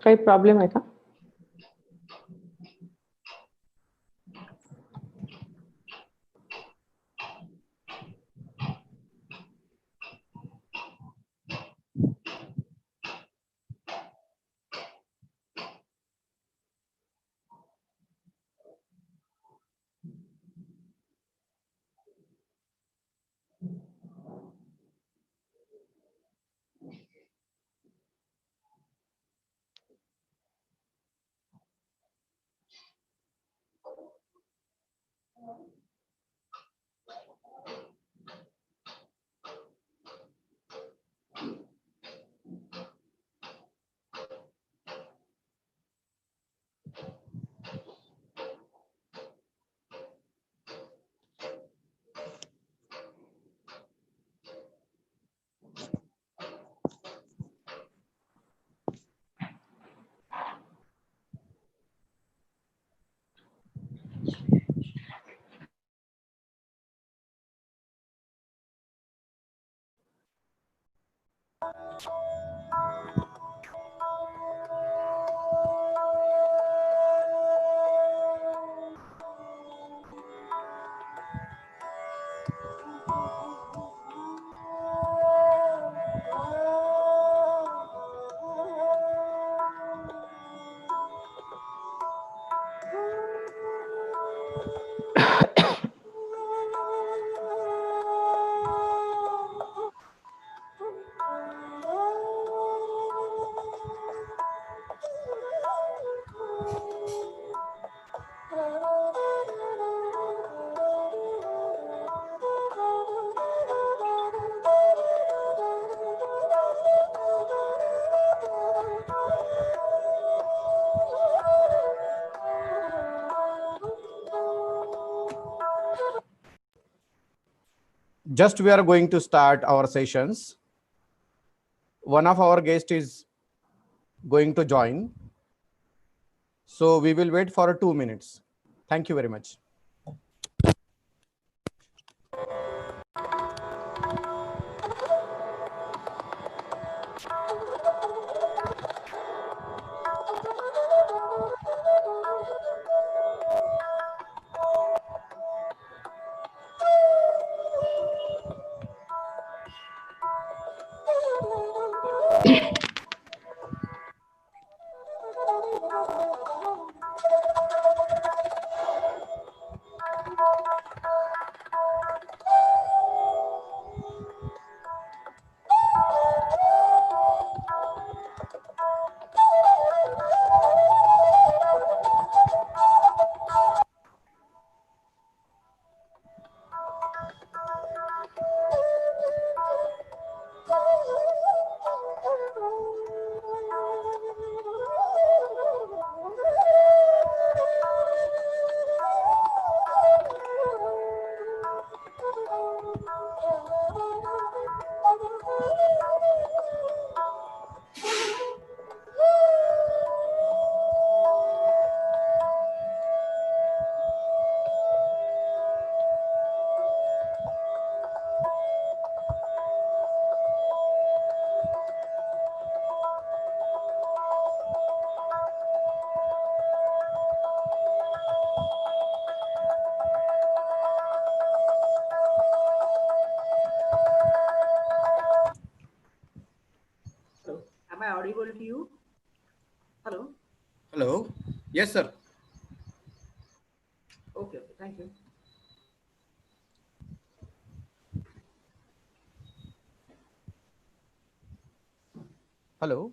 काही प्रॉब्लेम आहे का? Just we are going to start our sessions. One of our guests is going to join. So we will wait for 2 minutes. Thank you very much. Am I audible to you? Hello? Hello. Yes, sir. Okay, thank you. Hello.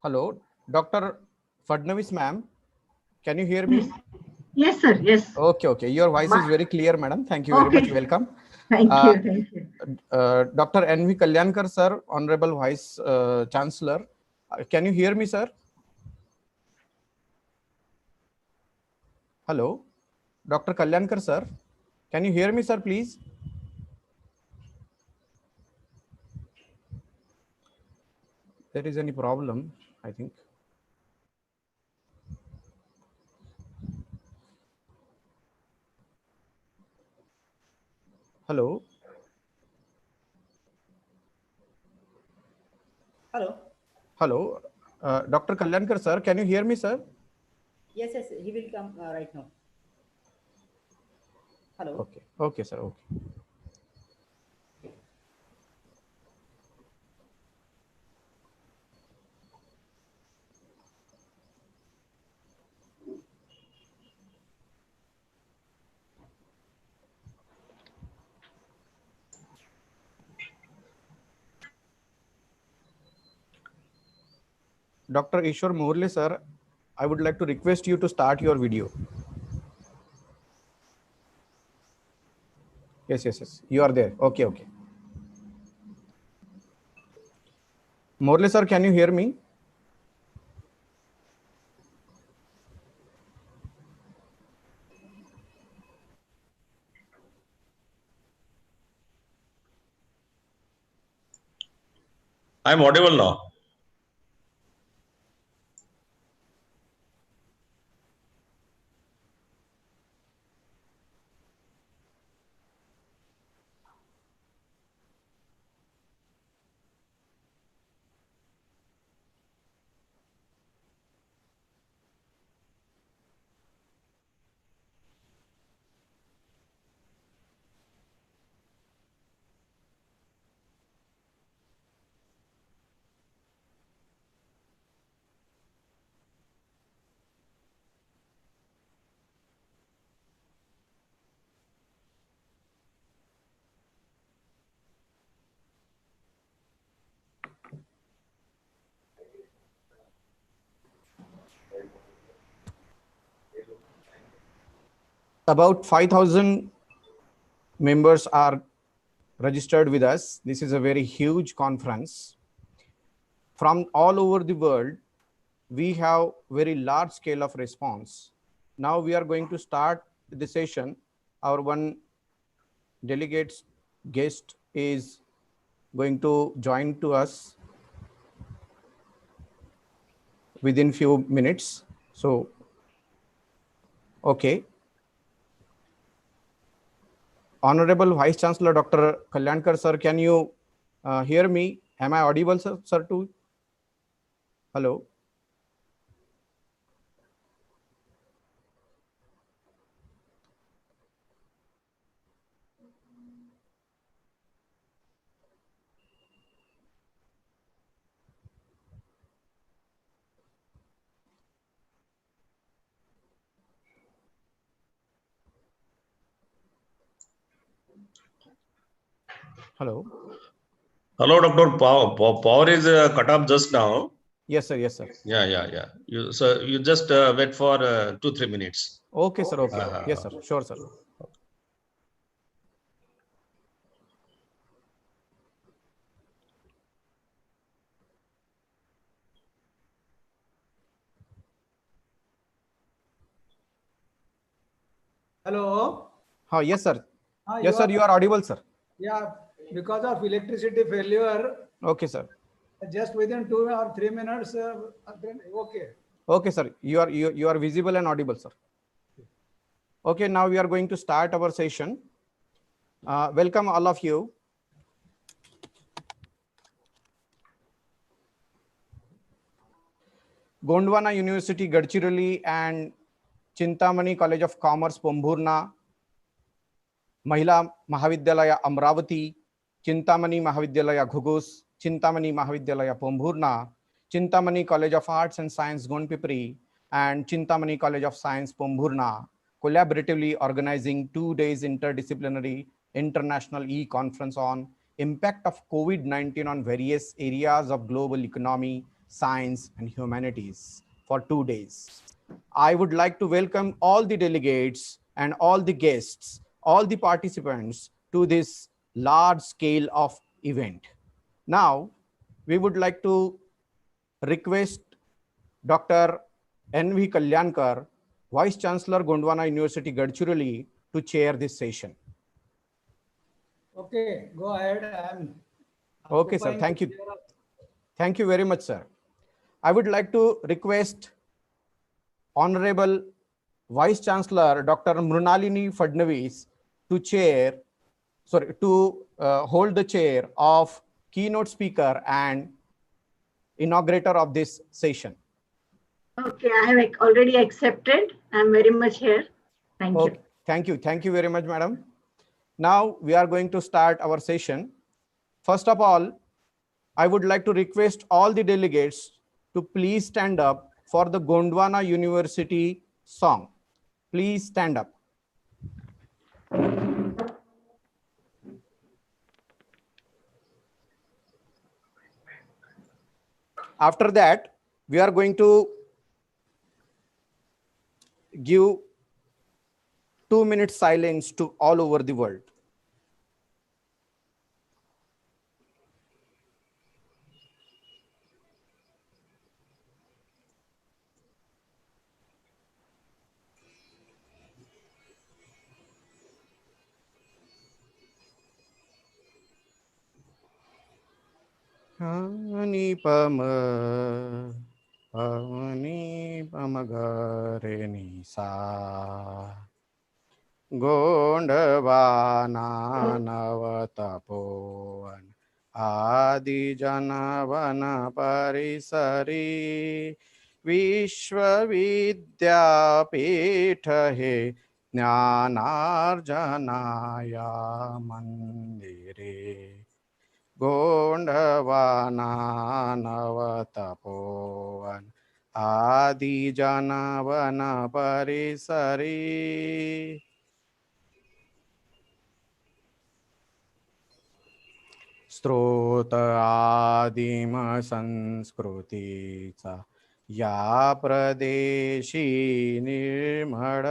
Hello, Dr. Fadnavis ma'am. Can you hear me? Yes, sir. Yes. Okay. Your voice is very clear, madam. Thank you very much. Welcome. Thank you. Thank you. Dr. N.V. Kalyankar, sir, Honorable Vice Chancellor. Can you hear me, sir? Hello, Dr. Kalyankar, sir. Can you hear me, sir, please? There is any problem, I think. Hello. Hello. Hello. Dr. Kalyankar, sir, can you hear me, sir? Yes, yes, he will come right now. Hello. Okay. Okay, sir. Okay. Dr. Ishwar Murli, sir, I would like to request you to start your video. Yes, yes, yes. You are there. Okay, okay. Murli, sir, can you hear me? I'm audible now. About 5,000 members are registered with us. This is a very huge conference. From all over the world, we have very large scale of response. Now we are going to start the session. Our one delegate's guest is going to join to us within few minutes. So, okay. Honorable Vice Chancellor Dr. Kalyankar, sir, can you hear me? Am I audible, sir, too? Hello. Hello. Hello, Dr. Power is cut off just now. Yes, sir. Yes, sir. Yeah. You just wait for 2-3 minutes. Okay, sir. Okay. Yes, sir. Sure, sir. Hello. Yes, sir. You Yes, sir. You are audible, sir. Yeah, because of electricity failure, Okay, sir. just within 2 or 3 minutes, then okay. Okay, sir. You are visible and audible, sir. Okay, now we are going to start our session. Welcome all of you. Gondwana University, Gadchiroli, and Chintamani College of Commerce, Pombhurna, Mahila Mahavidyalaya, Amravati, Chintamani Mahavidyalaya, Ghugus, Chintamani Mahavidyalaya, Pombhurna, Chintamani College of Arts and Science, Gonpipri, and Chintamani College of Science, Pombhurna, collaboratively organizing 2 days interdisciplinary international e-conference on impact of COVID-19 on various areas of global economy, science, and humanities for 2 days. I would like to welcome all the delegates and all the guests, all the participants to this large scale of event. Now, we would like to request Dr. N.V. Kalyankar, Vice Chancellor, Gondwana University, Gadchiroli, to chair this session. Okay, go ahead. Okay, sir. Thank you. Thank you very much, sir. I would like to request Honorable Vice Chancellor Dr. Mrunalini Fadnavis to chair sorry, to hold the chair of keynote speaker and inaugurator of this session. Okay, I have already accepted. I'm very much here. Thank you. Okay, thank you. Thank you very much, madam. Now we are going to start our session. First of all, I would like to request all the delegates to please stand up for the Gondwana University song. Please stand up. After that, we are going to give 2 minutes silence to all over the world. Pani pama gare ni sa Gondwana navatapovan Adi janavana parisari Vishwavidyapitha he Jnanarjanaya mandire Gondwana navatapovan Adi janavana parisari स्तोत्र आदिम संस्कृतीचा या प्रदेशी निर्मळ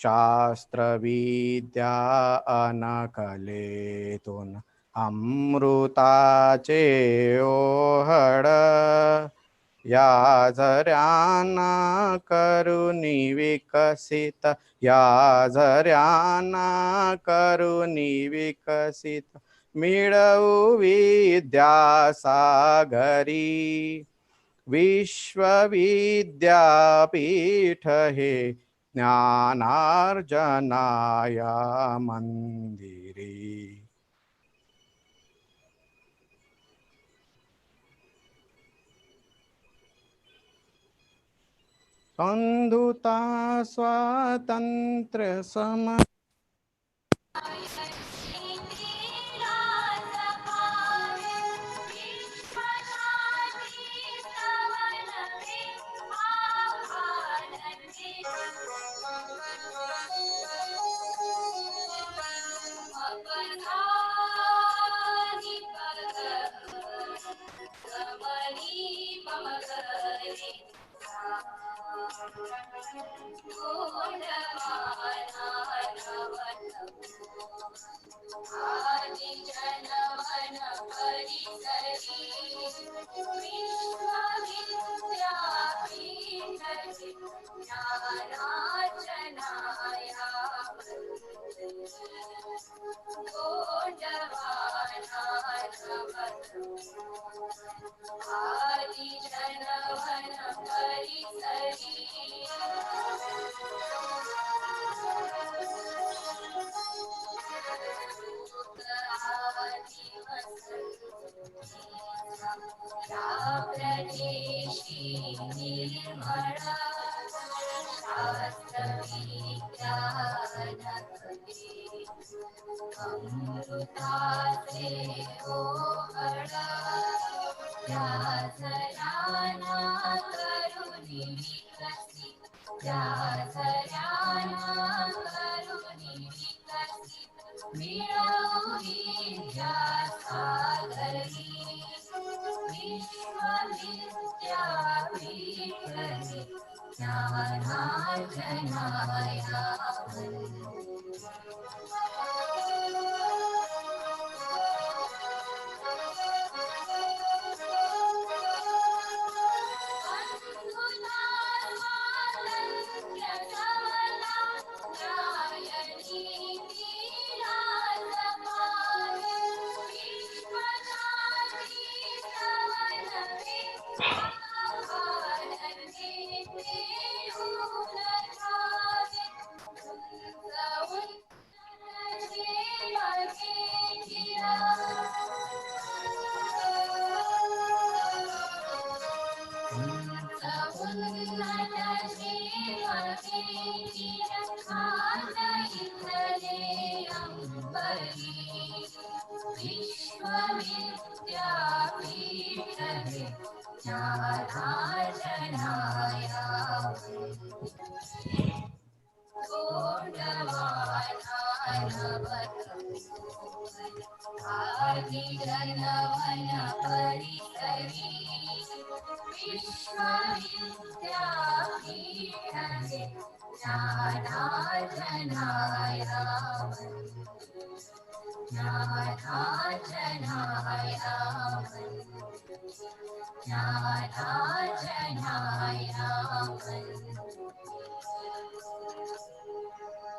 शास्त्रविद्या अनकलेतून अमृताचे ओहळ या झऱ्यांना करुणी विकसित या झऱ्यांना करुणी विकसित मिळवू विद्यासागरी विश्वविद्यापीठ हे ज्ञानार्जनाया मंदिरी बंधुता स्वातंत्र्य सम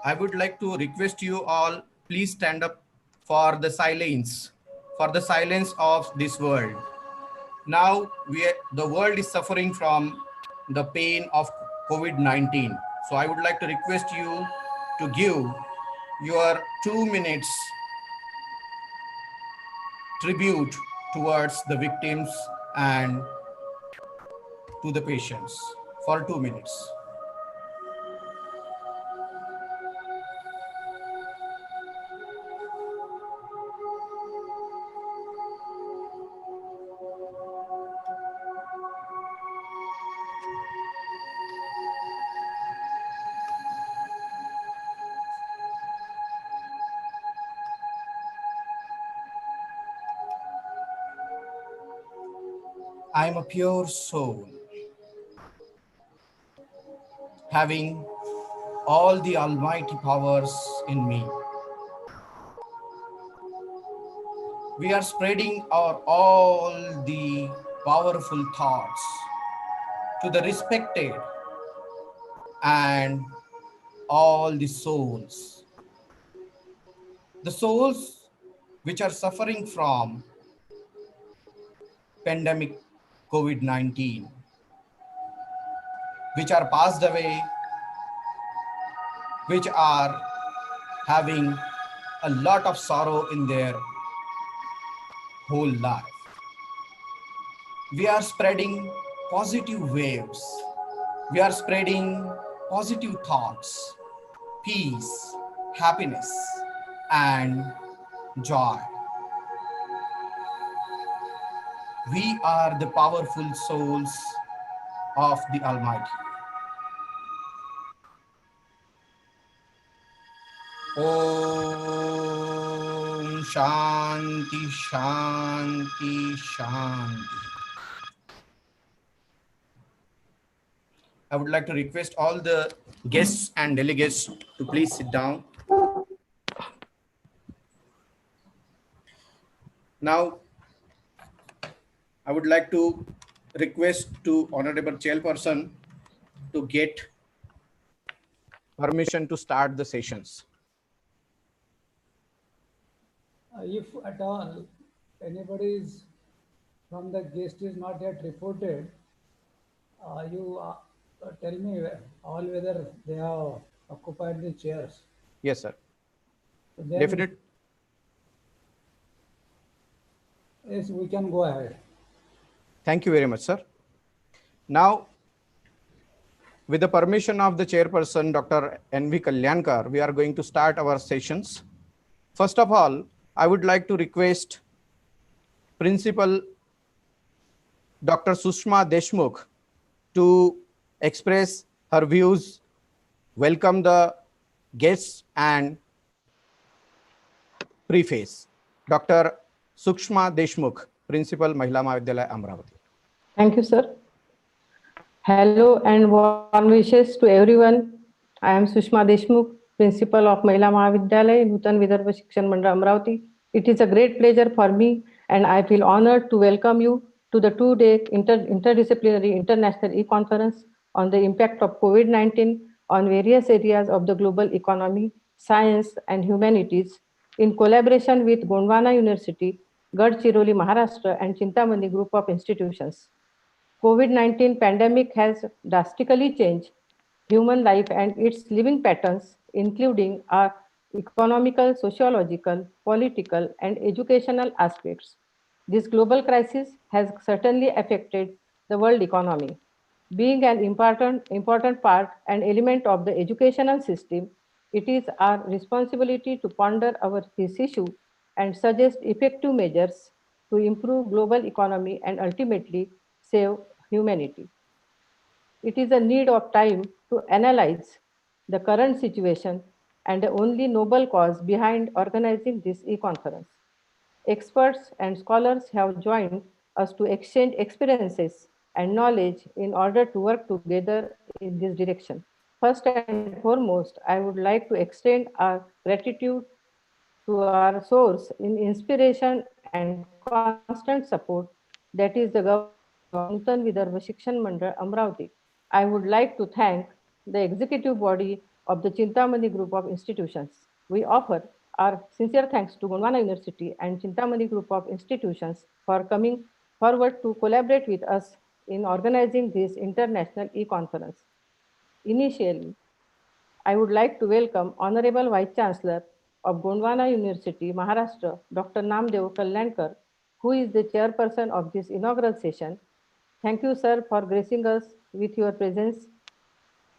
I would like to request you all, please stand up for the silence of this world. Now the world is suffering from the pain of COVID-19. So I would like to request you to give your 2 minutes tribute towards the victims and to the patients for 2 minutes. I am a pure soul, having all the almighty powers in me. We are spreading all the powerful thoughts to the respected and all the souls which are suffering from pandemic COVID-19, which are passed away, which are having a lot of sorrow in their whole life. We are spreading positive waves. We are spreading positive thoughts, peace, happiness, and joy. We are the powerful souls of the Almighty. Om Shanti Shanti Shanti. I would like to request all the guests and delegates to please sit down. Now, I would like to request to Honorable Chairperson to get permission to start the sessions. If at all anybody is from the guest is not yet reported, you tell me all whether they have occupied the chairs. Yes, sir. So then, Definitely. yes, we can go ahead. Thank you very much, sir. Now, with the permission of the chairperson, Dr. N.V. Kalyankar, we are going to start our sessions. First of all, I would like to request Principal Dr. Sushma Deshmukh to express her views, welcome the guests, and preface. Dr. Sushma Deshmukh, Principal, Mahila Mahavidyalaya, Amravati. Thank you, sir. Hello and warm wishes to everyone. I am Sushma Deshmukh, Principal of Mahila Mahavidyalaya, Nutan Vidarbha Shikshan Mandal, Amravati. It is a great pleasure for me and I feel honored to welcome you to the two-day interdisciplinary international e-conference on the impact of COVID-19 on various areas of the global economy, science and humanities in collaboration with Gondwana University, Gadchiroli, Maharashtra and Chintamani group of institutions. COVID-19 pandemic has drastically changed human life and its living patterns, including our economical, sociological, political, and educational aspects. This global crisis has certainly affected the world economy. Being an important part and element of the educational system, it is our responsibility to ponder this issue and suggest effective measures to improve global economy and ultimately save humanity. It is a need of time to analyze the current situation and the only noble cause behind organizing this e-conference. Experts and scholars have joined us to exchange experiences and knowledge in order to work together in this direction. First and foremost, I would like to extend our gratitude to our source in inspiration and constant support, that is the government of Nutan Vidarbha Shikshan Mandal Amravati. I would like to thank the executive body of the Chintamani group of institutions. We offer our sincere thanks to Gondwana University and Chintamani group of institutions for coming forward to collaborate with us in organizing this international e-conference. Initially, I would like to welcome Honorable Vice Chancellor of Gondwana University, Maharashtra, Dr. Namdev Kalyankar, who is the chairperson of this inaugural session. Thank you, sir, for gracing us with your presence.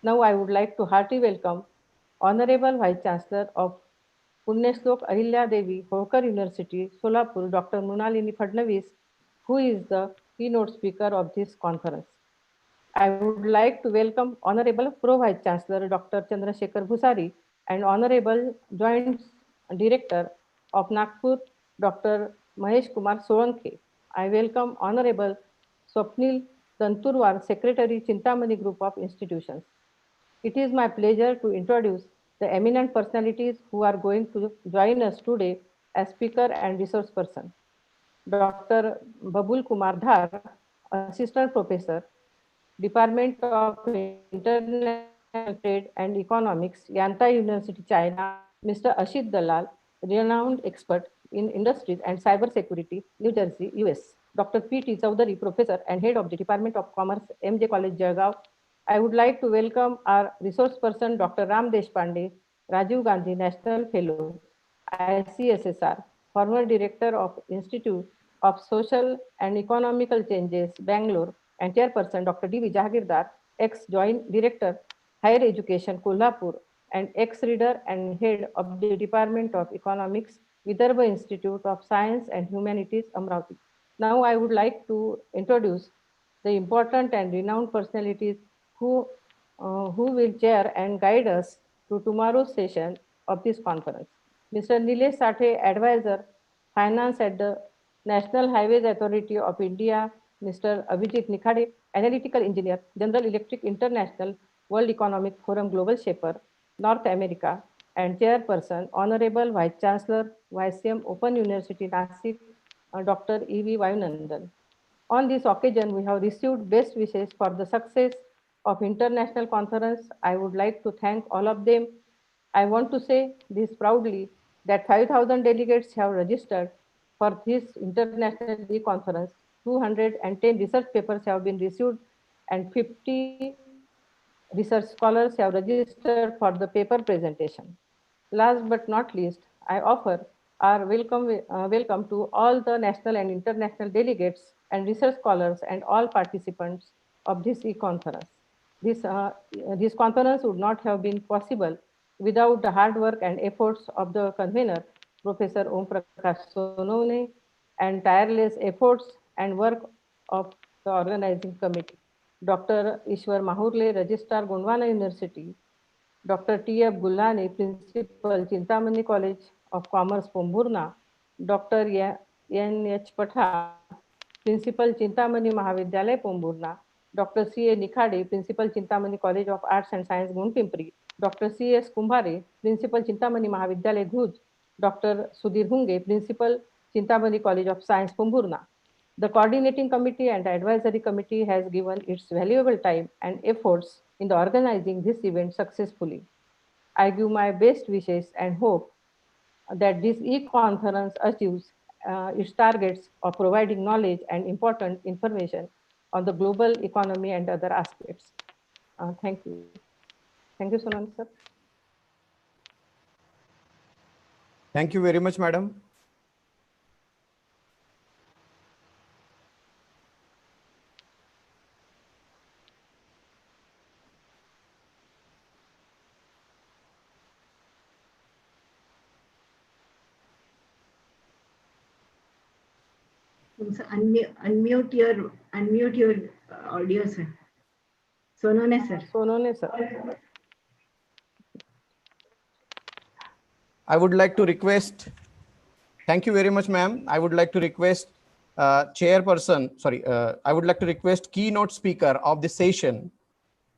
Now I would like to heartily welcome Honorable Vice Chancellor of Punyashlok Ahilya Devi Holkar University, Solapur, Dr. Munalini Fadnavis, who is the keynote speaker of this conference. I would like to welcome Honorable Pro Vice Chancellor Dr. Chandrasekhar Bhusari and Honorable Joint Director of Nagpur Dr. Mahesh Kumar Solanke. I welcome Honorable Swapnil Tanturwar, Secretary Chintamani Group of Institutions. It is my pleasure to introduce the eminent personalities who are going to join us today as speaker and resource person. Dr. Babul Kumar Dhar, Assistant Professor, Department of International Trade and Economics, Yanta University, China. Mr. Ashit Dalal, renowned expert in industries and cybersecurity, New Jersey, US. Dr. P.T. Chaudhary, Professor and Head of the Department of Commerce, MJ College, Jalgaon. I would like to welcome our resource person, Dr. Ram Deshpande, Rajiv Gandhi National Fellow, ICSSR, former Director of Institute of Social and Economical Changes, Bangalore, and Chairperson Dr. D.V. Jahagirdar, ex-Joint Director, Higher Education, Kolhapur, and ex-Reader and Head of the Department of Economics, Vidarbha Institute of Science and Humanities, Amravati. Now I would like to introduce the important and renowned personalities who, who will chair and guide us to tomorrow's session of this conference. Mr. Nilesh Sathe, Advisor, Finance at the National Highways Authority of India, Mr. Abhijit Nikhade, Analytical Engineer, General Electric International, World Economic Forum Global Shaper, North America, and Chairperson, Honorable Vice Chancellor, YCM Open University, Nasik, Dr. E.V. Vayunandan. On this occasion, we have received best wishes for the success of international conference. I would like to thank all of them. I want to say this proudly that 5,000 delegates have registered for this international e-conference. 210 research papers have been received and 50 research scholars have registered for the paper presentation. Last but not least, I offer our welcome to all the national and international delegates and research scholars and all participants of this e-conference. This conference would not have been possible without the hard work and efforts of the convener, Professor Om Prakash Sonone, and tireless efforts and work of the organizing committee. Dr. Ishwar Mahurle, Registrar, Gondwana University, Dr. T.F. Gullani, Principal, Chintamani College of Commerce, Pomburna, Dr. N.H. Patha, Principal, Chintamani Mahavidyalaya, Pomburna, Dr. C.A. Nikhade, Principal, Chintamani College of Arts and Science, Gunpimpri, Dr. C.S. Kumbhare, Principal, Chintamani Mahavidyalaya, Bhuj, Dr. Sudhir Hunge, Principal, Chintamani College of Science, Pomburna. The coordinating committee and the advisory committee has given its valuable time and efforts in the organizing this event successfully. I give my best wishes and hope that this e-conference achieves its targets of providing knowledge and important information on the global economy and other aspects. Thank you. Thank you, Sonal sir. Thank you very much, madam. Unmute your audio, sir. Sonone sir. Sonone sir. I would like to request, thank you very much, ma'am. I would like to request I would like to request keynote speaker of the session,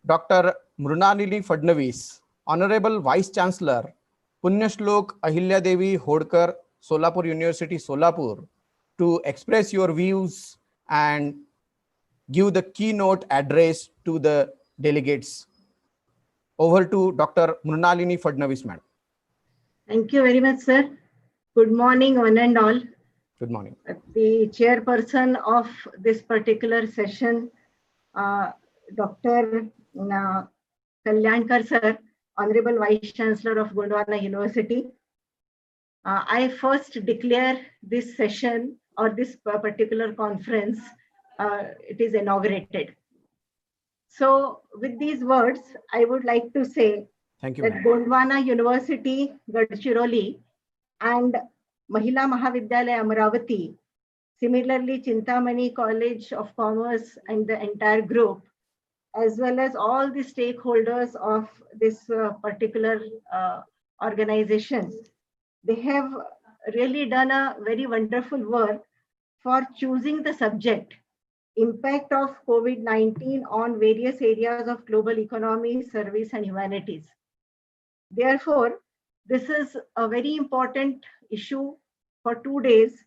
Dr. Mrunalini Fadnavis, Honorable Vice Chancellor, Punyashlok Ahilya Devi Hodkar, Solapur University, Solapur, to express your views and give the keynote address to the delegates. Over to Dr. Mrunalini Fadnavis, madam. Thank you very much, sir. Good morning, one and all. Good morning. The chairperson of this particular session, Dr. Kalyankar sir, Honorable Vice Chancellor of Gondwana University. I first declare this session or this particular conference, it is inaugurated. So with these words, I would like to say Thank you, that ma'am. Gondwana University, Gadchiroli, and Mahila Mahavidyalaya, Amravati, similarly Chintamani College of Commerce and the entire group, as well as all the stakeholders of this particular organization, they have really done a very wonderful work for choosing the subject, impact of COVID-19 on various areas of global economy, service, and humanities. Therefore, this is a very important issue for 2 days.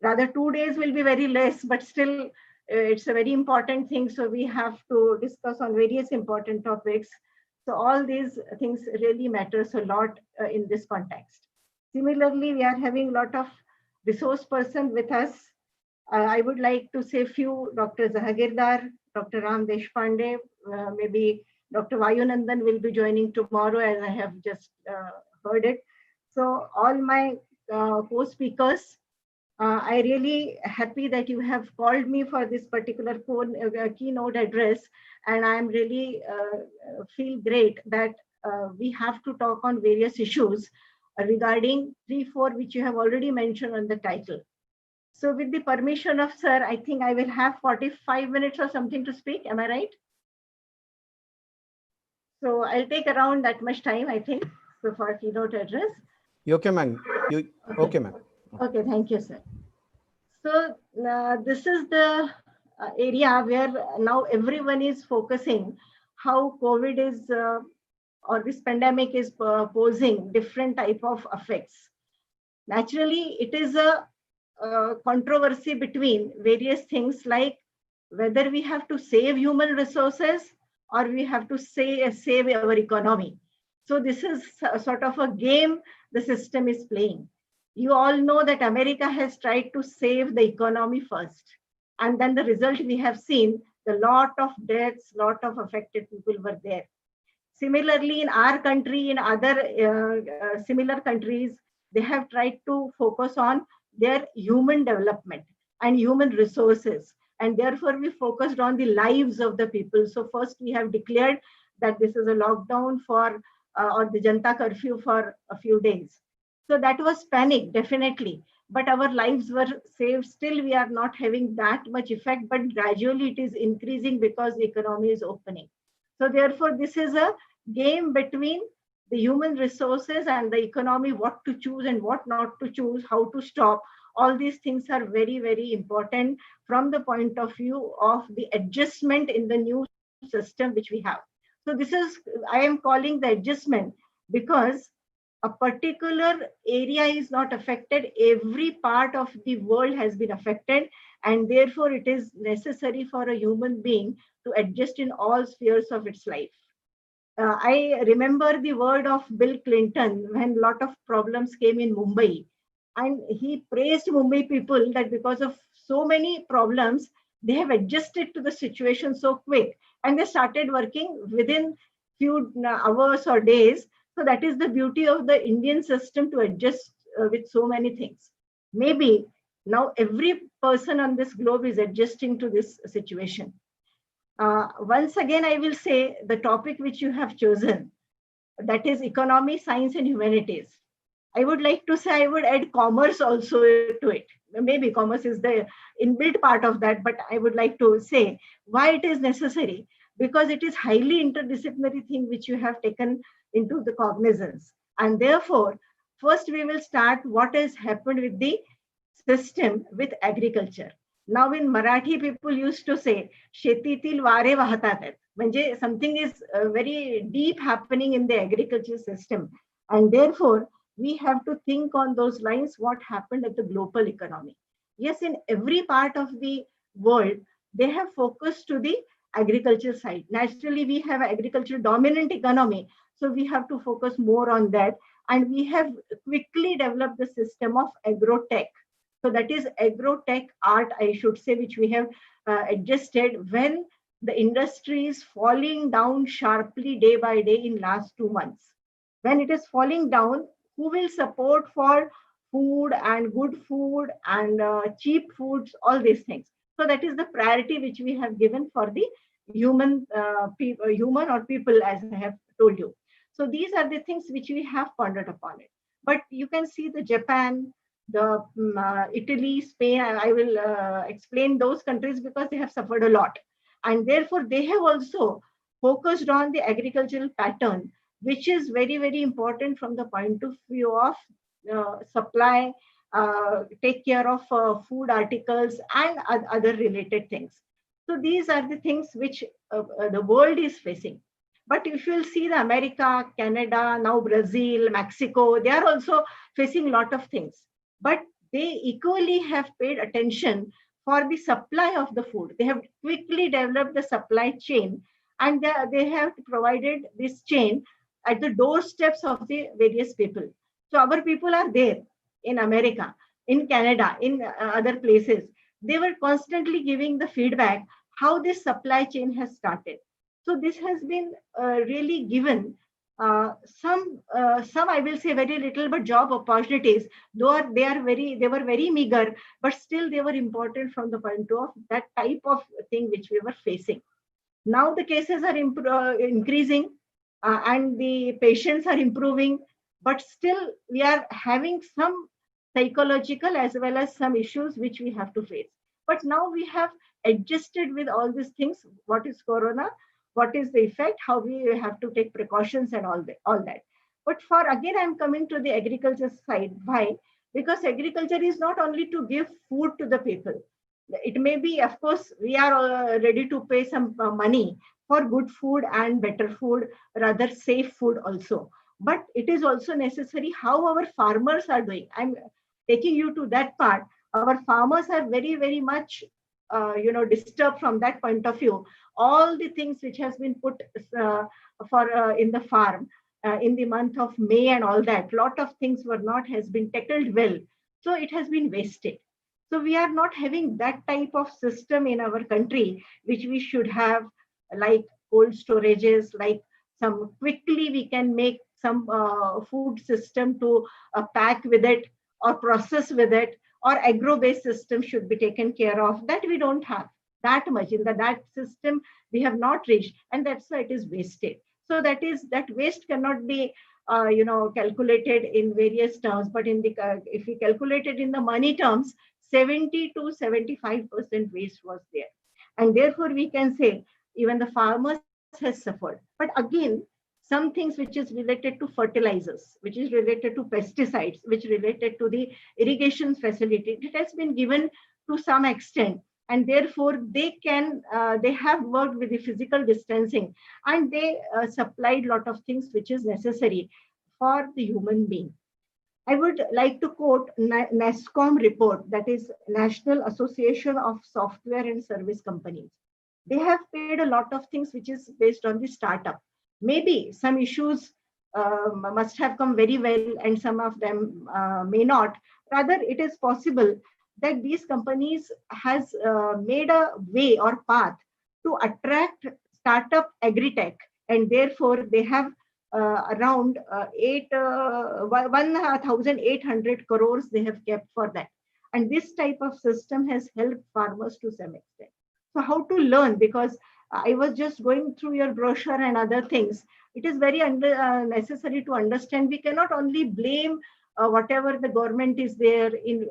Rather, 2 days will be very less, but still it's a very important thing. So we have to discuss on various important topics. So all these things really matters a lot in this context. Similarly, we are having a lot of resource person with us. I would like to say few, Dr. Zahagirdar, Dr. Ram Deshpande, maybe Dr. Vayunandan will be joining tomorrow, as I have just heard it. So all my co-speakers, I really happy that you have called me for this particular keynote address, and I'm really feel great that we have to talk on various issues regarding 3-4, which you have already mentioned on the title. So with the permission of sir, I think I will have 45 minutes or something to speak. Am I right? So I'll take around that much time, I think, so for keynote address. You okay, ma'am? Okay, ma'am. Okay, thank you, sir. So this is the area where now everyone is focusing how COVID is or this pandemic is posing different type of effects. Naturally, it is a controversy between various things like whether we have to save human resources or we have to save our economy. So this is sort of a game the system is playing. You all know that America has tried to save the economy first. And then the result we have seen, the lot of deaths, lot of affected people were there. Similarly, in our country, in other similar countries, they have tried to focus on their human development and human resources. And therefore, we focused on the lives of the people. So first, we have declared that this is a lockdown for or the Janta curfew for a few days. So that was panic, definitely. But our lives were saved. Still, we are not having that much effect, but gradually it is increasing because the economy is opening. So therefore, this is a game between the human resources and the economy, what to choose and what not to choose, how to stop. All these things are very, very important from the point of view of the adjustment in the new system which we have. So this is, I am calling the adjustment because a particular area is not affected. Every part of the world has been affected, and therefore it is necessary for a human being to adjust in all spheres of its life. I remember the word of Bill Clinton when a lot of problems came in Mumbai, and he praised Mumbai people that because of so many problems, they have adjusted to the situation so quick, and they started working within few hours or days. So that is the beauty of the Indian system to adjust with so many things. Maybe now every person on this globe is adjusting to this situation. Once again, I will say the topic which you have chosen, that is economy, science, and humanities. I would like to say I would add commerce also to it. Maybe commerce is the inbuilt part of that, but I would like to say why it is necessary. because it is highly interdisciplinary thing which you have taken into the cognizance. And therefore, first we will start what has happened with the system with agriculture. Now in Marathi, people used to say, "Shetitil vare vahatat आहेत." म्हणजे something is very deep happening in the agriculture system. And therefore, we have to think on those lines what happened at the global economy. Yes, in every part of the world, they have focused to the agriculture side. Naturally, we have agriculture dominant economy, so we have to focus more on that. And we have quickly developed the system of agrotech. So that is agrotech art, I should say, which we have adjusted when the industry is falling down sharply day by day in last 2 months. When it is falling down, who will support for food and good food and cheap foods, all these things. So that is the priority which we have given for the human or people, as I have told you. So these are the things which we have pondered upon it. But you can see the Japan, the Italy, Spain, I will explain those countries because they have suffered a lot. And therefore, they have also focused on the agricultural pattern, which is very, very important from the point of view of supply, take care of food articles and other related things. So these are the things which the world is facing. But if you'll see the America, Canada, now Brazil, Mexico, they are also facing a lot of things. But they equally have paid attention for the supply of the food. They have quickly developed the supply chain, and they have provided this chain at the doorsteps of the various people. So our people are there in America, in Canada, in other places. They were constantly giving the feedback how this supply chain has started. So this has been really given some I will say very little, but job opportunities. Though they were very meager, but still they were important from the point of that type of thing which we were facing. Now the cases are increasing and the patients are improving, but still we are having some psychological as well as some issues which we have to face. But now we have adjusted with all these things. What is corona? What is the effect? How we have to take precautions and all that. But for again, I'm coming to the agriculture side. Why? Because agriculture is not only to give food to the people. It may be, of course, we are ready to pay some money for good food and better food, rather safe food also. But it is also necessary how our farmers are doing. I'm taking you to that part. Our farmers are very, very much disturbed from that point of view. All the things which has been put in the farm in the month of May and all that, lot of things has been tackled well. So it has been wasted. So we are not having that type of system in our country, which we should have, like cold storages, like some quickly we can make some food system to pack with it or process with it, or agro-based system should be taken care of. That we don't have that much in that system. We have not reached, and that's why it is wasted. So that waste cannot be calculated in various terms, but if we calculate it in the money terms, 70 to 75% waste was there. And therefore we can say even the farmers has suffered. But again, some things which is related to fertilizers, which is related to pesticides, which related to the irrigation facility, it has been given to some extent. And therefore they have worked with the physical distancing, and they supplied a lot of things which is necessary for the human being. I would like to quote NASSCOM report, that is National Association of Software and Service Companies. They have paid a lot of things which is based on the startup. Maybe some issues must have come very well and some of them may not. Rather, it is possible that these companies has made a way or path to attract startup agri-tech, and therefore they have around 1,800 crores they have kept for that. And this type of system has helped farmers to some extent. So how to learn? Because I was just going through your brochure and other things. It is very necessary to understand. We cannot only blame whatever the government is there in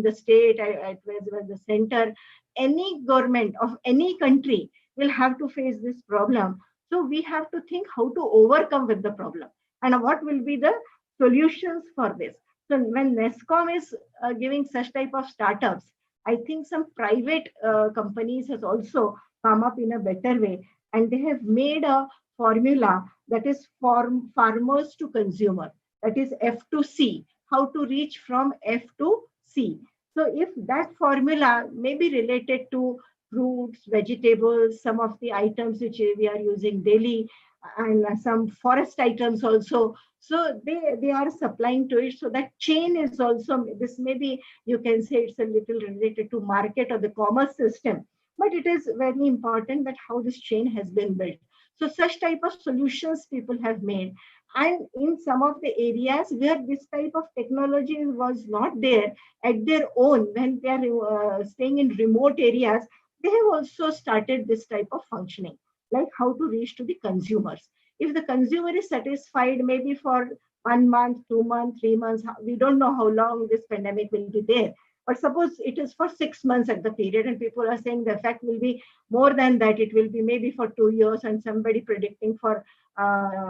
the state as well as the center. Any government of any country, will have to face this problem. So we have to think how to overcome with the problem and what will be the solutions for this. So when NESCOM is giving such type of startups, I think some private companies has also come up in a better way, and they have made a formula that is farmers to consumer, that is F to C, how to reach from F to C. So if that formula may be related to fruits, vegetables, some of the items which we are using daily, and some forest items also. So they are supplying to it. So that chain is also, this maybe you can say it's a little related to market or the commerce system, but it is very important that how this chain has been built. So such type of solutions people have made. And in some of the areas where this type of technology was not there at their own, when they are staying in remote areas, they have also started this type of functioning, like how to reach to the consumers. If the consumer is satisfied, maybe for 1 month, 2 months, 3 months, we don't know how long this pandemic will be there. But suppose it is for 6 months at the period, and people are saying the effect will be more than that. It will be maybe for 2 years, and somebody predicting for,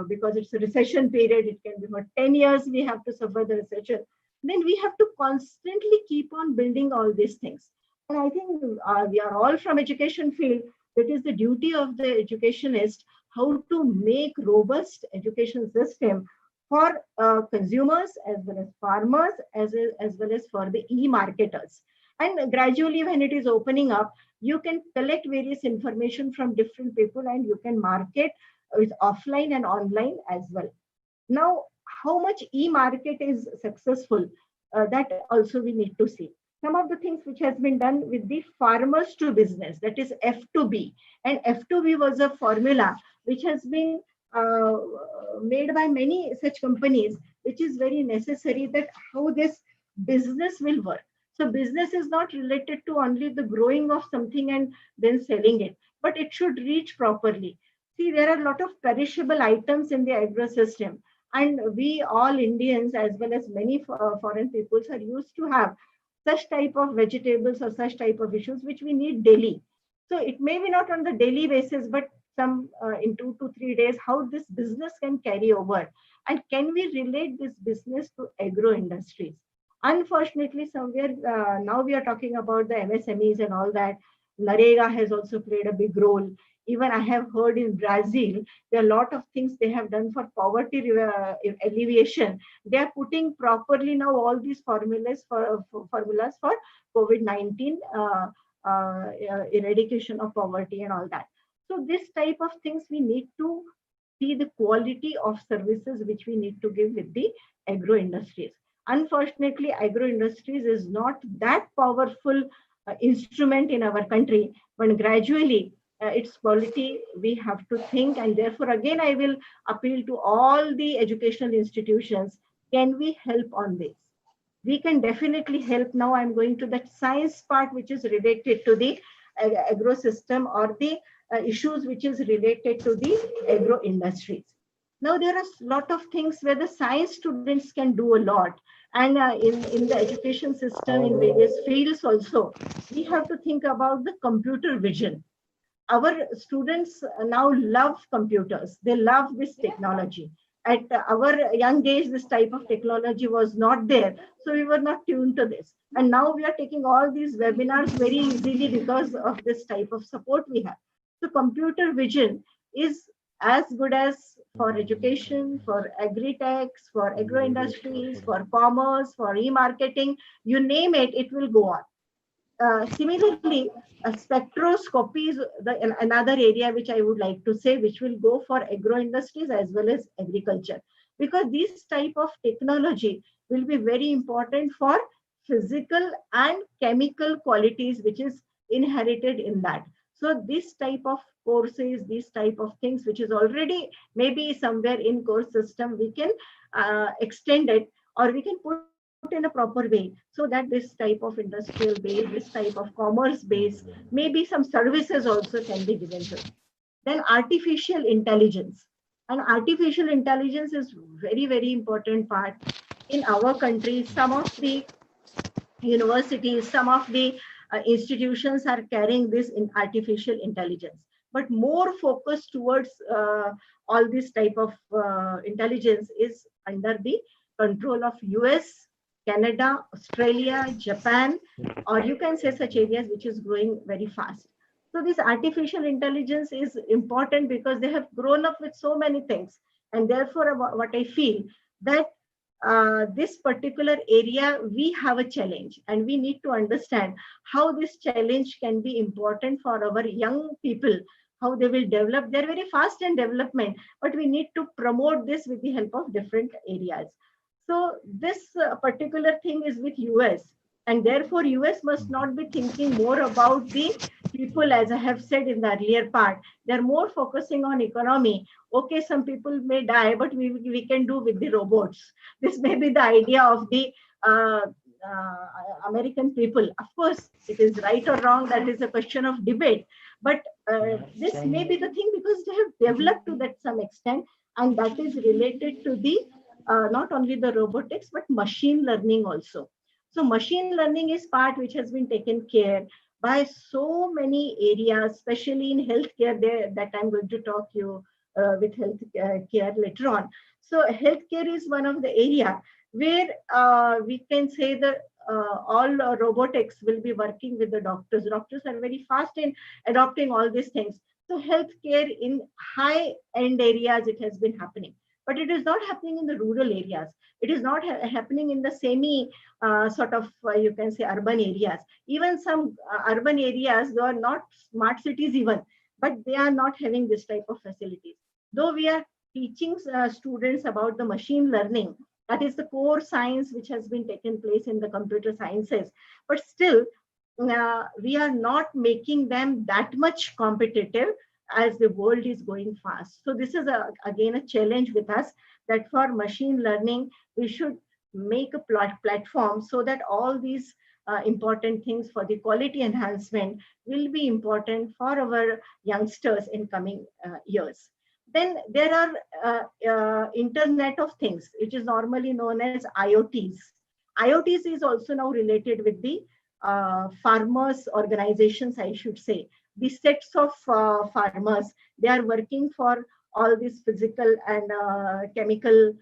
because it's a recession period, it can be for 10 years, we have to suffer the recession. Then we have to constantly keep on building all these things. And I think we are all from education field. That is the duty of the educationist, how to make robust education system for consumers as well as farmers, as well as for the e-marketers. And gradually when it is opening up, you can collect various information from different people and you can market with offline and online as well. Now, how much e-market is successful, that also we need to see. Some of the things which has been done with the farmers to business, that is F2B. And F2B was a formula which has been made by many such companies, which is very necessary, that how this business will work. So business is not related to only the growing of something and then selling it, but it should reach properly. See, there are a lot of perishable items in the agro system, and we all Indians as well as many foreign peoples are used to have such type of vegetables or such type of issues which we need daily. So it may be not on the daily basis, but some in 2 to 3 days, how this business can carry over. And can we relate this business to agro industries? Unfortunately, somewhere now we are talking about the MSMEs and all that. Narega has also played a big role. Even I have heard in Brazil, there are a lot of things they have done for poverty alleviation. They are putting properly now all these formulas for COVID-19 eradication of poverty and all that. So this type of things we need to see the quality of services which we need to give with the agro industries. Unfortunately, agro industries is not that powerful instrument in our country, but gradually its quality we have to think. And therefore, again, I will appeal to all the educational institutions. Can we help on this? We can definitely help. Now I'm going to that science part, which is related to the agro system, or the issues which is related to the agro industries. Now there are a lot of things where the science students can do a lot. And in the education system, in various fields also, we have to think about the computer vision. Our students now love computers. They love this technology. At our young age, this type of technology was not there. So we were not tuned to this. And now we are taking all these webinars very easily because of this type of support we have. So computer vision is as good as for education, for agri-techs, for agro industries, for commerce, for e-marketing, you name it, it will go on. Similarly, spectroscopy is another area which I would like to say, which will go for agro industries as well as agriculture, because this type of technology will be very important for physical and chemical qualities which is inherited in that. So this type of courses, these type of things which is already maybe somewhere in course system, we can extend it, or we can put in a proper way, so that this type of industrial base, this type of commerce base, maybe some services also can be given to it. Then artificial intelligence. And artificial intelligence is very, very important part. In our country, some of the universities, some of the institutions are carrying this in artificial intelligence. but more focus towards all this type of intelligence is under the control of US, Canada, Australia, Japan, or you can say such areas which is growing very fast. So this artificial intelligence is important because they have grown up with so many things. And therefore, what I feel that this particular area, we have a challenge, and we need to understand how this challenge can be important for our young people, how they will develop. They're very fast in development, but we need to promote this with the help of different areas. So this particular thing is with US, and therefore US must not be thinking more about the people, as I have said in the earlier part. They're more focusing on economy. Okay, some people may die, but we can do with the robots. This may be the idea of the uh, American people. Of course, it is right or wrong, that is a question of debate. But this may be the thing because they have developed to that some extent, and that is related to the not only the robotics, but machine learning also. So machine learning is part which has been taken care by so many areas, especially in healthcare, there that I'm going to talk you with health care later on. So healthcare is one of the area where we can say that all robotics will be working with the doctors. Doctors are very fast in adopting all these things. So healthcare in high-end areas, it has been happening. But it is not happening in the rural areas. It is not happening in the semi sort of, you can say, urban areas. Even some urban areas, they are not smart cities even, but they are not having this type of facilities. Though we are teaching students about the machine learning, that is the core science which has been taken place in the computer sciences, but still we are not making them that much competitive as the world is going fast. So this is again a challenge with us, that for machine learning, we should make a platform so that all these important things for the quality enhancement will be important for our youngsters in coming years. Then there are Internet of Things, which is normally known as IoTs. IoTs is also now related with the farmers organizations, I should say. The sets of farmers, they are working for all these physical and chemical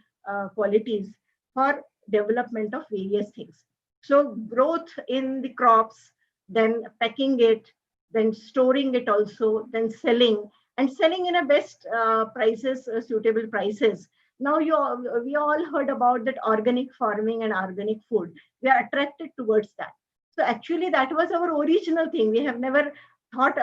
qualities for development of various things. So growth in the crops, then packing it, then storing it also, then selling, and selling in a best prices, suitable prices. Now we all heard about that organic farming and organic food. We are attracted towards that. So actually that was our original thing. We have never thought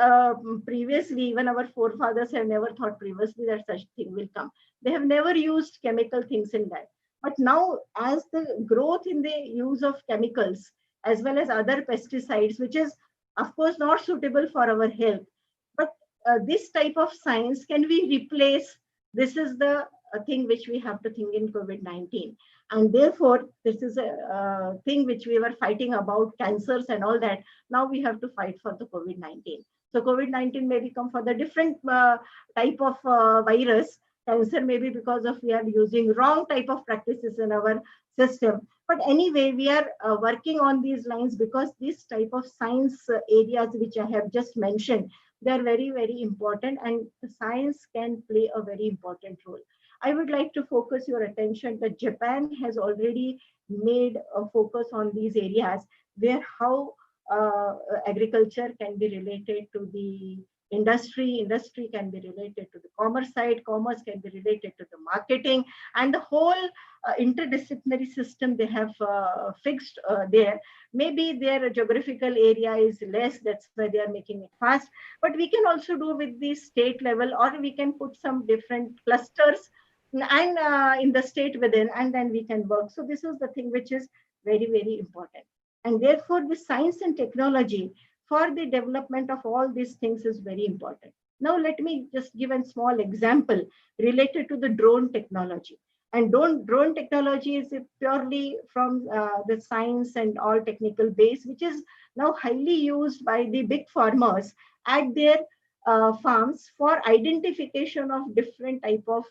previously, even our forefathers have never thought previously that such thing will come. They have never used chemical things in that. But now, as the growth in the use of chemicals as well as other pesticides, which is of course not suitable for our health, but this type of science, can we replace? This is the thing which we have to think in COVID-19. And therefore, this is a thing which we were fighting about, cancers and all that. Now we have to fight for the COVID-19. So COVID-19 may become for the different type of virus. Cancer may be because of we are using wrong type of practices in our system. But anyway, we are working on these lines because this type of science areas which I have just mentioned, they are very, very important, and the science can play a very important role. I would like to focus your attention that Japan has already made a focus on these areas where how agriculture can be related to the industry can be related to the commerce side, commerce can be related to the marketing, and the whole interdisciplinary system they have fixed there. Maybe their geographical area is less, that's why they are making it fast, but we can also do with the state level, or we can put some different clusters and in the state within, and then we can work. So this is the thing which is very, very important. And therefore the science and technology for the development of all these things is very important. Now let me just give a small example related to the drone technology. And drone technology is purely from the science and all technical base, which is now highly used by the big farmers at their farms for identification of different type of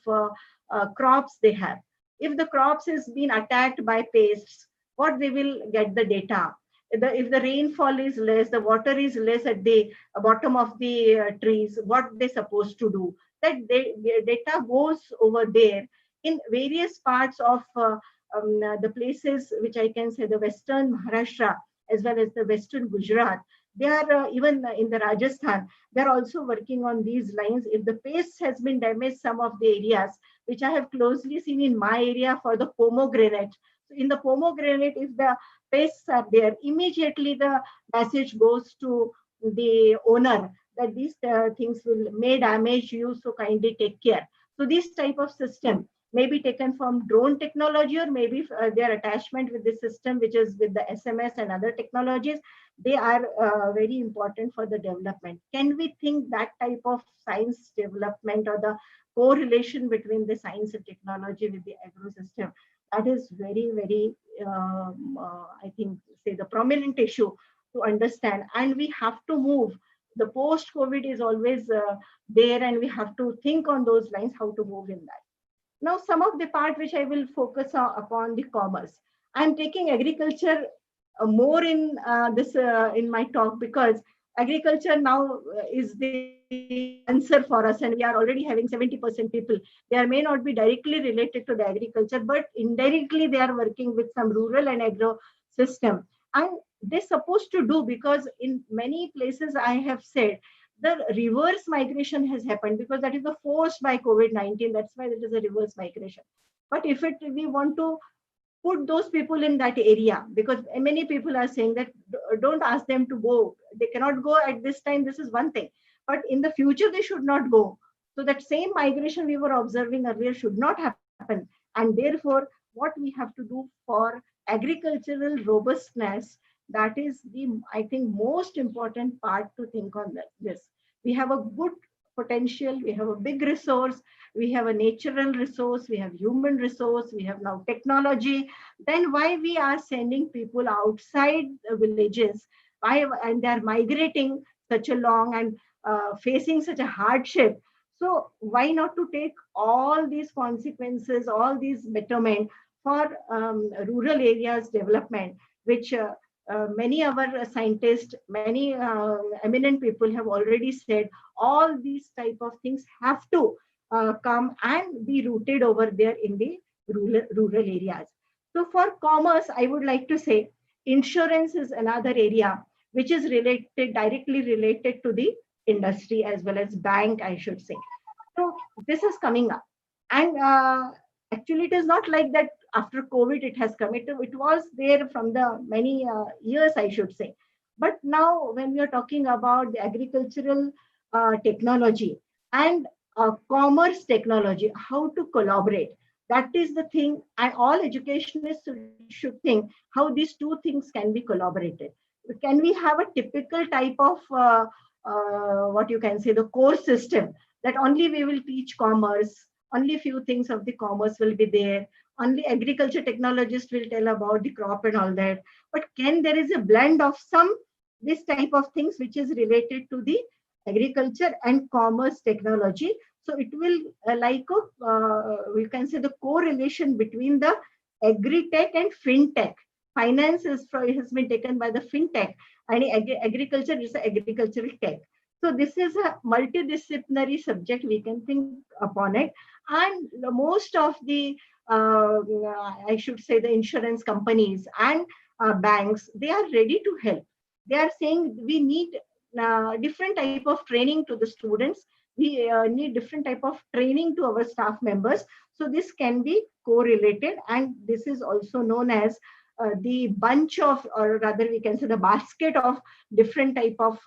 crops they have. If the crops is being attacked by pests, what they will get the data. if the rainfall is less, the water is less at the bottom of the trees, what they're supposed to do. That data goes over there in various parts of the places which I can say the Western Maharashtra as well as the Western Gujarat. They are even in the Rajasthan, they're also working on these lines. If the paste has been damaged, some of the areas, which I have closely seen in my area for the pomegranate. So in the pomegranate, if the pests are there, immediately the message goes to the owner that these things may damage you, so kindly take care. So this type of system may be taken from drone technology, or maybe their attachment with the system, which is with the SMS and other technologies. They are very important for the development. Can we think that type of science development or the correlation between the science and technology with the agro system? That is very, very, I think, say the prominent issue to understand. And we have to move. The post-COVID is always there, and we have to think on those lines, how to move in that. Now, some of the part which I will focus on, upon the commerce. I'm taking agriculture more in this in my talk, because agriculture now is the answer for us, and we are already having 70% people. They may not be directly related to the agriculture, but indirectly they are working with some rural and agro system. And they're supposed to do, because in many places I have said the reverse migration has happened, because that is the forced by COVID-19. That's why it is a reverse migration. But if we want to put those people in that area, because many people are saying that don't ask them to go. They cannot go at this time. This is one thing. But in the future, they should not go. So that same migration we were observing earlier should not happen. And therefore, what we have to do for agricultural robustness, that is the, I think, most important part to think on this. We have a good potential, we have a big resource, we have a natural resource, we have human resource, we have now technology. Then why we are sending people outside the villages? Why? And they are migrating such a long and facing such a hardship. So why not to take all these consequences, all these betterment for rural areas development, which many our scientists, many eminent people have already said, all these type of things have to come and be rooted over there in the rural areas. So for commerce, I would like to say insurance is another area which is related, directly related to the industry as well as bank, I should say. So this is coming up. And actually, it is not like that after COVID it has come. It was there from the many years, I should say. But now when we are talking about the agricultural technology and commerce technology, how to collaborate, that is the thing. And all educationists should think how these two things can be collaborated. Can we have a typical type of what you can say the course system, that only we will teach commerce, only few things of the commerce will be there, only agriculture technologists will tell about the crop and all that. But can there is a blend of some this type of things which is related to the agriculture and commerce technology? So it will like we can say the correlation between the agri-tech and fintech. Finance has been taken by the fintech, and agriculture is agricultural tech. So this is a multidisciplinary subject, we can think upon it. And most of the, I should say the insurance companies and banks, they are ready to help. They are saying we need different type of training to the students. We need different type of training to our staff members. So this can be correlated, and this is also known as the bunch of, or rather we can say the basket of different type of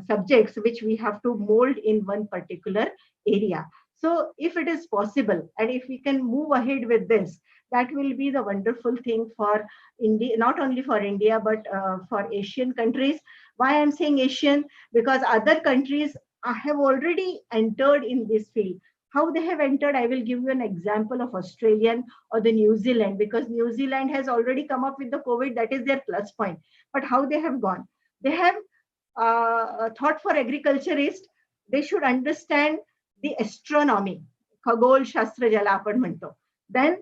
subjects which we have to mold in one particular area. So if it is possible, and if we can move ahead with this, that will be the wonderful thing for India, not only for India, but for Asian countries. Why I'm saying Asian? Because other countries have already entered in this field. How they have entered, I will give you an example of Australian or the New Zealand, because New Zealand has already come up with the COVID, that is their plus point. But how they have gone? They have thought for agriculturist, they should understand the astronomy, Khagol Shastra Jala apan म्हणतो. Then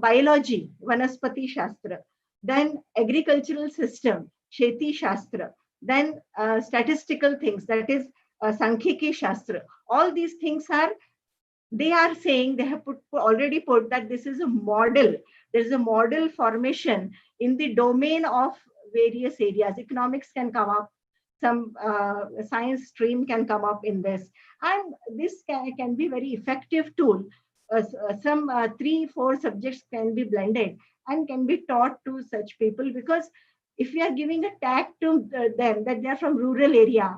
biology, Vanaspati Shastra. then agricultural system, Sheti Shastra, then statistical things, that is Sankhiki Shastra. All these things are, they are saying, they have already put that this is a model. There's a model formation in the domain of various areas. Economics can come up, some science stream can come up in this, and this can be very effective tool. Some 3-4 subjects can be blended and can be taught to such people, because if we are giving a tag to them that they are from rural area,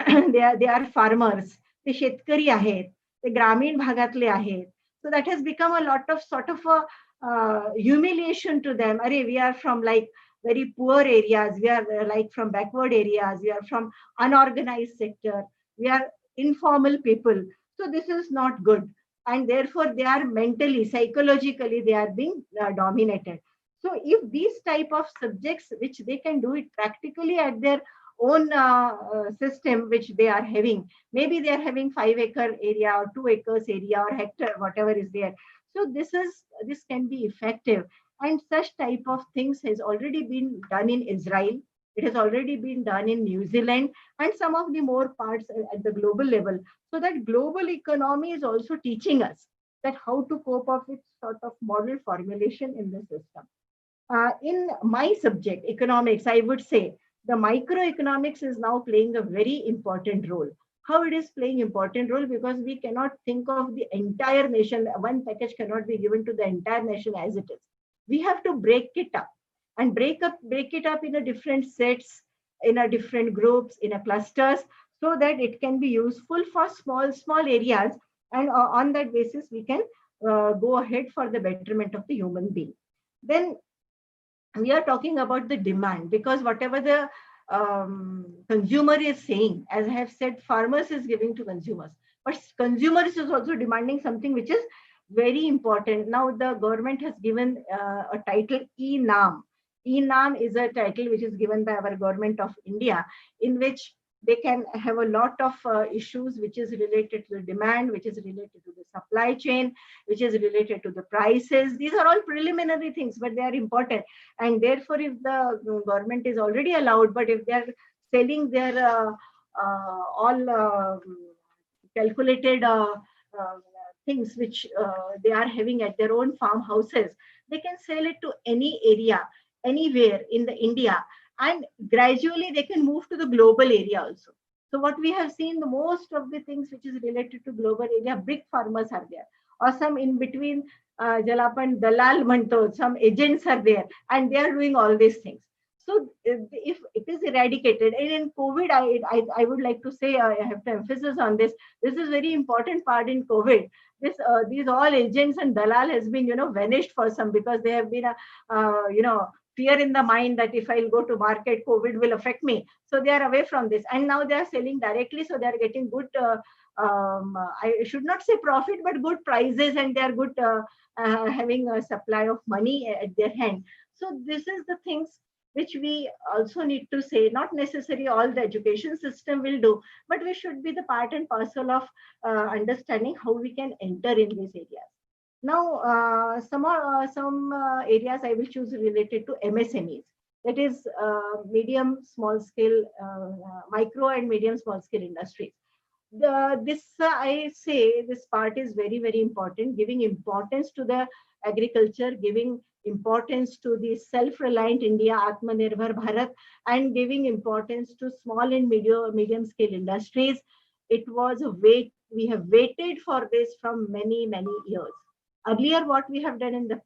they are farmers, ते शेतकरी आहेत, ते ग्रामीण भागातले आहेत. So that has become a lot of sort of a humiliation to them. Arey, we are from like very poor areas, we are like from backward areas, we are from unorganized sector, we are informal people. So this is not good. And therefore they are mentally, psychologically, they are being dominated. So if these type of subjects, which they can do it practically at their own system which they are having, maybe they are having 5-acre area or 2 acres area or hectare, whatever is there. So this can be effective, and such type of things has already been done in Israel. It has already been done in New Zealand and some of the more parts at the global level. So that global economy is also teaching us that how to cope up with sort of model formulation in the system. In my subject, economics, I would say the microeconomics is now playing a very important role. How it is playing important role? Because we cannot think of the entire nation. One package cannot be given to the entire nation as it is. We have to break it up and break it up in a different sets, in a different groups, in a clusters, so that it can be useful for small areas. And on that basis, we can go ahead for the betterment of the human being. Then we are talking about the demand, because whatever the consumer is saying, as I have said, farmers is giving to consumers, but consumers is also demanding something which is very important. Now the government has given a title E-NAM. E-NAM is a title which is given by our government of India, in which they can have a lot of issues which is related to the demand, which is related to the supply chain, which is related to the prices. These are all preliminary things, but they are important. And therefore, if the government is already allowed, but if they are selling their all calculated things which they are having at their own farmhouses, they can sell it to any area, anywhere in the India, and gradually they can move to the global area also. So what we have seen, the most of the things which is related to global area, big farmers are there, or some in between Jalapan Dalal Manto, some agents are there, and they are doing all these things. So if it is eradicated, and in COVID, I would like to say, I have to emphasis on this. This is very important part in COVID. These all agents and Dalal has been, vanished for some, because they have been, fear in the mind that if I'll go to market, COVID will affect me. So they are away from this. And now they are selling directly. So they are getting good, I should not say profit, but good prices, and they are good having a supply of money at their hand. So this is the things which we also need to say, not necessarily all the education system will do, but we should be the part and parcel of understanding how we can enter in these areas. Now, some areas I will choose related to MSMEs, that is medium, small scale, micro and medium, small scale industries. I say this part is very, very important, giving importance to the agriculture, giving importance to the self-reliant India, Atmanirbhar Bharat, and giving importance to small and medium scale industries. It was a wait. We have waited for this from many, many years. Earlier, what we have done in the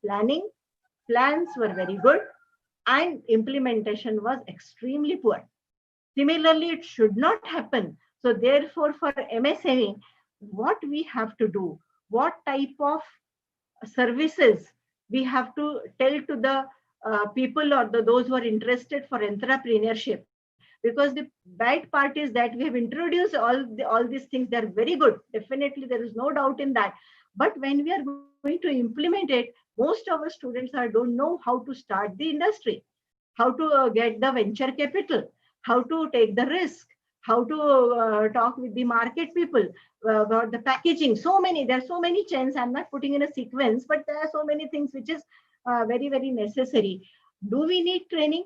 plans were very good, and implementation was extremely poor. Similarly, it should not happen. So therefore, for MSME, what we have to do, what type of services we have to tell to the people, or those who are interested for entrepreneurship. Because the bad part is that we have introduced all these things. They're very good. Definitely, there is no doubt in that. But when we are going to implement it, most of our students don't know how to start the industry, how to get the venture capital, how to take the risk, how to talk with the market people about the packaging. There are so many chains. I'm not putting in a sequence, but there are so many things which is very, very necessary. Do we need training?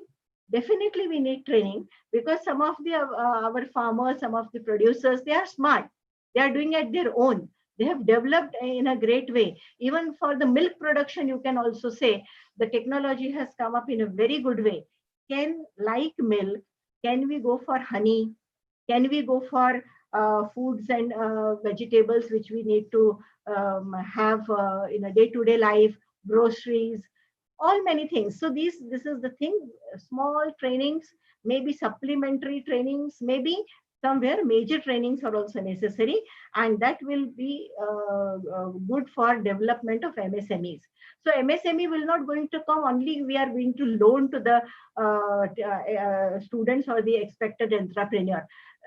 Definitely we need training, because some of the our farmers, some of the producers, they are smart. They are doing it their own. They have developed in a great way. Even for the milk production, you can also say the technology has come up in a very good way. Can, like milk, can we go for honey? Can we go for foods and vegetables which we need to have in a day-to-day life, groceries, all many things. So this is the thing. Small trainings, maybe supplementary trainings, maybe somewhere major trainings are also necessary, and that will be good for development of MSMEs. So MSME will not going to come only we are going to loan to the students or the expected entrepreneur.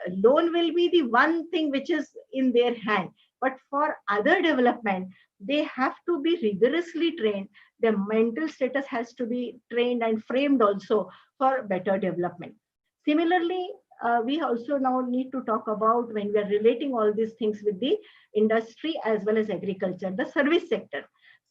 Loan will be the one thing which is in their hand, but for other development they have to be rigorously trained. Their mental status has to be trained and framed also for better development. Similarly, we also now need to talk about, when we are relating all these things with the industry as well as agriculture, the service sector.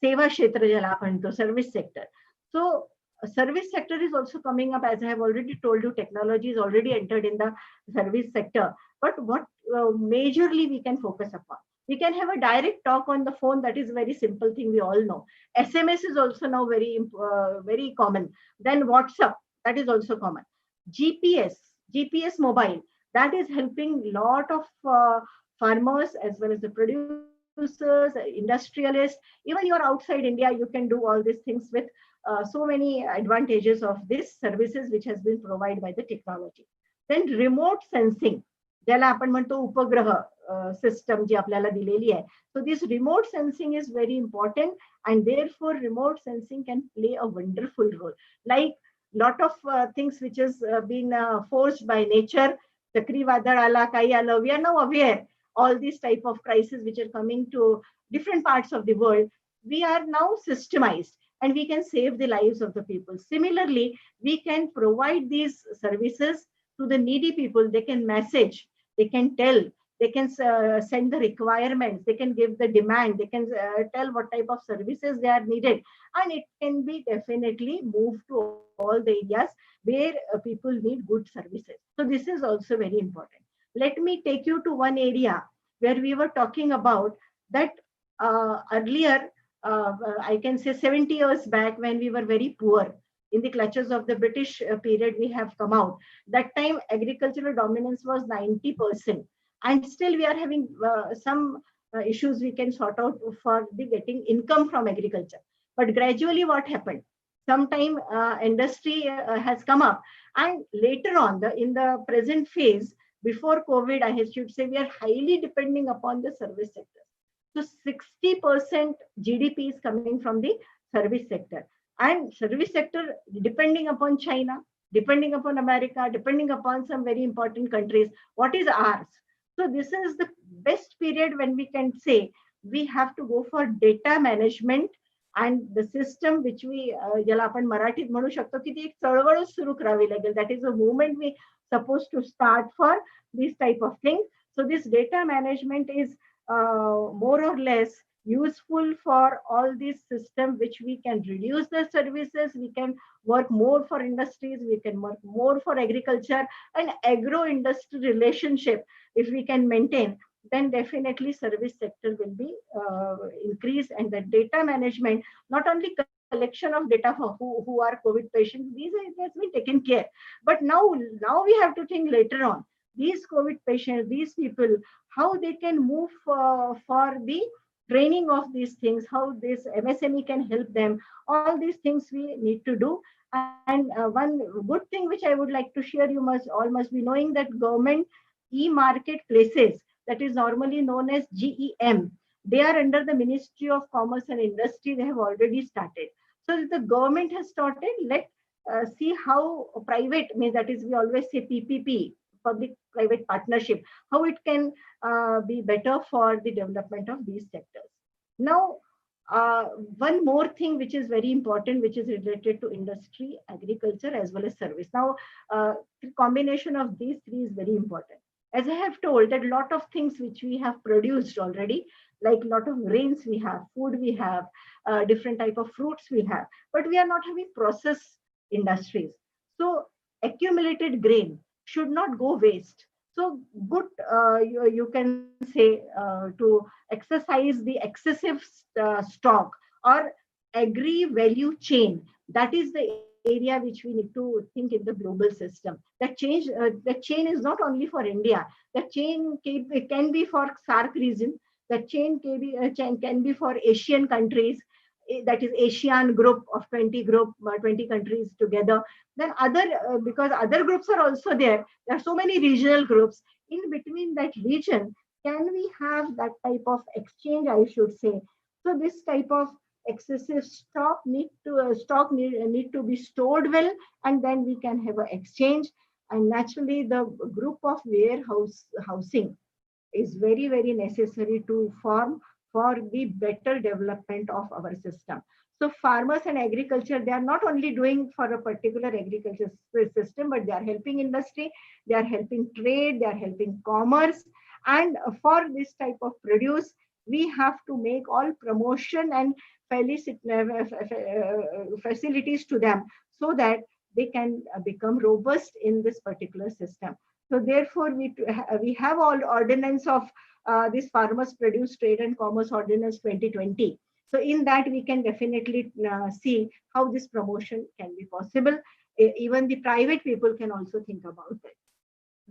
Seva Kshetra jala आपण म्हणतो, service sector. So service sector is also coming up. As I have already told you, technology is already entered in the service sector. But what majorly we can focus upon? We can have a direct talk on the phone. That is a very simple thing, we all know. SMS is also now very common. Then WhatsApp, that is also common. GPS mobile, that is helping lot of farmers as well as the producers, industrialists. Even you are outside India, you can do all these things with so many advantages of these services which has been provided by the technology. Then remote sensing, ज्याला आपण म्हणतो उपग्रह system जी आपल्याला दिलेली आहे. So this remote sensing is very important, and therefore remote sensing can play a wonderful role. Like lot of things which has been forced by nature, चक्रीवादळ आला, काही आलं, we are now aware all these type of crises which are coming to different parts of the world. We are now systemized and we can save the lives of the people. Similarly, we can provide these services to the needy people. They can message, they can tell, they can send the requirements, they can give the demand, they can tell what type of services they are needed, and it can be definitely moved to all the areas where people need good services. So this is also very important. Let me take you to one area where we were talking about that earlier, I can say 70 years back, when we were very poor, in the clutches of the British period we have come out. That time agricultural dominance was 90%, and still we are having some issues we can sort out for the getting income from agriculture. But gradually what happened? Sometime industry has come up, and later on in the present phase, before COVID, I should say, we are highly depending upon the service sector. So 60% GDP is coming from the service sector. And service sector, depending upon China, depending upon America, depending upon some very important countries, what is ours? So this is the best period when we can say we have to go for data management, and the system which we ज्याला आपण मराठीत म्हणू शकतो की ती एक चळवळच सुरू करावी लागेल. That is a movement we supposed to start for this type of thing. So this data management is more or less useful for all these systems, which we can reduce the services, we can work more for industries, we can work more for agriculture, and agro-industry relationship, if we can maintain, then definitely service sector will be increased. And the data management, not only collection of data for who are COVID patients, these has been taken care. But now we have to think later on, these COVID patients, these people, how they can move for the training of these things, how this MSME can help them. All these things we need to do. And one good thing which I would like to share, you all must be knowing that government e-marketplaces, that is normally known as GEM, they are under the Ministry of Commerce and Industry. They have already started. So the government has started. Let's see how private, means that is, we always say PPP, public-private partnership, how it can be better for the development of these sectors. Now, one more thing which is very important, which is related to industry, agriculture, as well as service. Now, the combination of these three is very important. As I have told, that a lot of things which we have produced already, like a lot of grains we have, food we have, different type of fruits we have, but we are not having process industries. So accumulated grain should not go waste. So good, you can say, to exercise the excessive stock or agri value chain. That is the area which we need to think in the global system. That chain is not only for India. That chain can be for SAARC region. That chain can be for Asian countries. That is ASEAN group of 20 countries together. Then because other groups are also there. There are so many regional groups. In between that region, can we have that type of exchange, I should say? So this type of excessive need to be stored well, and then we can have an exchange. And naturally, the group of housing is very, very necessary to form for the better development of our system. So farmers and agriculture, they are not only doing for a particular agriculture system, but they are helping industry, they are helping trade, they are helping commerce. And for this type of produce, we have to make all promotion and facilities to them so that they can become robust in this particular system. So therefore, we have all ordinance of this Farmers Produce Trade and Commerce Ordinance 2020. So in that, we can definitely see how this promotion can be possible. Even the private people can also think about it.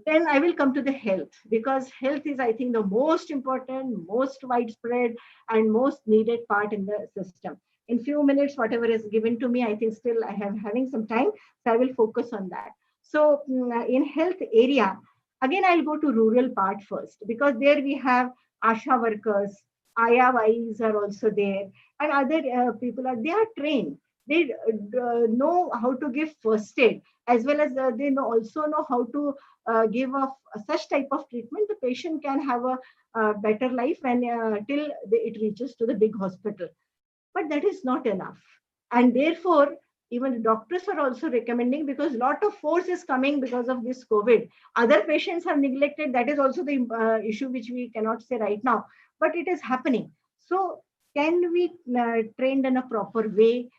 Then I will come to the health, because health is, I think, the most important, most widespread, and most needed part in the system. In few minutes, whatever is given to me, I think still I am having some time, so I will focus on that. So in health area, again, I'll go to rural part first, because there we have ASHA workers, IAYs are also there, and other people they are trained. They know how to give first aid, as well as they also know how to give such type of treatment. The patient can have a better life when till it reaches to the big hospital. But that is not enough. And therefore, even the doctors are also recommending, because a lot of force is coming because of this COVID. Other patients are neglected. That is also the issue which we cannot say right now, but it is happening. So can we train in a proper way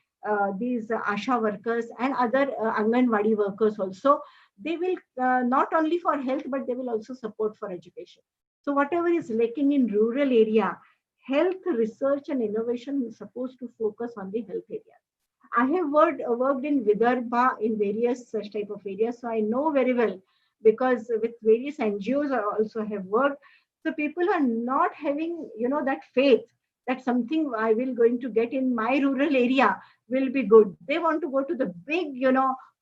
these ASHA workers and other Anganwadi workers also? They will not only for health, but they will also support for education. So whatever is lacking in rural area, health research and innovation is supposed to focus on the health area. I have worked in Vidarbha in various such type of areas, so I know very well, because with various NGOs I also have worked. So people are not having, that faith that something I will going to get in my rural area will be good. They want to go to the big,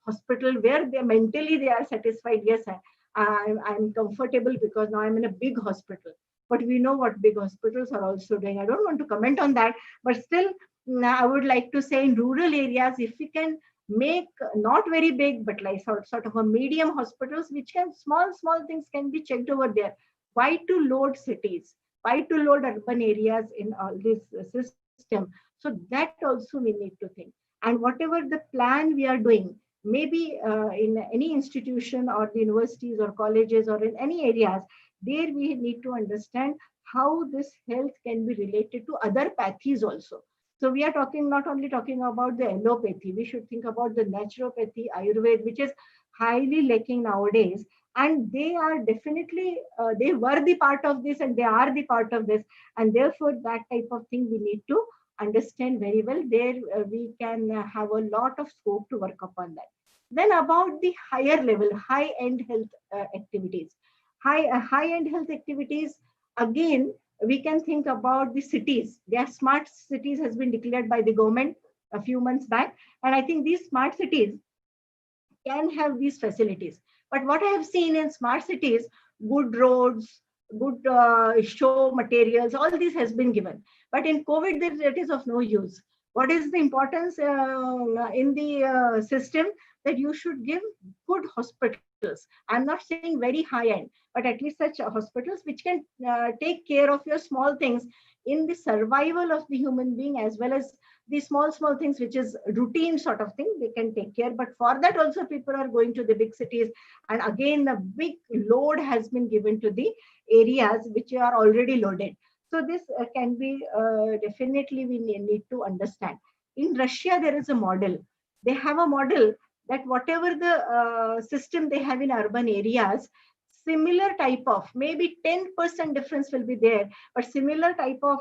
hospital where they are satisfied. Yes, I'm comfortable because now I'm in a big hospital. But we know what big hospitals are also doing. I don't want to comment on that, but still, I would like to say in rural areas, if we can make not very big, but like sort of a medium hospitals, which can small things can be checked over there. Why to load cities? Why to load urban areas in all this system? So that also we need to think. And whatever the plan we are doing, maybe in any institution or the universities or colleges or in any areas, there we need to understand how this health can be related to other pathies also. So we are not only talking about the allopathy, we should think about the naturopathy, Ayurveda, which is highly lacking nowadays. And they are definitely, they were the part of this and they are the part of this. And therefore, that type of thing we need to understand very well. There we can have a lot of scope to work upon that. Then about the higher level, high-end health activities. High-end health activities, again, we can think about the cities. Their smart cities has been declared by the government a few months back. And I think these smart cities can have these facilities. But what I have seen in smart cities, good roads, good show materials, all this has been given. But in COVID, that is of no use. What is the importance in the system? That you should give good hospitals. I'm not saying very high end, but at least such hospitals which can take care of your small things in the survival of the human being, as well as the small things, which is routine sort of thing, they can take care. But for that also people are going to the big cities. And again, the big load has been given to the areas which are already loaded. So this can be definitely we need to understand. In Russia, there is a model. They have a model that whatever the system they have in urban areas, similar type of, maybe 10% difference will be there, but similar type of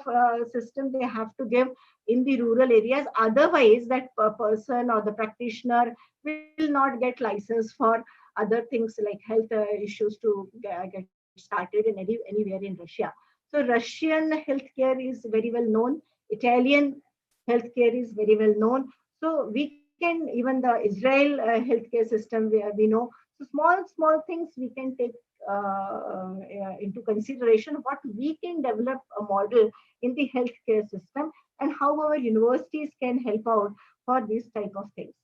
system they have to give in the rural areas. Otherwise, that person or the practitioner will not get license for other things like health issues to get started in anywhere in Russia. So Russian healthcare is very well known. Italian healthcare is very well known. So we can, even the Israel healthcare system we know. So small things we can take into consideration, what we can develop a model in the healthcare system, and how our universities can help out for these type of things.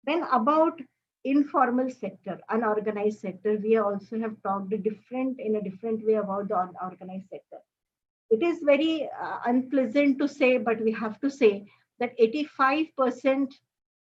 Then about informal sector, unorganized sector, we also have talked in a different way about the organized sector. It is very unpleasant to say, but we have to say that 85%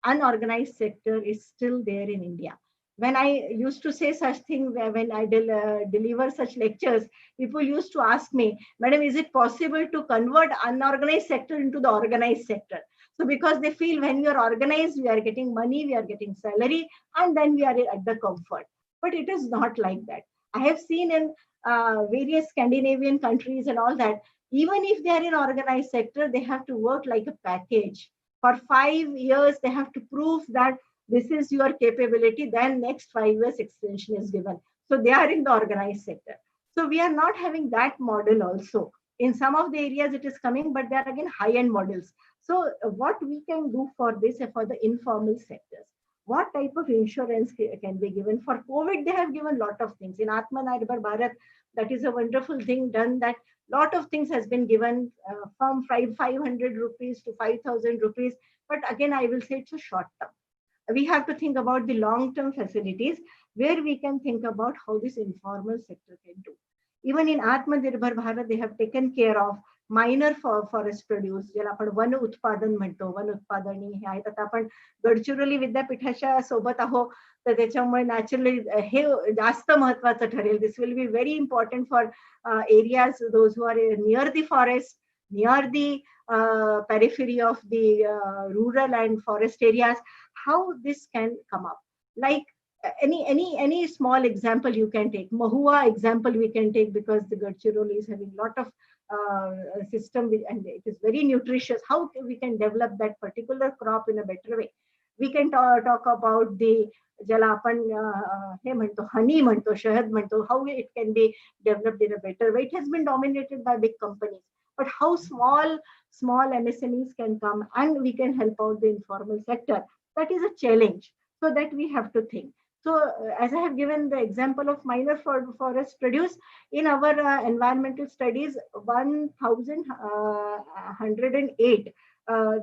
unorganized sector is still there in India. When I used to say such thing, when I deliver such lectures, people used to ask me, Madam, is it possible to convert unorganized sector into the organized sector? So because they feel when we are organized, we are getting money, we are getting salary, and then we are at the comfort. But it is not like that. I have seen in various Scandinavian countries and all that, even if they are in organized sector, they have to work like a package. For 5 years, they have to prove that this is your capability, then next 5 years extension is given. So they are in the organized sector. So we are not having that model also. In some of the areas it is coming, but they are again high-end models. So what we can do for this, for the informal sectors? What type of insurance can be given? For COVID, they have given a lot of things. In Atmanirbhar Bharat, that is a wonderful thing done, that lot of things has been given from 500 rupees to 5,000 rupees. But again, I will say it's a short term. We have to think about the long-term facilities where we can think about how this informal sector can do. Even in Atmanirbhar Bharat, they have taken care of minor forest produce, ज्याला आपण one उत्पादन म्हणतो, one उत्पादनी हे आहेत. आता आपण गडचिरोली विद्यापीठाच्या सोबत आहोत, तर त्याच्यामुळे नॅचरली हे जास्त महत्वाचं ठरेल. This will be very important for areas those who are near the forest, near the periphery of the rural and forest areas, how this can come up. Like any small example you can take. Mahua example we can take, because the Gadchiroli is having a lot of system and it is very nutritious. How we can develop that particular crop in a better way? We can talk about the ज्याला आपण हे म्हणतो हनी म्हणतो, शहद म्हणतो, how it can be developed in a better way. It has been dominated by big companies, but how small MSMEs can come and we can help out the informal sector. That is a challenge, so that we have to think. So as I have given the example of minor forest produce, in our environmental studies 1108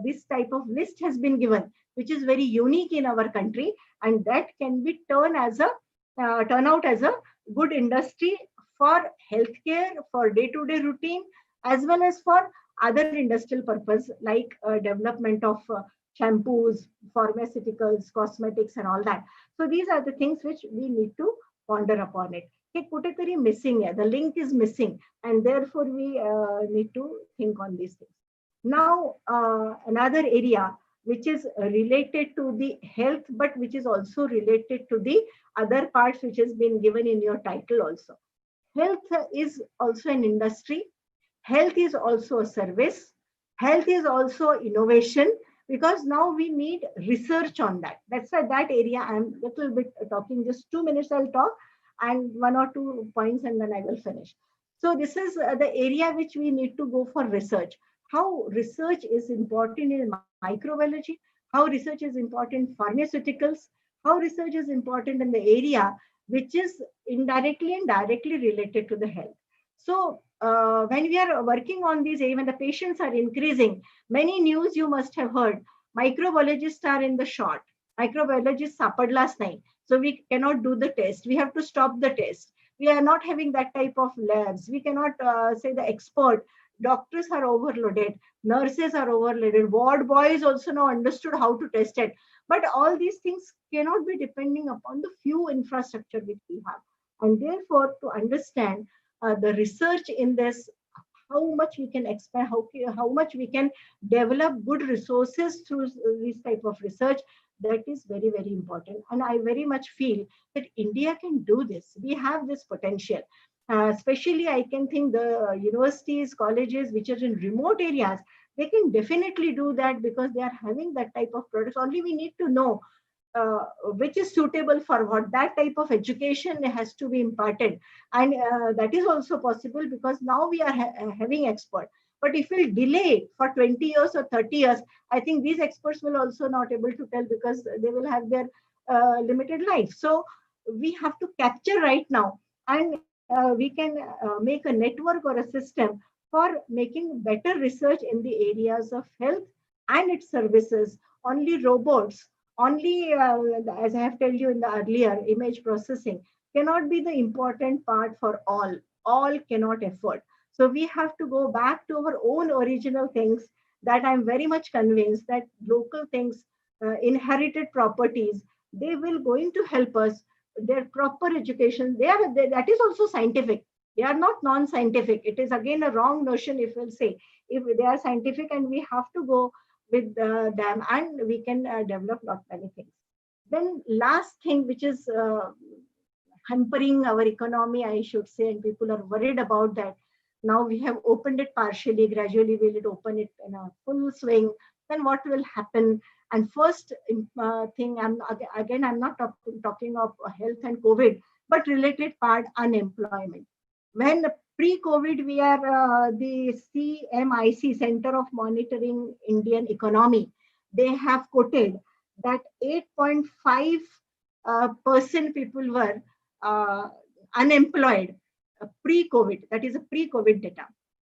this type of list has been given, which is very unique in our country, and that can be turn out as a good industry for healthcare, for day-to-day routine, as well as for other industrial purpose like development of shampoos, pharmaceuticals, cosmetics, and all that. So these are the things which we need to ponder upon it. Kutetari missing, the link is missing, and therefore we need to think on these things. Now, another area which is related to the health, but which is also related to the other parts which has been given in your title also. Health is also an industry. Health is also a service. Health is also innovation, because now we need research on that. That's why that area I'm a little bit talking, just 2 minutes I'll talk and 1 or 2 points and then I will finish. So this is the area which we need to go for research. How research is important in microbiology, how research is important in pharmaceuticals, how research is important in the area which is indirectly and directly related to the health. So when we are working on these, even the patients are increasing, many news you must have heard, microbiologists are in the short, microbiologists sapadlas nahi, so we cannot do the test, we have to stop the test, we are not having that type of labs, we cannot say the expert, doctors are overloaded, nurses are overloaded, ward boys also now understood how to test it, but all these things cannot be depending upon the few infrastructure which we have, and therefore to understand the research in this, how much we can expand, how much we can develop good resources through this type of research, That is very, very important. And I very much feel that India can do this. We have this potential. Especially, I can think the universities, colleges, which are in remote areas, they can definitely do that because they are having that type of products. Only we need to know which is suitable for what. That type of education has to be imparted, and that is also possible because now we are having experts. But if we delay for 20 years or 30 years, I think these experts will also not able to tell because they will have their limited life. So we have to capture right now, and we can make a network or a system for making better research in the areas of health and its services. Only robots, only as I have told you in the earlier, image processing cannot be the important part for all. All cannot afford. So we have to go back to our own original things, that I'm very much convinced that local things, inherited properties, they will going to help us. Their proper education, that is also scientific. They are not non-scientific. It is again a wrong notion if we'll say, if they are scientific, and we have to go with them, and we can develop lot many things. Then last thing, which is hampering our economy, I should say, and people are worried about that. Now we have opened it partially, gradually we will open it in a full swing. Then what will happen? And first thing, I'm not talking of health and COVID, but related part, unemployment. When pre-COVID, we are the CMIC, Center of Monitoring Indian Economy. They have quoted that 8.5% people were unemployed pre-COVID. That is a pre-COVID data.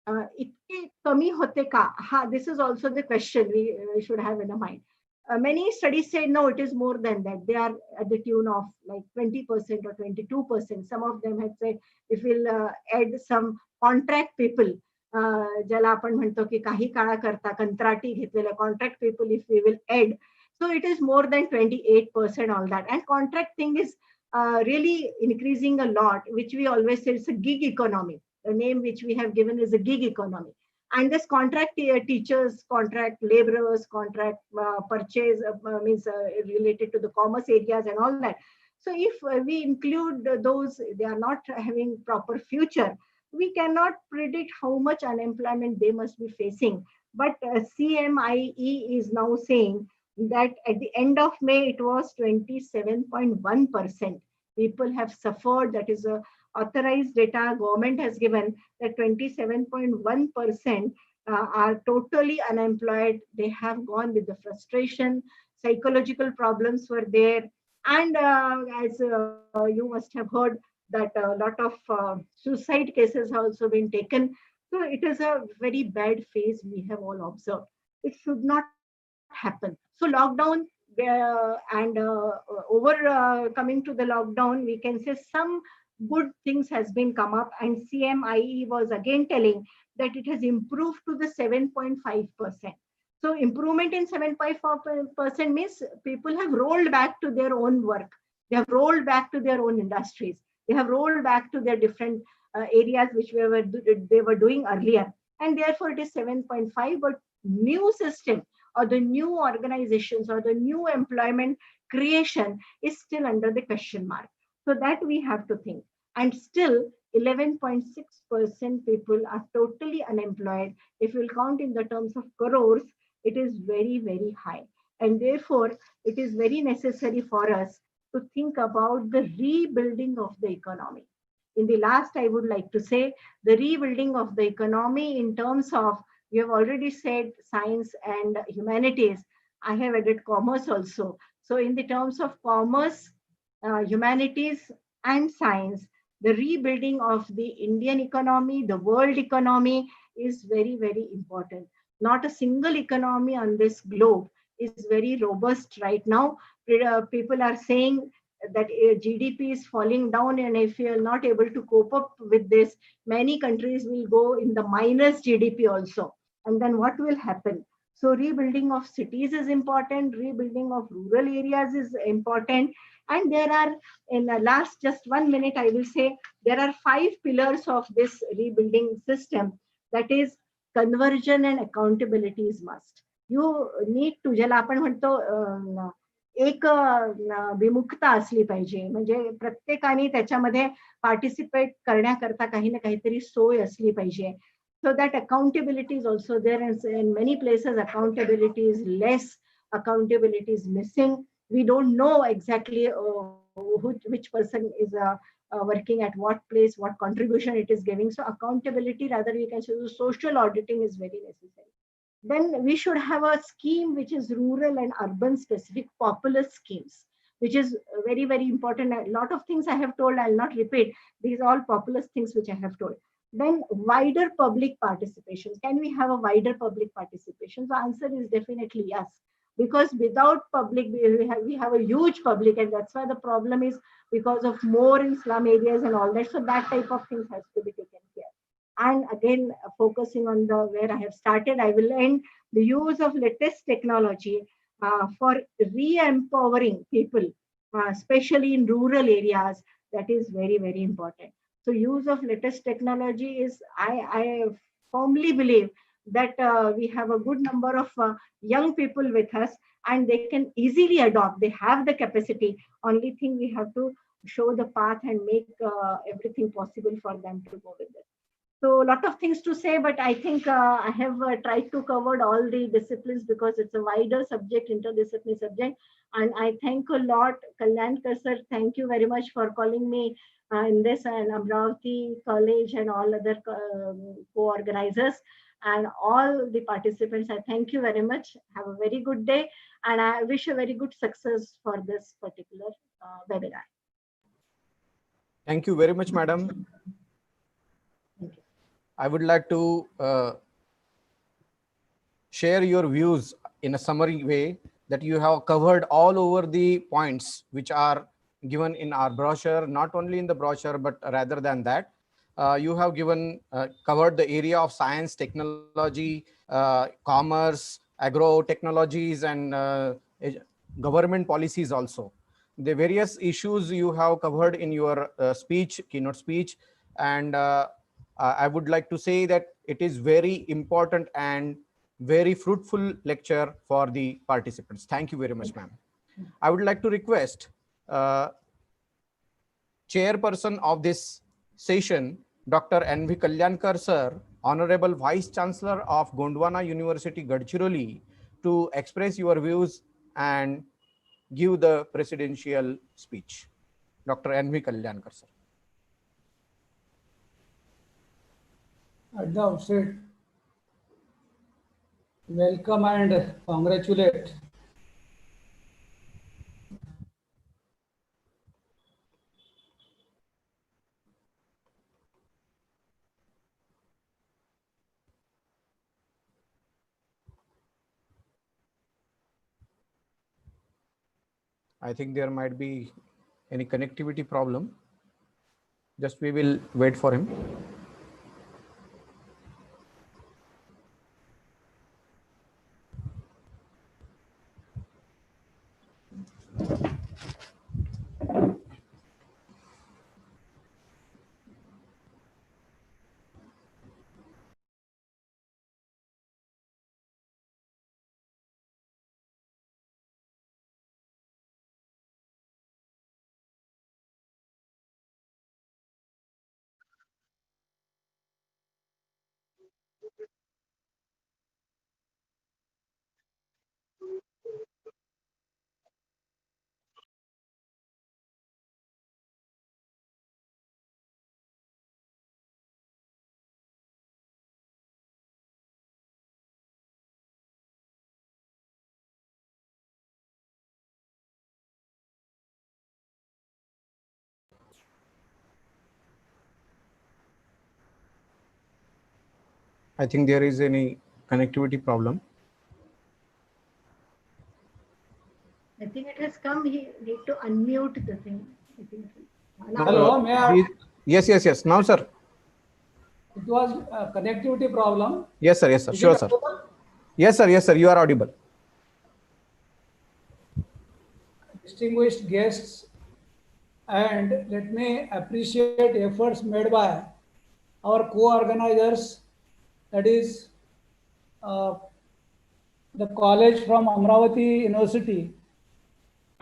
इतने कमी होते का? This is also the question we should have in our mind. Many studies say no, it is more than that. They are at the tune of like 20% or 22%. Some of them had said if we'll add some contract people, ज्याला आपण म्हणतो की काही काळा करता कंत्राटी घेतलेले contract people, if we will add, so it is more than 28%, all that. And contract thing is really increasing a lot, which we always say it's a gig economy. The name which we have given is a gig economy. And this contract teachers, contract laborers, contract purchase means related to the commerce areas and all that. So if we include those, they are not having proper future, we cannot predict how much unemployment they must be facing. But CMIE is now saying that at the end of May, it was 27.1%. People have suffered. That is a authorized data government has given, that 27.1% are totally unemployed. They have gone with the frustration, psychological problems were there. And as you must have heard that a lot of suicide cases have also been taken. So it is a very bad phase we have all observed. It should not happen. So lockdown and coming to the lockdown, we can say some good things has been come up, and CMIE was again telling that it has improved to the 7.5%. So improvement in 7.5% means people have rolled back to their own work. They have rolled back to their own industries. They have rolled back to their different areas which they were doing earlier. And therefore it is 7.5, but new system or the new organizations or the new employment creation is still under the question mark. So that we have to think. And still 11.6% people are totally unemployed. If we'll count in the terms of crores, it is very, very high. And therefore, it is very necessary for us to think about the rebuilding of the economy. In the last, I would like to say the rebuilding of the economy in terms of, we have already said science and humanities. I have added commerce also. So in the terms of commerce, humanities and science, the rebuilding of the Indian economy, the world economy is very, very important. Not a single economy on this globe is very robust right now. People are saying that GDP is falling down, and if you are not able to cope up with this, many countries will go in the minus GDP also. And then what will happen? So rebuilding of cities is important, rebuilding of rural areas is important. And there are, in the last just 1 minute, I will say, there are 5 pillars of this rebuilding system. That is, conversion and accountability is must. You need to, ज्याला आपण म्हणतो एक विमुक्तता असली पाहिजे, म्हणजे प्रत्येकाने त्याच्यामध्ये participate करण्याकरता काही ना काहीतरी सोय असली पाहिजे. So that accountability is also there, and in many places accountability is less, accountability is missing. We don't know exactly which person is working at what place, what contribution it is giving. So accountability, rather we can say, social auditing is very necessary. Then we should have a scheme which is rural and urban specific, populous schemes, which is very, very important. A lot of things I have told, I'll not repeat. These are all populous things which I have told. Then wider public participation. Can we have a wider public participation? The answer is definitely yes. Because without public, we have a huge public, and that's why the problem is because of more in slum areas and all that. So that type of things has to be taken care. And again, focusing on the where I have started, I will end the use of latest technology for re-empowering people, especially in rural areas. That is very, very important. So use of latest technology is, I firmly believe that we have a good number of young people with us, and they can easily adopt. They have the capacity. Only thing we have to show the path and make everything possible for them to go with it. So a lot of things to say, but I think I have tried to cover all the disciplines because it's a wider subject, interdisciplinary subject. And I thank a lot, Kalyankar sir. Thank you very much for calling me in this, and Amravati College and all other co-organizers and all the participants. I thank you very much. Have a very good day, and I wish a very good success for this particular webinar. Thank you very much, madam. I would like to share your views in a summary way, that you have covered all over the points which are given in our brochure, not only in the brochure, but rather than that. You have covered the area of science, technology, commerce, agro technologies, and government policies also. The various issues you have covered in your keynote speech, and I would like to say that it is very important and very fruitful lecture for the participants. Thank you very much, ma'am. I would like to request chairperson of this session, Dr. N.V. Kalyankar sir, Honorable Vice Chancellor of Gondwana University, Gadchiroli, to express your views and give the presidential speech. Dr. N.V. Kalyankar sir. At the outset, welcome and congratulate I think there might be any connectivity problem. Just we will wait for him. I think there is any connectivity problem. I think it has come. He need to unmute the thing. I think. Hello, may I? Yes. Now, sir. It was a connectivity problem. Yes, sir. Is Sure, it sir. audible? Yes, sir. You are audible. Distinguished guests, and let me appreciate efforts made by our co-organizers, that is the college from Amravati University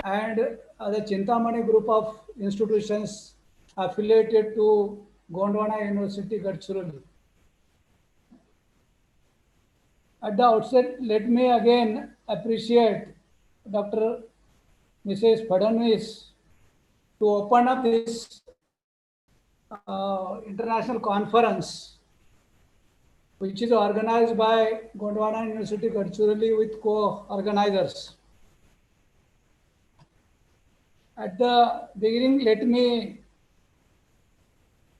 and the Chintamani group of institutions affiliated to Gondwana University, Gadchiroli. At the outset, let me again appreciate Dr. Mrs. Fadnavis to open up this international conference, which is organized by Gondwana University, Gadchiroli with co-organizers. At the beginning, let me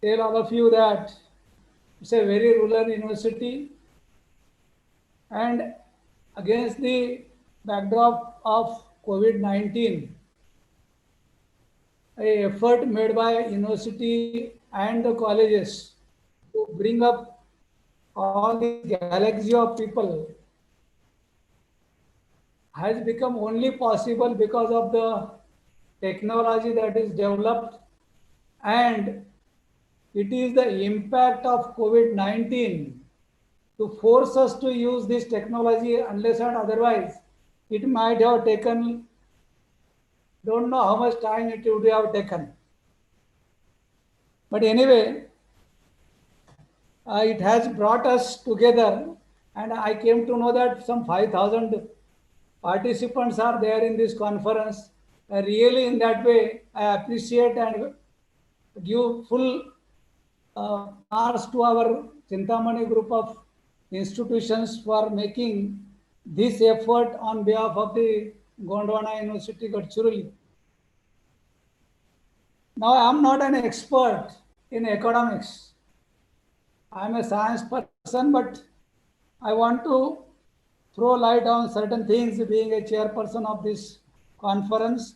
tell all of you that it's a very rural university, and against the backdrop of COVID-19, an effort made by university and the colleges to bring up all the galaxy of people has become only possible because of the technology that is developed, and it is the impact of COVID-19 to force us to use this technology. Unless and otherwise, it might have taken, don't know how much time it would have taken. But anyway, it has brought us together, and I came to know that some 5,000 participants are there in this conference. Really, in that way, I appreciate and give full marks to our Chintamani group of institutions for making this effort on behalf of the Gondwana University, Gadchiroli. Now, I am not an expert in academics. I am a science person, but I want to throw light on certain things, being a chairperson of this conference.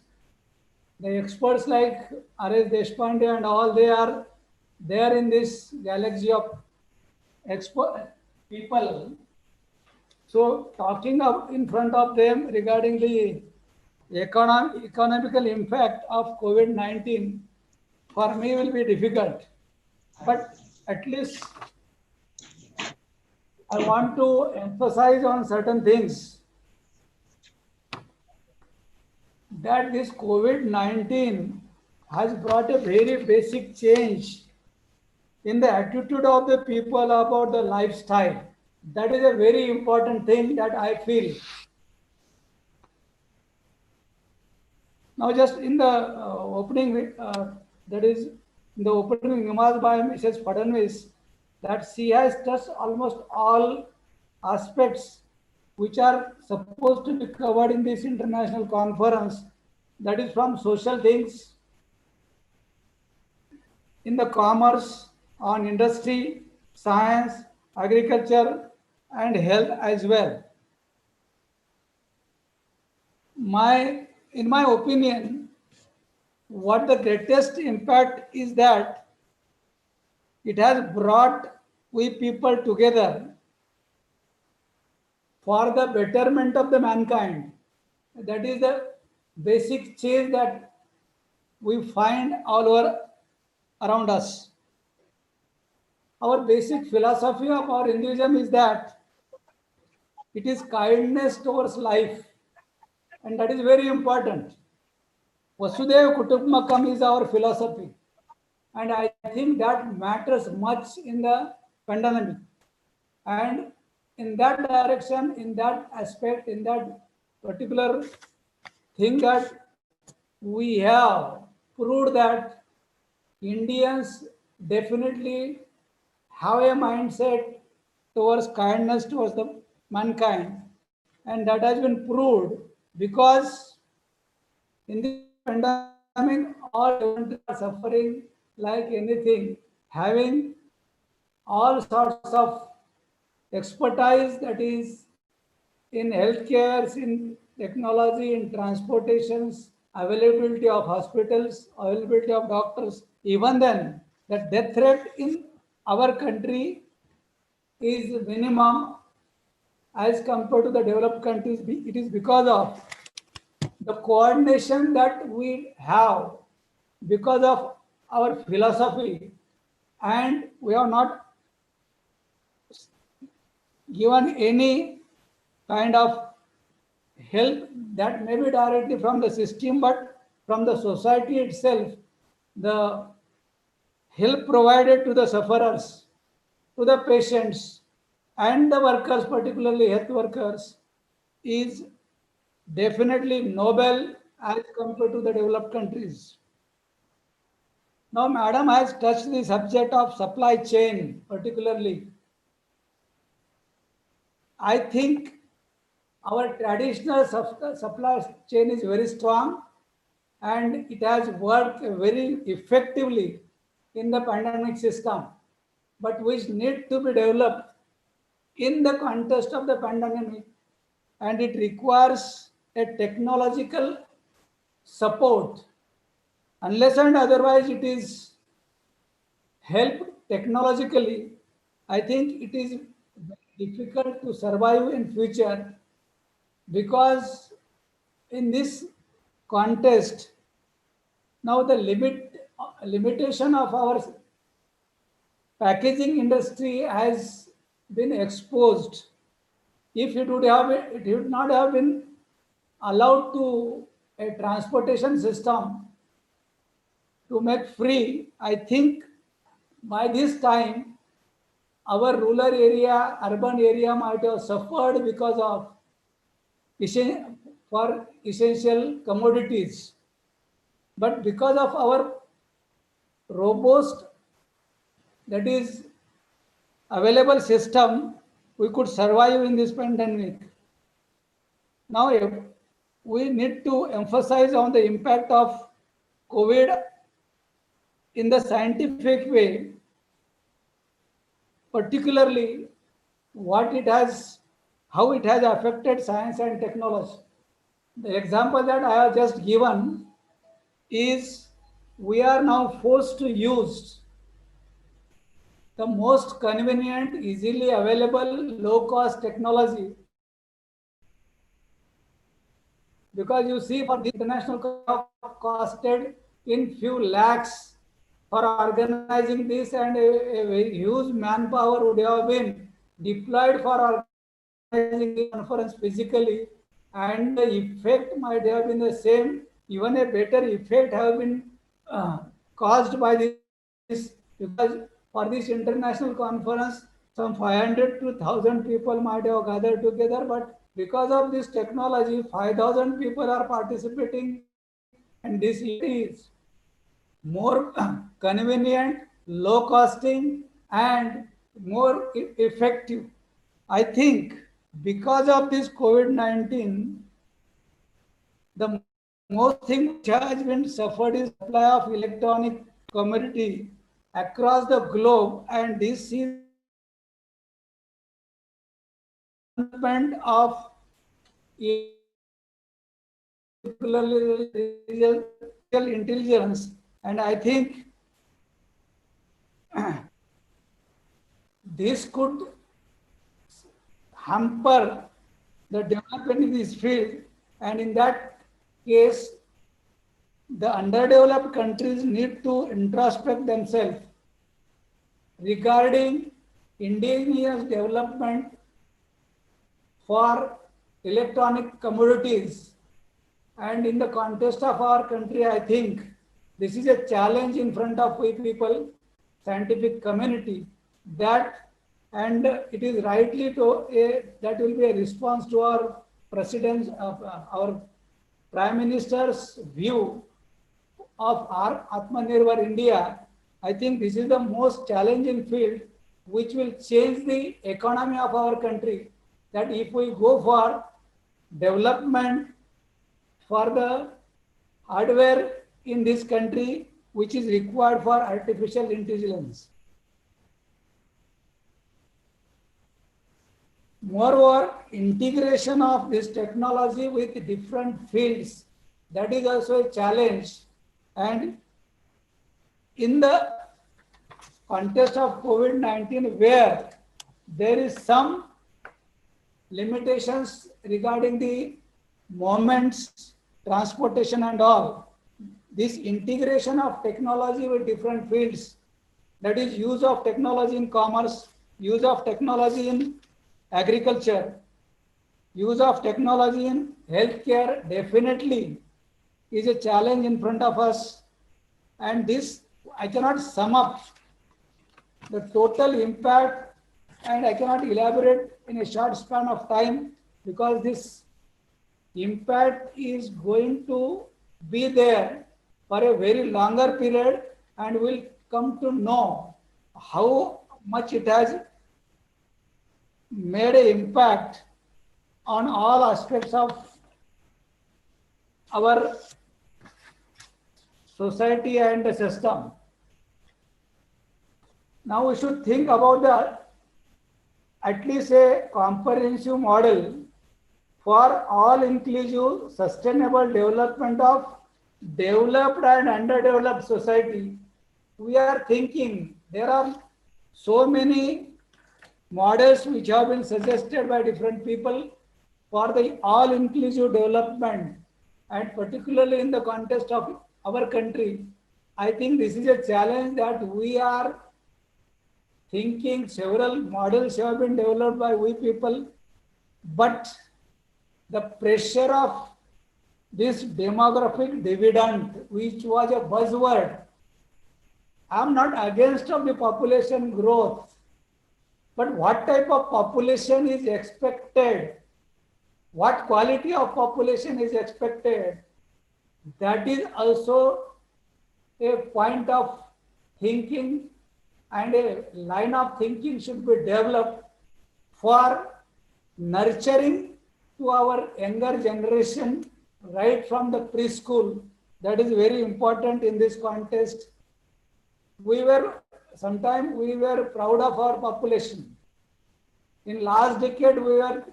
The experts like R.S. Deshpande and all, they are there in this galaxy of expert people. So talking up in front of them regarding the economical impact of COVID-19 for me will be difficult. But at least I want to emphasize on certain things, that this COVID-19 has brought a very basic change in the attitude of the people about the lifestyle. That is a very important thing that I feel. Now, just in the opening, that is in the opening remarks by Mrs. Fadnavis, that she has touched almost all aspects which are supposed to be covered in this international conference. That is from social things, in the commerce, on industry, science, agriculture, and health as well. In my opinion, what the greatest impact is that it has brought we people together for the betterment of the mankind. That is the basic change that we find all over around us. Our basic philosophy of our Hinduism is that it is kindness towards life, and that is very important. Vasudhaiva Kutumbakam is our philosophy, and I think that matters much in the pandemic. And in that direction, in that aspect, in that particular thing, that we have proved that Indians definitely have a mindset towards kindness towards the mankind, and that has been proved because in this pandemic all countries are suffering like anything, having all sorts of expertise, that is in healthcare, in technology, in transportations, availability of hospitals, availability of doctors. Even then, the death rate in our country is minimum as compared to the developed countries. It is because of the coordination that we have, because of our philosophy, and we have not given any kind of help that may be directly from the system, but from the society itself, the help provided to the sufferers, to the patients and the workers, particularly health workers, is definitely noble as compared to the developed countries. Now, Madam has touched the subject of supply chain, particularly. I think our traditional supply chain is very strong and it has worked very effectively in the pandemic system, but which need to be developed in the context of the pandemic, and it requires a technological support. Unless and otherwise it is helped technologically, I think it is difficult to survive in future, because in this contest, now the limitation of our packaging industry has been exposed. If it would not have been allowed to a transportation system to make free, I think by this time our rural area, urban area might have suffered because of for essential commodities. But because of our robust, that is available system, we could survive in this pandemic. Now we need to emphasize on the impact of COVID in the scientific way, particularly how it has affected science and technology. The example that I have just given is we are now forced to use the most convenient, easily available, low-cost technology. Because you see, for the international costed in few lakhs for organizing this, and a huge manpower would have been deployed for organizing the conference physically, and the effect might have been the same, even a better effect have been caused by this, because for this international conference, some 500 to 1,000 people might have gathered together, but because of this technology, 5,000 people are participating, and this is more convenient, low costing, and more effective. I think because of this COVID-19, the most thing which has been suffered is supply of electronic commodity across the globe, and this is of intelligence, and I think this could hamper the development in this field, and in that case, the underdeveloped countries need to introspect themselves regarding indigenous development for electronic commodities. And in the context of our country, I think this is a challenge in front of we people, scientific community, and it is rightly that will be a response to our president's, our Prime Minister's view of our Atmanirbhar India. I think this is the most challenging field which will change the economy of our country. That if we go for development for the hardware in this country, which is required for artificial intelligence. Moreover, integration of this technology with different fields, that is also a challenge. And in the context of COVID-19, where there is some limitations regarding the movements, transportation and all, this integration of technology with different fields, that is use of technology in commerce, use of technology in agriculture, use of technology in healthcare definitely is a challenge in front of us. And this, I cannot sum up the total impact, and I cannot elaborate in a short span of time, because this impact is going to be there for a very longer period, and we'll come to know how much it has made an impact on all aspects of our society and the system. Now we should think about at least a comprehensive model for all inclusive sustainable development of developed and underdeveloped society. We are thinking there are so many models which have been suggested by different people for the all inclusive development, and particularly in the context of our country. I think this is a challenge that we are thinking. Several models have been developed by we people, but the pressure of this demographic dividend, which was a buzzword. I am not against of the population growth, but what type of population is expected? What quality of population is expected? That is also a point of thinking, and a line of thinking should be developed for nurturing to our younger generation right from the preschool. That is very important in this context. Sometimes we were proud of our population. In last decade, we were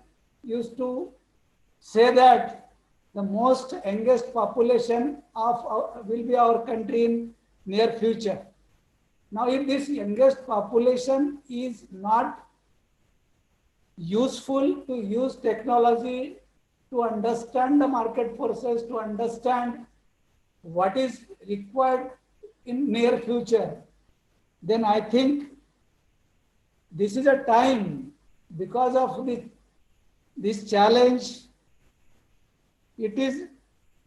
used to say that the most youngest population will be our country in near future. Now, if this youngest population is not useful to use technology to understand the market forces, to understand what is required in near future, then I think this is a time, because of this challenge, it is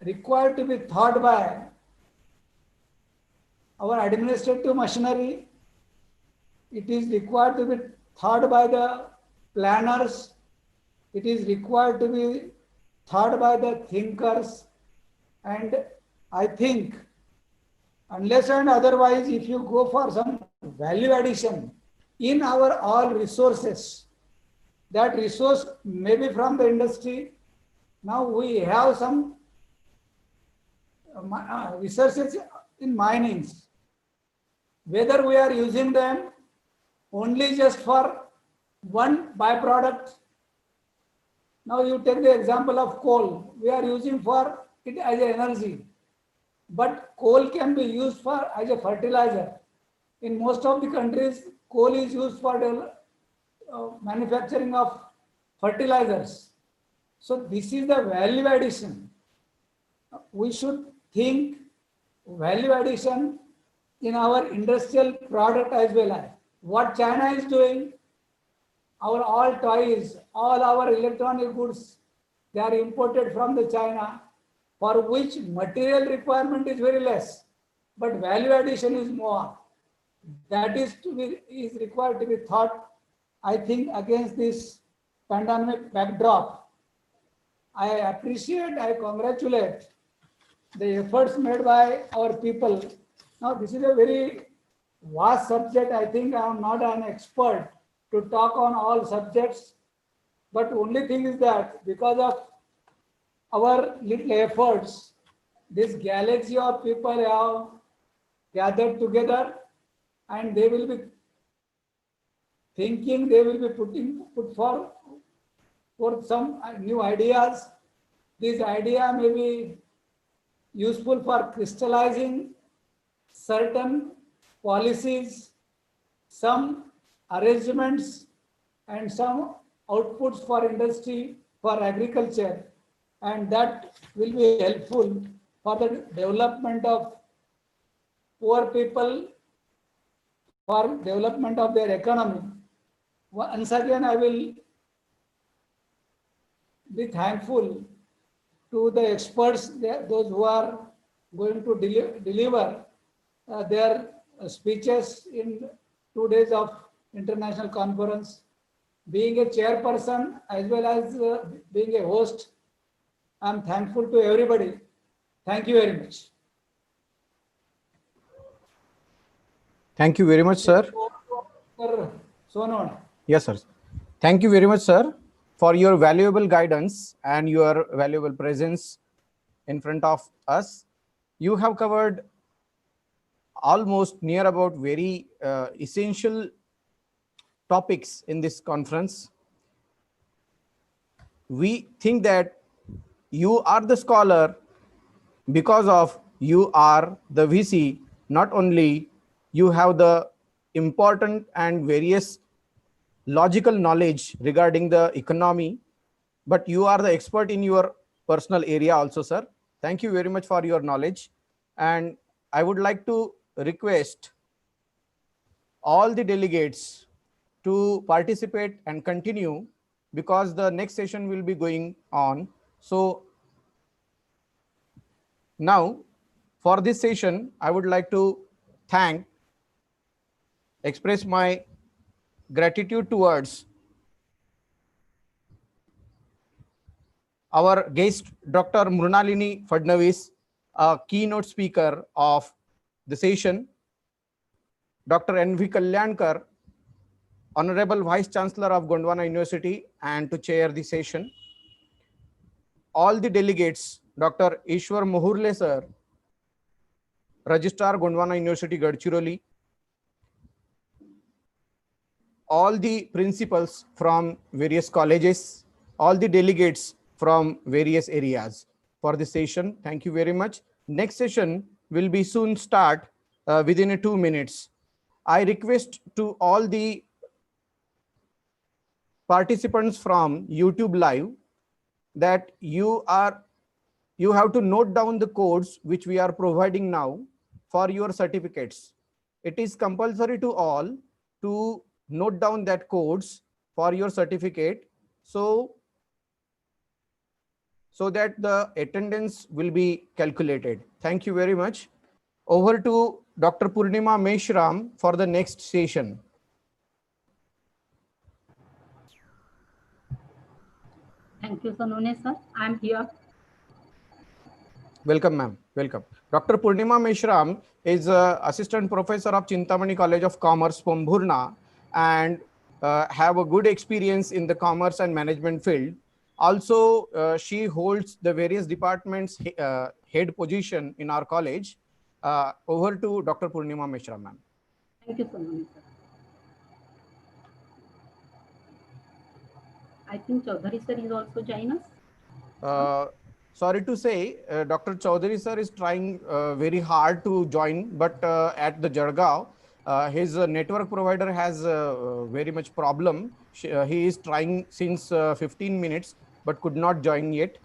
required to be thought by our administrative machinery. It is required to be thought by the planners. It is required to be thought by the thinkers. And I think, unless and otherwise, if you go for some value addition in our all resources, that resource may be from the industry. Now we have some resources in minings. Whether we are using them only just for one byproduct. Now you take the example of coal. We are using for it as an energy, but coal can be used as a fertilizer. In most of the countries, coal is used for manufacturing of fertilizers. So this is the value addition. We should think value addition in our industrial product as well. What China is doing, our all toys, all our electronic goods, they are imported from the China, for which material requirement is very less, but value addition is more. That is required to be thought, I think, against this pandemic backdrop. I appreciate, I congratulate the efforts made by our people. Now, this is a very vast subject. I think I am not an expert to talk on all subjects, but only thing is that because of our little efforts, this galaxy of people have gathered together, and they will be thinking, they will be put forth some new ideas. This idea may be useful for crystallizing certain policies, some arrangements, and some outputs for industry, for agriculture, and that will be helpful for the development of poor people, for development of their economy. Once again, I will be thankful to the experts, those who are going to deliver their speeches in 2 days of international conference. Being a chairperson as well as being a host, I'm thankful to everybody. Thank you very much. Thank you very much, sir. Sonod. Yes, sir. Thank you very much, sir, for your valuable guidance and your valuable presence in front of us. You have covered almost near about very essential topics in this conference. We think that you are the scholar because of you are the VC. Not only you have the important and various logical knowledge regarding the economy, but you are the expert in your personal area also, sir. Thank you very much for your knowledge. And I would like to request all the delegates to participate and continue, because the next session will be going on. So now for this session, I would like to express my gratitude towards our guest, Dr. Mrunalini Fadnavis, a keynote speaker of the session, Dr. N.V. Kalyankar, Honorable Vice Chancellor of Gondwana University, and to chair the session. All the delegates, Dr. Ishwar Mohurle sir, Registrar Gondwana University, Gadchiroli, all the principals from various colleges, all the delegates from various areas for the session. Thank you very much. Next session will be soon start within 2 minutes. I request to all the participants from YouTube Live that you have to note down the codes which we are providing now for your certificates. It is compulsory to all to note down that codes for your certificate, so that the attendance will be calculated. Thank you very much. Over to Dr. Purnima Meshram for the next session. Thank you, Sonone sir. I'm here. Welcome, ma'am. Welcome. Dr. Purnima Meshram is Assistant Professor of Chintamani College of Commerce, Pombhurna, and have a good experience in the commerce and management field. Also, she holds the various departments head position in our college. Over to Dr. Purnima Meshram, ma'am. Thank you, Sonone sir. I think Chaudhary sir is also joining us. Sorry to say, Dr. Chaudhary sir is trying very hard to join, but at the Jargaon, his network provider has very much problem. He is trying since 15 minutes, but could not join yet.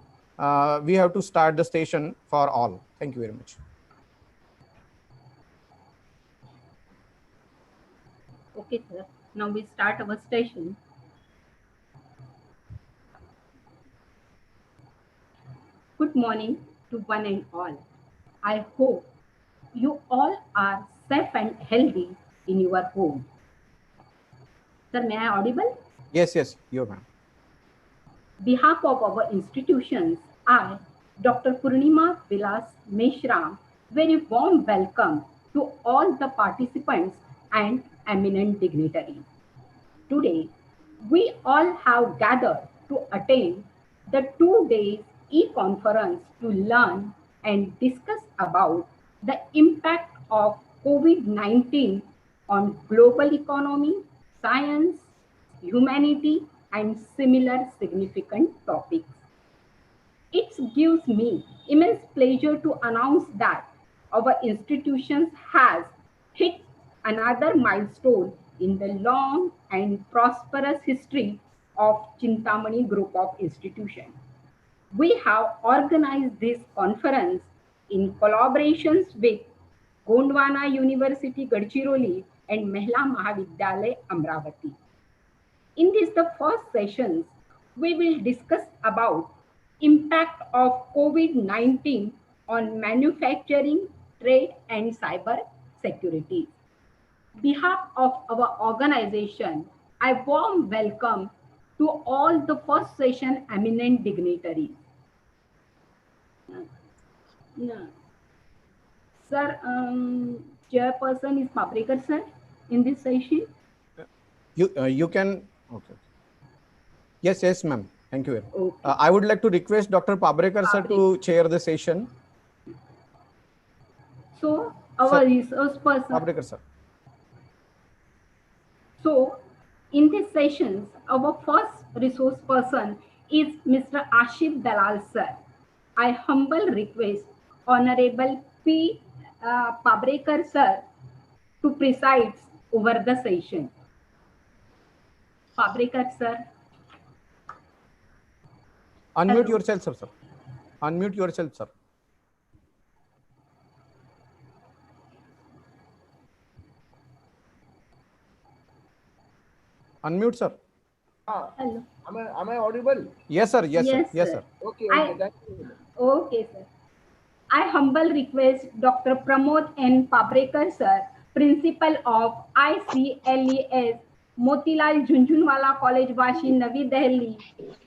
We have to start the session for all. Thank you very much. Okay, sir. Now we start our session. Good morning to one and all. I hope you all are safe and healthy in your home. Sir, may I audible? Yes, you, ma'am. Behalf of our institutions, I, Dr. Purnima Vilas Meshram, very warm welcome to all the participants and eminent dignitaries. Today, we all have gathered to attend the 2 days e-conference to learn and discuss about the impact of COVID-19 on global economy, science, humanity, and similar significant topics. It gives me immense pleasure to announce that our institution has hit another milestone in the long and prosperous history of Chintamani Group of Institutions. We have organized this conference in collaborations with Gondwana University, Gadchiroli, and Mahila Mahavidyalaya, Amravati. In this, the first sessions, we will discuss about impact of COVID-19 on manufacturing, trade, and cyber security. Behalf of our organization, I warm welcome to all the first session eminent dignitaries. Yeah. Sir, chairperson is Paprikar sir in this session. You can. Okay. Yes, ma'am. Thank you. Okay. I would like to request Dr. Pabrekar sir to chair the session. So our resource person. Pabrekar sir. So in this sessions, our first resource person is Mr. Ashif Dalal sir. I humble request Honorable P. Pabrekar sir to preside over the session. Pabrekar sir. Unmute yourself, sir. Unmute yourself, sir. Unmute, sir. Hello. Am I audible? Yes, sir. Yes, sir. Yes, sir. Okay, thank you. Okay, sir. I humble request Dr. Pramod N. Pabrekar, sir, Principal of ICLES, Motilal Jhunjhunwala College, Vashi, Navi Delhi.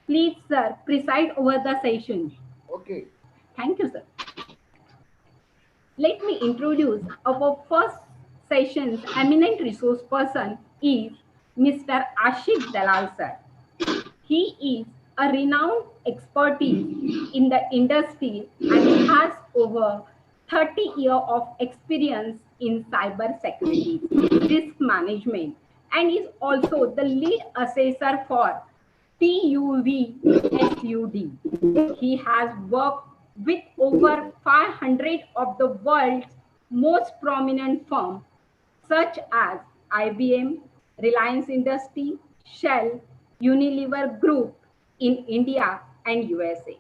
Please, sir, preside over the session. Okay. Thank you, sir. Let me introduce our first session's eminent resource person is Mr. Ashif Dalal, sir. He is a renowned expertise in the industry and has over 30 years of experience in cyber security, risk management, and is also the lead assessor for TUV SUD. He has worked with over 500 of the world's most prominent firms such as IBM, Reliance Industry, Shell, Unilever Group in India and USA.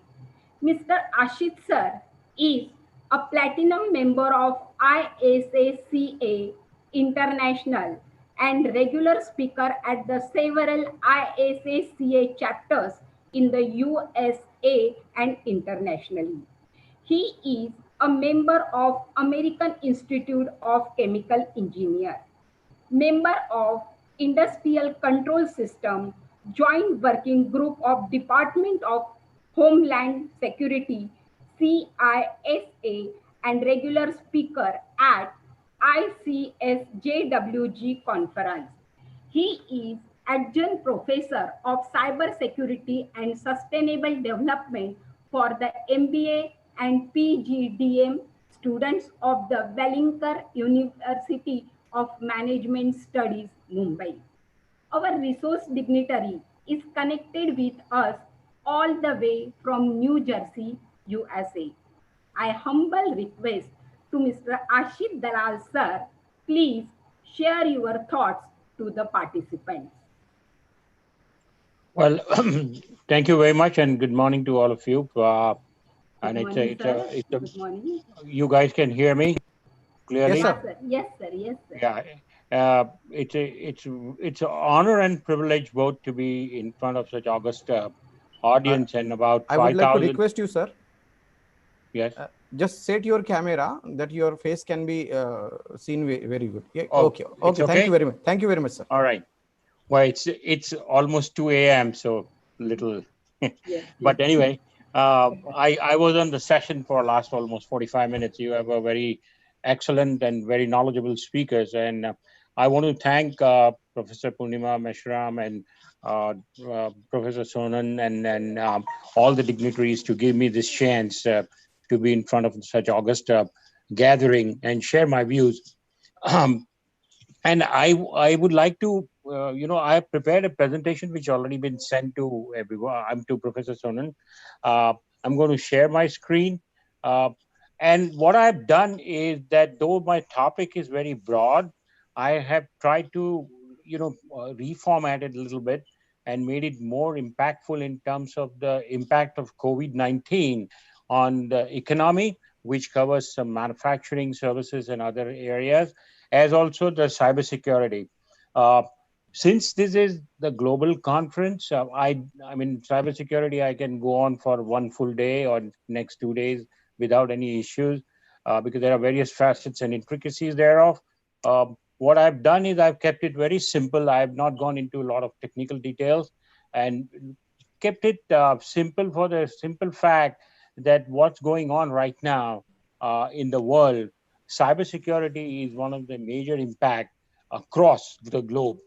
Mr. Ashit sir is a platinum member of ISACA International and regular speaker at the several ISACA chapters in the USA and internationally. He is a member of American Institute of Chemical Engineer, member of Industrial Control System, Joint Working Group of Department of Homeland Security, CISA, and regular speaker at ICSJWG conference. He is adjunct professor of cybersecurity and sustainable development for the MBA and PGDM students of the Wellington University of Management Studies, Mumbai. Our resource dignitary is connected with us all the way from New Jersey, USA. I humble request to Mr. Ashif Dalal sir, please share your thoughts to the participants. Well, thank you very much, and good morning to all of you. Good morning. You guys can hear me clearly? Yes, sir. Yes, sir. Yes, sir. Yeah, it's an honor and privilege both to be in front of such august audience and about 5,000. I would like to request you, sir. Yes. Just set your camera that your face can be seen very good. Yeah. Oh, okay. Thank you very much. Thank you very much, sir. All right. Well, it's almost 2 a.m. so little. But anyway, I was on the session for last almost 45 minutes. You have a very excellent and very knowledgeable speakers, and I want to thank Professor Purnima Meshram and Professor Sonan and all the dignitaries to give me this chance to be in front of such august gathering and share my views. And I would like to, I have prepared a presentation which already been sent to everyone. I'm to Professor Sonan. I'm going to share my screen. And what I've done is that though my topic is very broad, I have tried to, reformat it a little bit and made it more impactful in terms of the impact of COVID-19 on the economy, which covers some manufacturing services and other areas, as also the cybersecurity. since this is the global conference, I mean, cybersecurity, I can go on for one full day or next 2 days without any issues, because there are various facets and intricacies thereof. What I've done is I've kept it very simple. I have not gone into a lot of technical details and kept it simple for the simple fact that what's going on right now in the world, cybersecurity is one of the major impact across the globe,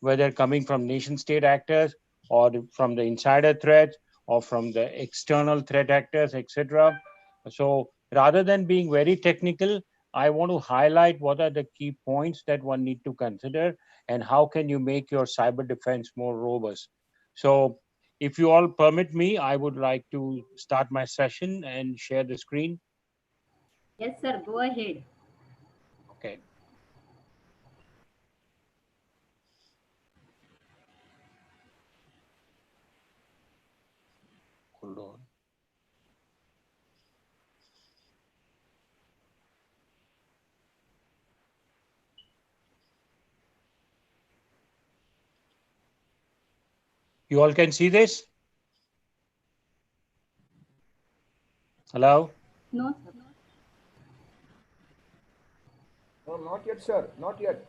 whether coming from nation state actors or from the insider threats or from the external threat actors, etc. So rather than being very technical, I want to highlight what are the key points that one need to consider and how can you make your cyber defense more robust. So if you all permit me, I would like to start my session and share the screen. Yes, sir. Go ahead. Okay. Hold on. You all can see this? Hello? No, sir. No, not yet, sir. Not yet.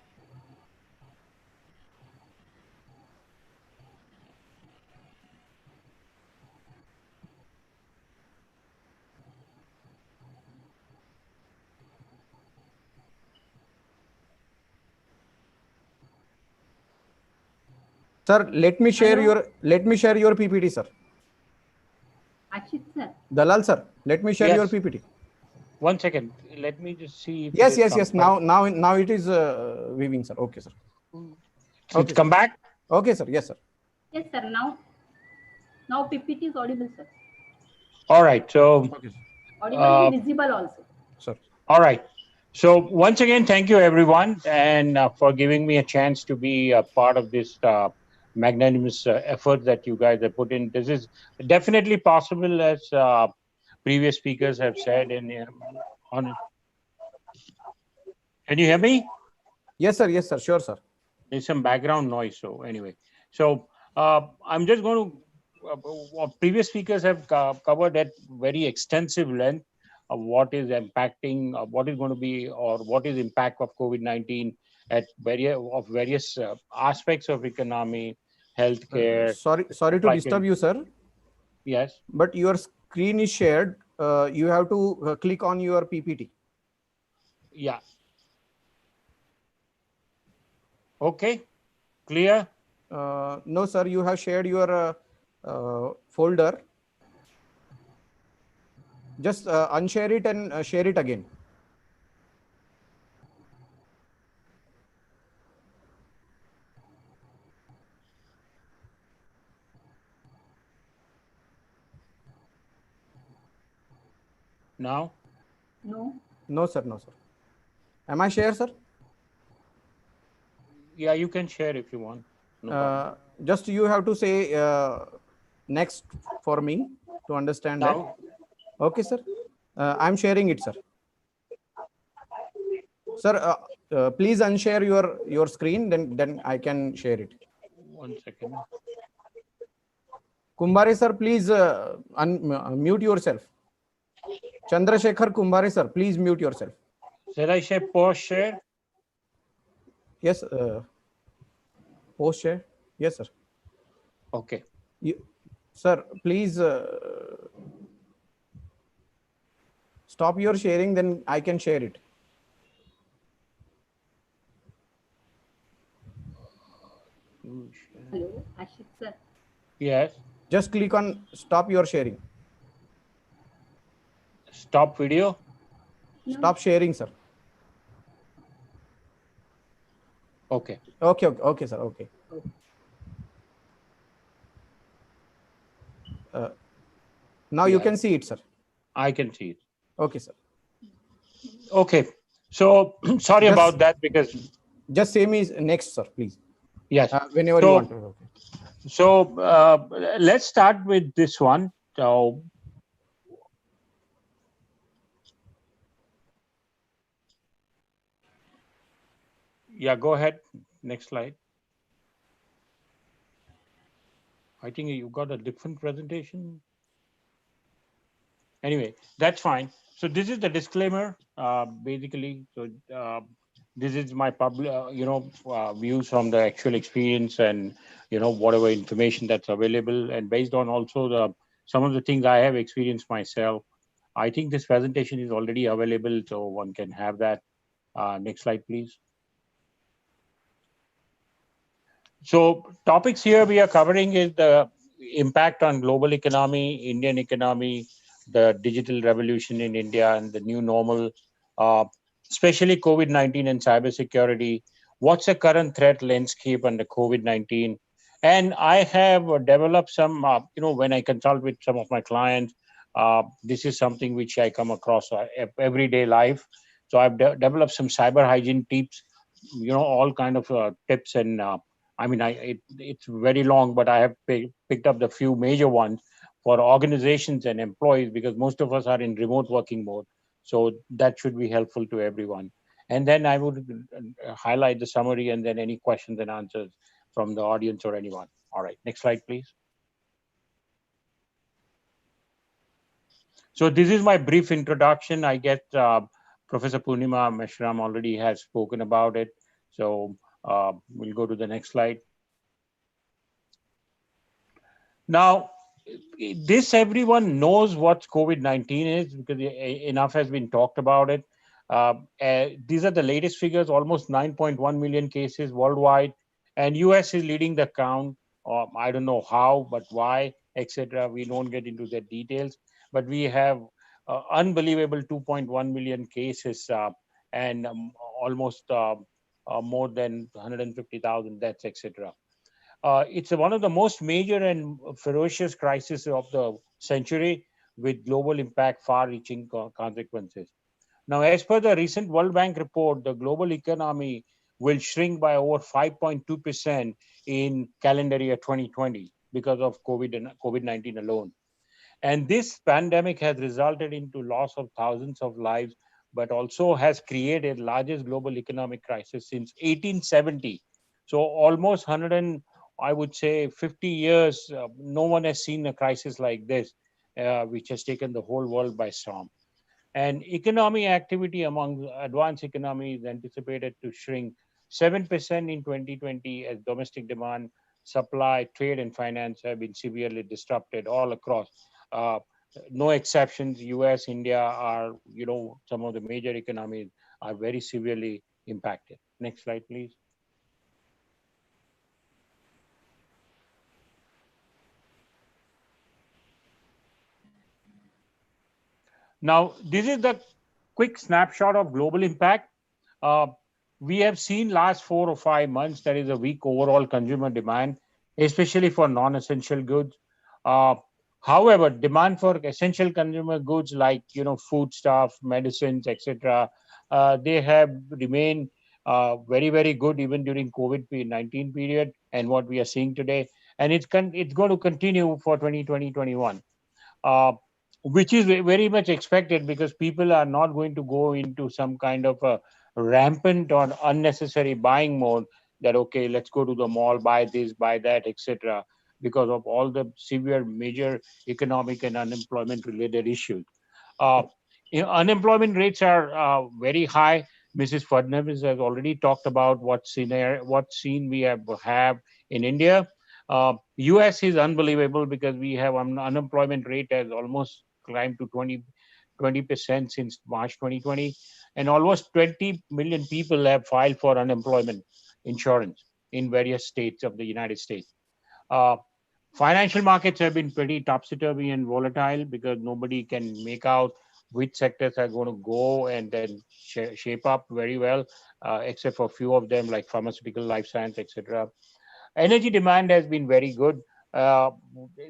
Sir, let me share Hello? your PPT, sir. Ashit, sir. Dalal, sir, let me share your Yes. PPT. 1 second. Let me just see if Yes, it has yes, come. yes. Now it is weaving, sir. Okay, sir. It's come back? Okay, sir. Yes, sir. Yes, sir. Now PPT is audible, sir. All right. So, Okay, sir. Audible and visible also. Sir. all right. So once again, thank you everyone, and for giving me a chance to be a part of this magnanimous effort that you guys have put in. This is definitely possible, as previous speakers have said. And on, can you hear me? Yes, sir. Yes, sir. Sure, sir. There's some background noise. So anyway, so I'm just going to. What previous speakers have covered at very extensive length of what is impacting, what is going to be, or what is impact of COVID-19 at various aspects of economy, healthcare. Sorry to supply disturb chain. you, sir. Yes. But your screen is shared. You have to click on your PPT. Yeah. Okay. Clear? No, sir. You have shared your folder. Just unshare it and share it again. Now? No. No, sir. No, sir. Am I share, sir? Yeah, you can share if you want. No problem. Just you have to say next for me to understand Now? that. Okay, sir. I'm sharing it, sir. Sir, please unshare your screen, then I can share it. 1 second. Kumbare sir, please mute yourself. Chandrasekhar Kumbare sir, please mute yourself. Shall I say pause share? Yes, post share. Yes, sir. Okay. Sir, please stop your sharing, then I can share it. Hello, Ashit, sir. Yes. Just click on stop your sharing. Stop video. No. Stop sharing, sir. Okay. Okay, sir. Okay. Now you can see it, sir. I can see it. Okay, sir. Okay. So sorry about that, because just say me next, sir, please. yes. Whenever you want to. Okay. So let's start with this one. So yeah, go ahead. Next slide. I think you got a different presentation. Anyway, that's fine. So this is the disclaimer, basically. So this is my public, views from the actual experience and, whatever information that's available, and based on also some of the things I have experienced myself. I think this presentation is already available, so one can have that. Next slide, please. So topics here we are covering is the impact on global economy, Indian economy, the digital revolution in India and the new normal, uh, especially COVID-19 and cybersecurity. What's the current threat landscape under COVID-19? And I have developed some, when I consult with some of my clients, this is something which I come across everyday life. So I've developed some cyber hygiene tips, all kind of tips and I mean, it's very long, but I have picked up the few major ones for organizations and employees because most of us are in remote working mode. So that should be helpful to everyone. And then I would highlight the summary and then any questions and answers from the audience or anyone. All right, next slide, please. So this is my brief introduction. I get Professor Purnima Meshram already has spoken about it. So we'll go to the next slide. Now, this everyone knows what COVID-19 is because enough has been talked about it. These are the latest figures, almost 9.1 million cases worldwide, and US is leading the count. I don't know how, but why, etc. We don't get into the details, but we have unbelievable 2.1 million cases and almost more than 150,000 deaths, etc. It's one of the most major and ferocious crises of the century with global impact far-reaching consequences. Now, as per the recent World Bank report, the global economy will shrink by over 5.2% in calendar year 2020 because of COVID-19 alone. And this pandemic has resulted into loss of thousands of lives, but also has created largest global economic crisis since 1870. So almost 100 and I would say 50 years, no one has seen a crisis like this, which has taken the whole world by storm. And economic activity among advanced economies is anticipated to shrink 7% in 2020 as domestic demand, supply, trade, and finance have been severely disrupted all across. Uh, no exceptions, US, India are, some of the major economies are very severely impacted. Next slide, please. Now, this is the quick snapshot of global impact. Uh, we have seen last 4 or 5 months there is a weak overall consumer demand, especially for non-essential goods. Uh, However, demand for essential consumer goods like foodstuff, medicines, etc., they have remained very very good even during COVID-19 period and what we are seeing today, and it's going to continue for 2020-21. Uh, which is very much expected because people are not going to go into some kind of a rampant or unnecessary buying mode that, okay, let's go to the mall, buy this, buy that, etc., because of all the severe major economic and unemployment related issues. Uh, Unemployment rates are very high. Mrs. Fadnavis has already talked about what scene we have in India. US is unbelievable because we have an unemployment rate has almost climbed to 20% since March 2020, and almost 20 million people have filed for unemployment insurance in various states of the United States. Uh, Financial markets have been pretty topsy-turvy and volatile because nobody can make out which sectors are going to go and then shape up very well, except for a few of them like pharmaceutical, life science, etc. Energy demand has been very good. Uh,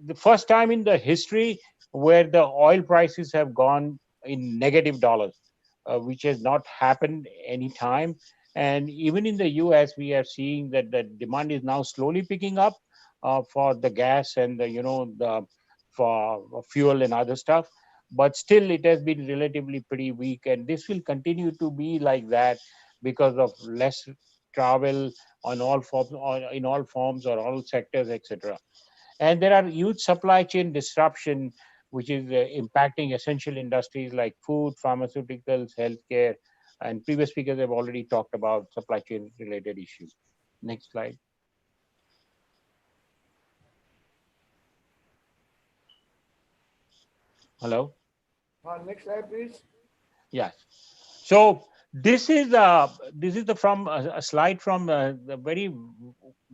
the first time in the history where the oil prices have gone in negative dollars, which has not happened any time. And even in the US, we are seeing that the demand is now slowly picking up for the gas and for fuel and other stuff. But still, it has been relatively pretty weak, and this will continue to be like that because of less travel on all forms or in all forms or all sectors, etc. And there are huge supply chain disruption, which is impacting essential industries like food, pharmaceuticals, healthcare, and previous speakers have already talked about supply chain related issues. Next slide. Hello. Next slide, please. Yes. So this is the from a slide from the very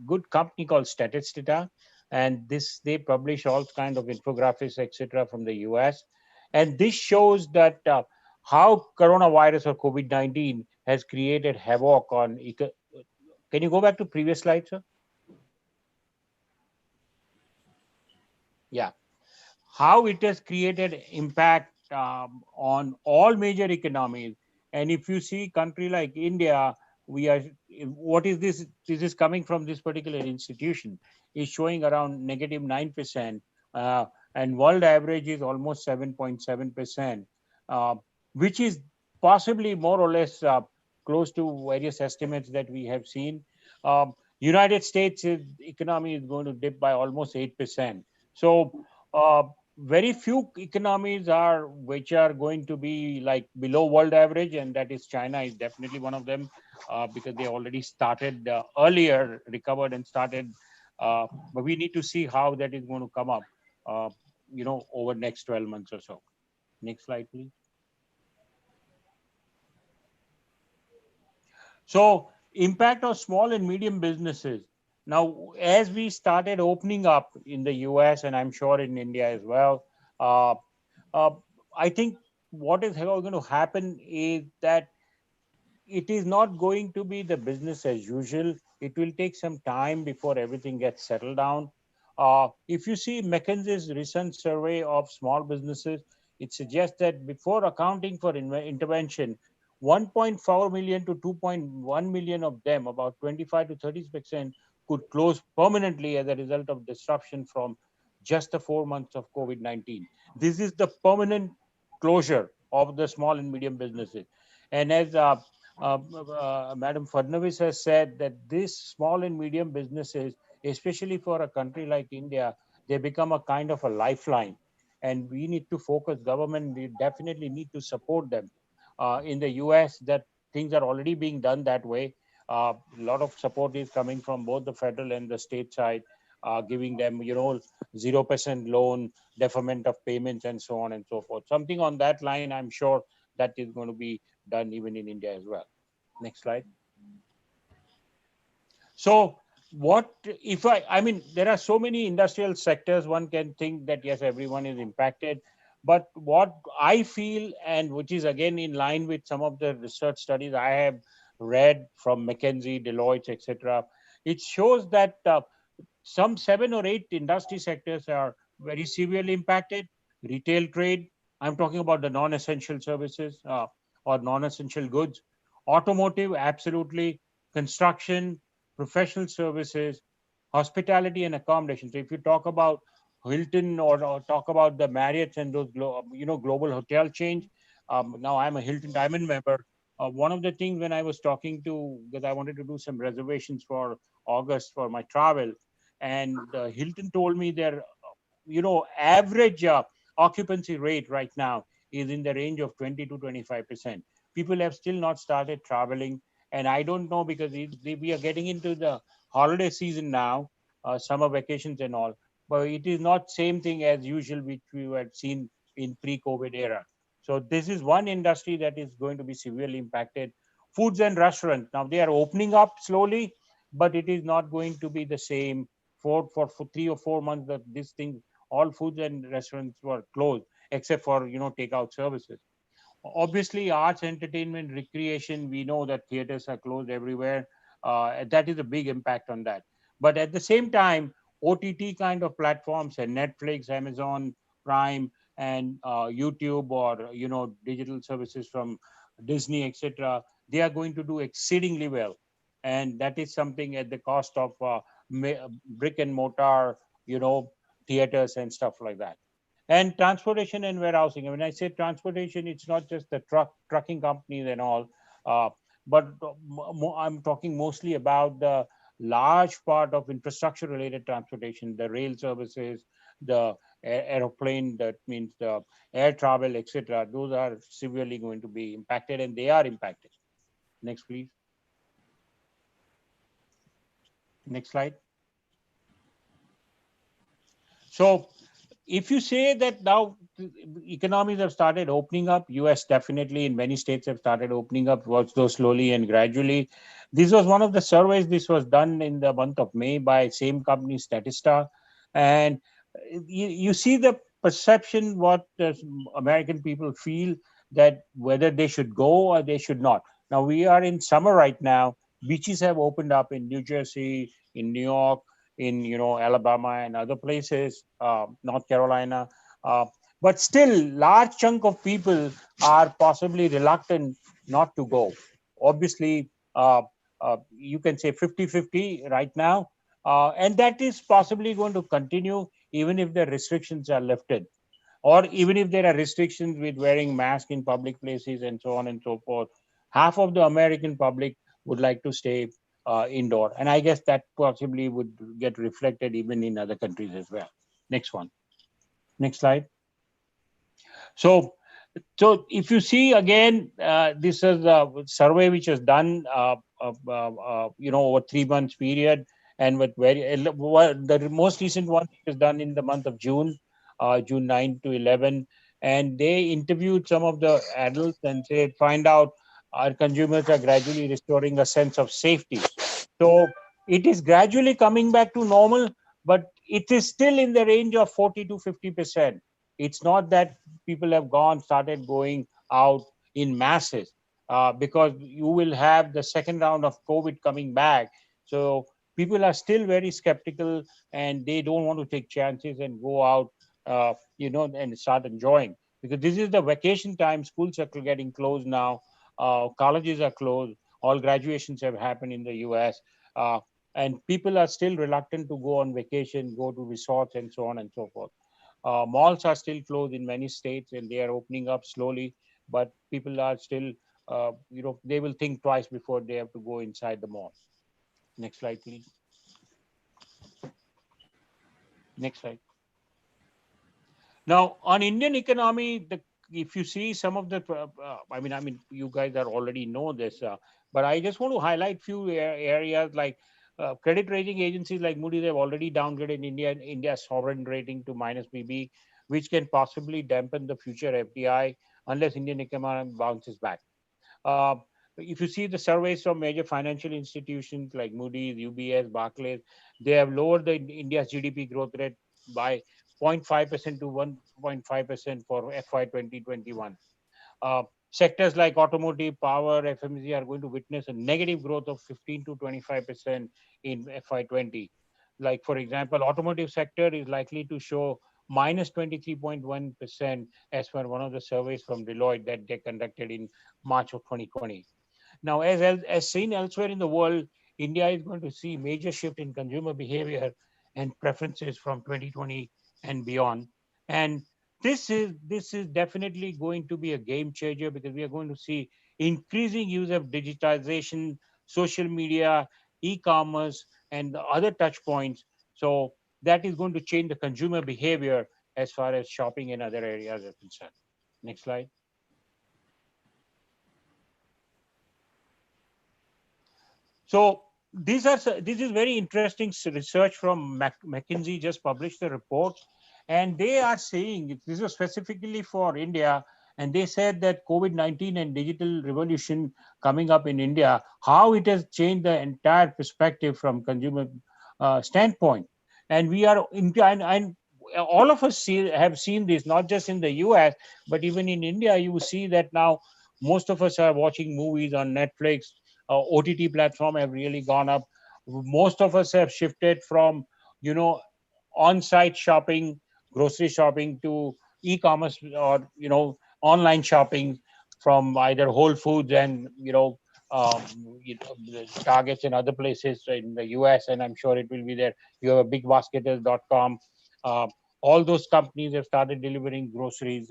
good company called Statista, and this they publish all kind of infographics, etc., from the US, and this shows that how coronavirus or COVID-19 has created havoc on. Can you go back to previous slide, sir? Yeah. How it has created impact on all major economies. And if you see country like India, we are, what is this? This is coming from this particular institution, is showing around -9%, and world average is almost 7.7%, which is possibly more or less close to various estimates that we have seen. United States economy is going to dip by almost 8%. So uh, very few economies are which are going to be like below world average, and that is China is definitely one of them, because they already started earlier, recovered and started. But we need to see how that is going to come up, uh, over next 12 months or so. Next slide, please. So impact of small and medium businesses. Now, as we started opening up in the US, and I'm sure in India as well, uh, uh, I think what is going to happen is that it is not going to be the business as usual. It will take some time before everything gets settled down. If you see McKinsey's recent survey of small businesses, it suggests that before accounting for intervention, 1.4 million to 2.1 million of them, about 25 to 30%, could close permanently as a result of disruption from just the 4 months of COVID-19. This is the permanent closure of the small and medium businesses. And as Madam Fadnavis has said, that these small and medium businesses, especially for a country like India, they become a kind of a lifeline. And we need to focus, government, we definitely need to support them. In the US, that things are already being done that way. A lot of support is coming from both the federal and the state side, giving them, 0% loan, deferment of payments, and so on and so forth. Something on that line, I'm sure that is going to be done even in India as well. Next slide. So what if I mean, there are so many industrial sectors, one can think that yes, everyone is impacted. But what I feel, and which is again in line with some of the research studies I have read from McKinsey, Deloitte, etc., it shows that some 7 or 8 industry sectors are very severely impacted. Retail trade, I'm talking about the non-essential services or non-essential goods. Automotive, absolutely. Construction, professional services, hospitality and accommodation. So if you talk about Hilton or talk about the Marriotts and those global hotel chains, now I'm a Hilton Diamond member. One of the things when I was talking to, because I wanted to do some reservations for August for my travel, and Hilton told me their average occupancy rate right now is in the range of 20 to 25%. People have still not started traveling, and I don't know, because we are getting into the holiday season now, summer vacations and all, but it is not same thing as usual which we had seen in pre-COVID era. So this is one industry that is going to be severely impacted. Foods and restaurants, now they are opening up slowly, but it is not going to be the same for 3 or 4 months that this thing, all foods and restaurants were closed except for takeout services. Obviously, arts, entertainment, recreation, we know that theaters are closed everywhere. That is a big impact on that. But at the same time, OTT kind of platforms and Netflix, Amazon Prime, and YouTube, or digital services from Disney, etc., they are going to do exceedingly well, and that is something at the cost of brick and mortar, theaters and stuff like that. And transportation and warehousing. When I say transportation, it's not just the trucking companies and all, uh, but I'm talking mostly about the large part of infrastructure related transportation, the rail services, the aeroplane, that means the air travel, etc. Those are severely going to be impacted, and they are impacted. Next, please. Next slide. So if you say that now economies have started opening up, US definitely in many states have started opening up, though slowly and gradually. This was one of the surveys. This was done in the month of May by same company, Statista. And you see the perception what American people feel that whether they should go or they should not. Now we are in summer right now. Beaches have opened up in New Jersey, in New York, in Alabama and other places, North Carolina. But still, large chunk of people are possibly reluctant not to go. Obviously, you can say 50-50 right now. And that is possibly going to continue even if the restrictions are lifted, or even if there are restrictions with wearing masks in public places and so on and so forth. Half of the American public would like to stay indoor. And I guess that possibly would get reflected even in other countries as well. Next one. Next slide. So if you see again, this is a survey which was done, over 3 months period, and with the most recent one was done in the month of June, June 9 to 11, and they interviewed some of the adults and said, find out our consumers are gradually restoring a sense of safety. So it is gradually coming back to normal, but it is still in the range of 40 to 50%. It's not that people have started going out in masses, because you will have the second round of COVID coming back. So people are still very skeptical, and they don't want to take chances and go out, and start enjoying, because this is the vacation time. Schools are getting closed now. Colleges are closed. All graduations have happened in the US. And people are still reluctant to go on vacation, go to resorts and so on and so forth. Malls are still closed in many states, and they are opening up slowly, but people are still, they will think twice before they have to go inside the mall. Next slide, please. Next slide. Now, on Indian economy, if you see some of the, I mean, you guys are already know this, but I just want to highlight few areas like credit rating agencies like Moody's have already downgraded India's sovereign rating to -BB, which can possibly dampen the future FDI unless Indian economy bounces back. If you see the surveys from major financial institutions like Moody's, UBS, Barclays, they have lowered India's GDP growth rate by 0.5% to 1.5% for FY 2021. Sectors like automotive, power, FMCG are going to witness a negative growth of 15 to 25% in FY 20. Like, for example, automotive sector is likely to show minus 23.1% as per one of the surveys from Deloitte that they conducted in March of 2020. Now, as seen elsewhere in the world, India is going to see major shift in consumer behavior and preferences from 2020 and beyond. And this is definitely going to be a game changer, because we are going to see increasing use of digitization, social media, e-commerce, and the other touch points. So that is going to change the consumer behavior as far as shopping in other areas are concerned. Next slide. So this is very interesting research from McKinsey just published a report, and they are saying this was specifically for India, and they said that COVID-19 and digital revolution coming up in India, how it has changed the entire perspective from consumer standpoint. And we are and all of us have seen this, not just in the US, but even in India. You see that now most of us are watching movies on Netflix. OTT platform have really gone up. Most of us have shifted from, on-site shopping, grocery shopping, to e-commerce, or, online shopping from either Whole Foods and, um, Targets and other places in the US, and I'm sure it will be there. You have a bigbasketers.com. All those companies have started delivering groceries.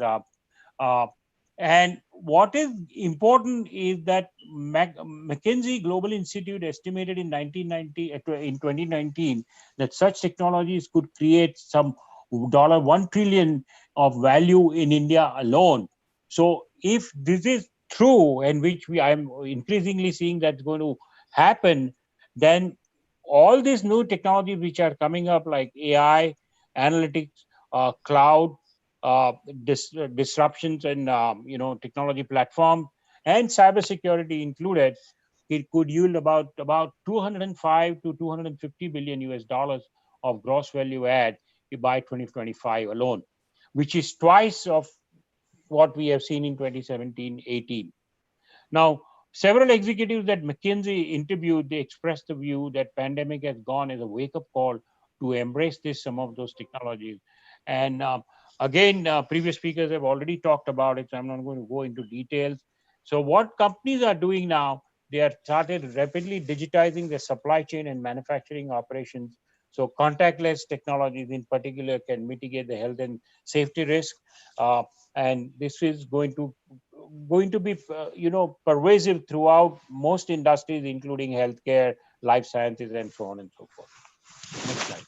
And what is important is that McKinsey Global Institute estimated in 2019 that such technologies could create some $1 trillion of value in India alone. So if this is true, and which I'm increasingly seeing that's going to happen, then all these new technologies which are coming up, like AI, analytics, cloud, disruptions and technology platform, and cybersecurity included, it could yield about 205 to 250 billion US dollars of gross value add by 2025 alone, which is twice of what we have seen in 2017-18. Now, several executives that McKinsey interviewed, they expressed the view that pandemic has gone as a wake-up call to embrace some of those technologies. And again, previous speakers have already talked about it, so I'm not going to go into details. So what companies are doing now, they have started rapidly digitizing their supply chain and manufacturing operations. So contactless technologies in particular can mitigate the health and safety risk. And this is going to be pervasive throughout most industries, including healthcare, life sciences, and so on and so forth. Next slide.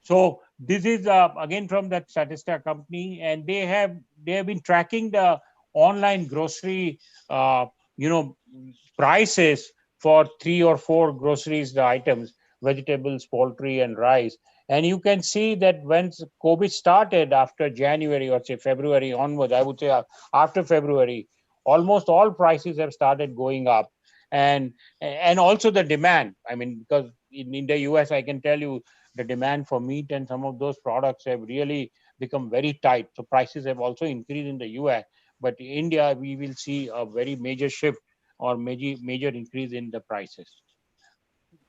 So this is again from that Statista company, and they have been tracking the online grocery prices for 3 or 4 groceries, the items, vegetables, poultry, and rice. And you can see that when COVID started after January, or say February onwards, I would say after February, almost all prices have started going up. And also the demand. I mean, because in the US, I can tell you the demand for meat and some of those products have really become very tight. So prices have also increased in the US. But in India, we will see a very major shift or major increase in the prices.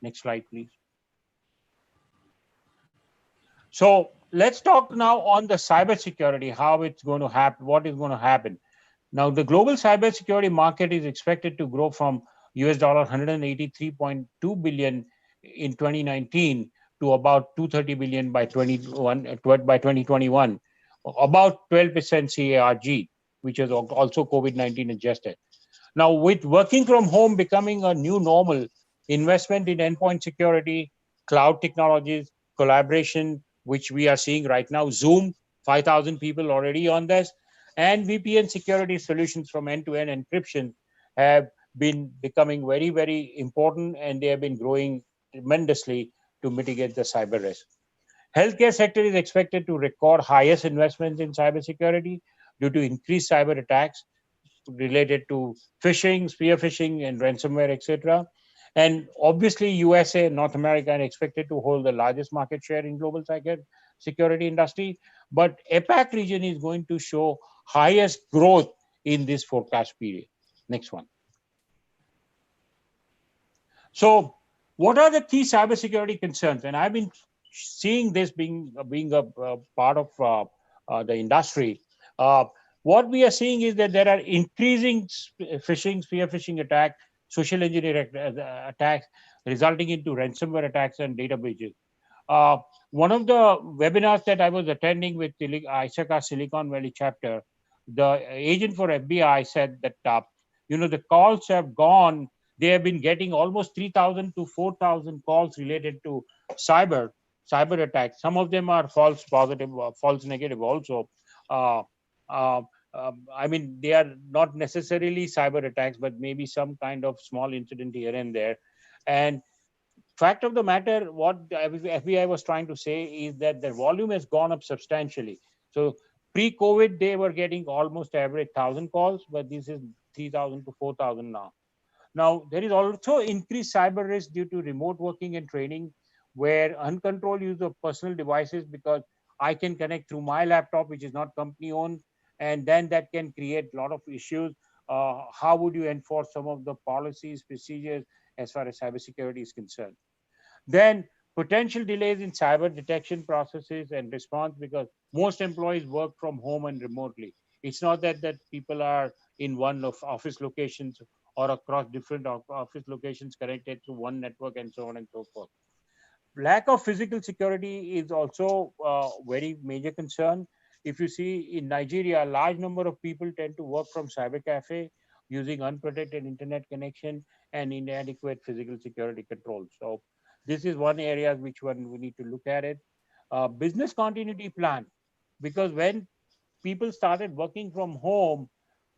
Next slide, please. So let's talk now on the cybersecurity, how it's going to happen, what is going to happen. Now, the global cybersecurity market is expected to grow from US $183.2 billion in 2019 to about 230 billion by 2021, about 12% CAGR, which is also COVID-19 adjusted. Now, with working from home becoming a new normal, investment in endpoint security, cloud technologies, collaboration, which we are seeing right now, Zoom, 5,000 people already on this, and VPN security solutions from end-to-end encryption have been becoming very, very important, and they have been growing tremendously to mitigate the cyber risk. Healthcare sector is expected to record highest investments in cybersecurity due to increased cyber attacks related to phishing, spear phishing, and ransomware, etc. And obviously, USA, North America are expected to hold the largest market share in global security industry. But APAC region is going to show highest growth in this forecast period. Next one. So what are the key cybersecurity concerns? And I've been seeing this being a part of the industry. What we are seeing is that there are increasing phishing, spear phishing attacks, social engineering attacks, resulting into ransomware attacks and data breaches. One of the webinars that I was attending with ISACA Silicon Valley chapter, the agent for FBI said that the calls have gone. They have been getting almost 3,000 to 4,000 calls related to cyber attacks. Some of them are false positive, false negative also. I mean, they are not necessarily cyber attacks, but maybe some kind of small incident here and there. And fact of the matter, what FBI was trying to say is that the volume has gone up substantially. So pre-COVID, they were getting almost average 1,000 calls, but this is 3,000 to 4,000 now. Now, there is also increased cyber risk due to remote working and training, where uncontrolled use of personal devices, because I can connect through my laptop, which is not company owned, and then that can create a lot of issues. How would you enforce some of the policies, procedures as far as cybersecurity is concerned? Then potential delays in cyber detection processes and response, because most employees work from home and remotely. It's not that people are in one of office locations or across different office locations connected to one network and so on and so forth. Lack of physical security is also a very major concern. if you see in Nigeria, a large number of people tend to work from cyber cafe using unprotected internet connection and inadequate physical security controls. So this is one area which one we need to look at it. Business continuity plan, because when people started working from home,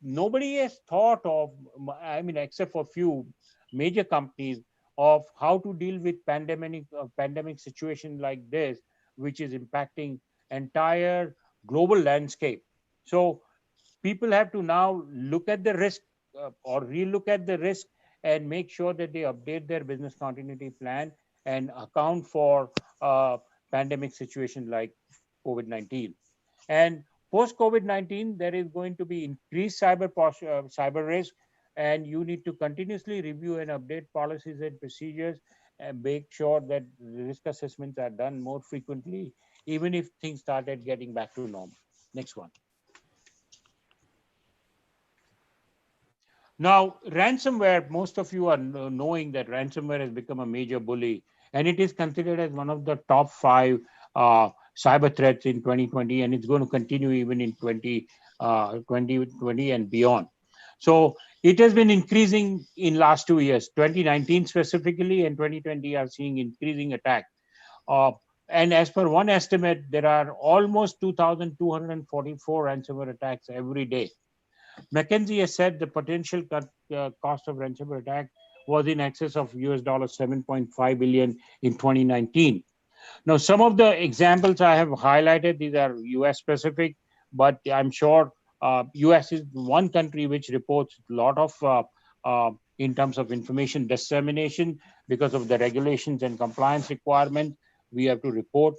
nobody has thought of, I mean, except for few major companies, of how to deal with pandemic situation like this, which is impacting entire global landscape. So people have to now look at the risk, or relook at the risk, and make sure that they update their business continuity plan and account for pandemic situation like COVID-19. And post COVID-19, there is going to be increased cyber risk, and you need to continuously review and update policies and procedures, and make sure that risk assessments are done more frequently, even if things started getting back to normal. Next one. Now, ransomware, most of you are knowing that ransomware has become a major bully, and it is considered as one of the top 5 cyber threats in 2020, and it's going to continue even in 2020 and beyond. So it has been increasing in last 2 years, 2019 specifically, and 2020 are seeing increasing attack. Uh, and as per one estimate, there are almost 2,244 ransomware attacks every day. McKinsey has said the potential cost of ransomware attack was in excess of US $7.5 billion in 2019. Now, some of the examples I have highlighted, these are US specific, but I'm sure US is one country which reports a lot of in terms of information dissemination because of the regulations and compliance requirements. We have to report.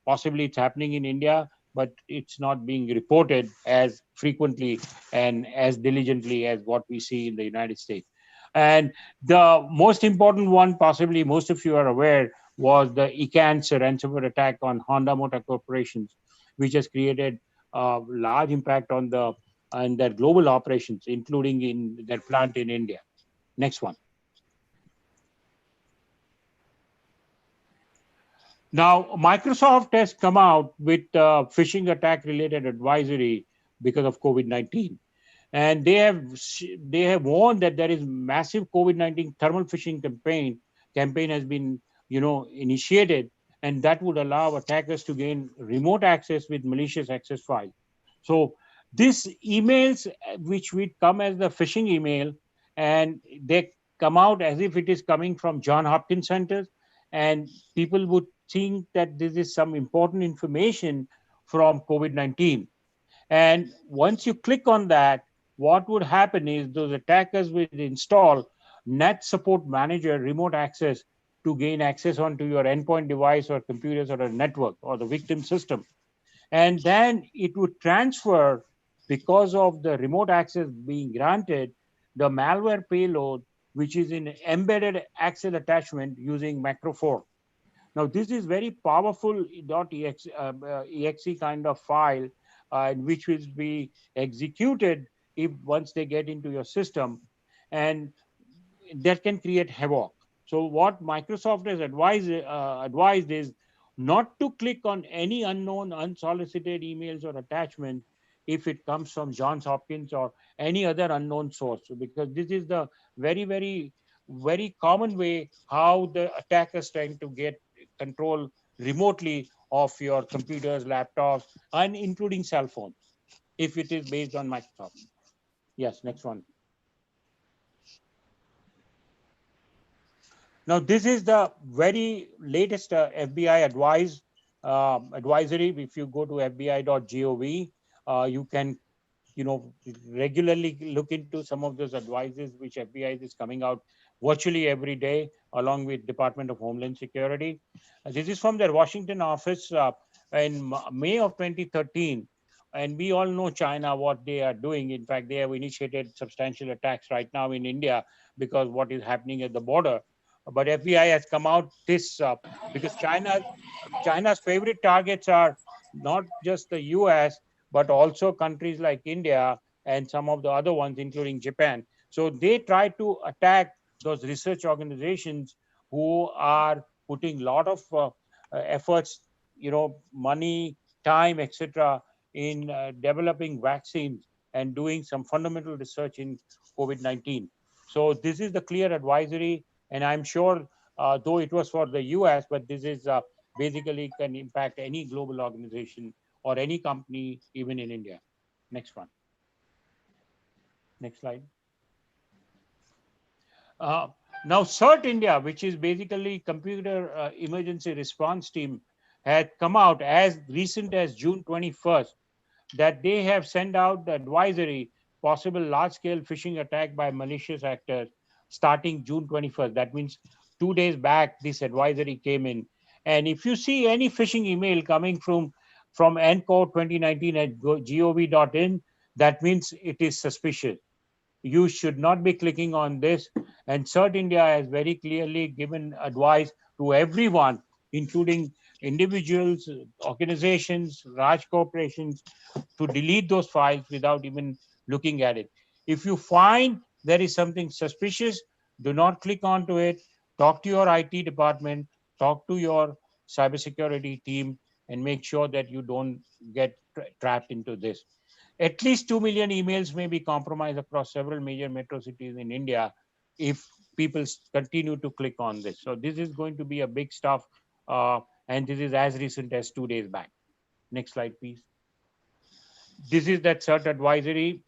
Possibly it's happening in India, but it's not being reported as frequently and as diligently as what we see in the United States. And the most important one, possibly most of you are aware, was the ECAN's ransomware attack on Honda Motor Corporations, which has created a large impact on their global operations, including in their plant in India. Next one. Now, Microsoft has come out with phishing attack related advisory because of COVID-19. And they have warned that there is massive COVID-19 thermal phishing campaign has been initiated, and that would allow attackers to gain remote access with malicious access files. So these emails, which would come as the phishing email, and they come out as if it is coming from John Hopkins centers, and people would think that this is some important information from COVID-19. And once you click on that, what would happen is those attackers will install Net Support Manager remote access to gain access onto your endpoint device or computers or a network or the victim system. And then it would transfer, because of the remote access being granted, the malware payload, which is in embedded Excel attachment using Macro4. Now, this is very powerful .exe kind of file, which will be executed if once they get into your system, and that can create havoc. So what Microsoft has advised is not to click on any unknown, unsolicited emails or attachments if it comes from Johns Hopkins or any other unknown source, because this is the very, very, very common way how the attackers trying to get control remotely of your computers, laptops, and including cell phones, if it is based on Microsoft. Yes, next one. Now, this is the very latest FBI advisory. If you go to fbi.gov, you can regularly look into some of those advices which FBI is coming out virtually every day, along with Department of Homeland Security. This is from their Washington office in May of 2013. And we all know China, what they are doing. In fact, they have initiated substantial attacks right now in India because what is happening at the border. But FBI has come out this because China's favorite targets are not just the US, but also countries like India and some of the other ones, including Japan. So they try to attack those research organizations who are putting a lot of efforts, money, time, etc., in developing vaccines and doing some fundamental research in COVID-19. So this is the clear advisory, and I'm sure, though it was for the US, but this is basically can impact any global organization or any company, even in India. Next one. Next slide. Uh, Now, CERT India, which is basically Computer Emergency Response Team, had come out as recent as June 21st that they have sent out the advisory possible large-scale phishing attack by malicious actors starting June 21st. That means 2 days back, this advisory came in. And if you see any phishing email coming from ncore2019@gov.in, that means it is suspicious. You should not be clicking on this. And CERT India has very clearly given advice to everyone, including individuals, organizations, large corporations, to delete those files without even looking at it. If you find there is something suspicious, do not click onto it. Talk to your IT department, talk to your cybersecurity team, and make sure that you don't get trapped into this. At least 2 million emails may be compromised across several major metro cities in India if people continue to click on this. So this is going to be a big stuff, and this is as recent as 2 days back. Next slide, please. This is that CERT advisory.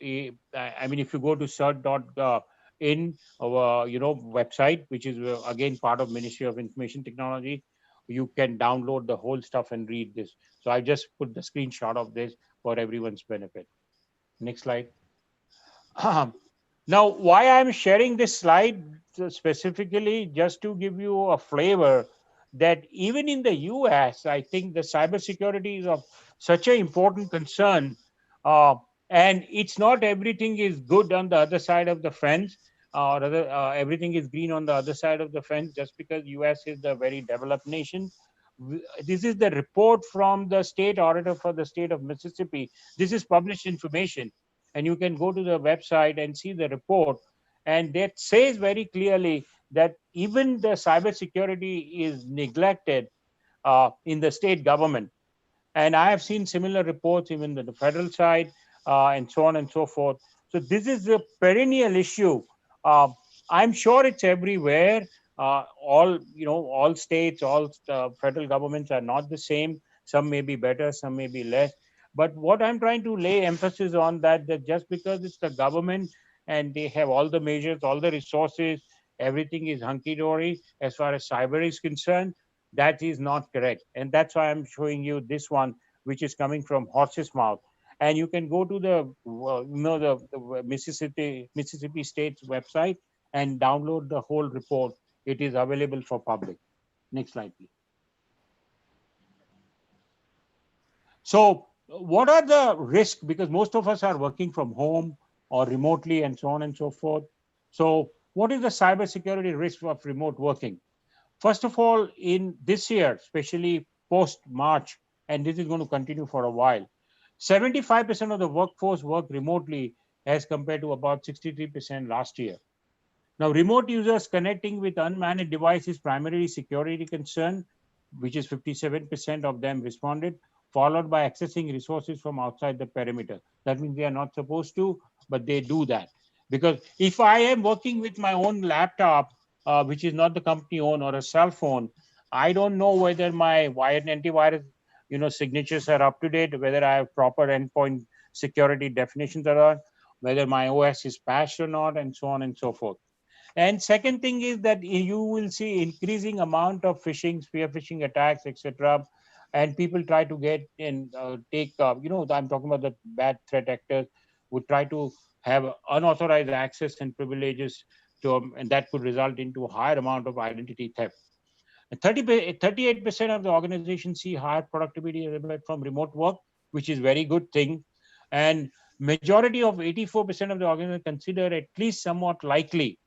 I mean, if you go to cert.in, our website, which is again part of Ministry of Information Technology, you can download the whole stuff and read this. So I just put the screenshot of this for everyone's benefit. Next slide. Now, why I'm sharing this slide specifically, just to give you a flavor that even in the US, I think the cybersecurity is of such an important concern. Uh, and it's not everything is good on the other side of the fence, or everything is green on the other side of the fence, just because US is a very developed nation. This is the report from the state auditor for the state of Mississippi. This is published information, and you can go to the website and see the report. And that says very clearly that even the cybersecurity is neglected in the state government. And I have seen similar reports even on the federal side, and so on and so forth. So this is a perennial issue. I'm sure it's everywhere. All states, all federal governments are not the same. Some may be better, some may be less. But what I'm trying to lay emphasis on that just because it's the government and they have all the measures, all the resources, everything is hunky-dory as far as cyber is concerned, that is not correct. And that's why I'm showing you this one, which is coming from horse's mouth. And you can go to the Mississippi State's website and download the whole report. It is available for public. Next slide, please. So what are the risks? Because most of us are working from home or remotely and so on and so forth. So what is the cybersecurity risk of remote working? First of all, in this year, especially post-March, and this is going to continue for a while, 75% of the workforce work remotely as compared to about 63% last year. Now, remote users connecting with unmanaged devices primarily security concern, which is 57% of them responded, followed by accessing resources from outside the perimeter. That means they are not supposed to, but they do that. Because if I am working with my own laptop, which is not the company owned, or a cell phone, I don't know whether my wired antivirus signatures are up to date, whether I have proper endpoint security definitions or not, whether my OS is patched or not, and so on and so forth. And second thing is that you will see increasing amount of phishing, spear phishing attacks, etc. And people try to get and take, I'm talking about the bad threat actors would try to have unauthorized access and privileges to, and that could result into a higher amount of identity theft. 38% of the organizations see higher productivity from remote work, which is very good thing. And majority of 84% of the organizations consider at least somewhat likely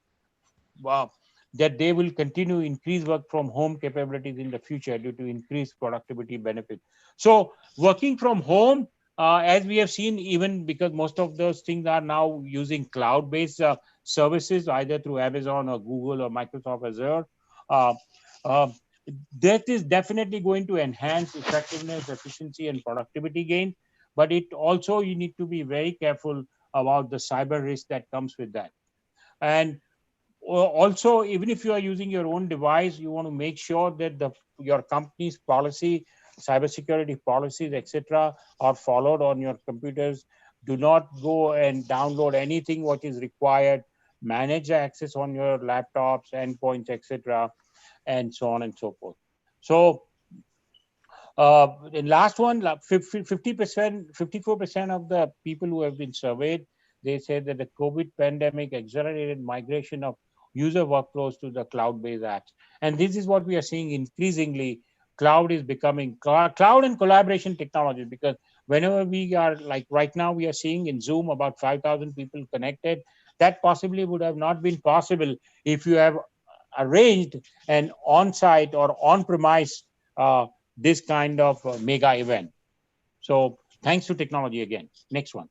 that they will continue increase work from home capabilities in the future due to increased productivity benefit. So working from home, as we have seen, even because most of those things are now using cloud-based services, either through Amazon or Google or Microsoft Azure, uh, uh, that is definitely going to enhance effectiveness, efficiency, and productivity gain. but it also, you need to be very careful about the cyber risk that comes with that. And also, even if you are using your own device, you want to make sure that your company's policy, cybersecurity policies, etc., are followed on your computers. Do not go and download anything what is required. Manage the access on your laptops, endpoints, etc., and so on and so forth. So the last one, 50%, 54% of the people who have been surveyed, they said that the COVID pandemic accelerated migration of user workflows to the cloud-based apps. And this is what we are seeing increasingly. Cloud is becoming cloud and collaboration technologies, because whenever we are, like right now, we are seeing in Zoom about 5,000 people connected. That possibly would have not been possible if you have arranged an on-site or on-premise this kind of mega event. So thanks to technology again. Next one.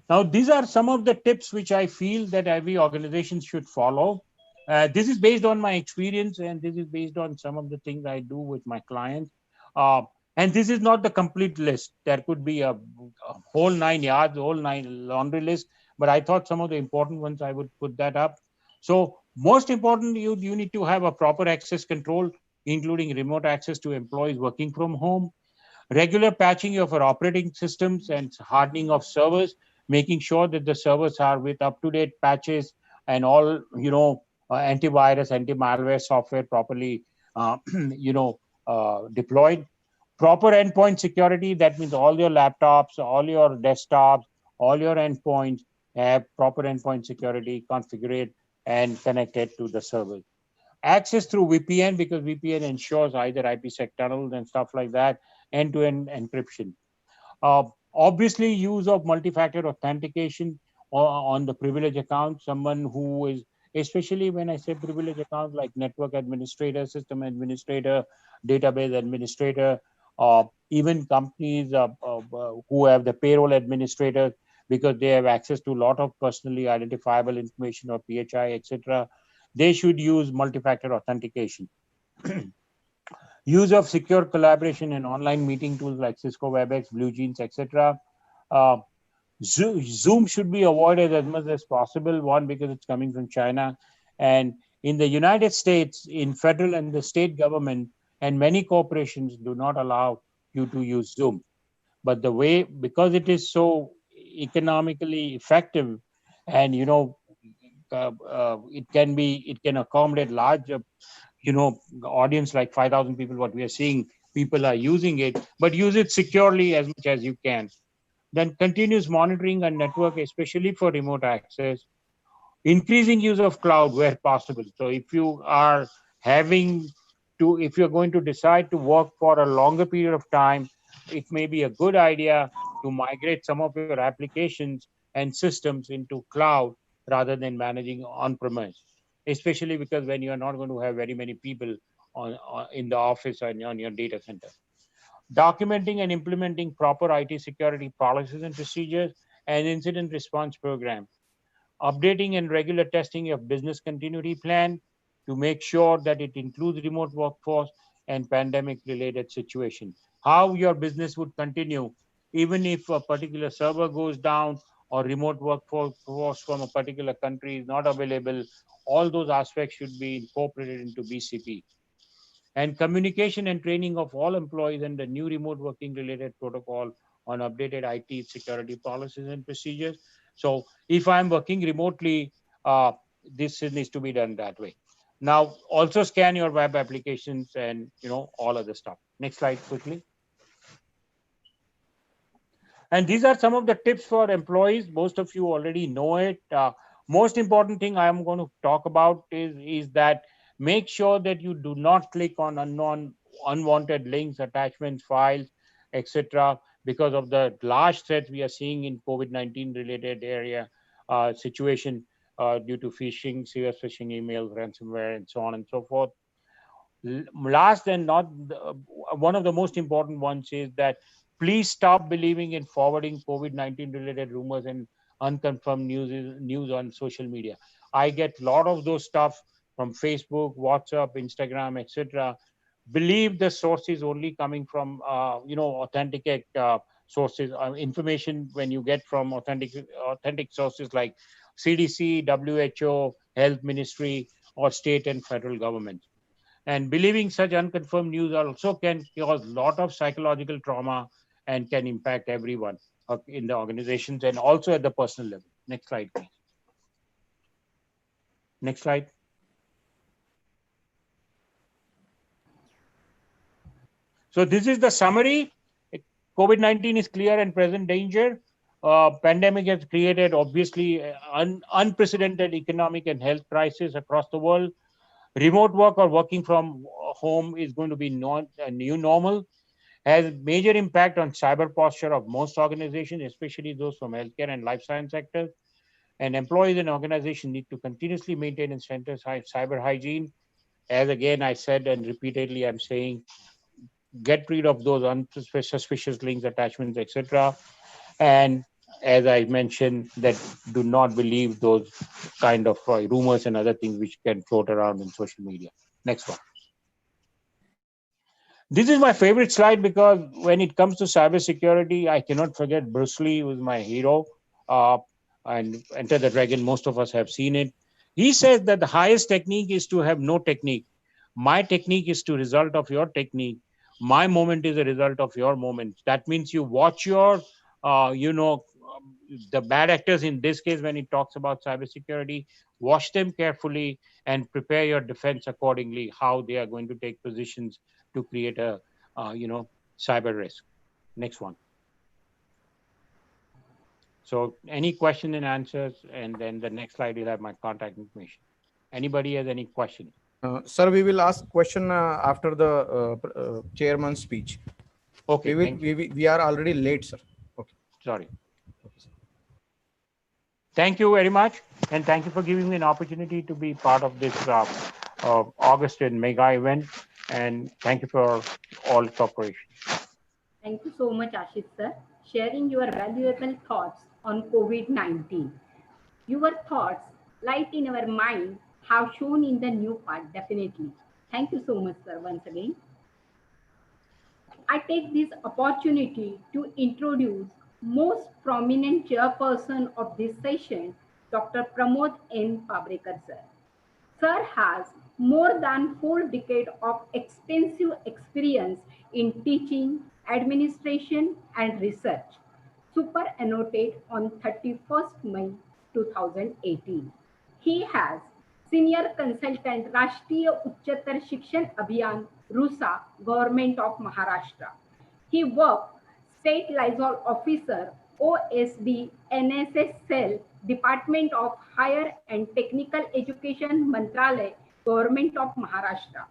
Now, these are some of the tips which I feel that every organization should follow. This is based on my experience, and this is based on some of the things I do with my clients. And this is not the complete list. There could be a whole 9 yards, whole 9 laundry list, but I thought some of the important ones I would put that up. So most important, you need to have a proper access control, including remote access to employees working from home, regular patching of our operating systems and hardening of servers, making sure that the servers are with up-to-date patches and all, antivirus, anti-malware software properly, deployed. Proper endpoint security, that means all your laptops, all your desktops, all your endpoints have proper endpoint security configured and connected to the server. Access through VPN, because VPN ensures either IPsec tunnels and stuff like that, end-to-end encryption. Obviously, use of multi-factor authentication on the privilege account. Someone who is, especially when I say privilege account, like network administrator, system administrator, database administrator, even companies who have the payroll administrator, because they have access to a lot of personally identifiable information or PHI, etc. They should use multi-factor authentication. Use of secure collaboration and online meeting tools like Cisco WebEx, BlueJeans, etc. Zoom should be avoided as much as possible. One, because it's coming from China. And in the United States, in federal and the state government, and many corporations do not allow you to use Zoom. But the way, because it is so economically effective, and it can accommodate large audience like 5,000 people, what we are seeing, people are using it, but use it securely as much as you can. Then continuous monitoring and network, especially for remote access. Increasing use of cloud where possible. So if you are if you're going to decide to work for a longer period of time, it may be a good idea to migrate some of your applications and systems into cloud rather than managing on-premise, especially because when you are not going to have very many people in the office or on your data center. Documenting and implementing proper IT security policies and procedures and incident response program. Updating and regular testing of business continuity plan to make sure that it includes remote workforce and pandemic related situation. How your business would continue even if a particular server goes down or remote workforce from a particular country is not available. All those aspects should be incorporated into BCP. And communication and training of all employees and the new remote working related protocol on updated IT security policies and procedures. So if I'm working remotely, this needs to be done that way. Now, also scan your web applications and all other stuff. Next slide quickly. And these are some of the tips for employees. Most of you already know it. Most important thing I am going to talk about is that make sure that you do not click on unwanted links, attachments, files, etc. because of the large threats we are seeing in COVID-19 related area situation due to phishing, serious phishing emails, ransomware, and so on and so forth. Last and not one of the most important ones is that please stop believing in forwarding COVID-19 related rumors and unconfirmed news on social media. I get a lot of those stuff from Facebook, WhatsApp, Instagram, etc. believe the sources only coming from, authentic sources, information when you get from authentic sources like CDC, WHO, Health Ministry, or state and federal government. And believing such unconfirmed news also can cause a lot of psychological trauma and can impact everyone in the organizations and also at the personal level. Next slide, please. Next slide. So this is the summary. COVID-19 is clear and present danger. Pandemic has created obviously unprecedented economic and health crisis across the world. Remote work or working from home is going to be a new normal. Has major impact on cyber posture of most organizations, especially those from healthcare and life science sectors. And employees and organizations need to continuously maintain and strengthen cyber hygiene. As again I said and repeatedly I'm saying, get rid of those unsuspicious links, attachments, etc. And as I mentioned, that do not believe those kind of rumors and other things which can float around in social media. Next one. This is my favorite slide because when it comes to cybersecurity, I cannot forget Bruce Lee, who was my hero. And Enter the Dragon, most of us have seen it. He says that the highest technique is to have no technique. My technique is to result of your technique. My moment is a result of your moment. That means you watch your, the bad actors in this case, when it talks about cybersecurity, watch them carefully and prepare your defense accordingly, how they are going to take positions to create a, cyber risk. Next one. So any question and answers, and then the next slide will have my contact information. Anybody has any questions? Sir, we will ask question after the chairman's speech. Okay, we are already late, sir. Okay. Sorry. Thank you very much. And thank you for giving me an opportunity to be part of this August and mega event. And thank you for all cooperation. Thank you so much, Ashish sir, sharing your valuable thoughts on COVID-19. Your thoughts, light in our mind, have shown in the new part, definitely. Thank you so much, sir, once again. I take this opportunity to introduce most prominent chairperson of this session, Dr. Pramod N. Pabrekar, sir. Sir has more than 4 decades of extensive experience in teaching, administration, and research. Superannuated on 31st May 2018. He has Senior Consultant Rashtriya Uchchatar Shikshan Abhiyan, RUSA, Government of Maharashtra. He worked State Liaison Officer, OSD, NSS Cell, Department of Higher and Technical Education, Mantralaya, Government of Maharashtra.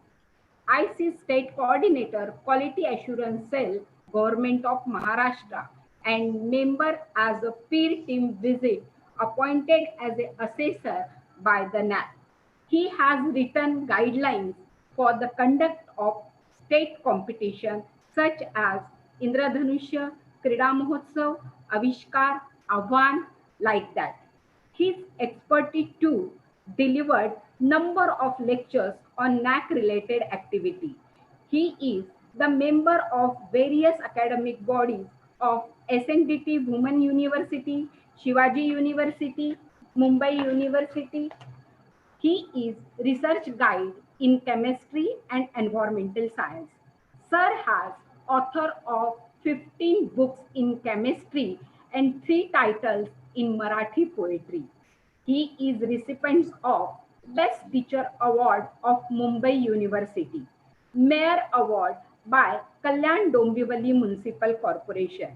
IC State Coordinator, Quality Assurance Cell, Government of Maharashtra, and member as a peer team visit, appointed as an assessor by the NAP. He has written guidelines for the conduct of state competition such as Indradhanushya, Krida Mahotsav, Avishkar, Ahvan, like that. His expertise too delivered number of lectures on NAC related activity. He is the member of various academic bodies of SNDT Women University, Shivaji University, Mumbai University. He is research guide in chemistry and environmental science. Sir has author of 15 books in chemistry and 3 titles in Marathi poetry. He is recipient of Best Teacher Award of Mumbai University, Mayor Award by Kalyan Dombivali Municipal Corporation.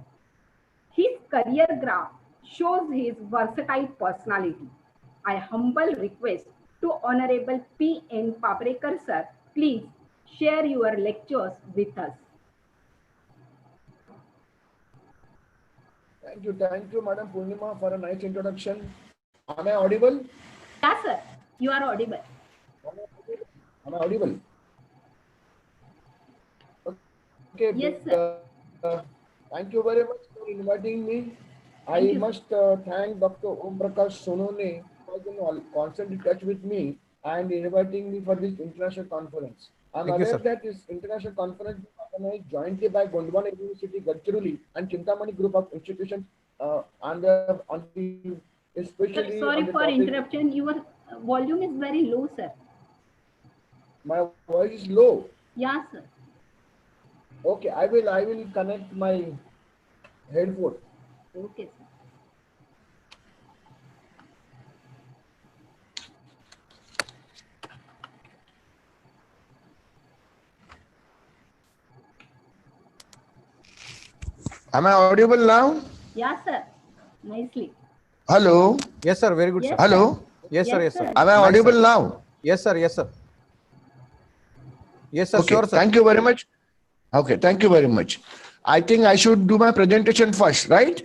His career graph shows his versatile personality. I humble request to Honorable P.N. Pabrekar sir, please share your lectures with us. Thank you, Madam Purnima, for a nice introduction. Am I audible? Yes, sir. You are audible. Am I audible? Okay. Yes, sir. Thank you very much for inviting me. I must thank Dr. Om Prakash Sonone, who has been constantly in touch with me and inviting me for this international conference. I'm Thank you, aware sir. that this international conference is organized jointly by Gondwana University, Gadchiroli, and Chintamani group of institutions Sir, especially on sorry the for topic. interruption. Your volume is very low, sir. My voice is low. Yeah, sir. Okay, I will connect my headphone. Okay, sir. Am I audible now? Yeah, sir. Nicely. Hello. Yes, sir. Very good, Yes, sir. sir. Hello. Yes, sir. Yes, Yes, sir. sir. Am I Nice, audible sir. now? Yes, sir. Yes, sir. Yes, sir. Okay. Sure, sir. Thank you very much. Okay. Thank you very much. I think I should do my presentation first, right?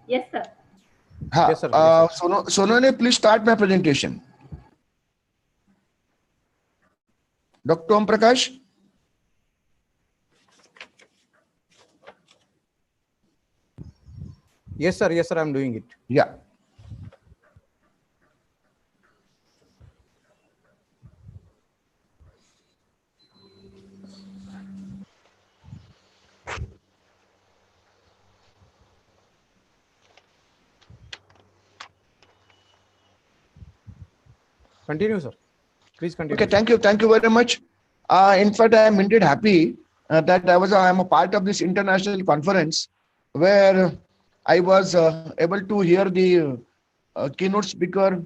Yes, sir. Yes, sir. Yes, sir. Sonone, please start my presentation. Dr. Om Prakash. Yes, sir. Yes, sir. I'm doing it. Yeah. Continue, sir. Please continue, Okay. sir. Thank you. Thank you very much. In fact, I am indeed happy that I am a part of this international conference where I was able to hear the keynote speaker,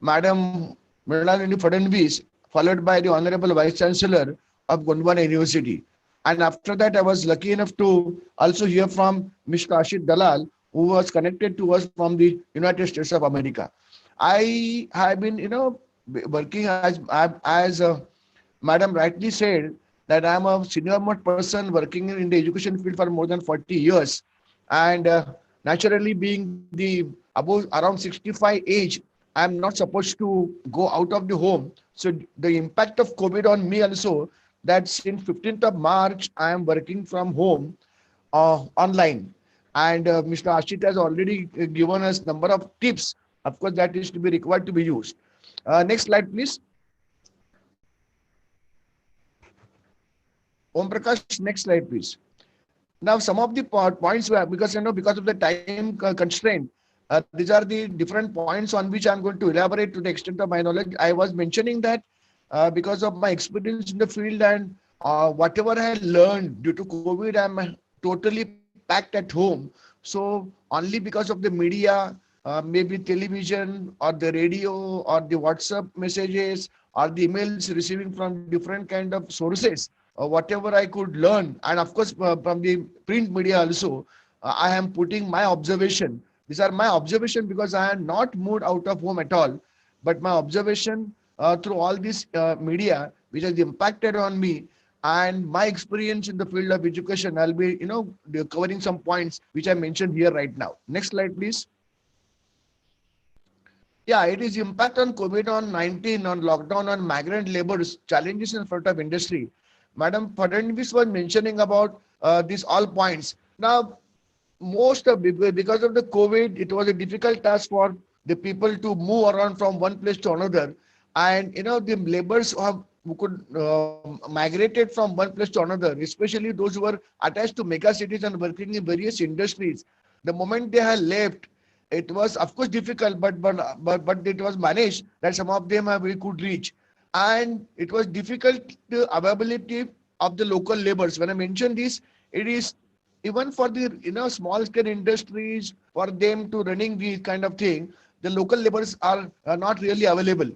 Madam Mrinalini Fadnavis, followed by the Honorable Vice Chancellor of Gondwana University. And after that, I was lucky enough to also hear from Mr. Ashit Dalal, who was connected to us from the United States of America. I have been, working as Madam rightly said that I am a senior most person working in the education field for more than 40 years. And naturally being the above around 65 age, I am not supposed to go out of the home. So the impact of COVID on me also, that since 15th of March, I am working from home online. And Mr. Ashit has already given us number of tips. Of course, that is to be required to be used. Next slide, please. Om Prakash, next slide, please. Now, some of the points were because of the time constraint, these are the different points on which I'm going to elaborate to the extent of my knowledge. I was mentioning that because of my experience in the field and whatever I learned due to COVID, I'm totally packed at home. So only because of the media, maybe television or the radio or the WhatsApp messages or the emails receiving from different kind of sources, whatever I could learn, and of course from the print media also, I am putting my observation. These are my observation because I am not moved out of home at all, but my observation through all this media, which has impacted on me, and my experience in the field of education. I'll be, covering some points which I mentioned here right now. Next slide, please. Yeah, it is impact on COVID on 19, on lockdown, on migrant laborers, challenges in front of industry. Madam Fadnavis was mentioning about these all points. Now, most of because of the COVID, it was a difficult task for the people to move around from one place to another, and the laborers who could migrated from one place to another, especially those who were attached to mega cities and working in various industries. The moment they had left, it was of course difficult, but it was managed that some of them we could reach, and it was difficult the availability of the local laborers. When I mention this, it is even for the small scale industries, for them to running these kind of thing, the local laborers are not really available.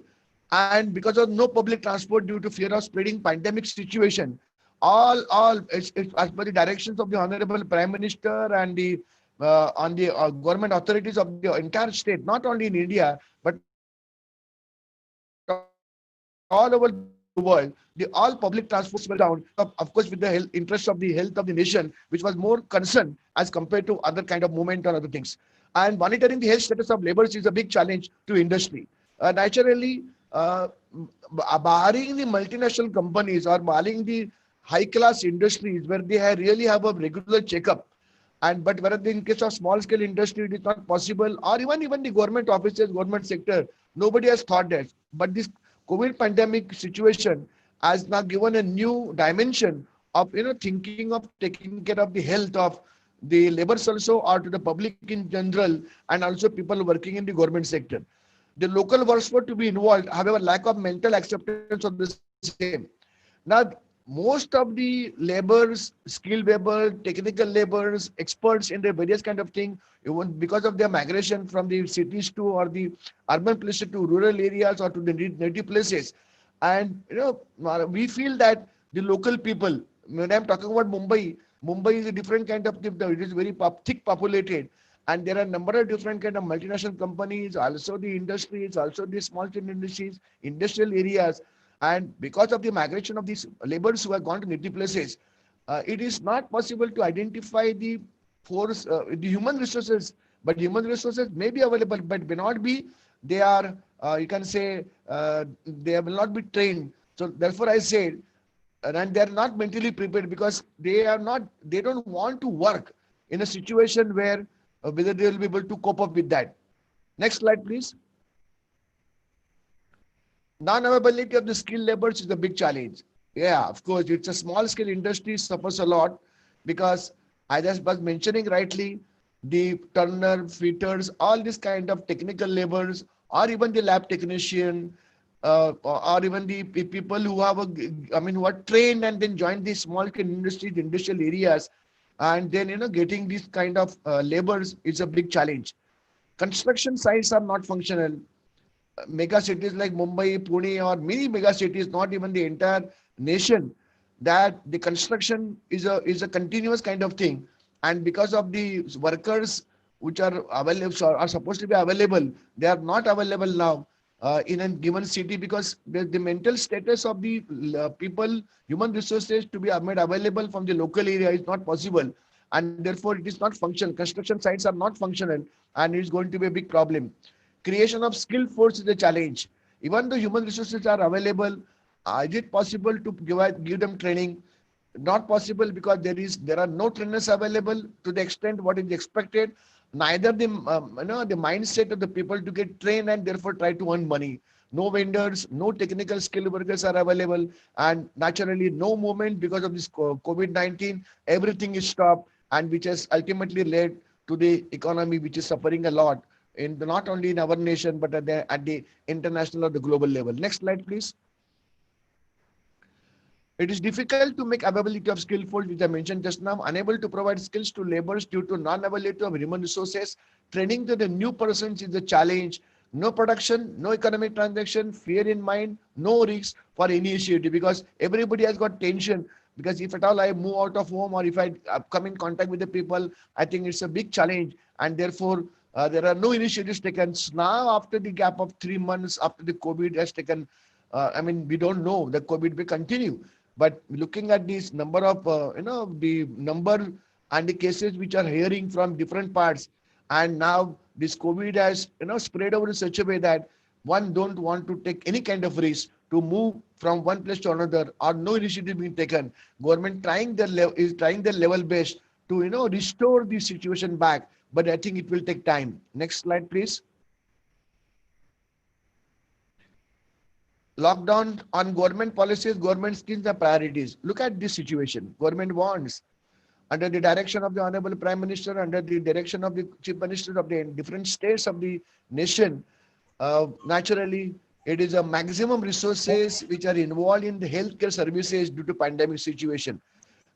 And because of no public transport due to fear of spreading pandemic situation, it's as per the directions of the Honorable Prime Minister and the on the government authorities of the entire state, not only in India, but all over the world, the all public transports were down, of course, with the interest of the health of the nation, which was more concerned as compared to other kind of movement or other things. And monitoring the health status of laborers is a big challenge to industry. Naturally, barring the multinational companies or barring the high class industries where they really have a regular checkup, and but whereas in case of small scale industry it is not possible, or even the government offices, government sector, nobody has thought that. But this COVID pandemic situation has now given a new dimension of thinking of taking care of the health of the laborers also, or to the public in general, and also people working in the government sector. The local workforce to be involved, however, lack of mental acceptance of the same. Now, most of the laborers, skilled labor, technical laborers, experts in the various kind of thing, even because of their migration from the cities to, or the urban places to rural areas or to the native places. And we feel that the local people, when I'm talking about Mumbai is a different kind of thing. It is very thick populated, and there are a number of different kind of multinational companies, also the industries, also the small scale industries, industrial areas. And because of the migration of these laborers who have gone to native places, it is not possible to identify the force, the human resources. But human resources may be available, but may not be. They are, you can say, they will not be trained. So therefore, I said, and they are not mentally prepared, because they don't want to work in a situation where whether they will be able to cope up with that. Next slide, please. Non-availability of the skilled laborers is a big challenge. Yeah, of course, it's a small scale industry, suffers a lot, because as I was mentioning rightly, the turner, fitters, all this kind of technical laborers, or even the lab technician, or even the people who have who are trained and then joined the small scale industries, industrial areas, and then getting these kind of laborers is a big challenge. Construction sites are not functional. Mega cities like Mumbai, Pune, or many mega cities, not even the entire nation, that the construction is a continuous kind of thing. And because of the workers which are available, are supposed to be available, they are not available now in a given city, because the mental status of the people, human resources to be made available from the local area is not possible. And therefore it is not functional. Construction sites are not functional, and it is going to be a big problem. Creation of skilled force is a challenge. Even though human resources are available, is it possible to give them training? Not possible, because there are no trainers available to the extent what is expected. Neither the mindset of the people to get trained and therefore try to earn money. No vendors, no technical skill workers are available, and naturally no movement because of this COVID-19. Everything is stopped, and which has ultimately led to the economy, which is suffering a lot, not only in our nation but at the international or the global level. Next slide, please. It is difficult to make availability of skillful, which I mentioned just now, unable to provide skills to laborers due to non-availability of human resources. Training to the new persons is a challenge. No production, no economic transaction, fear in mind, no risks for any initiative, because everybody has got tension. Because if at all I move out of home, or if I come in contact with the people, I think it's a big challenge, and therefore there are no initiatives taken. So now, after the gap of 3 months after the COVID has taken, we don't know that COVID will continue. But looking at this number of, the number and the cases which are hearing from different parts, and now this COVID has, spread over in such a way that one don't want to take any kind of risk to move from one place to another, or no initiative being taken. Government is trying their level best to, restore the situation back, but I think it will take time. Next slide, please. Lockdown on government policies, government schemes and priorities. Look at this situation. Government wants, under the direction of the Honorable Prime Minister, under the direction of the Chief Ministers of the different states of the nation, naturally, it is a maximum resources which are involved in the healthcare services due to pandemic situation.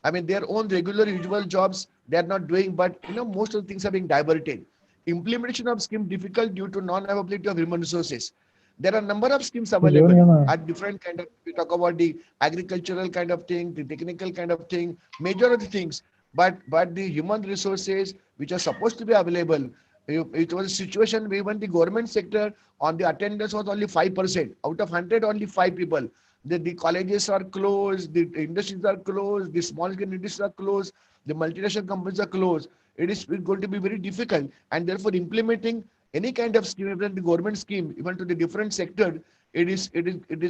Their own regular usual jobs they are not doing, but most of the things are being diverted. Implementation of scheme difficult due to non-availability of human resources. There are a number of schemes available at different kind of, we talk about the agricultural kind of thing, the technical kind of thing, major of the things, but the human resources which are supposed to be available, it was a situation where even the government sector on the attendance was only 5%. Out of 100, only 5 people. The colleges are closed, the industries are closed, the small scale industries are closed, the multinational companies are closed. It is going to be very difficult, and therefore implementing any kind of scheme, even the government scheme, even to the different sector, it is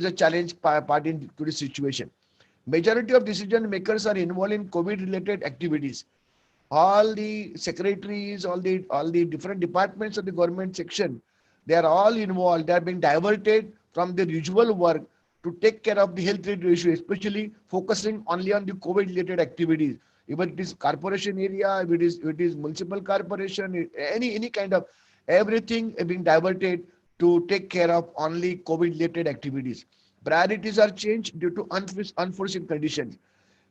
a challenge part into the situation. Majority of decision makers are involved in COVID related activities. All the secretaries, all the different departments of the government section, they are all involved. They are being diverted from their usual work to take care of the health related issue, especially focusing only on the COVID related activities. Even it is corporation area, if it is municipal corporation, any kind of everything being diverted to take care of only COVID related activities. Priorities are changed due to unforeseen conditions.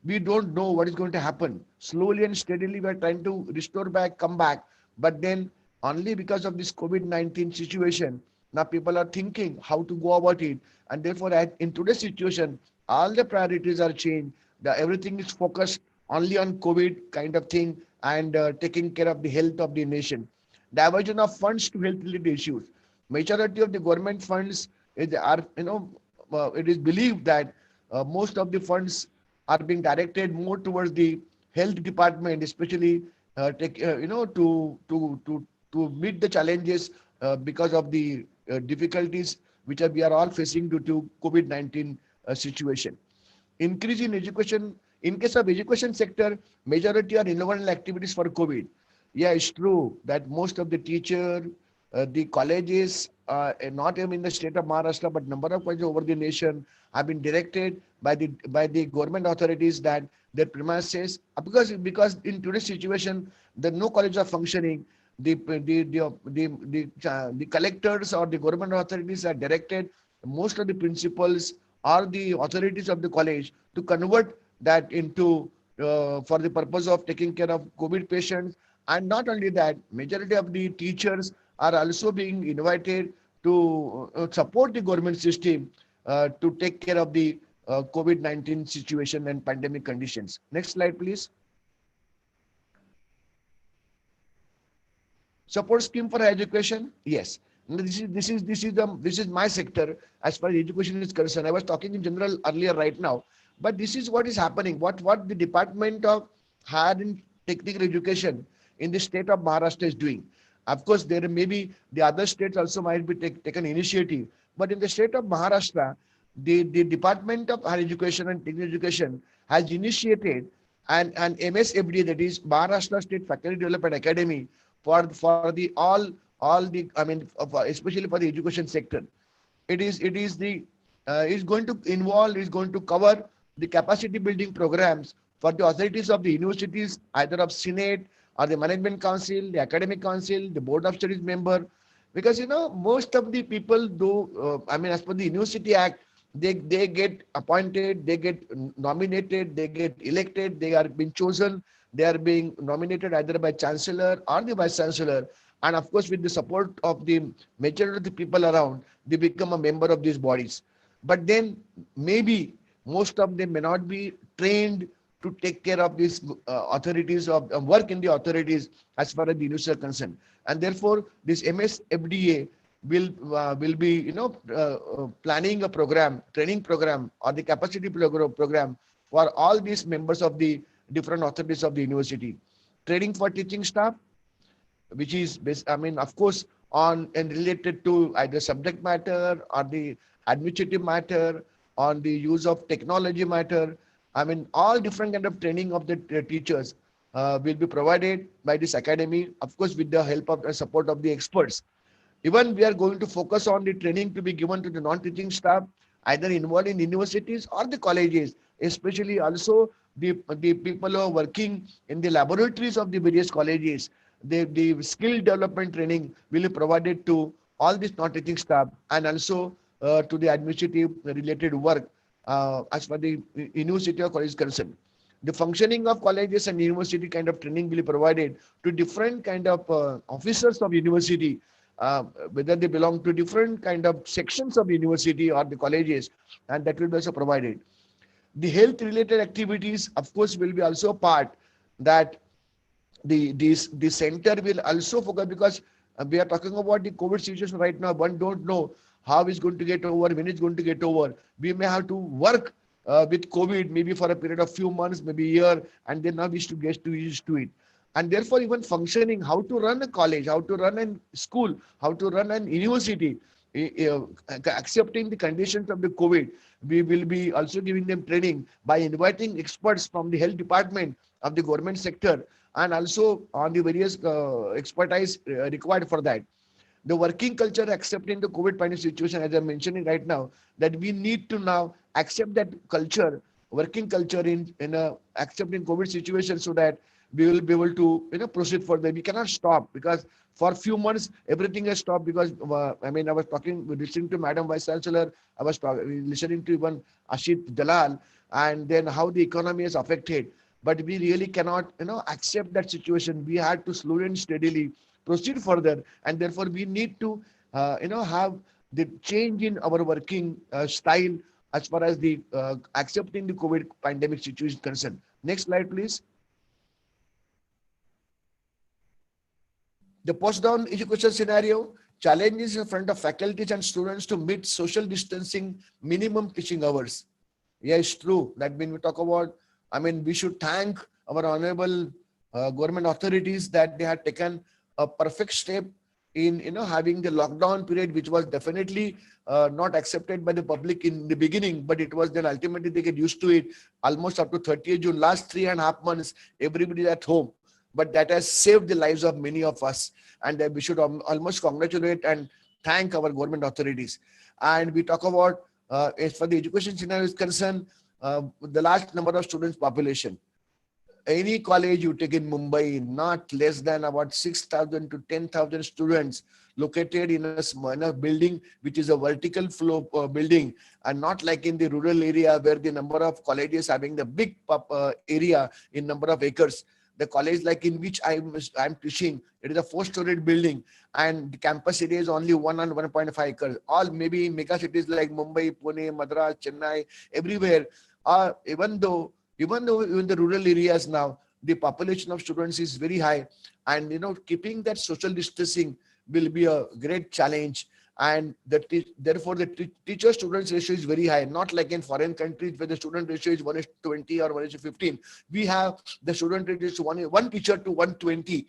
We don't know what is going to happen. Slowly and steadily, we are trying to restore back, come back. But then, only because of this COVID-19 situation, now people are thinking how to go about it. And therefore, in today's situation, all the priorities are changed. Everything is focused only on COVID kind of thing and taking care of the health of the nation. Diversion of funds to health related issues. Majority of the government funds are, it is believed that most of the funds are being directed more towards the health department, especially to meet the challenges because of the difficulties which we are all facing due to COVID-19 situation. Increase in education. In case of education sector, majority are innovative activities for COVID. Yeah, it's true that most of the teacher, the colleges, not even in the state of Maharashtra, but number of colleges over the nation have been directed by the government authorities that their premises, because in today's situation, the no colleges are functioning. The collectors or the government authorities are directed most of the principals or the authorities of the college to convert that into for the purpose of taking care of COVID patients. And not only that, majority of the teachers are also being invited to support the government system to take care of the COVID-19 situation and pandemic conditions. Next slide, please. Support scheme for education. Yes. This is my sector as far as education is concerned. I was talking in general earlier right now, but this is what is happening. What the Department of Higher and Technical Education in the state of Maharashtra is doing. Of course, there may be the other states also might be taken initiative, but in the state of Maharashtra, the Department of Higher Education and Technical Education has initiated an MSFDA, that is Maharashtra State Faculty Development Academy, for the all the, I mean, especially for the education sector. It is going to involve, is going to cover the capacity building programs for the authorities of the universities, either of Senate or the Management Council, the Academic Council, the Board of Studies member. Because, most of the people do, as per the University Act, they get appointed, they get nominated, they get elected, they are being chosen, they are being nominated either by Chancellor or the Vice Chancellor. And of course, with the support of the majority of the people around, they become a member of these bodies. But then maybe most of them may not be trained to take care of these authorities of work in the authorities as far as the university are concerned. And therefore, this MSFDA will be planning a program, training program, or the capacity program for all these members of the different authorities of the university. Training for teaching staff, which is of course on and related to either subject matter or the administrative matter, on the use of technology matter. All different kind of training of the teachers will be provided by this academy, of course, with the help of the support of the experts. Even we are going to focus on the training to be given to the non-teaching staff, either involved in universities or the colleges, especially also the people who are working in the laboratories of the various colleges. The skill development training will be provided to all this non-teaching staff, and also to the administrative related work as far the university or college is concerned. The functioning of colleges and university kind of training will be provided to different kind of officers of university, whether they belong to different kind of sections of university or the colleges, and that will be also provided. The health related activities, of course, will be also part that the center will also focus, because we are talking about the COVID situation right now. One don't know how it's going to get over, when it's going to get over. We may have to work with COVID maybe for a period of few months, maybe a year, and then now we should get used to it. And therefore, even functioning, how to run a college, how to run a school, how to run an university, accepting the conditions of the COVID, we will be also giving them training by inviting experts from the health department of the government sector, and also on the various expertise required for that. The working culture accepting the COVID pandemic situation, as I'm mentioning right now, that we need to now accept that culture, working culture in a accepting COVID situation, so that we will be able to proceed further. We cannot stop, because for a few months everything has stopped, because I was listening to Madam Vice Chancellor, I was listening to even Ashit Dalal, and then how the economy is affected. But we really cannot accept that situation. We had to slowly and steadily proceed further, and therefore we need to have the change in our working style as far as the accepting the COVID pandemic situation is concerned. Next slide, please. The post-down education scenario, challenges in front of faculties and students to meet social distancing minimum teaching hours. Yeah, it's true that when we talk about, we should thank our honorable government authorities that they had taken a perfect step in having the lockdown period, which was definitely not accepted by the public in the beginning, but it was then ultimately they get used to it. Almost up to 30th June, last 3.5 months, everybody is at home. But that has saved the lives of many of us, and we should almost congratulate and thank our government authorities. And we talk about, as for the education scenario is concerned, the large number of students population. Any college you take in Mumbai, not less than about 6,000 to 10,000 students located in a building which is a vertical flow building, and not like in the rural area where the number of colleges having the big area in number of acres. The college like in which I'm teaching, it is a 4-storied building, and the campus area is only 1 and 1.5 acres. All maybe mega cities like Mumbai, Pune, Madras, Chennai, everywhere. Even though in the rural areas now, the population of students is very high, and keeping that social distancing will be a great challenge. And therefore the teacher-students ratio is very high, not like in foreign countries where the student ratio is 1:20 or 1:15. We have the student ratio is one teacher to 120.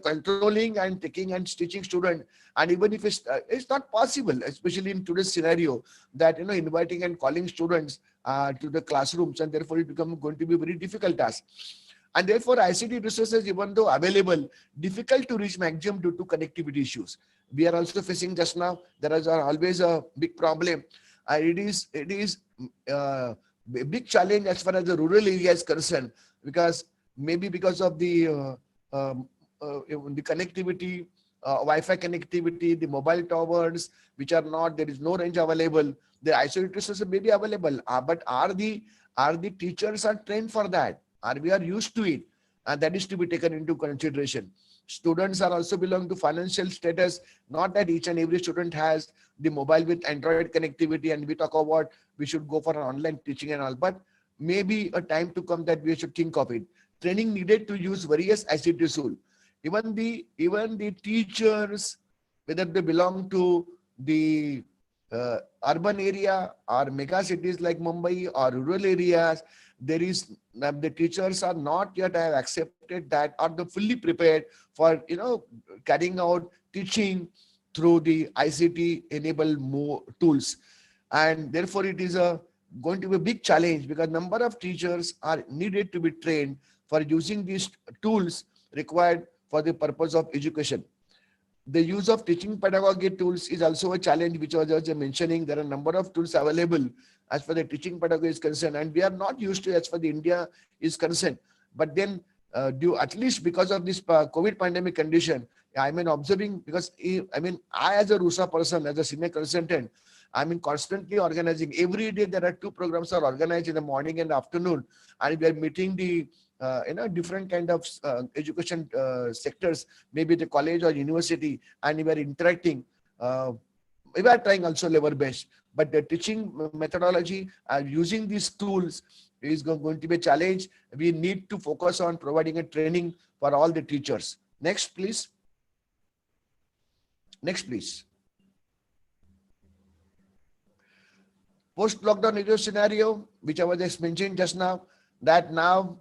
Controlling and taking and teaching student, and even if it's not possible, especially in today's scenario, that inviting and calling students to the classrooms, and therefore it becomes going to be a very difficult task. And therefore ICT resources, even though available, difficult to reach maximum due to connectivity issues. We are also facing just now, there is always a big problem. It is a big challenge as far as the rural area is concerned, because maybe because of the connectivity, Wi-Fi connectivity, the mobile towers, which are not, there is no range available. The isolated resources may be available, but are the teachers are trained for that? We are used to it, and that is to be taken into consideration. Students are also belong to financial status, not that each and every student has the mobile with Android connectivity, and we talk about we should go for an online teaching and all, but maybe a time to come that we should think of it. Training needed to use various ICT tools. Even the teachers, whether they belong to the urban area or mega cities like Mumbai or rural areas, the teachers are not yet have accepted that, or they're fully prepared for carrying out teaching through the ICT enabled tools. And therefore it is going to be a big challenge, because number of teachers are needed to be trained for using these tools required for the purpose of education. The use of teaching pedagogy tools is also a challenge, which I was just mentioning. There are a number of tools available as far the teaching pedagogy is concerned, and we are not used to as far the India is concerned. But then at least because of this COVID pandemic condition, observing, because I as a RUSA person, as a senior consultant, constantly organizing. Every day there are 2 programs are organized in the morning and afternoon, and we are meeting the different kind of education sectors, maybe the college or university, and we are interacting. We are trying also level best, but the teaching methodology using these tools is going to be a challenge. We need to focus on providing a training for all the teachers. Next, please. Next, please. Post-lockdown scenario, which I was just mentioning just now, that now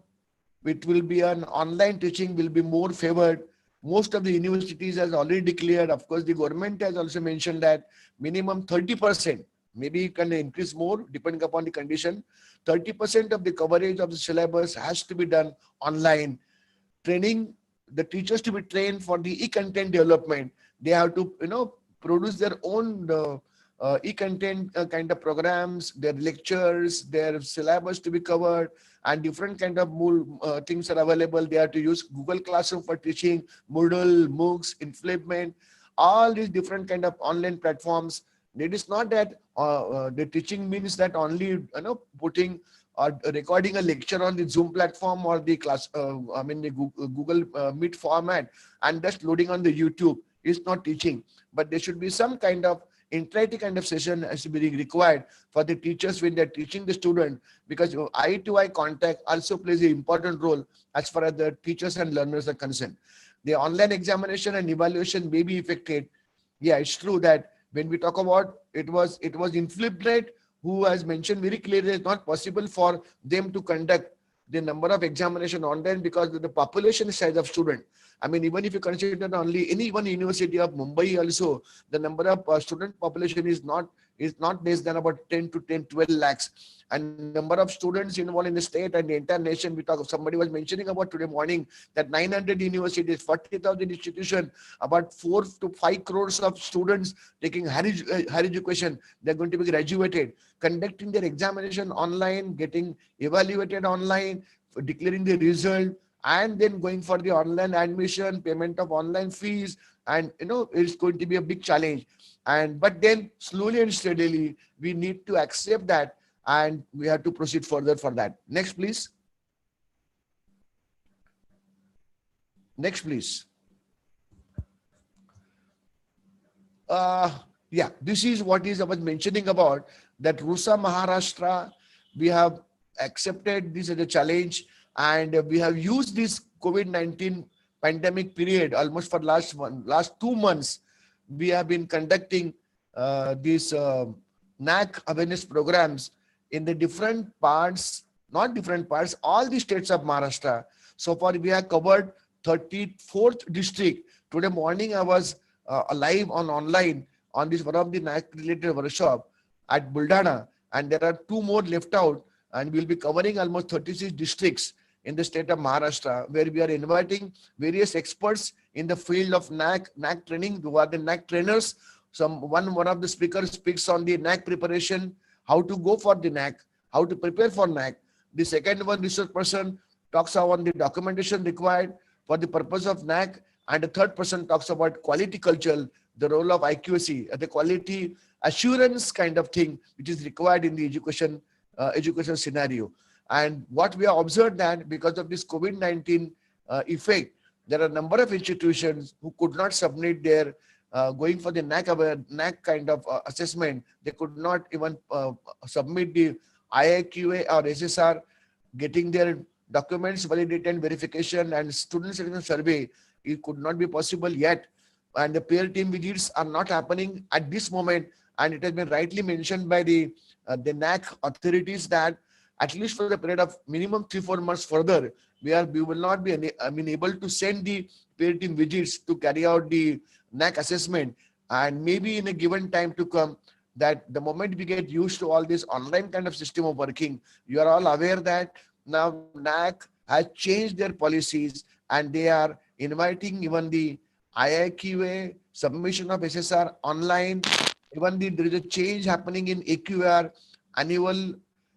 it will be an online teaching will be more favored. Most of the universities has already declared. Of course, the government has also mentioned that minimum 30%, maybe it can increase more depending upon the condition. 30% of the coverage of the syllabus has to be done online. Training, the teachers to be trained for the e-content development. They have to, produce their own e-content kind of programs, their lectures, their syllabus to be covered, and different kind of things are available. They have to use Google Classroom for teaching, Moodle, MOOCs, Inflippment, all these different kind of online platforms. It is not that the teaching means that only putting or recording a lecture on the Zoom platform or the class, the Google Meet format and just loading on the YouTube is not teaching. But there should be some kind of interactive kind of session as to be required for the teachers when they're teaching the student, because eye-to-eye contact also plays an important role as far as the teachers and learners are concerned. The online examination and evaluation may be affected. Yeah, it's true that when we talk about it was Inflipped who has mentioned very clearly it's not possible for them to conduct the number of examination online because of the population size of student. I mean, even if you consider only any one university of Mumbai also, the number of student population is not less than about 10 to 12 lakhs. And number of students involved in the state and the entire nation, somebody was mentioning about today morning that 900 universities, 40,000 institutions, about 4 to 5 crores of students taking higher education. They're going to be graduated, conducting their examination online, getting evaluated online, declaring the result, and then going for the online admission, payment of online fees, and it's going to be a big challenge. But then slowly and steadily we need to accept that, and we have to proceed further for that. Next, please. Next, please. Yeah, this is what I was mentioning about that Rusa Maharashtra. We have accepted this as a challenge, and we have used this COVID-19 pandemic period almost for last 2 months. We have been conducting these NAC awareness programs in the different parts, not different parts, all the states of Maharashtra. So far, we have covered 34th district. Today morning, I was live online on this one of the NAC related workshop at Buldana, and there are 2 more left out, and we'll be covering almost 36 districts in the state of Maharashtra, where we are inviting various experts in the field of NAC training, who are the NAC trainers. One of the speakers speaks on the NAC preparation, how to go for the NAC, how to prepare for NAC. The second one, research person, talks on the documentation required for the purpose of NAC, and the third person talks about quality culture, the role of IQAC, the quality assurance kind of thing, which is required in the education scenario. And what we have observed that because of this COVID-19 effect, there are a number of institutions who could not submit their going for the NAC kind of assessment. They could not even submit the IIQA or SSR, getting their documents validated and verification and student selection survey. It could not be possible yet. And the peer team visits are not happening at this moment. And it has been rightly mentioned by the NAC authorities that at least for the period of minimum 3-4 months further, we will not be able to send the peer team visits to carry out the NAC assessment. And maybe in a given time to come, that the moment we get used to all this online kind of system of working, you are all aware that now NAC has changed their policies, and they are inviting even the IIQA submission of SSR online. Even there is a change happening in AQR, annual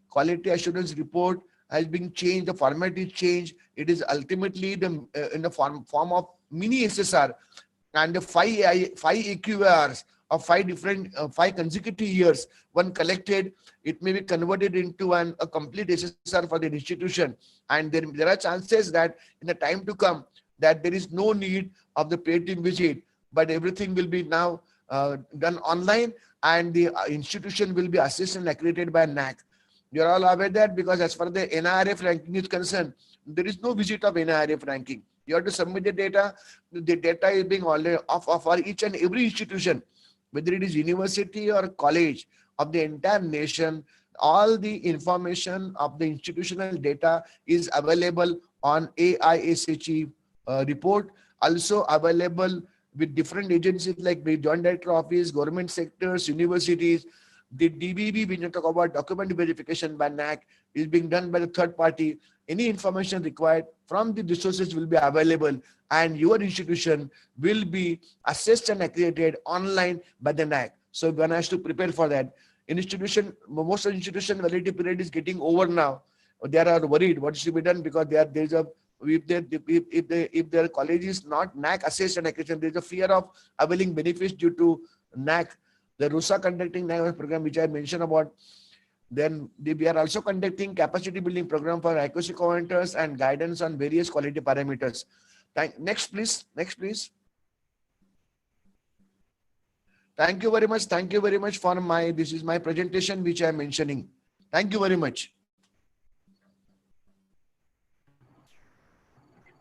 quality assurance report has been changed. The format is changed. It is ultimately in the form of mini SSR, and the 5 AQRs of 5 consecutive years. When collected, it may be converted into a complete SSR for the institution. And there are chances that in the time to come, that there is no need of the peer team visit, but everything will be now done online, and the institution will be assessed and accredited by NAC. You are all aware that because as far as the NIRF ranking is concerned, there is no visit of NIRF ranking. You have to submit the data. The data is being already for each and every institution, whether it is university or college of the entire nation. All the information of the institutional data is available on AISHE report, also available with different agencies like the Joint Director Office, government sectors, universities. The DBB, when you talk about document verification by NAC, is being done by the third party. any information required from the resources will be available, and your institution will be assessed and accredited online by the NAC. So one has to prepare for that. Most of the institution validity period is getting over now. They are worried what should be done, because if their college is not NAC assessed and accredited, there is a fear of availing benefits due to NAC. The RUSA conducting NAC program, which I mentioned about. Then we are also conducting capacity building program for accuracy coordinators and guidance on various quality parameters. Next, please. Next, please. Thank you very much. Thank you very much for this is my presentation, which I am mentioning. Thank you very much.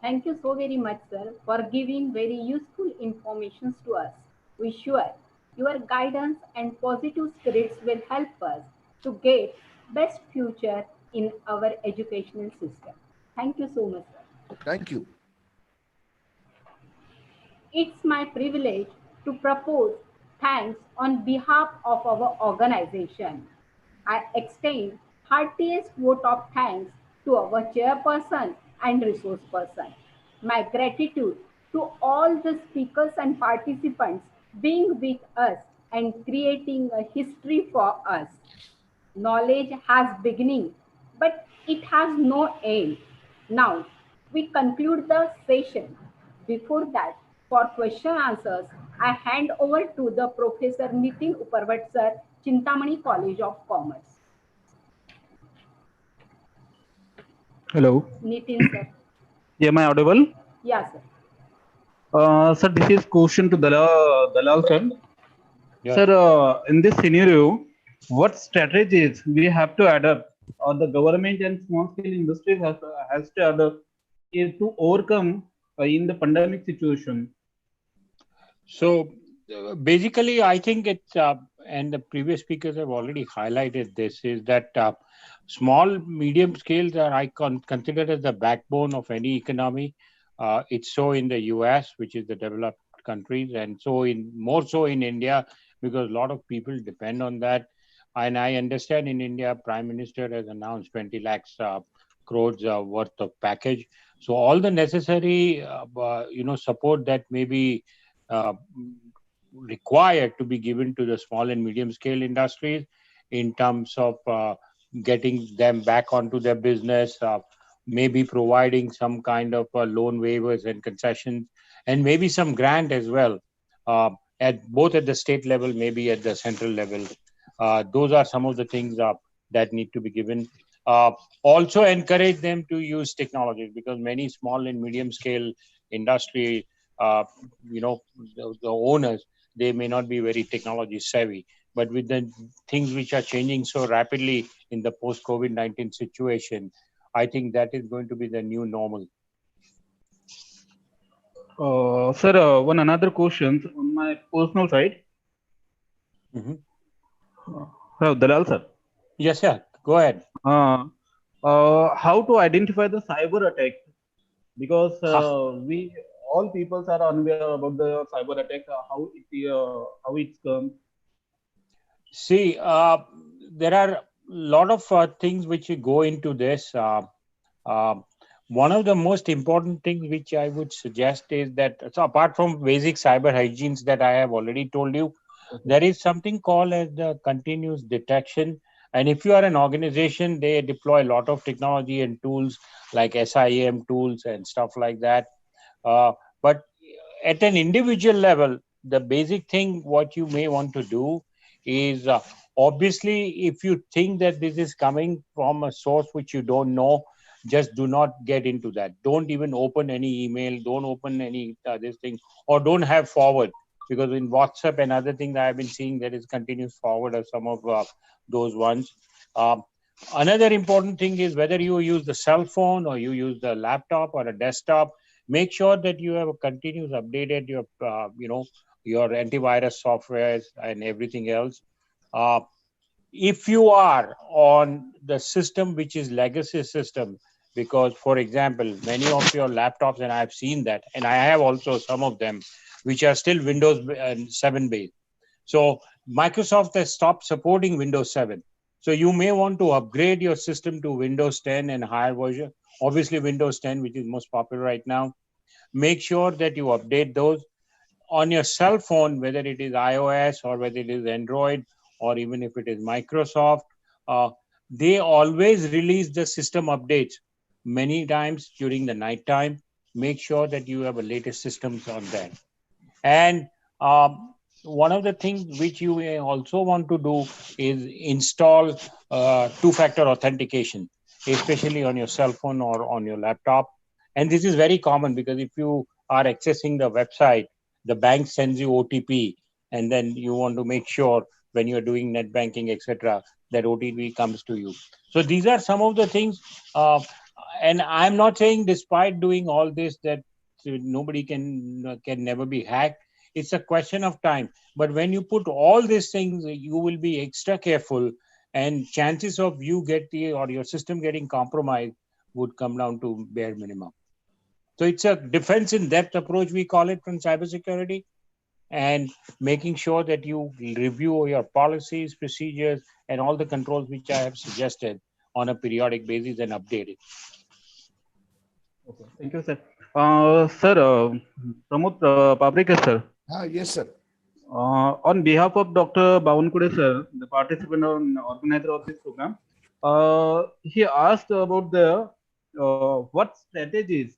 Thank you so very much, sir, for giving very useful information to us. We sure your guidance and positive spirits will help us to get best future in our educational system. Thank you so much, sir. Thank you. It's my privilege to propose thanks on behalf of our organization. I extend heartiest vote of thanks to our chairperson and resource person. My gratitude to all the speakers and participants being with us and creating a history for us. Knowledge has beginning, but it has no end. Now, we conclude the session. Before that, for question answers, I hand over to the Professor Nitin Uparvat sir, Chintamani College of Commerce. Hello. Nitin sir. Am I audible? Yes, sir. Sir, this is question to Dalal sir. Yes. Sir, in this scenario, what strategies we have to adopt, or the government and small scale industries has to adopt to overcome in the pandemic situation? So basically, I think it's, and the previous speakers have already highlighted this, is that small, medium scales are considered as the backbone of any economy. It's so in the US, which is the developed countries, and so more so in India, because a lot of people depend on that. And I understand in India, Prime Minister has announced 20 lakhs crores worth of package. So all the necessary, support that may be required to be given to the small and medium scale industries in terms of getting them back onto their business, maybe providing some kind of loan waivers and concessions, and maybe some grant as well, both at the state level, maybe at the central level. Those are some of the things that need to be given. Also encourage them to use technology, because many small and medium scale industry, the owners, they may not be very technology savvy. But with the things which are changing so rapidly in the post-COVID-19 situation, I think that is going to be the new normal. Sir, one another question on my personal side. Hello, Dalal sir. Yes, sir. Go ahead. How to identify the cyber attack? Because we all people are unaware about the cyber attack, how it's come. See, there are a lot of things which go into this. One of the most important things which I would suggest is that, so apart from basic cyber hygienes that I have already told you, there is something called as the continuous detection. And if you are an organization, they deploy a lot of technology and tools like SIEM tools and stuff like that. But at an individual level, the basic thing what you may want to do is, obviously, if you think that this is coming from a source which you don't know, just do not get into that. Don't even open any email, don't open any this thing, or don't have forward, because in WhatsApp and other things I have been seeing there is continuous forward of some of those ones. Another important thing is whether you use the cell phone or you use the laptop or a desktop, make sure that you have a continuous updated your antivirus softwares and everything else. If you are on the system which is legacy system, because for example, many of your laptops, and I've seen that, and I have also some of them, which are still Windows 7 based. So Microsoft has stopped supporting Windows 7. So you may want to upgrade your system to Windows 10 and higher version, obviously Windows 10, which is most popular right now. Make sure that you update those on your cell phone, whether it is iOS or whether it is Android or even if it is Microsoft. They always release the system updates many times during the night time. Make sure that you have a latest systems on that. And one of the things which you may also want to do is install two-factor authentication, especially on your cell phone or on your laptop. And this is very common because if you are accessing the website, the bank sends you OTP, and then you want to make sure when you're doing net banking, etc., that OTP comes to you. So these are some of the things. And I'm not saying despite doing all this that nobody can never be hacked. It's a question of time. But when you put all these things, you will be extra careful, and chances of you or your system getting compromised would come down to bare minimum. So it's a defense in depth approach, we call it, from cybersecurity, and making sure that you review your policies, procedures, and all the controls which I have suggested on a periodic basis and update it. Okay, thank you, sir. Sir, Pramod Pabrikar, sir. Yes, sir. On behalf of Dr. Bavankude, sir, the participant and organizer of this program, he asked about the what strategies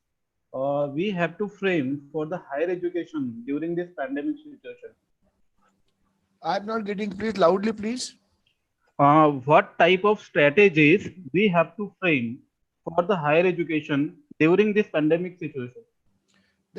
we have to frame for the higher education during this pandemic situation. I'm not getting, please, loudly, please. What type of strategies we have to frame for the higher education during this pandemic situation?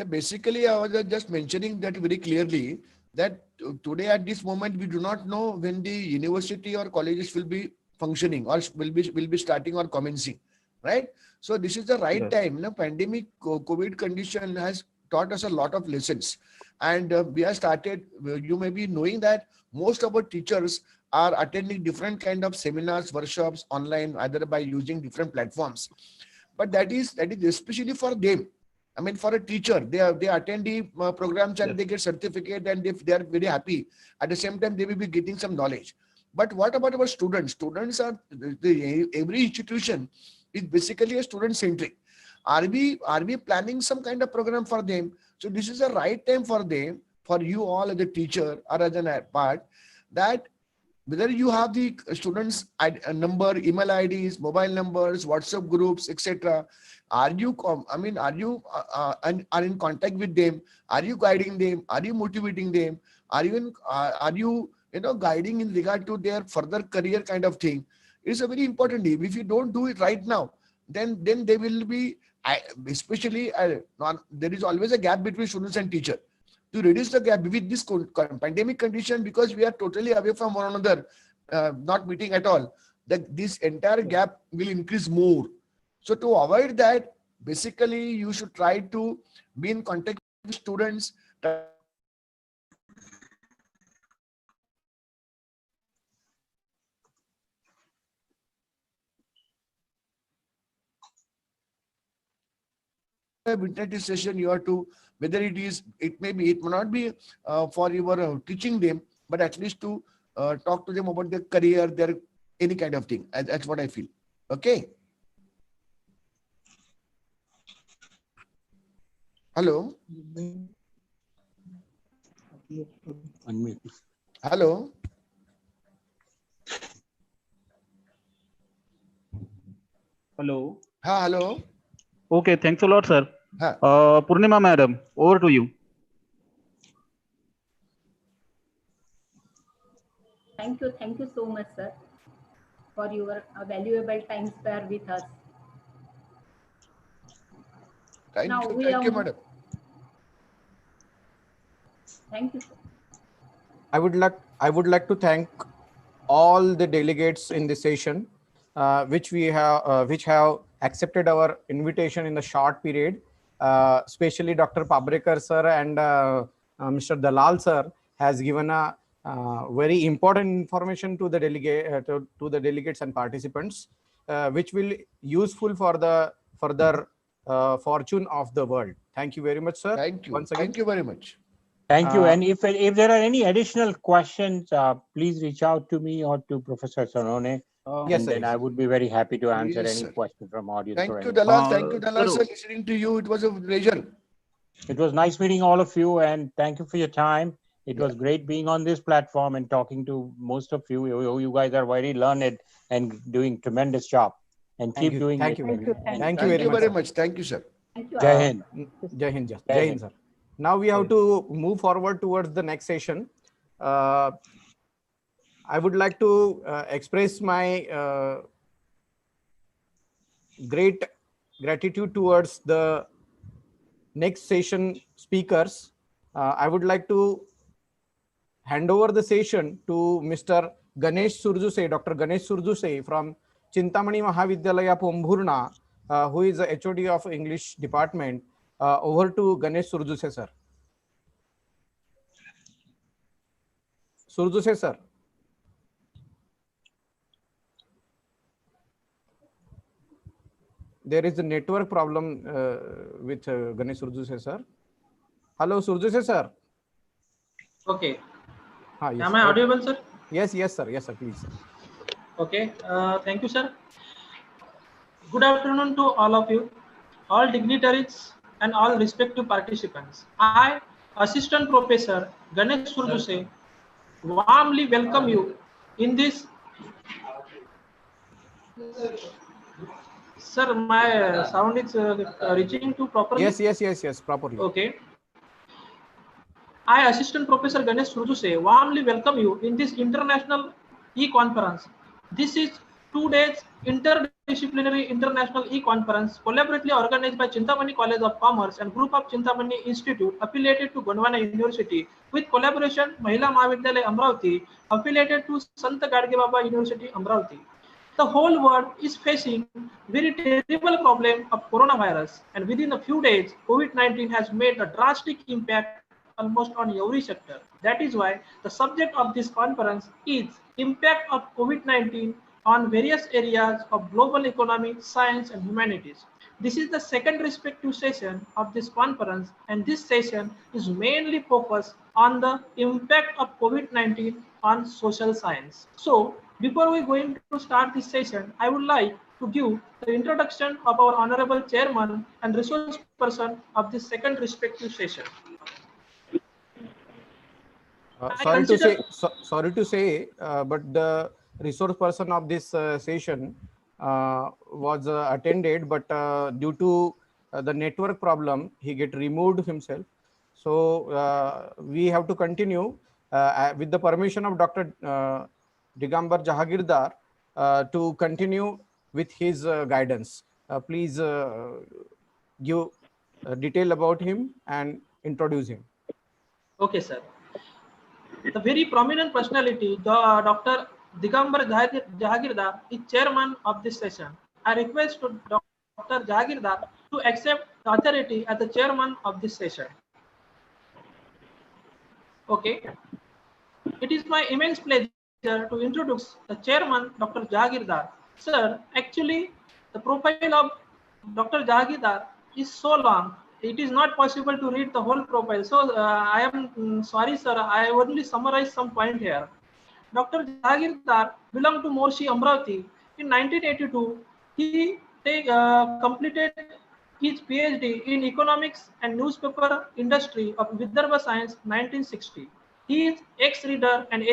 Basically, I was just mentioning that very clearly, that today at this moment, we do not know when the university or colleges will be functioning or will be starting or commencing, right? So this is the right time. Pandemic COVID condition has taught us a lot of lessons, and we have started. You may be knowing that most of our teachers are attending different kind of seminars, workshops online, either by using different platforms. But that is especially for them. I mean, for a teacher, they attend the programs and they get certificate, and if they are very happy, at the same time they will be getting some knowledge. But what about our students? Students are every institution is basically a student centric. Are we planning some kind of program for them? So this is the right time for them, for you all as a teacher or as a part, that whether you have the students' number, email IDs, mobile numbers, WhatsApp groups, etc. Are you in contact with them? Are you guiding them? Are you motivating them? Are you guiding in regard to their further career kind of thing? It's a very important thing. If you don't do it right now, then they will be, especially there is always a gap between students and teacher. To reduce the gap with this pandemic condition, because we are totally away from one another, not meeting at all, that this entire gap will increase more. So to avoid that, basically you should try to be in contact with students. Internet session, you have to, whether it may not be for your teaching them, but at least to talk to them about their career, their any kind of thing. That's what I feel. Okay. Hello. Hello. Hello. Hello. Okay, thanks a lot, sir. Purnima madam, over to you. Thank you so much, sir, for your valuable time spare with us. Thank you, madam. Thank you, sir. I would like to thank all the delegates in this session, which have accepted our invitation in the short period. Especially Dr. Pabrikar sir and Mr. Dalal sir has given a very important information to the delegates and participants, which will useful for the further fortune of the world. Thank you very much, sir. Thank you. Once again. Thank you very much. Thank you. And if there are any additional questions, please reach out to me or to Professor Sonone. Yes, And sir. then I would be very happy to answer Yes, any sir. question from audience. Thank or you, anything. Dalal. Thank you, Dalal, sir. sir. Listening to you, it was a pleasure. It was nice meeting all of you, and thank you for your time. It Yeah. was great being on this platform and talking to most of you. You guys are very learned and doing tremendous job. And Thank keep you. doing Thank it. you. Thank you. And Thank you Thank very you much, very sir. much. Thank you, sir. Thank you. Jai Hind. Jai Hind, Jai Jai Hind. Hind, sir. Now we have to move forward towards the next session. I would like to express my great gratitude towards the next session speakers. I would like to hand over the session to Mr. Ganesh Surjuse, Dr. Ganesh Surjuse from Chintamani Mahavidyalaya, Pombhurna, who is the HOD of English department. Over to Ganesh Surjuse, sir. Surjuse, sir. There is a network problem with Ganesh Surjuse, sir. Hello, Surjuse, sir. Okay. Yes. Am I audible, sir? Yes, yes, sir. Yes, sir. Please. Okay. Thank you, sir. Good afternoon to all of you, all dignitaries and all respective participants. I, Assistant Professor Ganesh Surjuse, warmly welcome you in this. Sir, my sound is reaching to properly? Yes, properly. Okay. I, Assistant Professor Ganesh Surjuse, warmly welcome you in this international e-conference. This is 2 days interdisciplinary international e-conference collaboratively organized by Chintamani College of Commerce and group of Chintamani Institute affiliated to Gondwana University with collaboration Mahila Mahavidyalaya Amravati affiliated to Sant Gadge Baba University Amravati. The whole world is facing very terrible problem of coronavirus, and within a few days, COVID-19 has made a drastic impact almost on every sector. That is why the subject of this conference is impact of COVID-19 on various areas of global economy, science, and humanities. This is the second respective session of this conference, and this session is mainly focused on the impact of COVID-19 on social science. So, before we going to start this session, I would like to give the introduction of our Honorable Chairman and resource person of this second respective session. Sorry to say, but the resource person of this session was attended, but due to the network problem, he get removed himself. So we have to continue with the permission of Dr. Digambar Jahagirdar to continue with his guidance. Please give detail about him and introduce him. Okay, sir. The very prominent personality, Dr. Digambar Jahagirdar, is chairman of this session. I request to Dr. Jahagirdar to accept the authority as the chairman of this session. Okay. It is my immense pleasure to introduce the chairman, Dr. Jahagirdar. Sir, actually, the profile of Dr. Jahagirdar is so long, it is not possible to read the whole profile. So I am sorry, sir, I only summarize some point here. Dr. Jahagirdar belonged to Morshi Amravati. In 1982, he completed his PhD in economics and newspaper industry of Vidarbha Science 1960. He is ex-reader and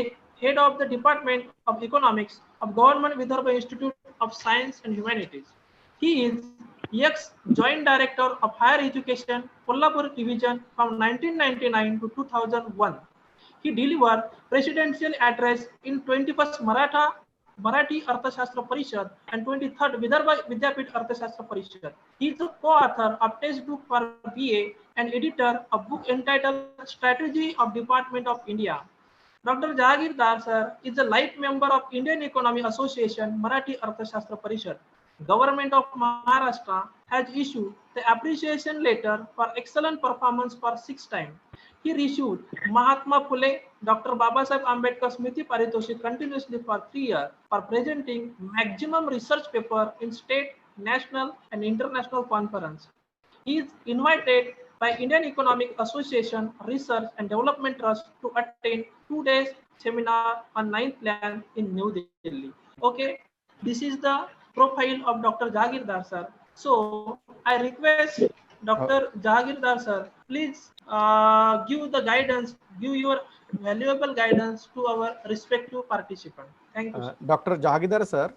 head of the Department of Economics of Government Vidarbha Institute of Science and Humanities. He is ex-Joint Director of Higher Education, Ballarpur Division from 1999 to 2001. He delivered presidential address in 21st Marathi Arthashastra Parishad and 23rd Vidarbha Vidyapit Arthashastra Parishad. He is a co-author of textbook for BA and editor of book entitled Strategy of Department of India. Dr. Jahagirdar sir is a life member of Indian Economy Association Marathi Arthashastra Parishad. Government of Maharashtra has issued the appreciation letter for excellent performance for 6 times. He received Mahatma Phule, Dr. Babasaheb Ambedkar Smriti Paritoshik continuously for 3 years for presenting maximum research paper in state, national, and international conference. He is invited by Indian Economic Association Research and Development Trust to attend 2 days seminar on 9th plan in New Delhi. Okay, This is the profile of Dr. Jagirdar sir. So I request Dr. Jagirdar sir, please give the guidance, give your valuable guidance to our respective participants. Thank you, sir. Dr. Jagidar sir,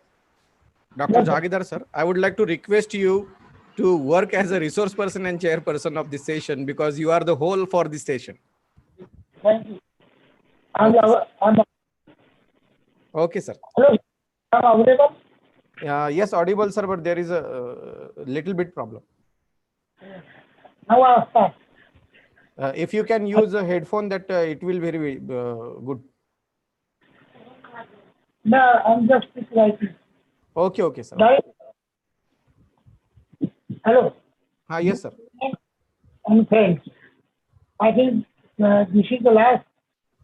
Jagidar sir, I would like to request you to work as a resource person and chairperson of this session, because you are the whole for this session. Thank you. Okay, sir. Hello, I'm audible? Yes, audible, sir, but there is a little bit problem. Now I'll start. If you can use a headphone, that it will be very good. No, I'm just writing. Okay, okay, sir. Hello. Yes, sir. And friends, I think this is the last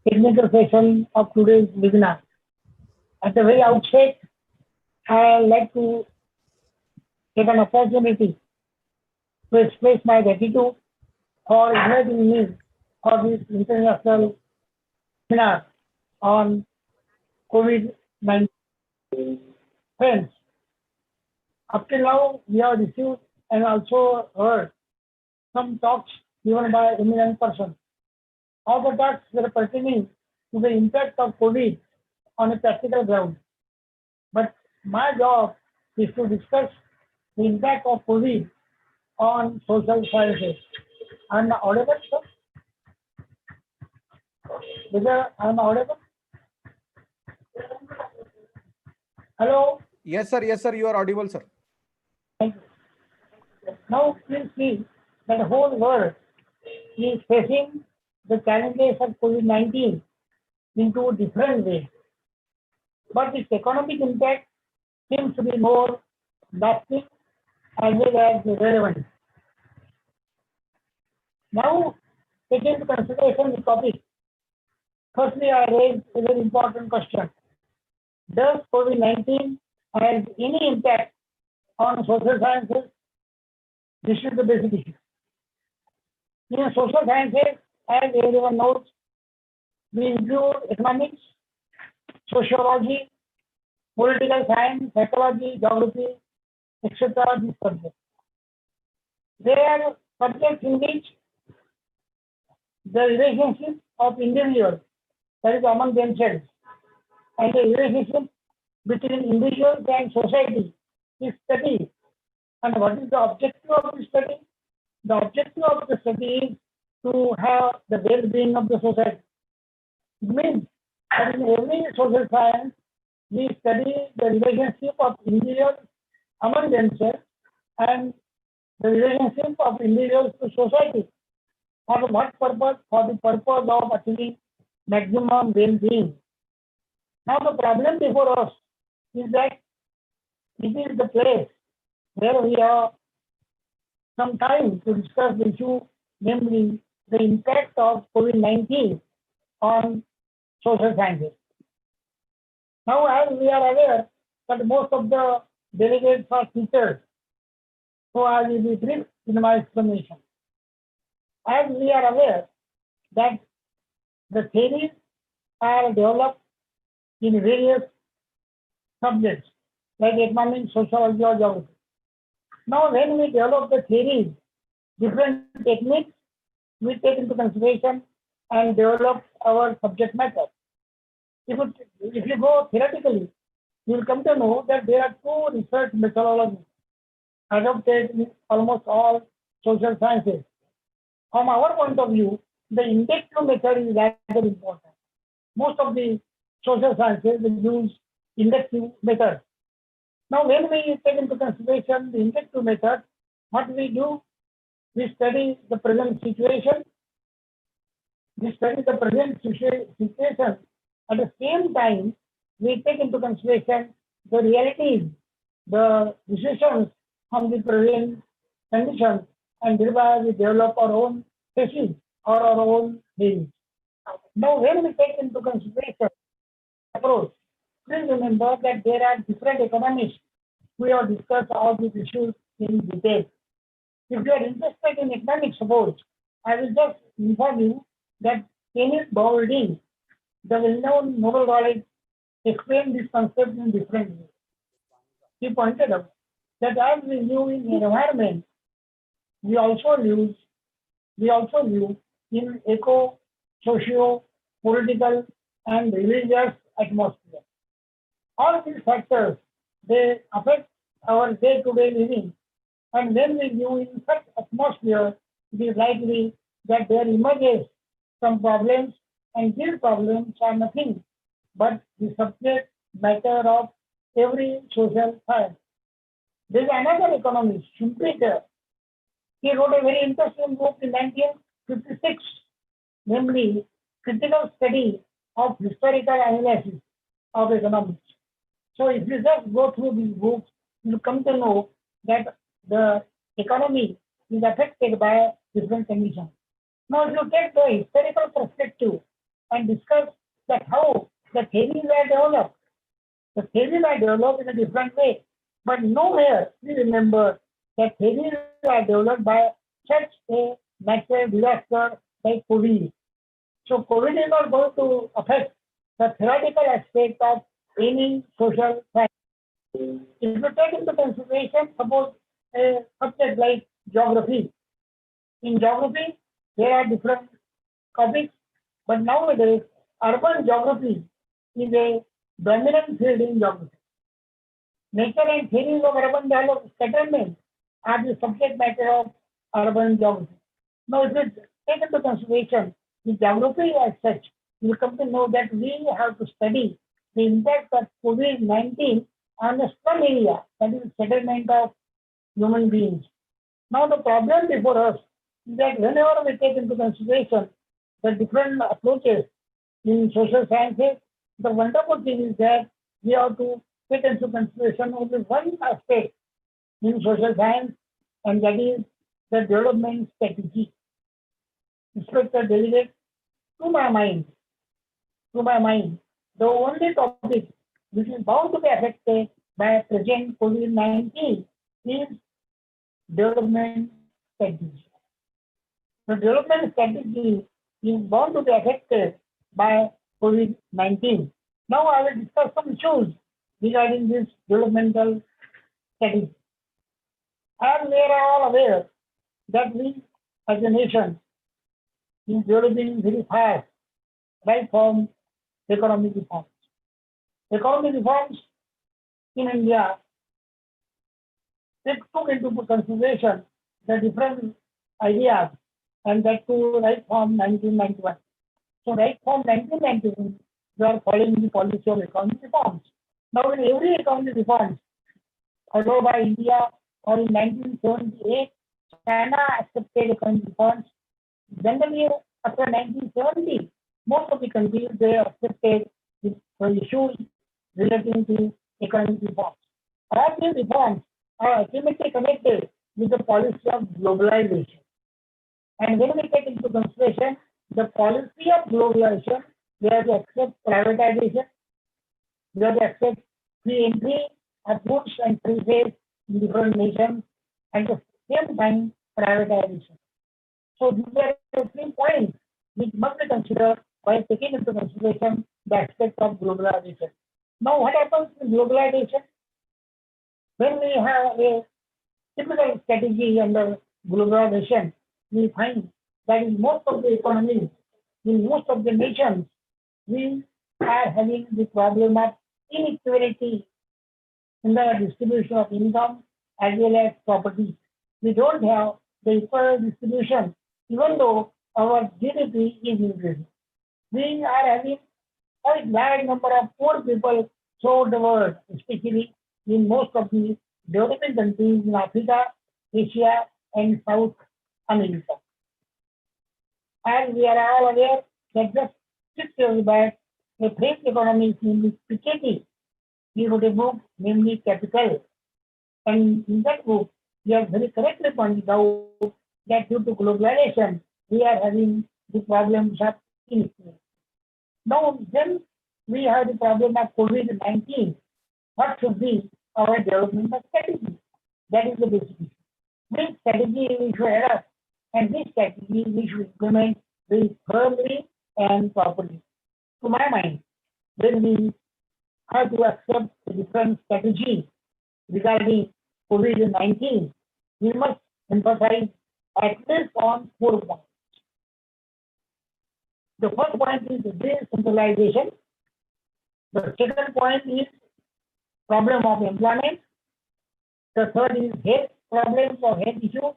technical session of today's webinar. At the very outset, I would like to take an opportunity to express my gratitude for inviting me for this international seminar on COVID-19. Friends, up till now, we have received and also heard some talks given by eminent persons. All the talks were pertaining to the impact of COVID on a practical ground. But my job is to discuss the impact of COVID on social sciences. I'm audible, sir? Whether I'm audible? Hello? Yes, sir. Yes, sir. You are audible, sir. Thank you. Now, please see that the whole world is facing the challenges of COVID-19 into different ways. But its economic impact seems to be more drastic as well as relevant. Now, taking into consideration the topic, firstly, I raised a very important question. Does COVID-19 have any impact on social sciences? This is the basic issue. In social sciences, as everyone knows, we include economics, sociology, political science, psychology, geography, etc. These subjects. They are subjects in which the relationship of individuals, that is among themselves, and the relationship between individuals and society is studied. And what is the objective of the study? The objective of the study is to have the well-being of the society. It means that in every social science, we study the relationship of individuals among themselves and the relationship of individuals to society. For what purpose? For the purpose of achieving maximum well-being. Now the problem before us is that it is the place where we have some time to discuss the issue, namely the impact of COVID-19 on social sciences. Now, as we are aware that most of the delegates are teachers, so I will be brief in my explanation. As we are aware that the theories are developed in various subjects like economics, sociology, or geography. Now, when we develop the theories, different techniques we take into consideration and develop our subject matter. If you go theoretically, you will come to know that there are two research methodologies adopted in almost all social sciences. From our point of view, the inductive method is rather important. Most of the social sciences will use inductive method. Now, when we take into consideration the inductive method, what we do, we study the present situation. We study the present situation. At the same time, we take into consideration the realities, the decisions from the present conditions, and thereby we develop our own thesis or our own theories. Now, when we take into consideration approach, please remember that there are different economists who have discussed all these issues in detail. If you are interested in economic support, I will just inform you that Kenneth Boulding, the well-known Nobel laureate, explained this concept in different ways. he pointed out that as we live in the environment, we also live in eco, socio, political, and religious atmosphere. All these factors, they affect our day-to-day living. And when we live in such atmosphere, it is likely that there emerges some problems, and these problems are nothing but the subject matter of every social science. There is another economist, Schumpeter. He wrote a very interesting book in 1956, namely Critical Study of Historical Analysis of Economics. So if you just go through these books, you come to know that the economy is affected by different conditions. Now, if you take the historical perspective and discuss that how the theories are developed, the theories are developed in a different way, but nowhere we remember that theories are developed by such a natural disaster like COVID. So COVID is not going to affect the theoretical aspect of any social science. If you take into consideration, suppose a subject like geography. In geography, there are different topics, but nowadays, urban geography is a dominant field in geography. Nature and theories of urban settlement are the subject matter of urban geography. Now, if you take into consideration the geography as such, you come to know that we have to study the impact of COVID-19 on the slum area, that is settlement of human beings. Now, the problem before us is that whenever we take into consideration the different approaches in social sciences, the wonderful thing is that we have to take into consideration only one aspect in social science, and that is the development strategy. Inspector Delegate, to my mind, the only topic which is bound to be affected by present COVID-19 is development strategy. The development strategy is bound to be affected by COVID-19. Now I will discuss some issues regarding this developmental strategy. And we are all aware that we as a nation is developing very fast, right from economic reforms. Economic reforms in India, they took into consideration the different ideas, and that too right from 1991. So right from 1991, we are following the policy of economic reforms. Now in every economic reforms followed by India, or in 1978, China accepted economic reforms. Generally, after 1970, most of the countries, they accepted the issues relating to economic reforms. All these reforms are ultimately connected with the policy of globalization. And when we take into consideration the policy of globalization, we have to accept privatization, we have to accept free entry of goods and services in different nations, and at the same time privatization. So these are the 3 points which must be considered by taking into consideration the aspect of globalization. Now, what happens in globalization? When we have a typical strategy under globalization, we find that in most of the economies, in most of the nations, we are having the problem of inequality in the distribution of income as well as property. We don't have the equal distribution, even though our GDP is increasing. We are having a large number of poor people throughout the world, especially in most of the developing countries in Africa, Asia, and South America. And we are all aware that just 6 years back, a French economist, namely Piketty, he wrote a book, namely Capital. And in that book, he has very correctly pointed out that due to globalization, we are having the problems of inequality. Now, then we have the problem of COVID-19. What should be our development strategy? That is the basic issue. This strategy we should adopt, and this strategy we should implement very firmly and properly. To my mind, when we have to accept the different strategies regarding COVID-19, we must emphasize at least on 4 points. The first point is decentralization. The second point is problem of employment. The third is health problems or health issues.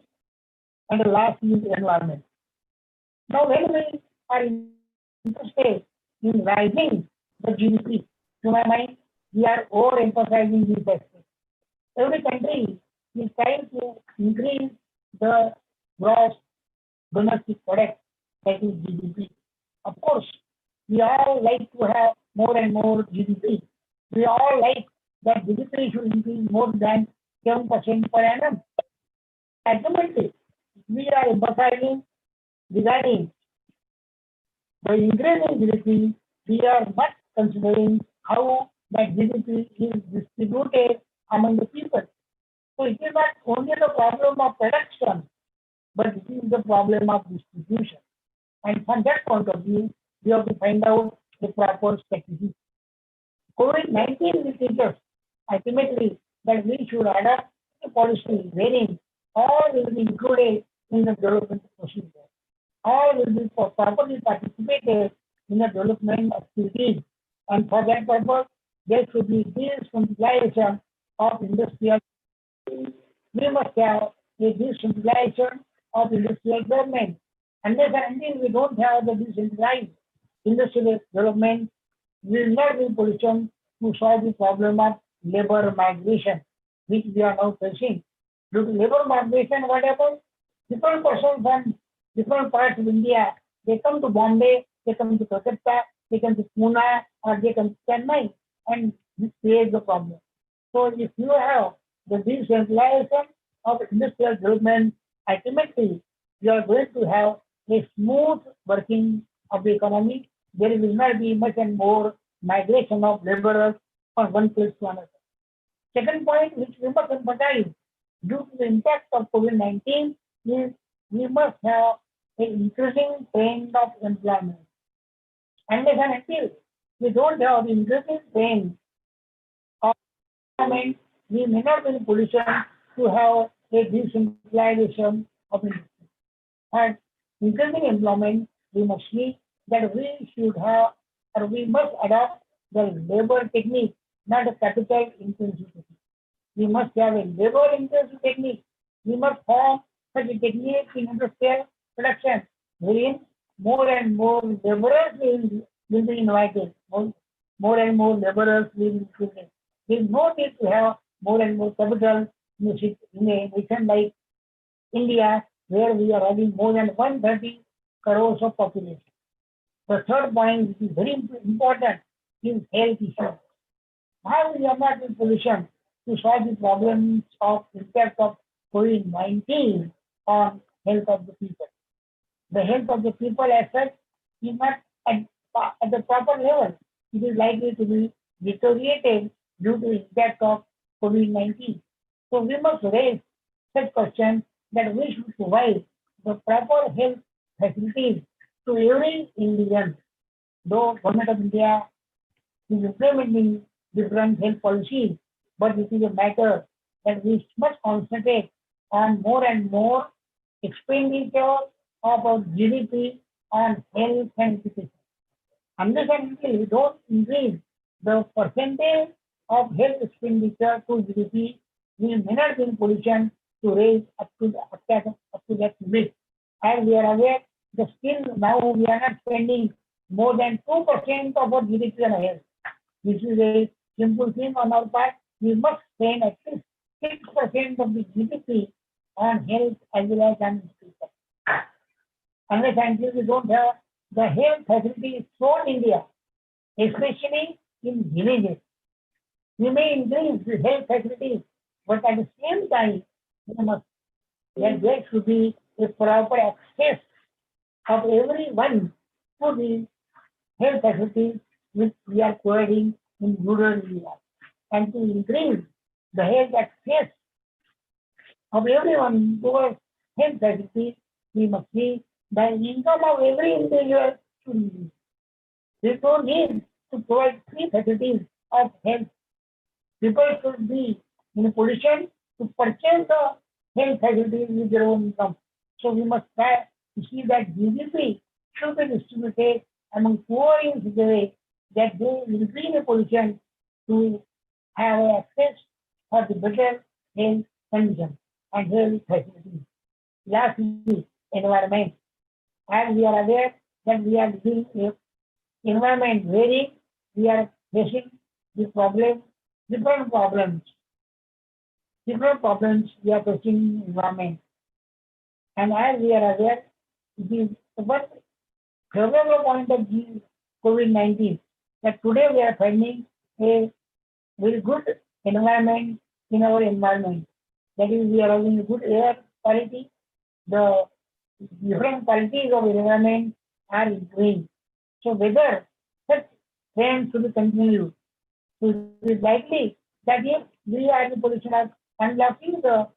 And the last is environment. Now, when we are interested in rising the GDP, to my mind, we are overemphasizing these aspects. Every country is trying to increase the gross domestic product, that is GDP. Of course, we all like to have more and more GDP. We all like that GDP should increase more than 7% per annum. Ultimately, we are emphasizing regarding the increase in GDP, we are not considering how that GDP is distributed among the people. So it is not only the problem of production, but it is the problem of distribution. And from that point of view, we have to find out the proper strategy. COVID-19 will teach us ultimately that we should adopt a policy wherein all will be included in the development procedure. All will be properly participated in the development activities. And for that purpose, there should be decentralization of industrial. We must have a decentralization of industrial government. Unless and until we don't have the decentralized industrial development, we will not be in position to solve the problem of labor migration, which we are now facing. Due to labor migration, what happens? Different persons from different parts of India, they come to Bombay, they come to Kolkata, they come to Pune, or they come to Chennai, and this creates the problem. So if you have the decentralization of industrial development, ultimately you are going to have a smooth working of the economy. There will not be much and more migration of laborers from one place to another. Second point, which we must emphasize due to the impact of COVID-19, is we must have an increasing trend of employment. Unless and until we don't have the increasing trend of employment, we may not be in a position to have a decentralization of industry. And increasing employment, we must see that we should have or we must adopt the labor technique, not a capital intensive technique. We must have a labor intensive technique. We must form such a technique in industrial production, wherein more and more laborers will be invited. More and more laborers will be included. There is no need to have more and more capital in a nation like India, where we are having more than 130 crores of population. The third point, which is very important, is health issues. Now we are not in position to solve the problems of impact of COVID-19 on health of the people. The health of the people as such is not at the proper level. It is likely to be deteriorated due to impact of COVID-19. So we must raise such questions that we should provide the proper health facilities to every Indian. Though Government of India is implementing different health policies, but it is a matter that we must concentrate on more and more expenditure of our GDP on health and education. Unless and until we don't increase the percentage of health expenditure to GDP, we may not be in position to raise up to that limit. As we are aware, the still now we are not spending more than 2% of our GDP on health. This is a simple thing on our part. We must spend at least 6% of the GDP on health as well as on education. Unless until we don't have the health facilities throughout India, especially in villages, we may increase the health facilities, but at the same time, there should be a proper access of everyone to the health facilities which we are providing in rural areas. And to increase the health access of everyone towards health facilities, we must see the income of every individual should increase. We don't need to provide free facilities of health. People should be in a position to purchase the health facilities with their own income. So we must try to see that GDP should be distributed among poor in such a way that they will be in a position to have access for the better health condition and health facilities. Lastly, environment. As we are aware that we are living in environment wherein we are facing the problem, different problems we are facing in environment. And as we are aware, it is one favorable point of view COVID-19 that today we are finding a very good environment in our environment. That is, we are having a good air quality. The different qualities of environment are improving. So whether such trend should continue, so it is likely that if we are in a position of unlocking the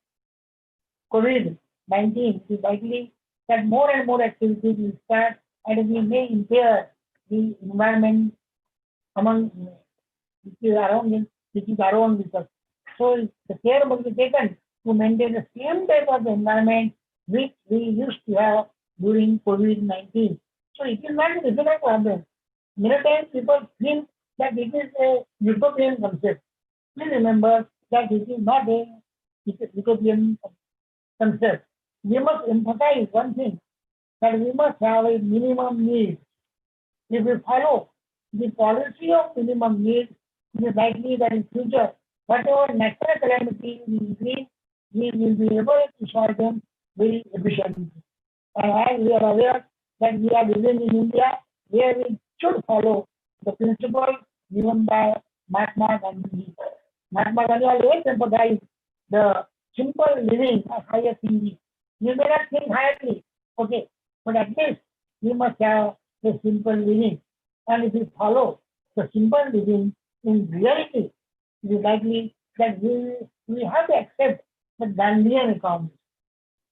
COVID-19, it is likely that more and more activities will start and we may impair the environment among which is around with us. So the care must be taken to maintain the same type of environment which we used to have during COVID-19. So it is not a difficult problem. Many times people think that it is a utopian concept. Please remember that it is not a utopian concept. We must emphasize one thing, that we must have a minimum need. If we follow the policy of minimum needs, it is likely that in future, whatever natural calamity will increase, we will be able to solve them very efficiently. And as we are aware that we are living in India, where we should follow the principles given by Mahatma Gandhi. Mahatma Gandhi always emphasized the simple living of higher thinking. You may not think higherly, okay, but at least we must have a simple living. And if we follow the simple living in reality, it is likely that we have to accept the Gandhian economy.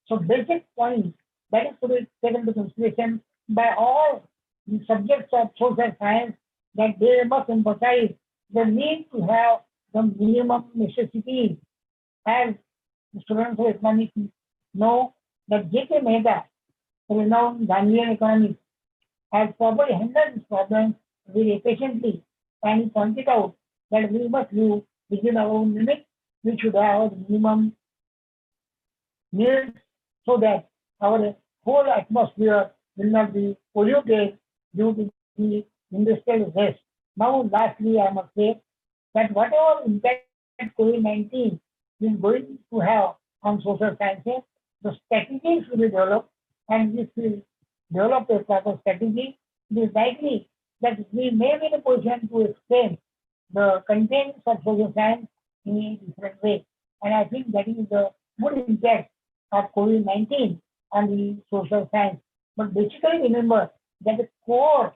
So basic points that is to be taken into consideration by all the subjects of social science, that they must emphasize the need to have the minimum necessities. As the students of economics know that J.K. Mehta, a renowned Gandhian economist, has probably handled this problem very efficiently, and he pointed out that we must live within our own limits. We should have minimum needs so that our whole atmosphere will not be polluted due to the industrial waste. Now, lastly, I must say that whatever impact COVID-19 is going to have on social sciences, the strategies will be developed, and if we develop a proper strategy, it is likely that we may be in a position to explain the contents of social science in a different way. And I think that is the good impact of COVID-19 on the social science. But basically remember that the core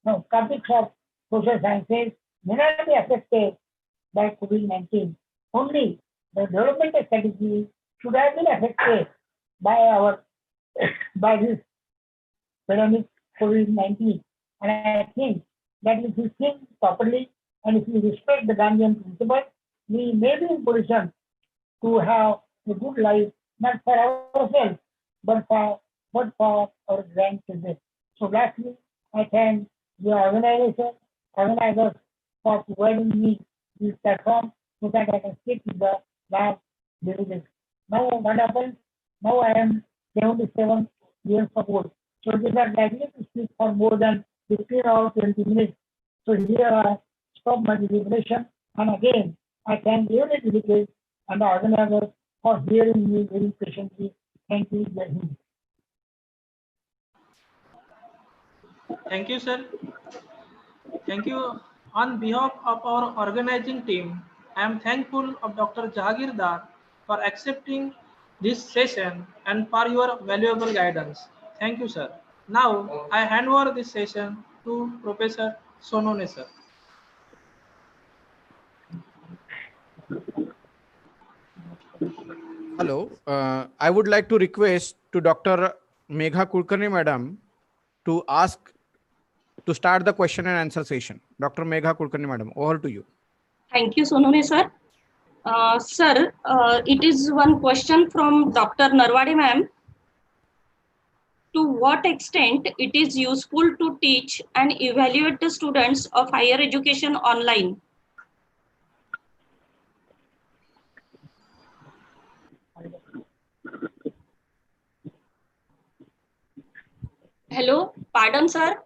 topics of social sciences may not be affected by COVID-19. Only the development strategy should have been affected by this pandemic COVID-19. And I think that if we think properly and if we respect the Gandhian principle, we may be in position to have a good life, not for ourselves, but for our grandchildren. So lastly, I thank the organizers for providing me this platform so that I can speak with the lab division. Now what happens? Now I am 77 years old. So it is not likely to speak for more than 15 or 20 minutes. So here I stop my deliberation, and again I thank every delegate and the organizers for hearing me very patiently. Thank you. Thank you, sir. Thank you. On behalf of our organizing team, I am thankful of Dr. Jagirdar for accepting this session and for your valuable guidance. Thank you, sir. Now, I hand over this session to Professor Sonone, sir. Hello. I would like to request to Dr. Megha Kulkarni madam to start the question and answer session. Dr. Megha Kulkarni madam, over to you. Thank you, Sonone sir. Sir, it is one question from Dr. Narwade ma'am. To what extent it is useful to teach and evaluate the students of higher education online? Hello, pardon, sir.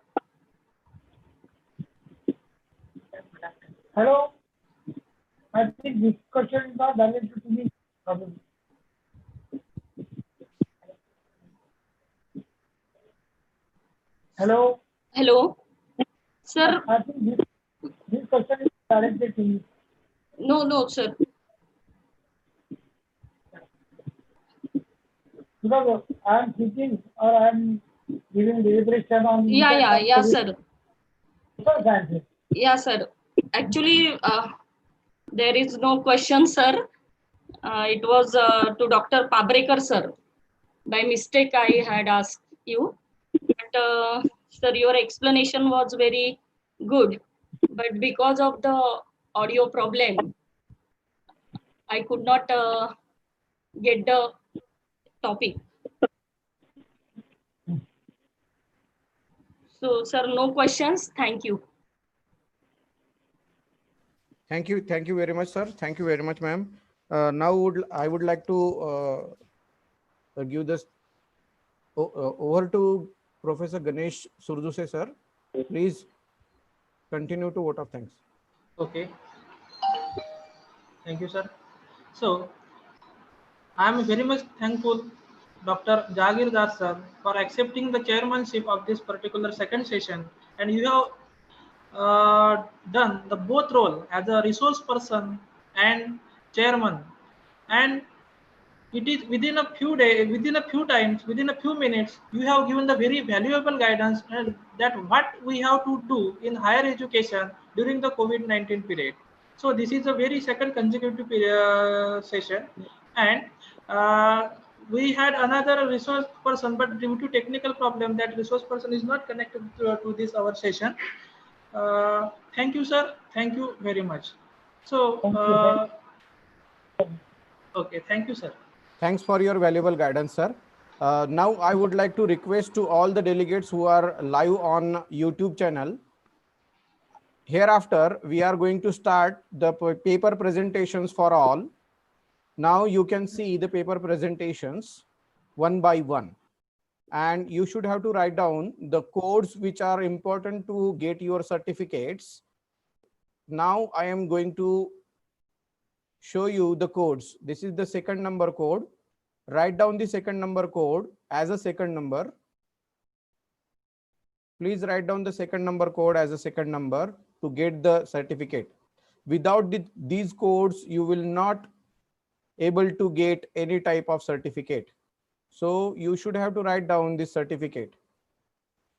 Hello. I think this question is not directed to me. Probably. Hello. Hello, sir. I think this question is directed to you. No, sir. Because I am teaching or I am giving deliberation on the Yeah, sir. sciences. Yeah, sir. Actually, there is no question, sir. It was to Dr. Pabrekar, sir. By mistake, I had asked you. But, sir, your explanation was very good. But because of the audio problem, I could not get the topic. So, sir, no questions. Thank you. Thank you very much, sir. Thank you very much, ma'am. Now I would like to give this over to Professor Ganesh Surduse, sir. Please continue to vote of thanks. Okay. Thank you, sir. So, I am very much thankful Dr. Jagirdar sir for accepting the chairmanship of this particular second session, and you have done the both role as a resource person and chairman, and it is within a few days, within a few times, within a few minutes, you have given the very valuable guidance and that what we have to do in higher education during the COVID-19 period. So this is a very second consecutive session, and we had another resource person, but due to technical problem, that resource person is not connected to this our session. Thank you, sir. Thank you very much. So, okay, thank you, sir. Thanks for your valuable guidance, sir. Now I would like to request to all the delegates who are live on YouTube channel. Hereafter, we are going to start the paper presentations for all. Now you can see the paper presentations one by one. And you should have to write down the codes which are important to get your certificates. Now I am going to show you the codes. This is the second number code. Write down the second number code as a second number. Please write down the second number code as a second number to get the certificate. Without these codes, you will not able to get any type of certificate. So you should have to write down this certificate.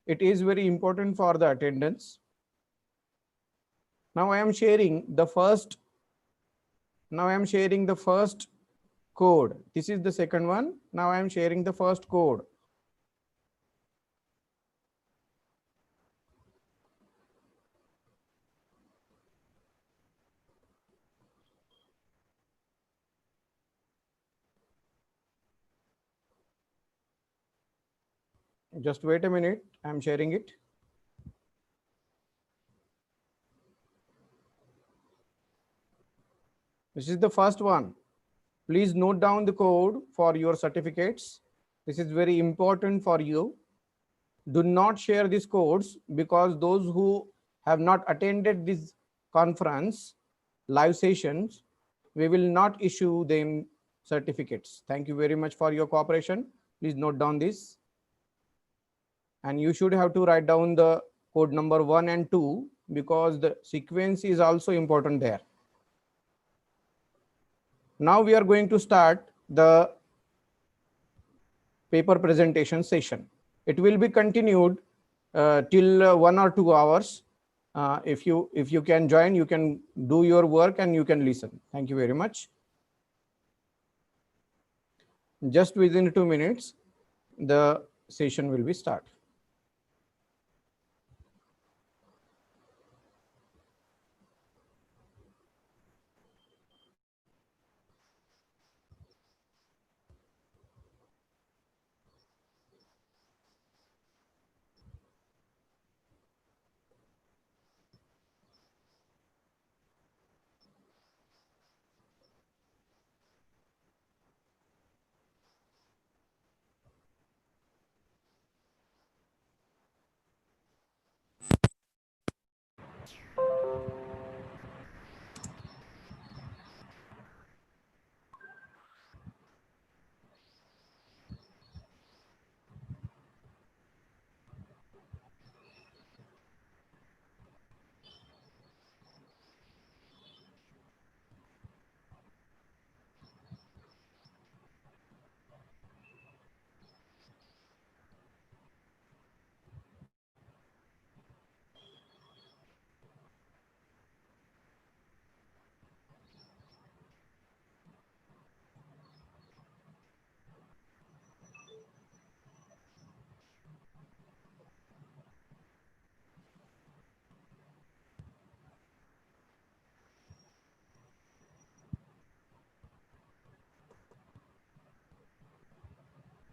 It is very important for the attendance. Now I am sharing the first. Now I am sharing the first code. This is the second one. Now I am sharing the first code. Just wait a minute. I am sharing it. This is the first one. Please note down the code for your certificates. This is very important for you. Do not share these codes because those who have not attended this conference live sessions, we will not issue them certificates. Thank you very much for your cooperation. Please note down this. And you should have to write down the code number 1 and 2 because the sequence is also important there. Now we are going to start the paper presentation session. It will be continued till 1 or 2 hours. If you can join, you can do your work and you can listen. Thank you very much. Just within 2 minutes, the session will be start.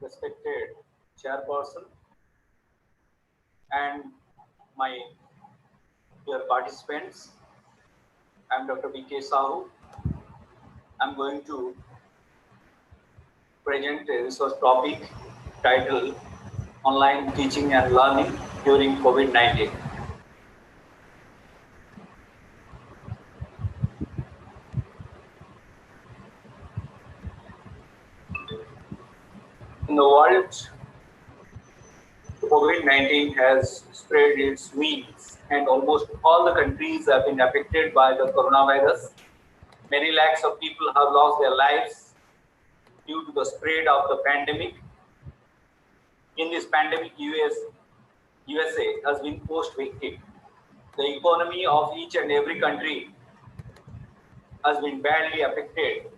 respected chairperson, and my dear participants. I'm Dr. B.K. Sahu. I'm going to present a research topic titled Online Teaching and Learning During COVID-19. In the world, COVID-19 has spread its wings, and almost all the countries have been affected by the coronavirus. Many lakhs of people have lost their lives due to the spread of the pandemic. In this pandemic, USA has been most victim. The economy of each and every country has been badly affected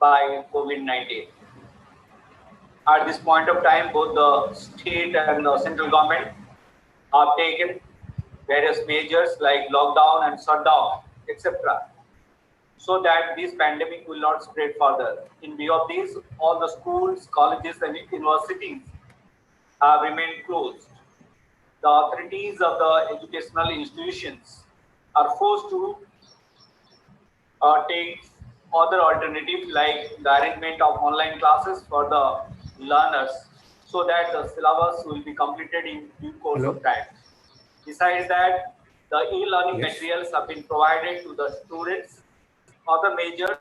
by COVID-19. At this point of time, both the state and the central government have taken various measures like lockdown and shutdown, etc., so that this pandemic will not spread further. In view of this, all the schools, colleges, and universities have remained closed. The authorities of the educational institutions are forced to take other alternatives like the arrangement of online classes for the learners so that the syllabus will be completed in due course of time. Besides that, the e-learning materials have been provided to the students. Other measures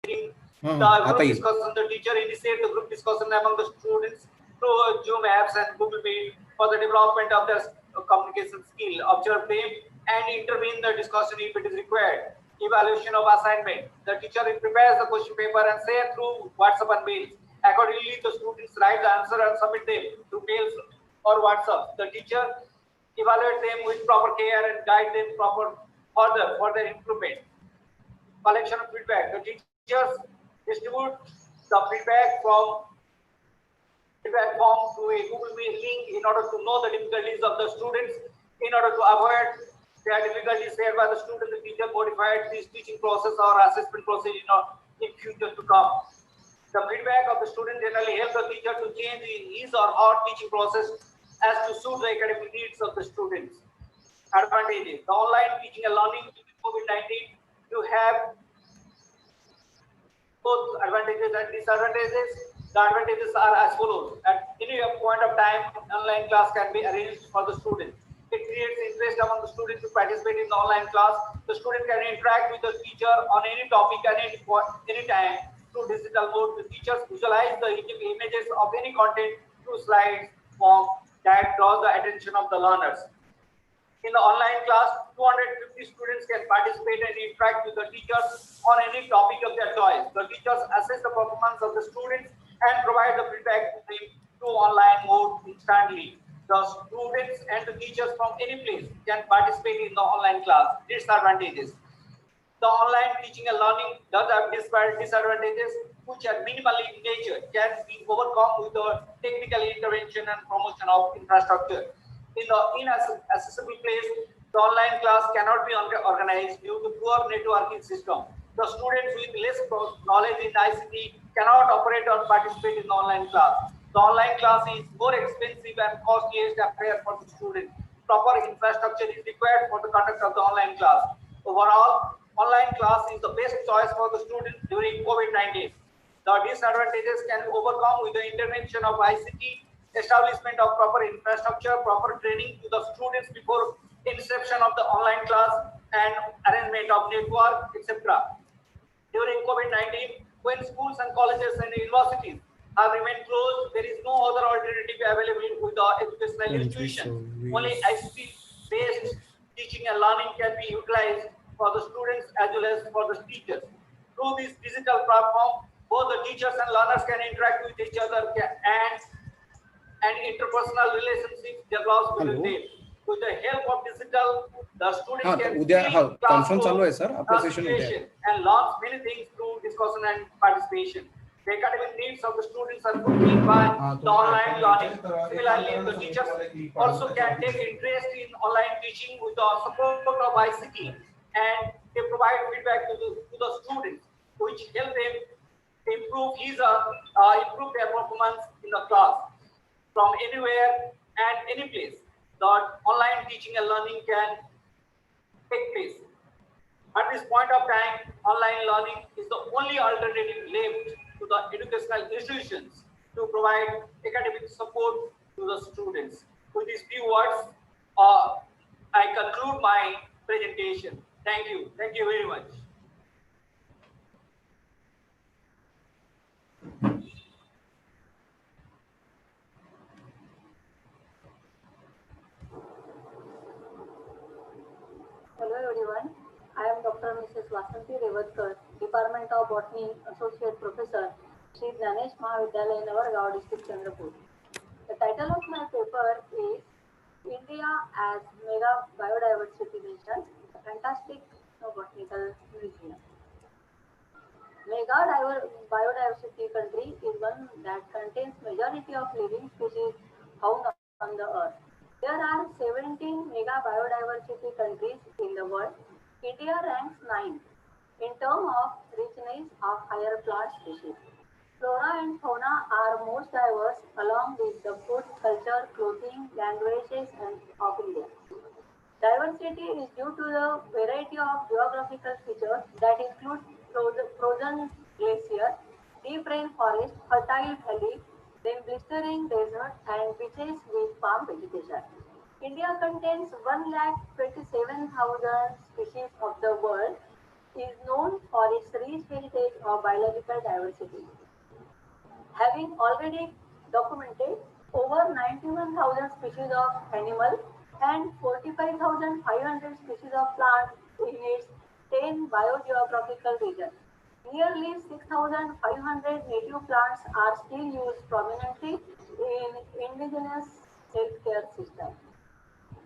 the group discussion. The teacher initiate the group discussion among the students through Zoom apps and Google Meet for the development of their communication skill. Observe them and intervene the discussion if it is required. Evaluation of assignment. The teacher prepares the question paper and share through WhatsApp and mails. Accordingly, the students write the answer and submit them through mails or WhatsApp. The teacher evaluate them with proper care and guide them further for their improvement. Collection of feedback. The teachers distribute the feedback form to a Google Meet link in order to know the difficulties of the students. In order to avoid their difficulties shared by the student, the teacher modified this teaching process or assessment process in future to come. The feedback of the student generally helps the teacher to change his or her teaching process as to suit the academic needs of the students. Advantages. The online teaching and learning due to COVID-19, you have both advantages and disadvantages. The advantages are as follows. At any point of time, online class can be arranged for the student. It creates interest among the students to participate in the online class. The student can interact with the teacher on any topic at any time through digital mode. The teachers visualize the images of any content through slides form that draws the attention of the learners. In the online class, 250 students can participate and interact with the teachers on any topic of their choice. The teachers assess the performance of the students and provide the feedback to them through online mode instantly. The students and the teachers from any place can participate in the online class. Disadvantages. The online teaching and learning does have disadvantages which are minimal in nature, can be overcome with the technical intervention and promotion of infrastructure. In the inaccessible place, the online class cannot be organized due to poor networking system. The students with less knowledge in ICT cannot operate or participate in the online class. The online class is more expensive and costliest affair for the student. Proper infrastructure is required for the conduct of the online class. Overall, online class is the best choice for the student during COVID-19. The disadvantages can be overcome with the intervention of ICT, establishment of proper infrastructure, proper training to the students before inception of the online class, and arrangement of network, etc. During COVID-19, when schools and colleges and universities have remained closed, there is no other alternative available with the educational institutions. Only ICT-based teaching and learning can be utilized for the students as well as for the teachers. Through this digital platform, both the teachers and learners can interact with each other and interpersonal relationships develop between them. With the help of digital, the students can situation and learn many things through discussion and participation. The academic needs of the students are fulfilled by the online learning. Similarly, the teachers also can take interest in online teaching with the support of ICT, and they provide feedback to the students, which help them improve improve their performance in the class from anywhere and any place. The online teaching and learning can take place. At this point of time, online learning is the only alternative left to the educational institutions to provide academic support to the students. With these few words, I conclude my presentation. Thank you. Thank you very much. Hello everyone, I am Dr. Mrs. Vasanti Revatkar, Department of Botany, Associate Professor, Sri Ganesh Mahavidyalaya, Navargaon, District, Chandrapur. The title of my paper is India as Mega Biodiversity Nation, a fantastic botanical museum. Mega biodiversity country is one that contains majority of living species found on the earth. There are 17 mega biodiversity countries in the world. India ranks 9 in terms of richness of higher plant species. Flora and fauna are most diverse along with the food, culture, clothing, languages of India. Diversity is due to the variety of geographical features that include frozen glacier, deep rain forest, fertile valley, then blistering desert and beaches with palm vegetation. India contains 1,27,000 species of the world. is known for its rich heritage of biological diversity, having already documented over 91,000 species of animal and 45,500 species of plant in its 10 biogeographical regions. Nearly 6,500 native plants are still used prominently in indigenous healthcare system.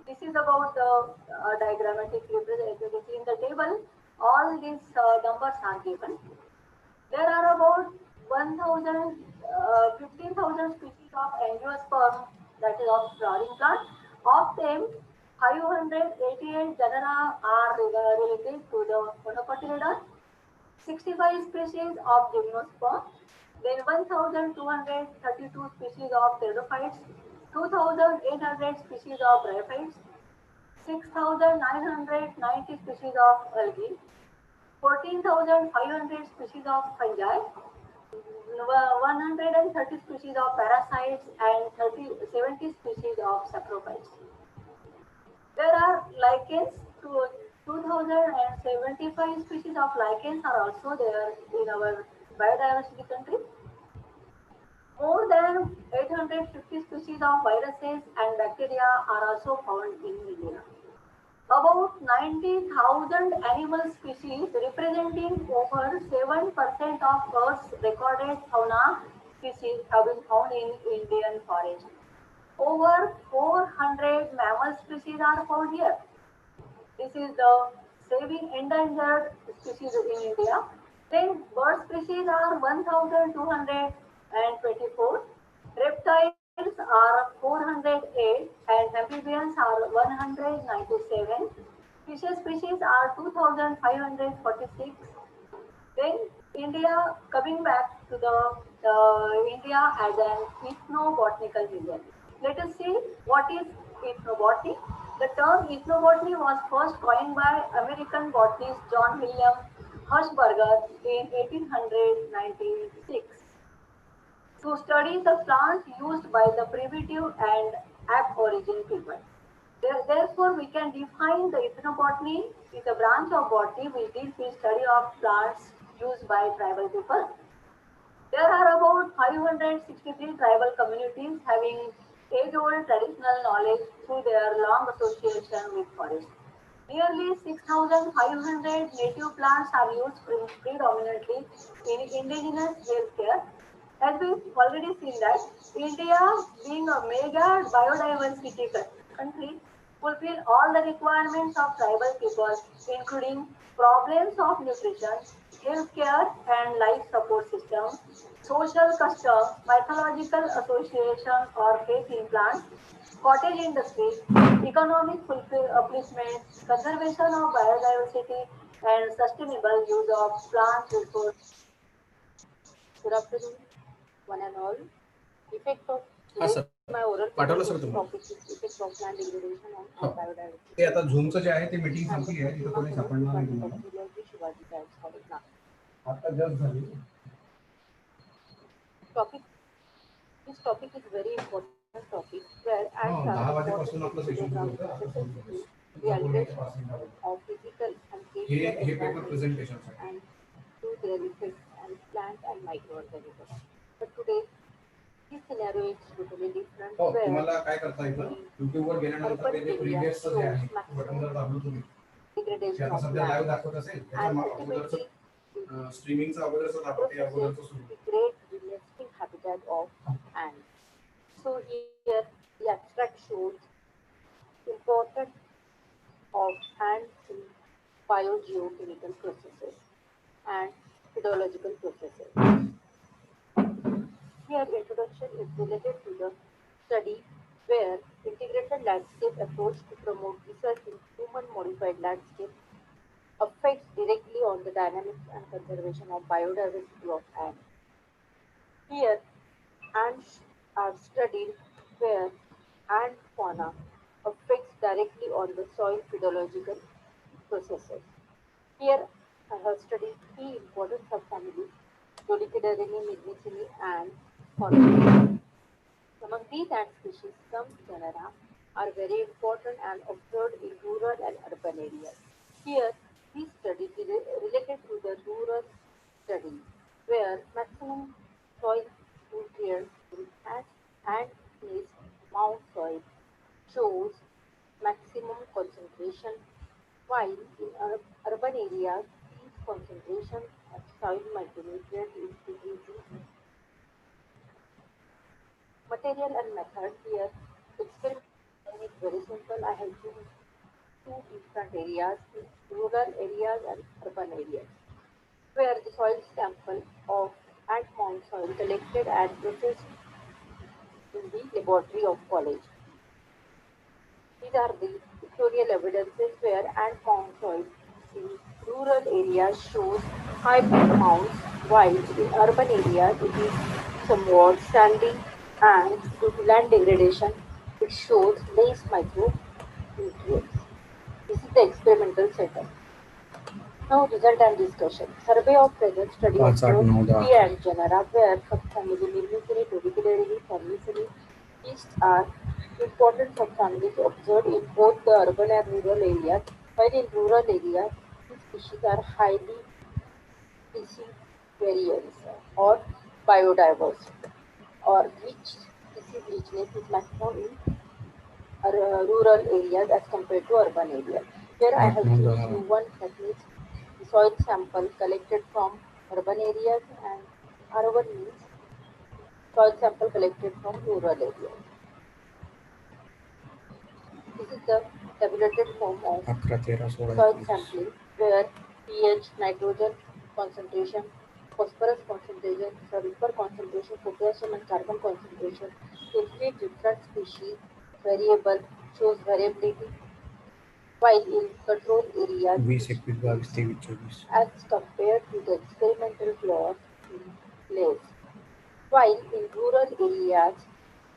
This is about the diagrammatic representation. In the table, all these numbers are given. There are about 15,000 species of angiosperm, that is of flowering plant. Of them, 588 genera are related to the monocotyledon, 65 species of gymnosperm, then 1,232 species of pteridophytes, 2,800 species of bryophytes, 6,990 species of algae, 14,500 species of fungi, 130 species of parasites, and 70 species of saprophytes. There are lichens, 2,075 species of lichens are also there in our biodiversity country. More than 850 species of viruses and bacteria are also found in India. About 90,000 animal species representing over 7% of Earth's recorded fauna species have been found in Indian forest. Over 400 mammal species are found here. This is the saving endangered species in India. Then bird species are 1,224. Reptiles are 408 and amphibians are 197. Fishes species are 2,546. Then India, coming back to the India as an ethnobotanical region. Let us see what is ethnobotany. The term ethnobotany was first coined by American botanist John William Hershberger in 1896 to study the plants used by the primitive and aborigine people. Therefore, we can define the ethnobotany is a branch of botany which deals with study of plants used by tribal people. There are about 563 tribal communities having age-old traditional knowledge through their long association with forest. Nearly 6,500 native plants are used predominantly in indigenous healthcare. As we've already seen that India, being a mega biodiversity country, fulfill all the requirements of tribal people, including problems of nutrition, healthcare and life support system, social custom, mythological association or faith in plants, cottage industry, economic upliftment, conservation of biodiversity, and sustainable use of plant resources. Good afternoon, one and all. Effect of my oral topic is effect of land degradation on biodiversity. ते आता झूमचं जे आहे ते meeting संपली आहे तिथे कोणी सापडणार नाही तुम्हाला आता जस्ट झाली topic. This topic is very important topic where I have वाजेपासून आपलं सेशन सुरू होतं of physical and हे paper presentation and to their effects and plant and microorganisms. But today this scenario is totally different. तुम्हाला काय करता येतं YouTube वर गेल्यानंतर ते जे प्रीवियस जे आहे बटन जर दाबलं तुम्ही ते आता सध्या लाईव्ह दाखवत असेल त्याच्या अगोदरचं स्ट्रीमिंगचा अगोदरचं दाखवते अगोदरचं सुरू great resting habitat of ants. So here the abstract shows importance of ants in biogeochemical processes and physiological processes. Here introduction is related to the study where integrated landscape approach to promote research in human modified landscape affects directly on the dynamics and conservation of biodiversity of ants. Here, ants are studied where ant fauna affects directly on the soil physiological processes. Here, I have studied three important subfamilies, Dolichidarini, Mignicini, and Formidae. Among these ant species, some genera are very important and observed in rural and urban areas. Here, This study is related to the rural study, where maximum soil nutrients in ants and nest mound soil shows maximum concentration, while in urban areas, these concentration of soil micronutrient is decreasing. Material and method here. Experiment is very simple. I have used two different areas, rural areas and urban areas, where the soil sample of ant mound soil collected and processed in the laboratory of college. These are the pictorial evidences where ant mound soil in rural areas shows high peat mounds, while in urban areas it is somewhat sandy, and due to land degradation, it shows less micronutrients. This is the experimental setup. Now, result and discussion. Survey of present study observed T and genera where subfamily mimicry, tubercularly, formicely, yeasts are important subfamilies observed in both the urban and rural areas, while in rural areas, these species are highly species or biodiverse, or rich species richness is maximum in rural areas as compared to urban areas. Here I have chosen you one that means the soil sample collected from urban areas, and urban means soil sample collected from rural areas. This is the tabulated form of soil sampling where pH, nitrogen concentration, phosphorus concentration, sulfur concentration, potassium and carbon concentration in three different species variable shows variability, while in control areas as compared to the experimental plot in place. While in rural areas,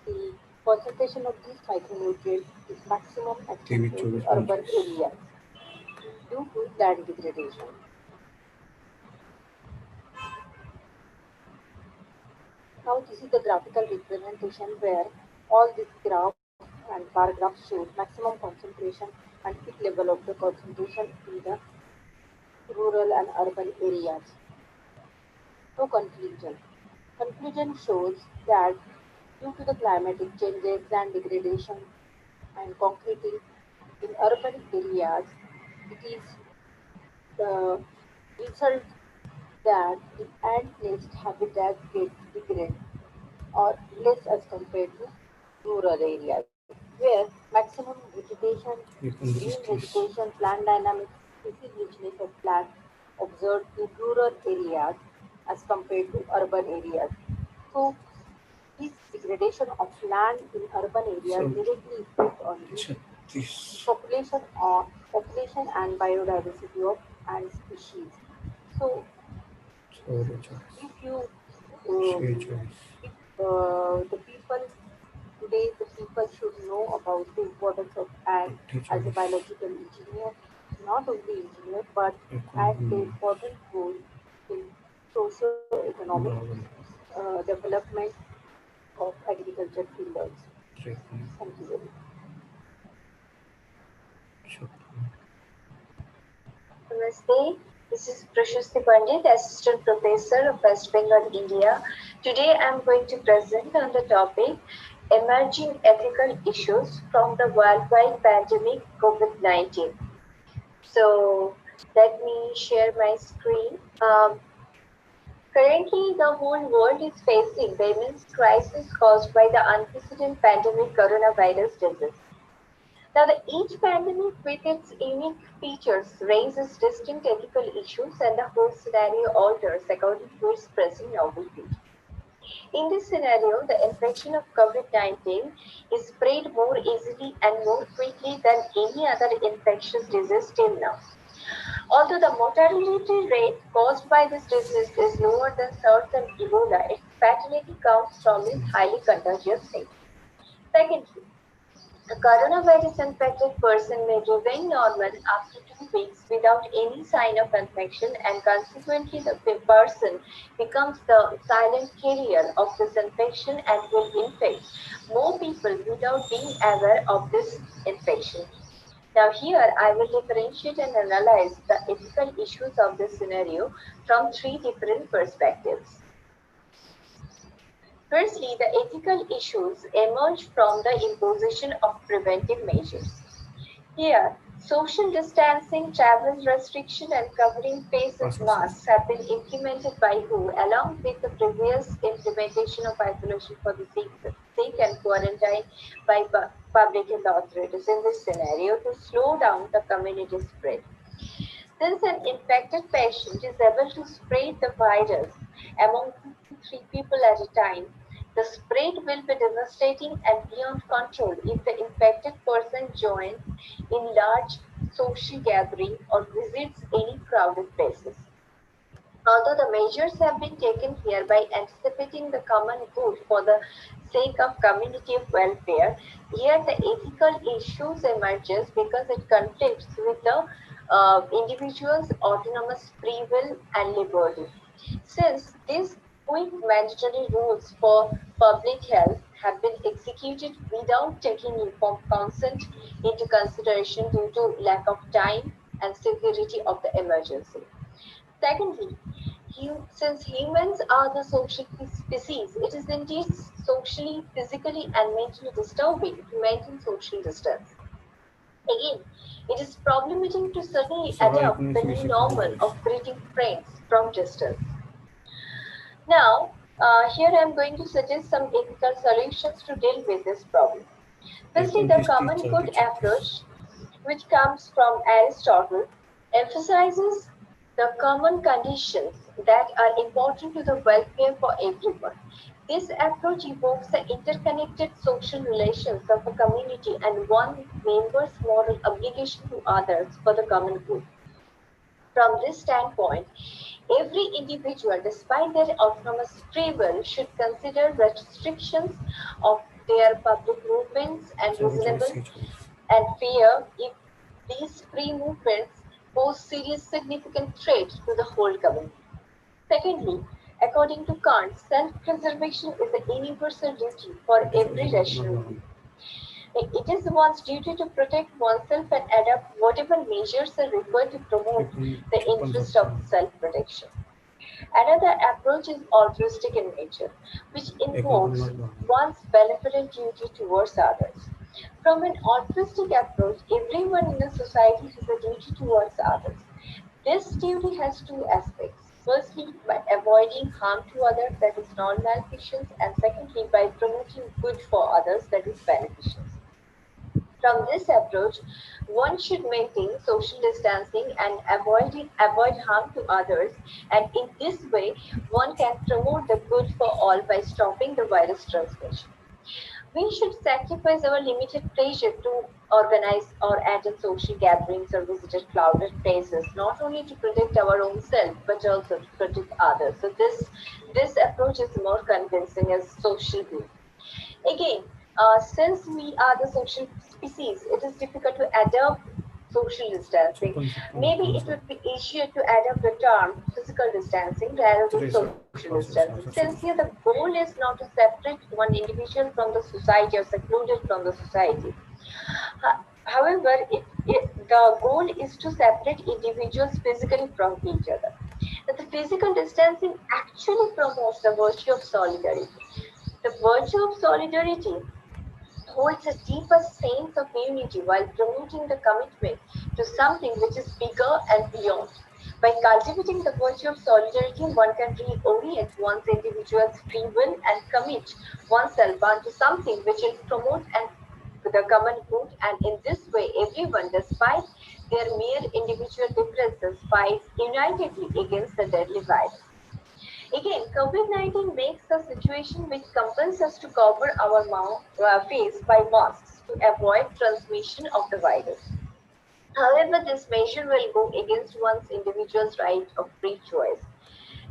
the concentration of these micronutrients is maximum as compared to urban areas due to land degradation. Now this is the graphical representation where all these graphs and bar graphs show maximum concentration and peak level of the concentration in the rural and urban areas. So conclusion. Conclusion shows that due to the climatic changes and degradation and concreting in urban areas, it is the result that the ant nest habitat gets degraded or less as compared to rural areas, where maximum vegetation, green vegetation, plant dynamics, species richness of plants observed in rural areas as compared to urban areas. So, this degradation of land in urban areas directly affects on the population and biodiversity of ant species. So, if you the people today, the people should know about the importance of ant as a biological engineer, not only engineer but as the important role in socio-economic development of agriculture fields. Thank you very much. Namaste. This is Prashasti Pandit, Assistant Professor of West Bengal, India. Today I am going to present on the topic Emerging Ethical Issues from the Worldwide Pandemic COVID-19. So let me share my screen. Currently, the whole world is facing the immense crisis caused by the unprecedented pandemic coronavirus disease. Now, each pandemic with its unique features raises distinct ethical issues, and the whole scenario alters according to its present novelty. In this scenario, the infection of COVID-19 is spread more easily and more quickly than any other infectious disease till now. Although the mortality rate caused by this disease is lower than SARS and Ebola, its fatality comes from its highly contagious state. Secondly, a coronavirus infected person may remain normal after 2 weeks without any sign of infection, and consequently the person becomes the silent carrier of this infection and will infect more people without being aware of this infection. Now here I will differentiate and analyze the ethical issues of this scenario from three different perspectives. Firstly, the ethical issues emerge from the imposition of preventive measures. Here, social distancing, travel restriction, and covering face with masks have been implemented by WHO, along with the previous implementation of isolation for the sick and quarantine by public health authorities in this scenario to slow down the community spread. Since an infected patient is able to spread the virus among 3 people at a time, the spread will be devastating and beyond control if the infected person joins in large social gathering or visits any crowded places. Although the measures have been taken here by anticipating the common good for the sake of community welfare, here the ethical issues emerges because it conflicts with the individual's autonomous free will and liberty. Since these quick mandatory rules for public health have been executed without taking informed consent into consideration due to lack of time and severity of the emergency. Secondly, since humans are the social species, it is indeed socially, physically, and mentally disturbing to maintain social distance. Again, it is problematic to suddenly adopt the new normal of greeting friends from distance. Now, here I am going to suggest some ethical solutions to deal with this problem. Firstly, the common good approach, which comes from Aristotle, emphasizes the common conditions that are important to the welfare for everyone. This approach evokes the interconnected social relations of a community and one member's moral obligation to others for the common good. From this standpoint, every individual, despite their autonomous free will, should consider restrictions of their public movements and reasonable and fear if these free movements pose serious significant threat to the whole community. Secondly, according to Kant, self-preservation is a universal duty for every rational being. It is one's duty to protect oneself and adopt whatever measures are required to promote the interest of self-protection. Another approach is altruistic in nature, which invokes one's benevolent duty towards others. From an altruistic approach, everyone in a society has a duty towards others. This duty has two aspects. Firstly, by avoiding harm to others, that is non-malfeasance, and secondly, by promoting good for others, that is beneficence. From this approach, one should maintain social distancing and avoid harm to others, and in this way, one can promote the good for all by stopping the virus transmission. We should sacrifice our limited pleasure to organize or attend social gatherings or visit crowded places, not only to protect our own self, but also to protect others. So this approach is more convincing as social good. Again, since we are the social species, it is difficult to adopt social distancing. Maybe it would be easier to adopt the term physical distancing rather than social distancing. Since here the goal is not to separate one individual from the society or secluded from the society. However, the goal is to separate individuals physically from each other. The physical distancing actually promotes the virtue of solidarity. The virtue of solidarity holds a deeper sense of unity while promoting the commitment to something which is bigger and beyond. By cultivating the virtue of solidarity, one can reorient one's individual's free will and commit oneself onto something which will promote the common good, and in this way, everyone, despite their mere individual differences, fights unitedly against the deadly virus. Again, COVID-19 makes a situation which compels us to cover our face by masks to avoid transmission of the virus. However, this measure will go against one's individual's right of free choice.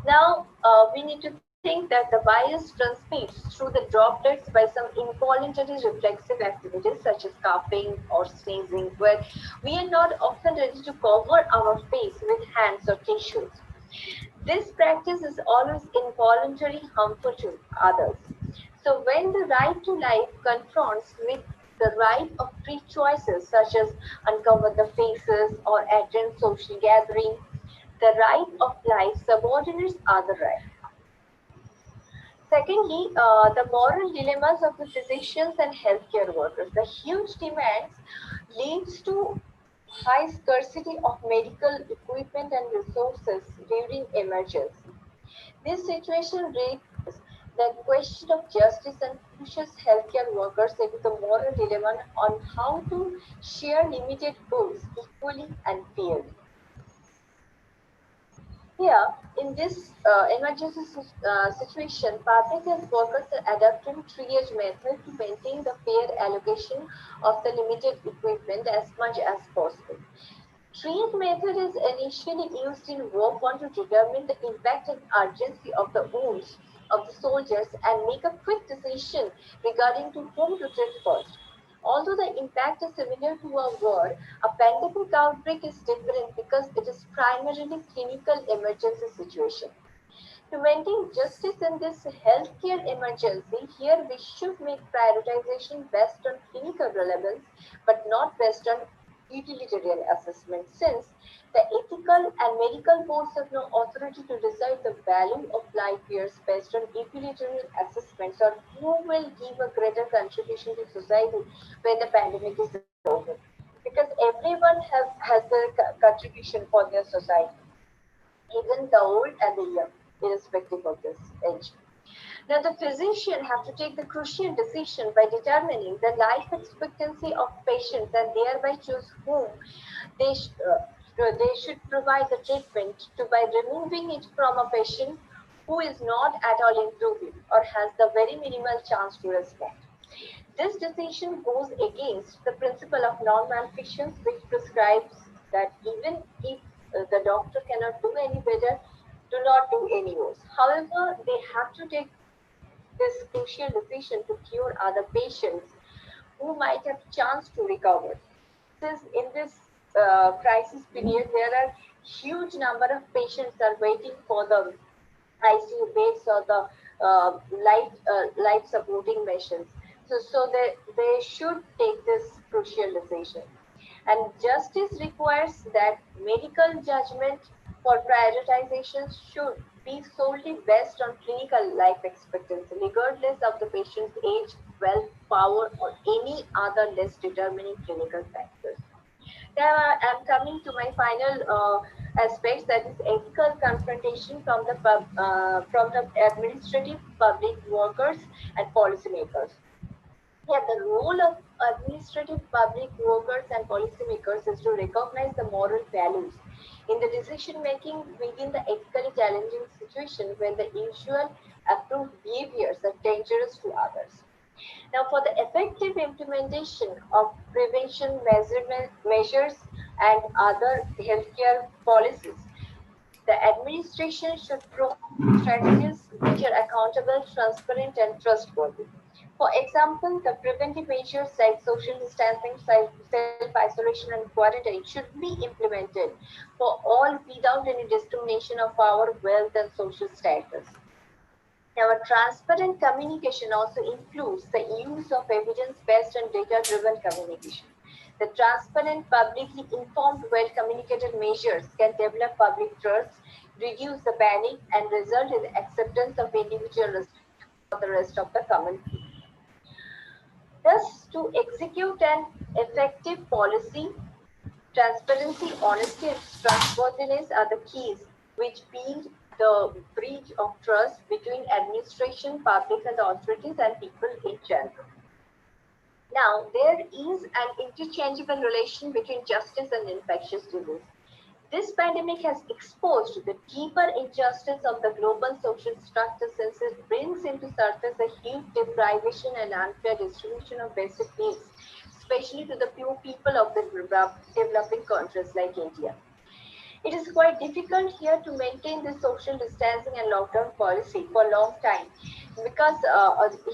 Now, we need to think that the virus transmits through the droplets by some involuntary reflexive activities such as coughing or sneezing, where we are not often ready to cover our face with hands or tissues. This practice is always involuntarily harmful to others. So when the right to life confronts with the right of free choices such as uncover the faces or attend social gathering. The right of life subordinates other rights. Secondly, the moral dilemmas of the physicians and healthcare workers. The huge demands leads to high scarcity of medical equipment and resources during emergency. This situation raises the question of justice and pushes healthcare workers into the moral dilemma on how to share limited goods equally and fairly. Here, in this emergency situation, public health workers are adopting triage method to maintain the fair allocation of the limited equipment as much as possible. Triage method is initially used in war one to determine the impact and urgency of the wounds of the soldiers and make a quick decision regarding to whom to treat first. Although the impact is similar to a war, a pandemic outbreak is different because it is primarily clinical emergency situation. To maintain justice in this healthcare emergency, here we should make prioritization based on clinical relevance, but not based on utilitarian assessment, since the ethical and medical boards have no authority to decide the value of life years based on utilitarian assessments or who will give a greater contribution to society when the pandemic is over. Because everyone has their contribution for their society, even the old and the young, irrespective of this age. Now, the physician have to take the crucial decision by determining the life expectancy of patients and thereby choose whom they, they should provide the treatment to by removing it from a patient who is not at all improving or has the very minimal chance to respond. This decision goes against the principle of non-malfeasance, which prescribes that even if the doctor cannot do any better, do not do any worse. However, they have to take this crucial decision to cure other patients who might have chance to recover. Since in this crisis period, there are huge number of patients are waiting for the ICU beds or the life supporting machines. So they should take this crucial decision. And justice requires that medical judgment for prioritization should be solely based on clinical life expectancy, regardless of the patient's age, wealth, power, or any other less determining clinical factors. Now I'm coming to my final aspects, that is ethical confrontation from the administrative public workers and policymakers. Yeah, the role of administrative public workers and policymakers is to recognize the moral values in the decision making within the ethically challenging situation when the usual approved behaviors are dangerous to others. Now, for the effective implementation of prevention measures and other healthcare policies, the administration should promote strategies which are accountable, transparent, and trustworthy. For example, the preventive measures like social distancing, self-isolation, and quarantine should be implemented for all without any discrimination of power, wealth, and social status. Now, transparent communication also includes the use of evidence-based and data-driven communication. The transparent, publicly informed, well-communicated measures can develop public trust, reduce the panic, and result in the acceptance of individual risk for the rest of the common people. Thus, to execute an effective policy, transparency, honesty, and trustworthiness are the keys which build the bridge of trust between administration, public health authorities, and people in general. Now, there is an interchangeable relation between justice and infectious disease. This pandemic has exposed the deeper injustice of the global social structure, since it brings into surface a huge deprivation and unfair distribution of basic needs, especially to the few people of the developing countries like India. It is quite difficult here to maintain the social distancing and lockdown policy for a long time, because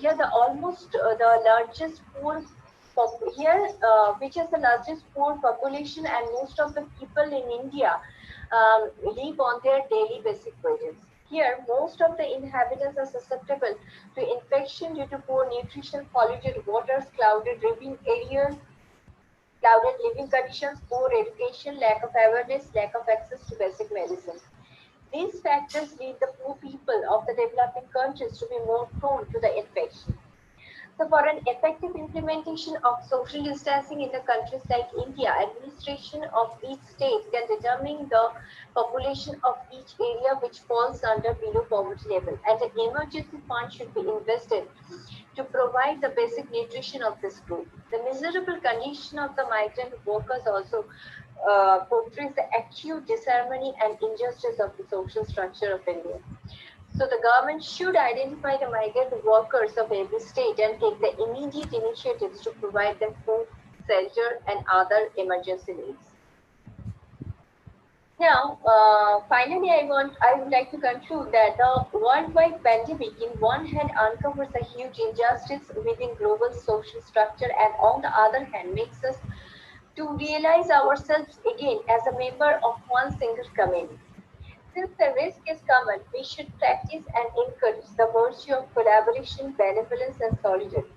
here the largest poor which is the largest poor population, and most of the people in India live on their daily basic wages. Here, most of the inhabitants are susceptible to infection due to poor nutrition, polluted waters, crowded living areas, crowded living conditions, poor education, lack of awareness, lack of access to basic medicine. These factors lead the poor people of the developing countries to be more prone to the infection. So for an effective implementation of social distancing in the countries like India, administration of each state can determine the population of each area which falls under below poverty level, and an emergency fund should be invested to provide the basic nutrition of this group. The miserable condition of the migrant workers also portrays the acute disharmony and injustice of the social structure of India. So the government should identify the migrant workers of every state and take the immediate initiatives to provide them food, shelter, and other emergency needs. Now, finally, I would like to conclude that the worldwide pandemic, in one hand, uncovers a huge injustice within global social structure, and on the other hand, makes us to realize ourselves again as a member of one single community. Since the risk is common, we should practice and encourage the virtue of collaboration, benevolence, and solidarity.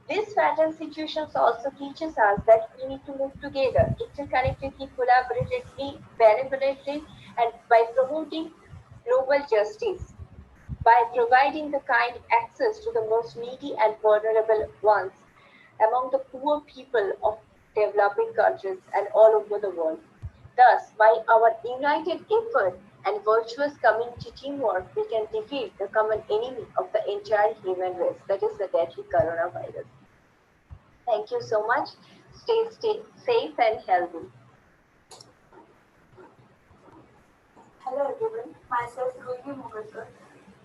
These fatal situations also teaches us that we need to move together, interconnectedly, collaboratively, benevolently, and by promoting global justice, by providing the kind access to the most needy and vulnerable ones among the poor people of developing countries and all over the world. Thus, by our united effort and virtuous community teamwork, we can defeat the common enemy of the entire human race, that is the deadly coronavirus. Thank you so much. Stay safe and healthy. Hello everyone, myself Rohini Mogalkar,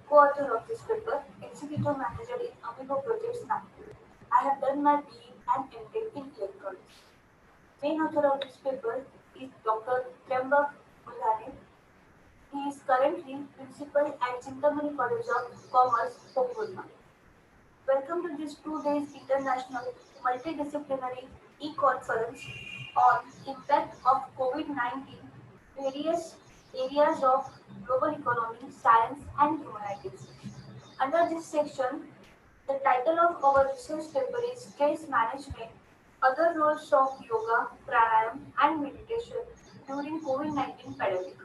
co-author of this paper, Executive Manager in Amigo Projects Nagpur. I have done my BE and MTech in Electronics. Main author of this paper is Dr. Trembak Mulhane. He is currently principal at Chintamani College of Commerce, Pokpurna. Welcome to this 2 days international multidisciplinary e-conference on impact of COVID-19, various areas of global economy, science and humanities. Under this section, the title of our research paper is Stress Management, Other Roles of Yoga, Pranayam and Meditation during COVID-19 pandemic.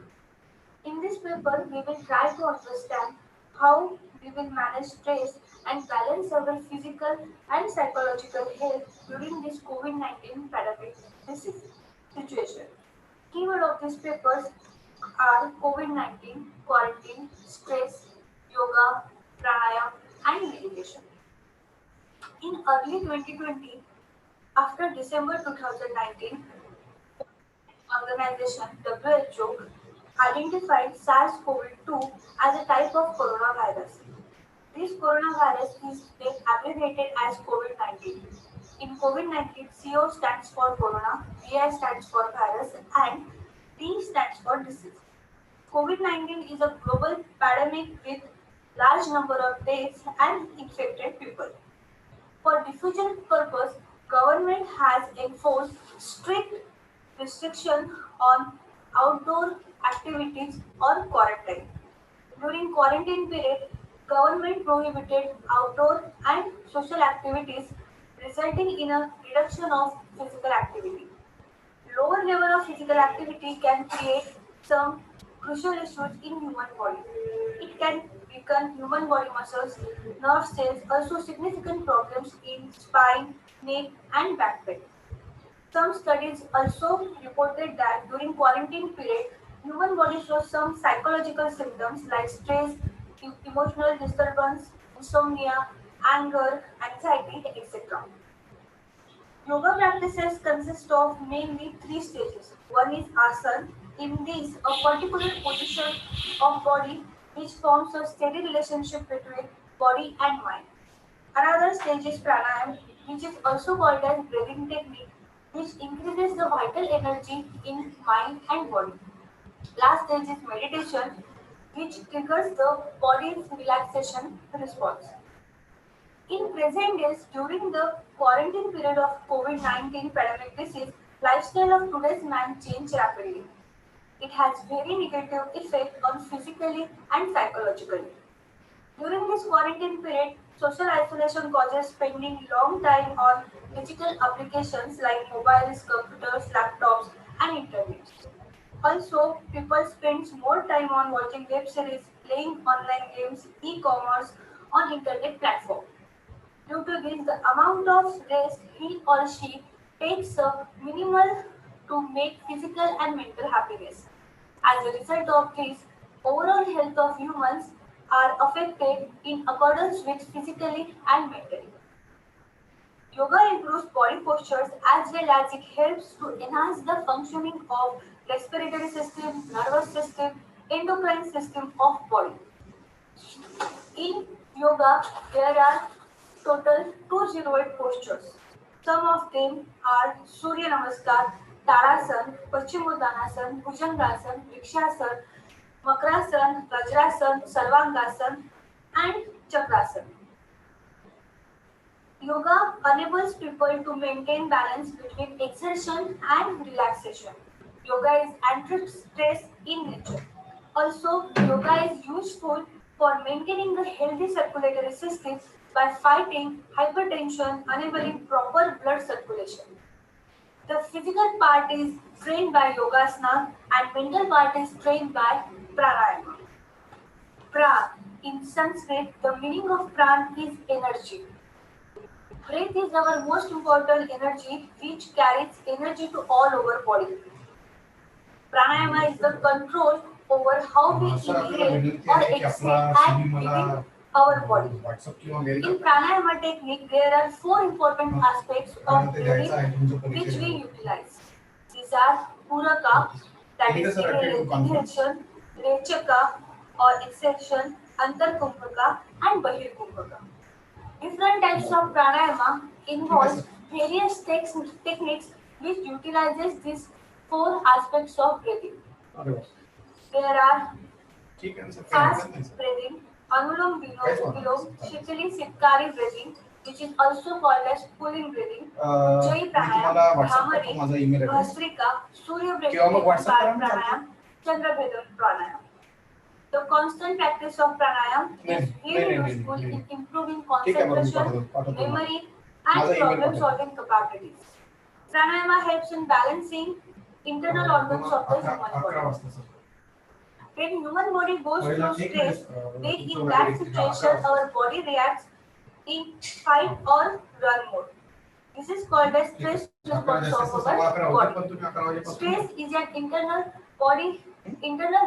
In this paper, we will try to understand how we will manage stress and balance our physical and psychological health during this COVID-19 pandemic disease situation. Keyword of these papers are COVID-19, quarantine, stress, yoga, pranayam, and meditation. In early 2020, after December 2019, organization WHO identified SARS-CoV-2 as a type of coronavirus. This coronavirus is then abbreviated as COVID-19. In COVID-19, CO stands for corona, VI stands for virus, and D stands for disease. COVID-19 is a global pandemic with large number of deaths and infected people. For diffusion purpose, government has enforced strict restriction on outdoor activities or quarantine. During quarantine period, government prohibited outdoor and social activities, resulting in a reduction of physical activity. Lower level of physical activity can create some crucial issues in human body. It can weaken human body muscles, nerve cells, also significant problems in spine, neck, and back pain. Some studies also reported that during quarantine period, human body shows some psychological symptoms like stress, emotional disturbance, insomnia, anger, anxiety, etc. Yoga practices consist of mainly 3 stages. One is asana. In this, a particular position of body which forms a steady relationship between body and mind. Another stage is pranayam, which is also called as breathing technique, which increases the vital energy in mind and body. Last stage is meditation, which triggers the body's relaxation response. In present days, during the quarantine period of COVID-19 pandemic disease, lifestyle of today's man changed rapidly. It has very negative effect on physically and psychologically. During this quarantine period, social isolation causes spending long time on digital applications like mobiles, computers, laptops, and internet. Also, people spend more time on watching web series, playing online games, e-commerce, on internet platforms. Due to this, the amount of rest he or she takes up minimal to make physical and mental happiness. As a result of this, overall health of humans are affected in accordance with physically and mentally. Yoga improves body postures as well as it helps to enhance the functioning of respiratory system, nervous system, endocrine system of body. In yoga, there are total 208 postures. Some of them are Surya Namaskar, Tarasan, Paschimottanasana, Bhujangasana, Vrikshasana, Makrasana, Vajrasana, Sarvangasana, and Chakrasana. Yoga enables people to maintain balance between exertion and relaxation. Yoga is anti-stress in nature. Also, yoga is useful for maintaining the healthy circulatory system by fighting hypertension, enabling proper blood circulation. The physical part is trained by yogasana and mental part is trained by pranayama. Pran, in Sanskrit, the meaning of pran is energy. Breath is our most important energy which carries energy to all over body. Pranayama is the control over how we inhale or exhale and within our body. In pranayama technique, there are four important aspects of breathing which we utilize. These are puraka, that is inhalation, rechaka or exhalation, antarkumbhaka and bahirkumbhaka. Different types of pranayama involve various techniques which utilizes these four aspects of breathing. There are fast breathing, anulom vilom, shikali sitkari breathing, which is also called as pulling breathing, ujjayi pranayam, bhramari, bhastrika, surya pranayam, chandra pranayam. The constant practice of pranayam is very useful in improving concentration, memory, and problem-solving capabilities. Pranayama helps in balancing internal organs of the human body. When human body goes through stress, then in that situation our body reacts in fight or run mode. This is called as stress response of our body. Stress is an internal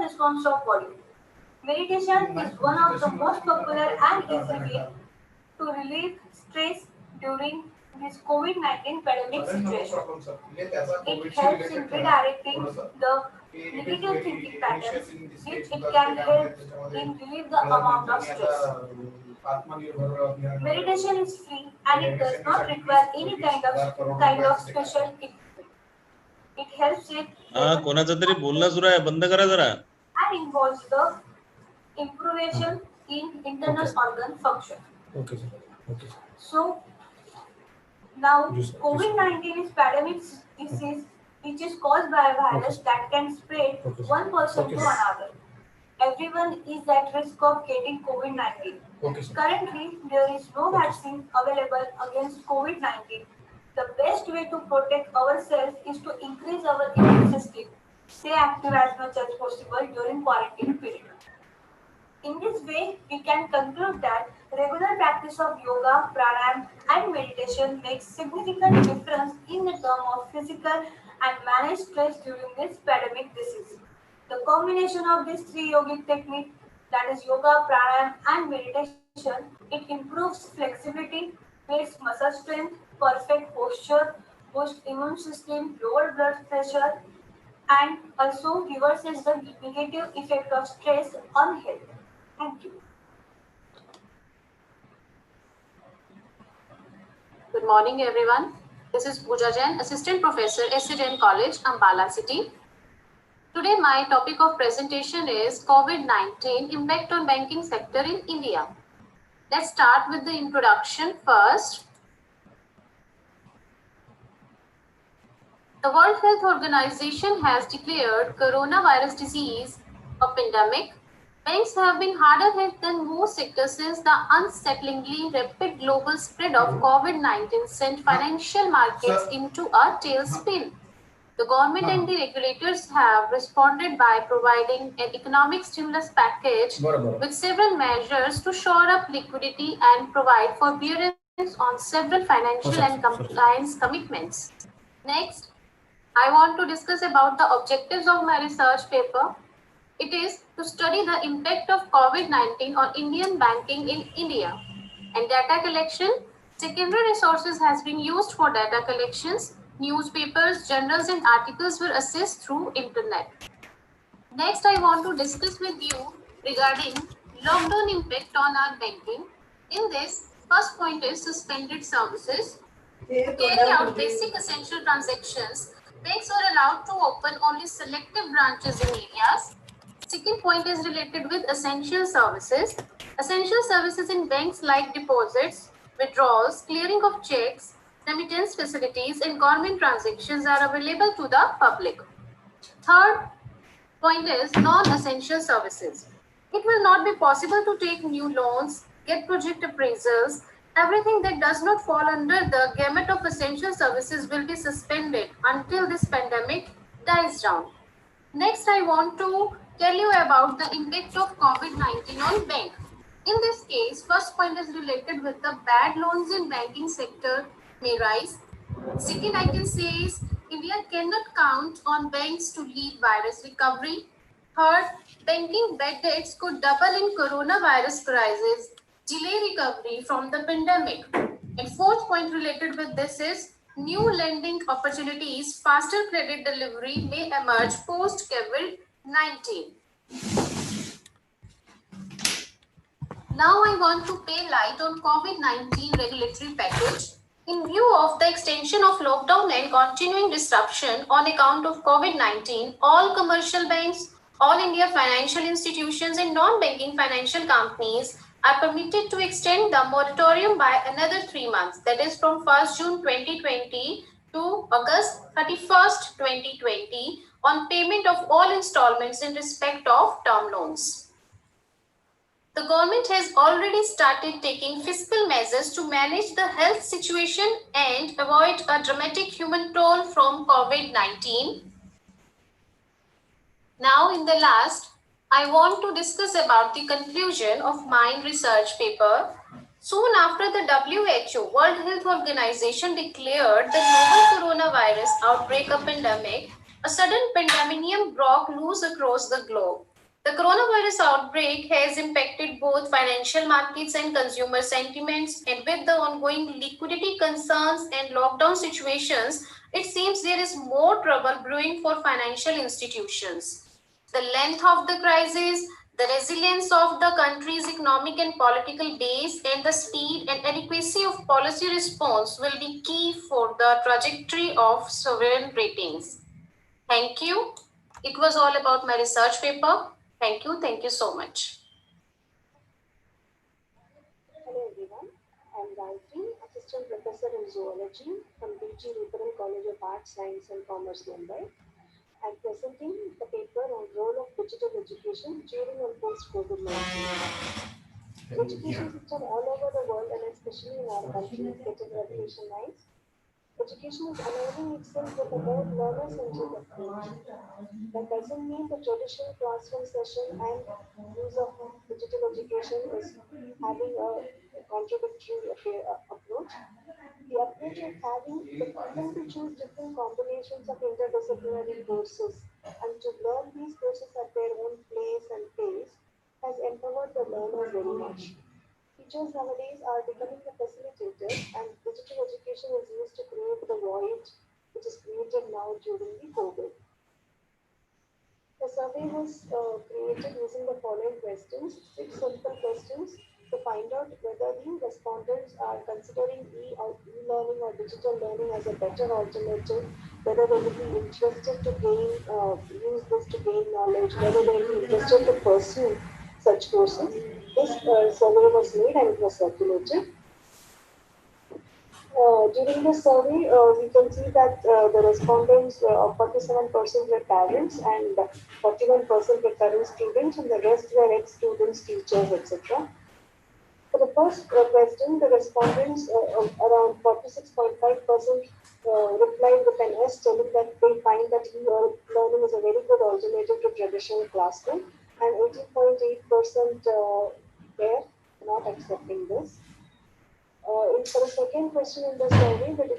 response of body. Meditation is one of the most popular and easy way to relieve stress during this COVID-19 pandemic situation. It helps in redirecting the negative thinking patterns, which it can help in relieve the amount of stress. Meditation is free and it does not require any kind of special equipment. It helps it कोणाचं तरी बोलणं सुरू आहे, बंद करा जरा. And involves the improvement in internal organ function. Okay, sir. Okay. So now COVID-19 is pandemic disease which is caused by a virus that can spread one person to another. Everyone is at risk of getting COVID-19. Currently, there is no vaccine available against COVID-19. The best way to protect ourselves is to increase our immune system, stay active as much as possible during quarantine period. In this way, we can conclude that regular practice of yoga, pranayama, and meditation makes significant difference in the term of physical and managed stress during this pandemic disease. The combination of these three yogic techniques, that is yoga, pranayama, and meditation, it improves flexibility, builds muscle strength, perfect posture, boosts immune system, lower blood pressure, and also reverses the negative effect of stress on health. Thank you. Good morning, everyone. This is Pooja Jain, Assistant Professor, SCDN College, Ambala City. Today, my topic of presentation is COVID-19 impact on banking sector in India. Let's start with the introduction first. The The World Health Organization has declared coronavirus disease a pandemic. Banks have been harder hit than most sectors since the unsettlingly rapid global spread of COVID-19 sent financial markets into a tailspin. The government and the regulators have responded by providing an economic stimulus package with several measures to shore up liquidity and provide forbearance on several financial and compliance commitments. Next, I want to discuss about the objectives of my research paper. It is to study the impact of COVID-19 on Indian banking in India. And data collection, secondary resources has been used for data collections. Newspapers, journals and articles were assessed through internet. Next, I want to discuss with you regarding lockdown impact on our banking. In this, first point is suspended services. To carry out basic essential transactions, banks were allowed to open only selective branches in areas. Second point is related with essential services. Essential services in banks like deposits, withdrawals, clearing of checks, remittance facilities, and government transactions are available to the public. Third point is non-essential services. It will not be possible to take new loans, get project appraisals. Everything that does not fall under the gamut of essential services will be suspended until this pandemic dies down. Next, I want to tell you about the impact of COVID-19 on bank. In this case, first point is related with the bad loans in banking sector may rise. Second, I can say is India cannot count on banks to lead virus recovery. Third, banking bad debts could double in coronavirus crisis, delay recovery from the pandemic. And fourth point related with this is new lending opportunities, faster credit delivery may emerge post COVID-19. Now I want to pay light on COVID-19 regulatory package. In view of the extension of lockdown and continuing disruption on account of COVID-19, all commercial banks, all India financial institutions and non-banking financial companies are permitted to extend the moratorium by another 3 months, that is from 1st June 2020 to August 31st, 2020 on payment of all installments in respect of term loans. The government has already started taking fiscal measures to manage the health situation and avoid a dramatic human toll from COVID-19. Now, in the last, I want to discuss about the conclusion of my research paper. Soon after the WHO, World Health Organization, declared the novel coronavirus outbreak a pandemic, a sudden pandemonium broke loose across the globe. The coronavirus outbreak has impacted both financial markets and consumer sentiments, and with the ongoing liquidity concerns and lockdown situations, it seems there is more trouble brewing for financial institutions. The length of the crisis, the resilience of the country's economic and political base, and the speed and adequacy of policy response will be key for the trajectory of sovereign ratings. Thank you. It was all about my research paper. Thank you. Thank you so much. Hello everyone. I am Gayatri, Assistant Professor in Zoology from BG Lutheran College of Arts, Science and Commerce, Mumbai. I am presenting the paper on role of digital education during and post-COVID-19. The education system all over the world and especially in our country is getting revolutionized. Education is aligning itself with a more learner-centric approach. That doesn't mean the traditional classroom session and use of digital education is having a contradictory approach. The approach of having the freedom to choose different combinations of interdisciplinary courses and to learn these courses at their own place and pace has empowered the learners very much. Teachers nowadays are becoming the facilitators, and digital education is used to create the void which is created now during the COVID. The survey was created using the following questions, 6 simple questions to find out whether the respondents are considering e-learning or digital learning as a better alternative, whether they would be interested to use this to gain knowledge, whether they would be interested to pursue such courses. This survey was made and it was circulated. During the survey, we can see that the respondents, 47% were parents and 41% were current students, and the rest were ex-students, teachers, etc. For the first question, the respondents, around 46.5%, replied with an S, telling that they find that e-learning is a very good alternative to traditional classroom, and 18.8% were not accepting this. For the second question in the survey, that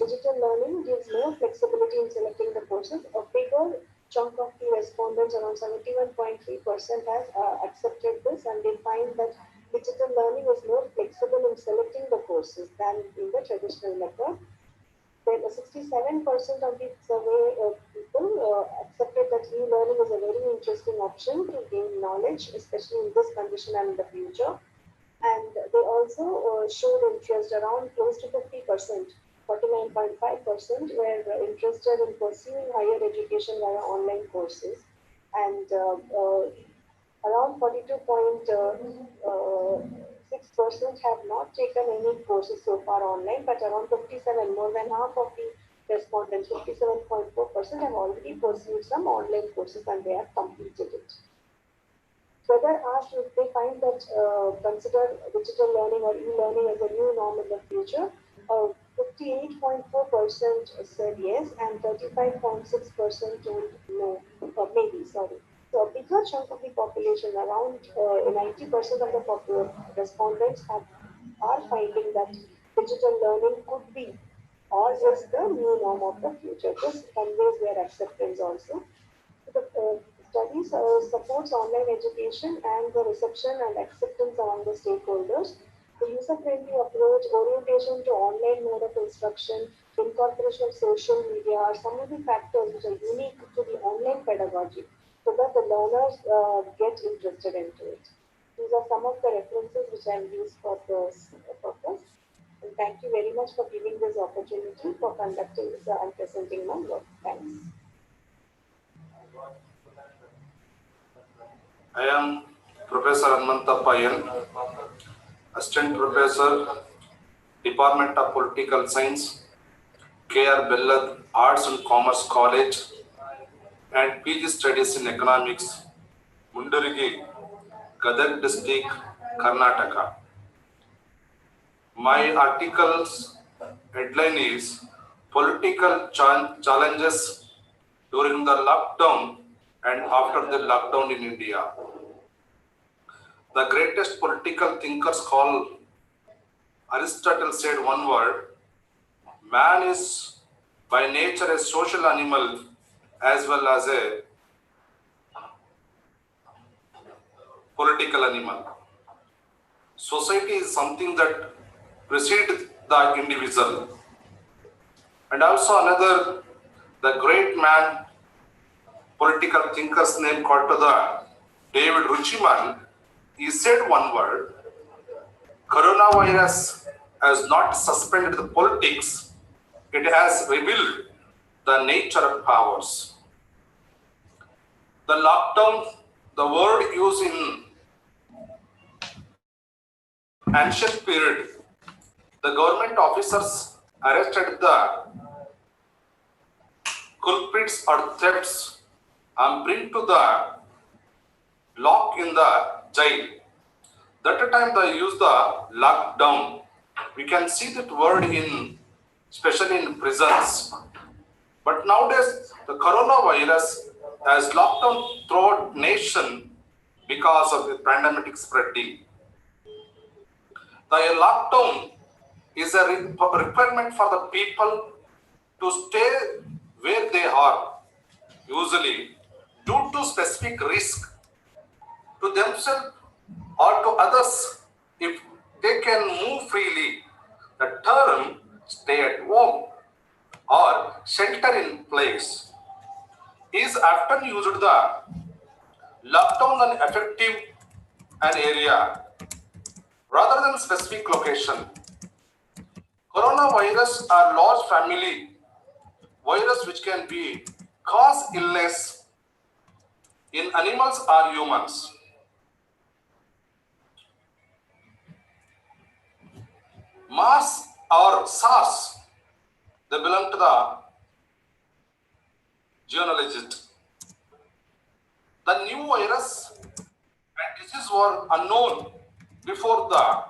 digital learning gives more flexibility in selecting the courses. A bigger chunk of the respondents, around 71.3%, has accepted this, and they find that digital learning is more flexible in selecting the courses than in the traditional method. Then 67% of the survey people accepted that e-learning is a very interesting option to gain knowledge, especially in this condition and in the future. And they also showed interest around close to 50%, 49.5% were interested in pursuing higher education via online courses, and around 42.6% have not taken any courses so far online, but around 57, more than half of the respondents, 57.4%, have already pursued some online courses and they have completed it. Whether asked if they find that consider digital learning or e-learning as a new norm in the future, 58.4% said yes and 35.6% told no, or maybe, sorry. So a bigger chunk of the population, around 90% of the respondents are finding that digital learning could be or is the new norm of the future. This conveys their acceptance also. The studies supports online education and the reception and acceptance among the stakeholders. The user-friendly approach, orientation to online mode of instruction, incorporation of social media are some of the factors which are unique to the online pedagogy, so that the learners get interested into it. These are some of the references which I have used for this purpose. And thank you very much for giving this opportunity for conducting this and presenting my work. Thanks. I am Professor Anmantappa N, Assistant Professor, Department of Political Science, K.R. Bellad Arts and Commerce College, and PG Studies in Economics, Mundurigi, Gadag District, Karnataka. My article's headline is Political Challenges During the Lockdown and After the Lockdown in India. The greatest political thinkers call Aristotle said one word: man is by nature a social animal as well as a political animal. Society is something that precedes the individual. And also another, the great man, political thinker's name called to the David Ruchiman, he said one word: coronavirus has not suspended the politics, it has revealed the nature of powers. The lockdown, the word used in ancient period, the government officers arrested the culprits or thefts and bring to the lock in the jail. That time they use the lockdown. We can see that word in, especially in prisons. But nowadays, the coronavirus has locked down throughout nation because of the pandemic spreading. The lockdown is a requirement for the people to stay where they are, usually due to specific risk to themselves or to others. If they can move freely, the term stay at home or shelter in place is often used. The lockdown an effective an area rather than specific location. Coronavirus are large family virus which can be cause illness in animals or humans. Mass or SARS, they belong to the genealogist. The new virus and disease were unknown before the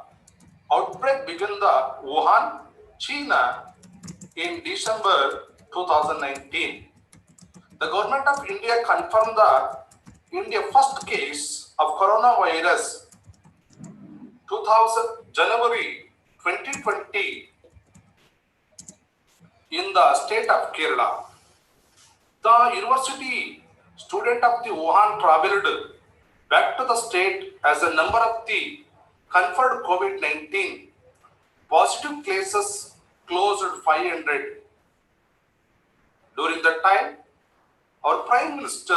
outbreak began in the Wuhan, China in December 2019. The government of India confirmed the India first case of coronavirus January 2020 in the state of Kerala. The university student of the Wuhan traveled back to the state as the number of the confirmed COVID-19 positive cases closed 500. During that time, our Prime Minister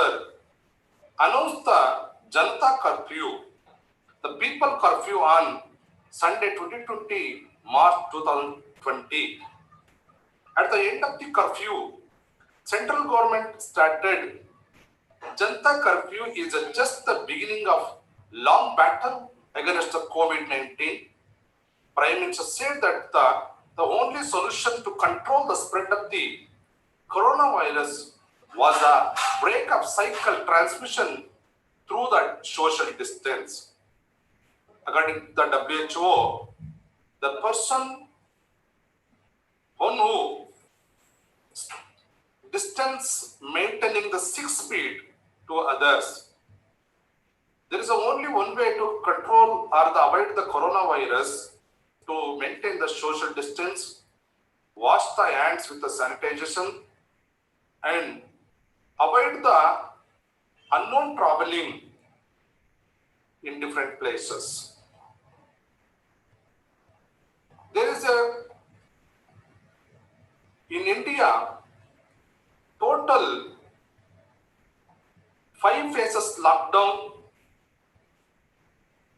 announced the Janata curfew, the people curfew on Sunday 2020, March 2020. At the end of the curfew, central government started Janata curfew is just the beginning of long battle against the COVID-19. Prime Minister said that the only solution to control the spread of the coronavirus was a break of cycle transmission through the social distance. According to the WHO, the person who distance maintaining the 6 feet to others. There is only one way to control or avoid the coronavirus, to maintain the social distance, wash the hands with the sanitation, and avoid the unknown traveling in different places. There is in India, total 5 phases lockdown.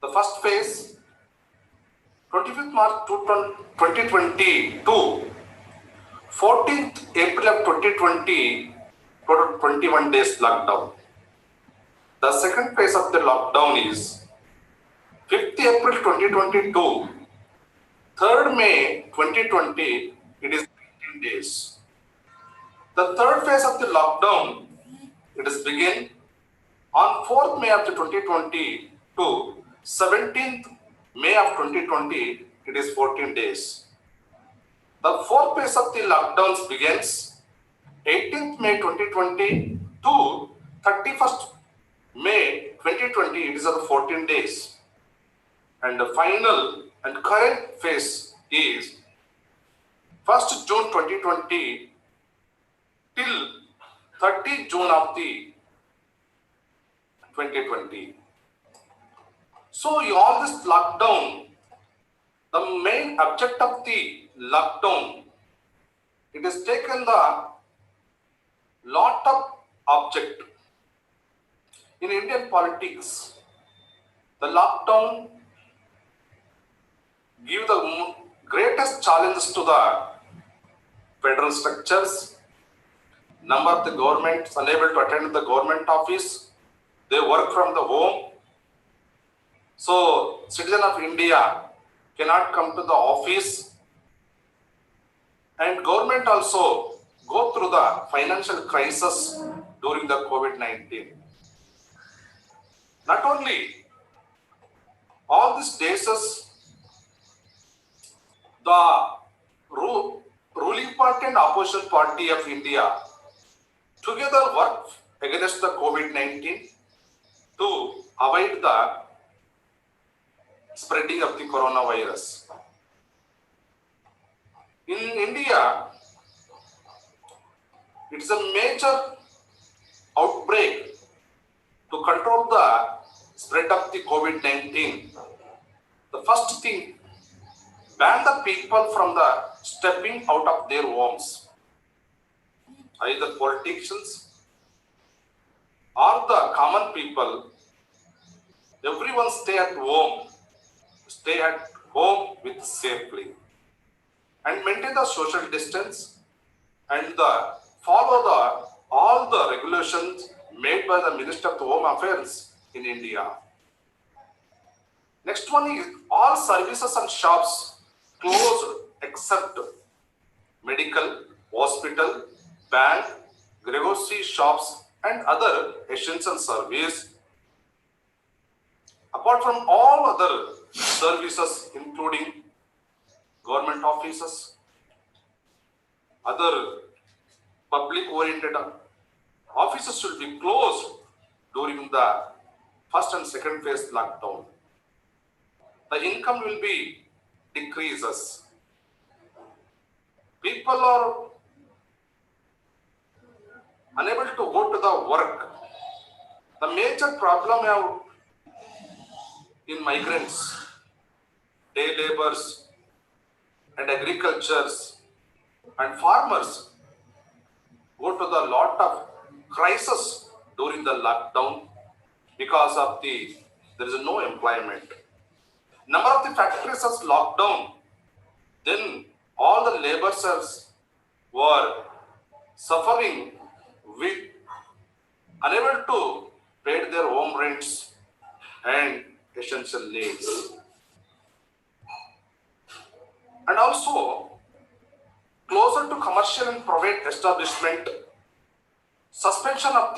The first phase, 25th March 2020 to 14th April of 2020, total 21 days lockdown. The second phase of the lockdown is 5th April 2022, 3rd May 2020, it is 15 days. The third phase of the lockdown, it is begin on 4th May of the 2020 to 17th May of 2020, it is 14 days. The fourth phase of the lockdowns begins 18th May 2020 to 31st May 2020, it is 14 days. And the final and current phase is 1st June 2020 till 30 June of the 2020. So all this lockdown, the main object of the lockdown, it has taken the lot of object. In Indian politics, the lockdown give the greatest challenges to the federal structures. Number of the governments unable to attend the government office, they work from the home. So citizen of India cannot come to the office, and government also go through the financial crisis during the COVID-19. Not only all these days, the ruling party and opposition party of India together work against the COVID-19 to avoid the spreading of the coronavirus. In India, it's a major outbreak. To control the spread of the COVID-19, the first thing, ban the people from the stepping out of their homes. Either politicians or the common people, everyone stay at home with safely, and maintain the social distance, and follow all the regulations made by the Minister of the Home Affairs in India. Next one is all services and shops closed except except medical, hospital, bank, grocery shops, and other essential service. Apart from all other services, including government offices, other public-oriented offices should be closed during the first and second phase lockdown. The income will be decreases. People are unable to go to the work. The major problem in migrants, day laborers, and agricultures and farmers go to the lot of crisis during the lockdown because of there is no employment. Number of the factories has locked down. Then all the laborers were suffering with unable to pay their home rents and essential needs. And also closer to commercial and private establishment, suspension of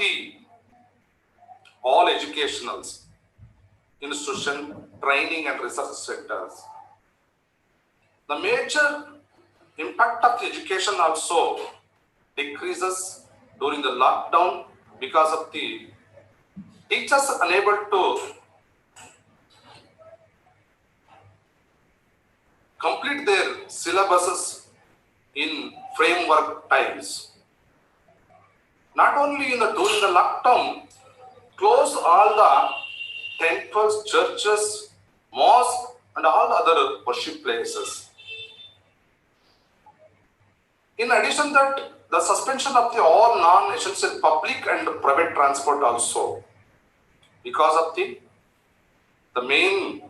all educationals, institution, training and research sectors. The major impact of the education also decreases during the lockdown because of the teachers unable to complete their syllabuses in framework times. Not only during the lockdown, close all the temples, churches, mosques, and all other worship places. In addition that, the suspension of all non-essential public and private transport also, because of the main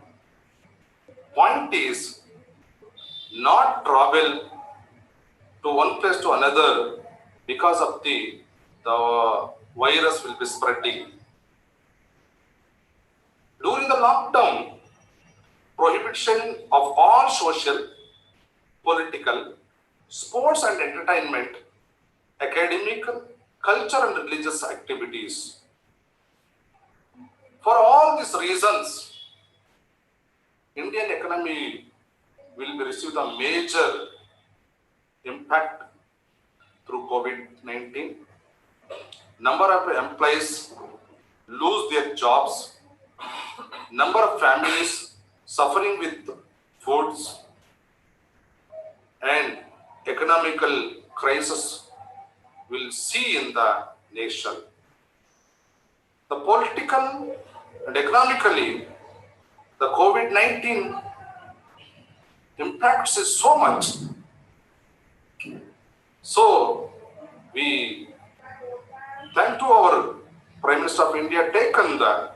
point is not travel to one place to another because of the virus will be spreading. During the lockdown, prohibition of all social, political, sports and entertainment, academic, culture and religious activities. For all these reasons, Indian economy will be received a major impact through COVID-19. Number of employees lose their jobs. Number of families suffering with foods and economical crisis will see in the nation. The political and economically, the COVID-19 impacts is so much. So we thank to our Prime Minister of India taken the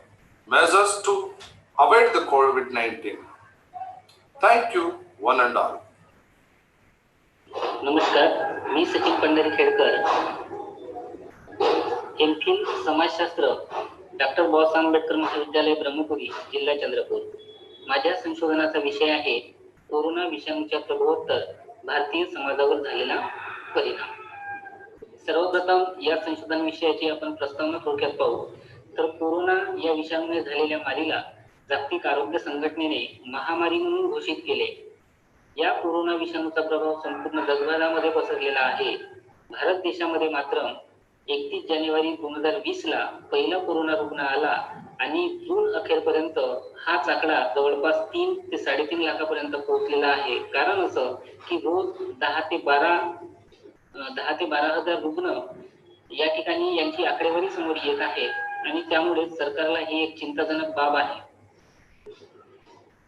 measures to avoid the COVID-19. Thank you, one and all. नमस्कार, मी Sachin Pandhari Khedkar, MPhil समाजशास्त्र, doctor Babasaheb Ambedkar महाविद्यालय ब्रह्मपुरी, जिल्हा चंद्रपूर. माझ्या संशोधनाचा विषय आहे corona विषाणूच्या प्रभावावर भारतीय समाजावर झालेला परिणाम. सर्वप्रथम या संशोधन विषयाची आपण प्रस्तावना थोडक्यात पाहू तर कोरोना या विषाणूने झालेल्या मारीला जागतिक आरोग्य संघटनेने महामारी म्हणून घोषित केले. या कोरोना विषाणूचा प्रभाव संपूर्ण जगभरामध्ये पसरलेला आहे. भारत देशामध्ये मात्र 31 जानेवारी 2020 ला पहिला कोरोना रुग्ण आला आणि जून अखेरपर्यंत हाच आकडा जवळपास 3 ते 3.5 लाखापर्यंत पोहोचलेला आहे. कारण असं की रोज 10 ते 12 हजार रुग्ण या ठिकाणी यांची आकडेवारी समोर येत आहे आणि त्यामुळे सरकारला ही एक चिंताजनक बाब आहे.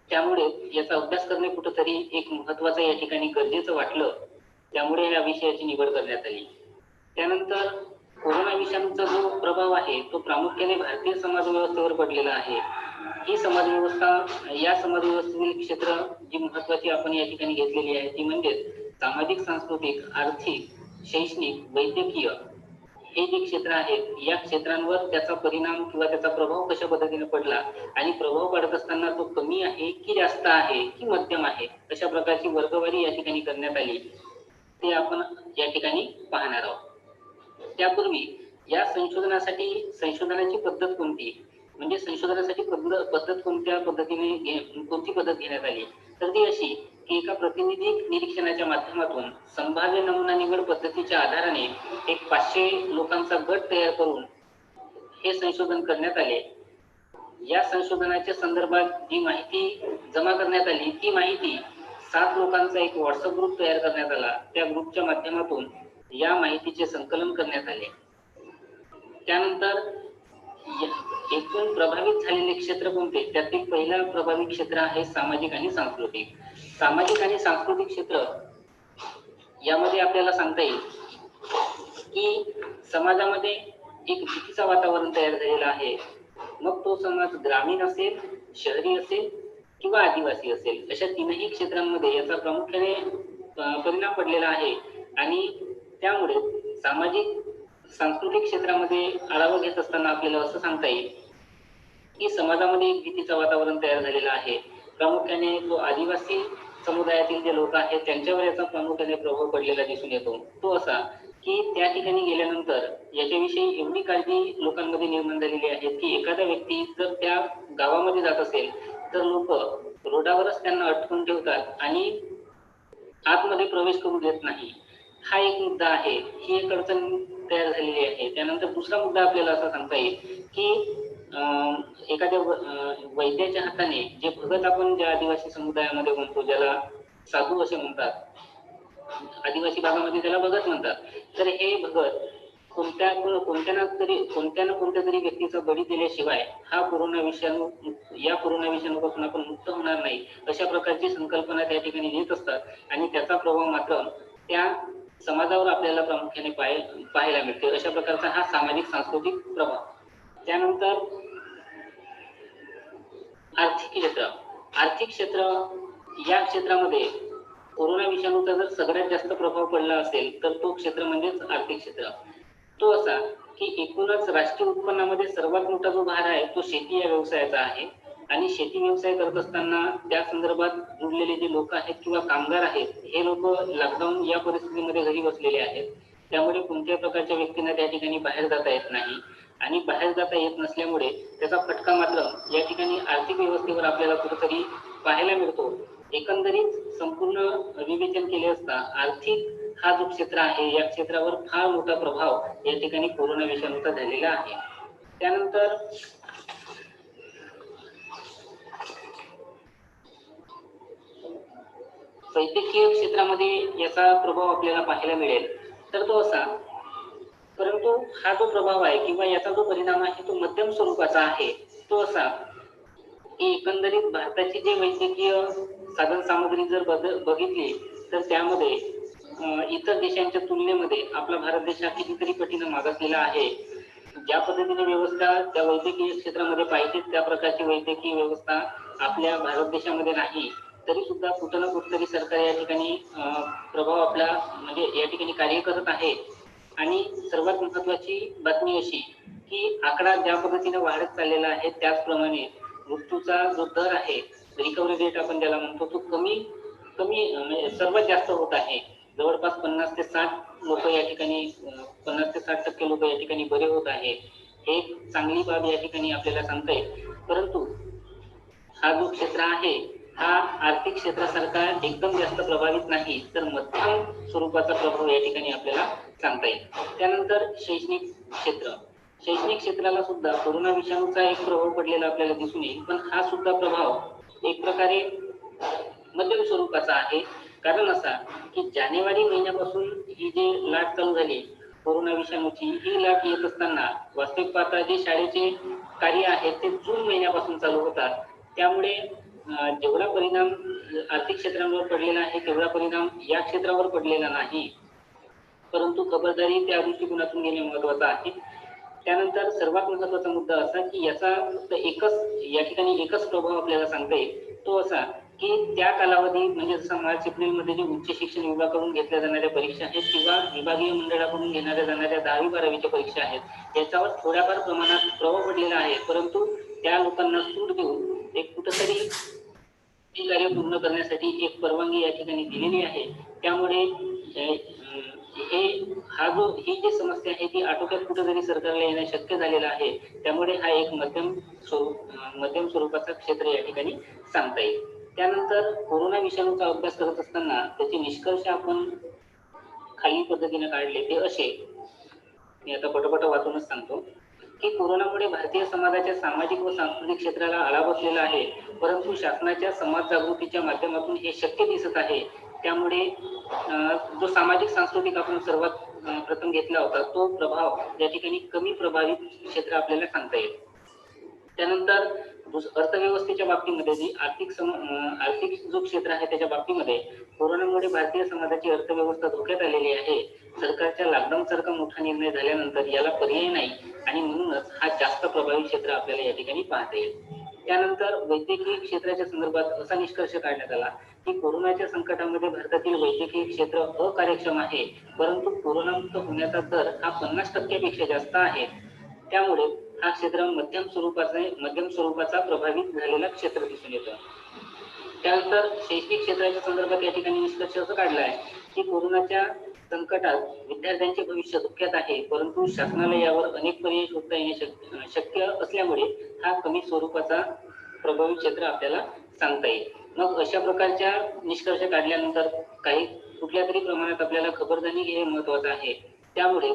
त्यामुळे याचा अभ्यास करणे कुठेतरी एक महत्त्वाचं या ठिकाणी गरजेचं वाटलं. त्यामुळे या विषयाची निवड करण्यात आली. त्यानंतर कोरोना विषाणूचा जो प्रभाव आहे तो प्रामुख्याने भारतीय समाज व्यवस्थेवर पडलेला आहे. ही समाजव्यवस्था या समाजव्यवस्थेतील क्षेत्र जी महत्त्वाची आपण या ठिकाणी घेतलेली आहे ती म्हणजे सामाजिक, सांस्कृतिक, आर्थिक, शैक्षणिक, वैद्यकीय हे जे क्षेत्र आहेत या क्षेत्रांवर त्याचा परिणाम किंवा त्याचा प्रभाव कशा पद्धतीने पडला आणि प्रभाव पडत असताना तो कमी आहे की जास्त आहे की मध्यम आहे, अशा प्रकारची वर्गवारी या ठिकाणी करण्यात आली, ते आपण या ठिकाणी पाहणार आहोत. त्यापूर्वी या संशोधनाची पद्धत कोणती, म्हणजे संशोधनासाठी पद्धत कोणत्या पद्धतीने कोणती पद्धत घेण्यात आली, तर ती अशी की एका प्रतिनिधी निरीक्षणाच्या माध्यमातून संभाव्य नमुना निवड पद्धतीच्या आधाराने एक 500 लोकांचा गट तयार करून हे संशोधन करण्यात आले. या संशोधनाच्या संदर्भात जी माहिती जमा करण्यात आली ती माहिती 7 लोकांचा एक व्हॉट्सअप ग्रुप तयार करण्यात आला. त्या ग्रुपच्या माध्यमातून या माहितीचे संकलन करण्यात आले. त्यानंतर एकूण प्रभावित झालेले क्षेत्र कोणते, त्यातील पहिला प्रभावित क्षेत्र आहे सामाजिक आणि सांस्कृतिक. सामाजिक आणि सांस्कृतिक क्षेत्र यामध्ये आपल्याला सांगता येईल की समाजामध्ये एक भीतीचं वातावरण तयार झालेलं आहे. मग तो समाज ग्रामीण असेल, शहरी असेल किंवा आदिवासी असेल, अशा तीनही क्षेत्रांमध्ये याचा प्रामुख्याने परिणाम पडलेला आहे. आणि त्यामुळे सामाजिक सांस्कृतिक क्षेत्रामध्ये आढावा घेत असताना आपल्याला असं सांगता येईल की समाजामध्ये एक भीतीचं वातावरण तयार झालेलं आहे. प्रामुख्याने जो आदिवासी समुदायातील जे लोक आहेत त्यांच्यावर याचा प्रामुख्याने प्रभाव पडलेला दिसून येतो. तो असा की त्या ठिकाणी गेल्यानंतर याच्याविषयी एवढी काळजी लोकांमध्ये निर्माण झालेली आहे की एखादा व्यक्ती जर त्या गावामध्ये जात असेल तर लोक रोडावरच त्यांना अटकून ठेवतात आणि आतमध्ये प्रवेश करू देत नाही. हा एक मुद्दा आहे, ही एक अडचण तयार झालेली आहे. त्यानंतर दुसरा मुद्दा आपल्याला असा सांगता येईल की एखाद्या वैद्याच्या हाताने जे भगत आपण ज्या आदिवासी समुदायामध्ये म्हणतो, ज्याला साधू असे म्हणतात, आदिवासी भागामध्ये त्याला भगत म्हणतात, तर हे भगत कोणत्या ना कोणत्या तरी व्यक्तीचा बळी दिल्याशिवाय या कोरोना विषाणूपासून आपण मुक्त होणार नाही, अशा प्रकारची संकल्पना त्या ठिकाणी येत असतात. आणि त्याचा प्रभाव मात्र त्या समाजावर आपल्याला प्रामुख्याने पाहायला मिळते. अशा प्रकारचा हा सामाजिक सांस्कृतिक प्रभाव. त्यानंतर आर्थिक क्षेत्र या क्षेत्रामध्ये कोरोना विषाणूचा जर सगळ्यात जास्त प्रभाव पडला असेल तर तो क्षेत्र म्हणजेच आर्थिक क्षेत्र. तो असा की एकूणच राष्ट्रीय उत्पन्नामध्ये सर्वात मोठा जो भार आहे तो शेती या व्यवसायाचा आहे. आणि शेती व्यवसाय करत असताना त्या संदर्भात जुळलेले जे लोक आहेत किंवा कामगार आहेत, हे लोक लॉकडाऊन या परिस्थितीमध्ये घरी बसलेले आहेत. त्यामुळे कोणत्याही प्रकारच्या व्यक्तींना त्या ठिकाणी बाहेर जाता येत नाही. आणि बाहेर जाता येत नसल्यामुळे त्याचा फटका मात्र या ठिकाणी आर्थिक व्यवस्थेवर आपल्याला कुठेतरी पाहायला मिळतो. एकंदरीत संपूर्ण विवेचन केले असता आर्थिक हा जो क्षेत्र आहे या क्षेत्रावर फार मोठा प्रभाव या ठिकाणी कोरोना विषाणूचा झालेला आहे. त्यानंतर वैद्यकीय क्षेत्रामध्ये याचा प्रभाव आपल्याला पाहायला मिळेल तर तो असा, परंतु हा जो प्रभाव आहे किंवा याचा जो परिणाम आहे तो मध्यम स्वरूपाचा आहे. तो असा की एकंदरीत भारताची जी वैद्यकीय साधन सामग्री जर बघितली तर त्यामध्ये इतर देशांच्या तुलनेमध्ये आपला भारत देश हा कितीतरी पटीने मागासलेला आहे. ज्या पद्धतीने व्यवस्था त्या वैद्यकीय क्षेत्रामध्ये पाहिजे त्या प्रकारची वैद्यकीय व्यवस्था आपल्या भारत देशामध्ये नाही. तरी सुद्धा कुठं ना कुठेतरी सरकार या ठिकाणी प्रभाव आपला म्हणजे या ठिकाणी कार्य करत आहे. आणि सर्वात महत्वाची बातमी अशी की आकडा ज्या पद्धतीने वाढत चाललेला आहे त्याचप्रमाणे मृत्यूचा जो दर आहे, रिकव्हरी रेट आपण ज्याला म्हणतो, तो कमी सर्वात जास्त होत आहे. जवळपास 50 ते 60 लोक या ठिकाणी 50 ते 60% लोक या ठिकाणी बरे होत आहे. हे चांगली बाब या ठिकाणी आपल्याला सांगता येईल. परंतु हा जो क्षेत्र आहे हा आर्थिक क्षेत्रासारखा एकदम जास्त प्रभावित नाही, तर मध्यम स्वरूपाचा प्रभाव या ठिकाणी आपल्याला सांगता येईल. त्यानंतर शैक्षणिक क्षेत्राला सुद्धा कोरोना विषाणूचा एक प्रभाव पडलेला आपल्याला दिसून येईल. पण हा सुद्धा प्रभाव एक प्रकारे मध्यम स्वरूपाचा आहे. कारण असा की जानेवारी महिन्यापासून ही जी लाट चालू झाली कोरोना विषाणूची, ही लाट येत असताना वास्तविक पाहता जे शाळेचे कार्य आहेत ते जून महिन्यापासून चालू होतात. त्यामुळे जेवढा परिणाम आर्थिक क्षेत्रांवर पडलेला आहे तेवढा परिणाम या क्षेत्रावर पडलेला नाही. परंतु खबरदारी त्या दृष्टिकोनातून घेणे महत्वाचं आहे. त्यानंतर सर्वात महत्वाचा मुद्दा असा की याचा फक्त या ठिकाणी एकच प्रभाव आपल्याला सांगता येईल. तो असा की त्या कालावधी म्हणजे जसं मार्च एप्रिलमध्ये जे उच्च शिक्षण विभागाकडून घेतल्या जाणाऱ्या परीक्षा आहेत किंवा विभागीय मंडळाकडून घेण्याच्या जाणाऱ्या 10वी 12वीच्या परीक्षा आहेत याच्यावर थोड्याफार प्रमाणात प्रभाव पडलेला आहे, परंतु त्या लोकांना सूट देऊन एक कुठंतरी हे कार्य पूर्ण करण्यासाठी एक परवानगी या ठिकाणी दिलेली आहे. त्यामुळे ही जी समस्या आहे ती आटोक्यात कुठेतरी सरकारला येणं शक्य झालेलं आहे. त्यामुळे हा एक मध्यम स्वरूपाचा क्षेत्र या ठिकाणी सांगता येईल. त्यानंतर कोरोना विषाणूचा अभ्यास करत असताना त्याचे निष्कर्ष आपण खालील पद्धतीने काढले ते असे, मी आता पटपट वाचूनच सांगतो की कोरोनामुळे भारतीय समाजाच्या सामाजिक व सांस्कृतिक क्षेत्राला आळा बसलेला आहे, परंतु शासनाच्या समाज जागृतीच्या माध्यमातून हे शक्य दिसत आहे. त्यामुळे जो सामाजिक सांस्कृतिक आपण सर्वात प्रथम घेतला होता तो प्रभाव या ठिकाणी कमी प्रभावित क्षेत्र आपल्याला सांगता येईल. त्यानंतर अर्थव्यवस्थेच्या बाबतीमध्ये जी आर्थिक जो क्षेत्र आहे त्याच्या बाबतीमध्ये कोरोनामुळे भारतीय समाजाची अर्थव्यवस्था धोक्यात आलेली आहे. सरकारच्या लॉकडाऊन सारखा मोठा निर्णय झाल्यानंतर याला पर्याय नाही आणि म्हणूनच हा जास्त प्रभावी क्षेत्र आपल्याला या ठिकाणी पाहता येईल. त्यानंतर वैद्यकीय क्षेत्राच्या संदर्भात असा निष्कर्ष काढण्यात आला की कोरोनाच्या संकटामध्ये भारतातील वैद्यकीय क्षेत्र अकार्यक्षम आहे, परंतु कोरोनामुक्त होण्याचा दर हा 50% पेक्षा जास्त आहे. त्यामुळे हा क्षेत्र मध्यम स्वरूपाचा प्रभावित झालेला क्षेत्र दिसून येतो. त्यानंतर शैक्षणिक क्षेत्राच्या संदर्भात या ठिकाणी निष्कर्ष असं काढला आहे की कोरोनाच्या संकटात विद्यार्थ्यांचे भविष्य धोक्यात आहे, परंतु शासनाला यावर अनेक पर्याय शोधता येणे शक्य असल्यामुळे हा कमी स्वरूपाचा प्रभावी क्षेत्र आपल्याला सांगता येईल. मग अशा प्रकारच्या निष्कर्ष काढल्यानंतर कुठल्या तरी प्रमाणात आपल्याला खबरदारी घेणे महत्वाचं आहे. त्यामुळे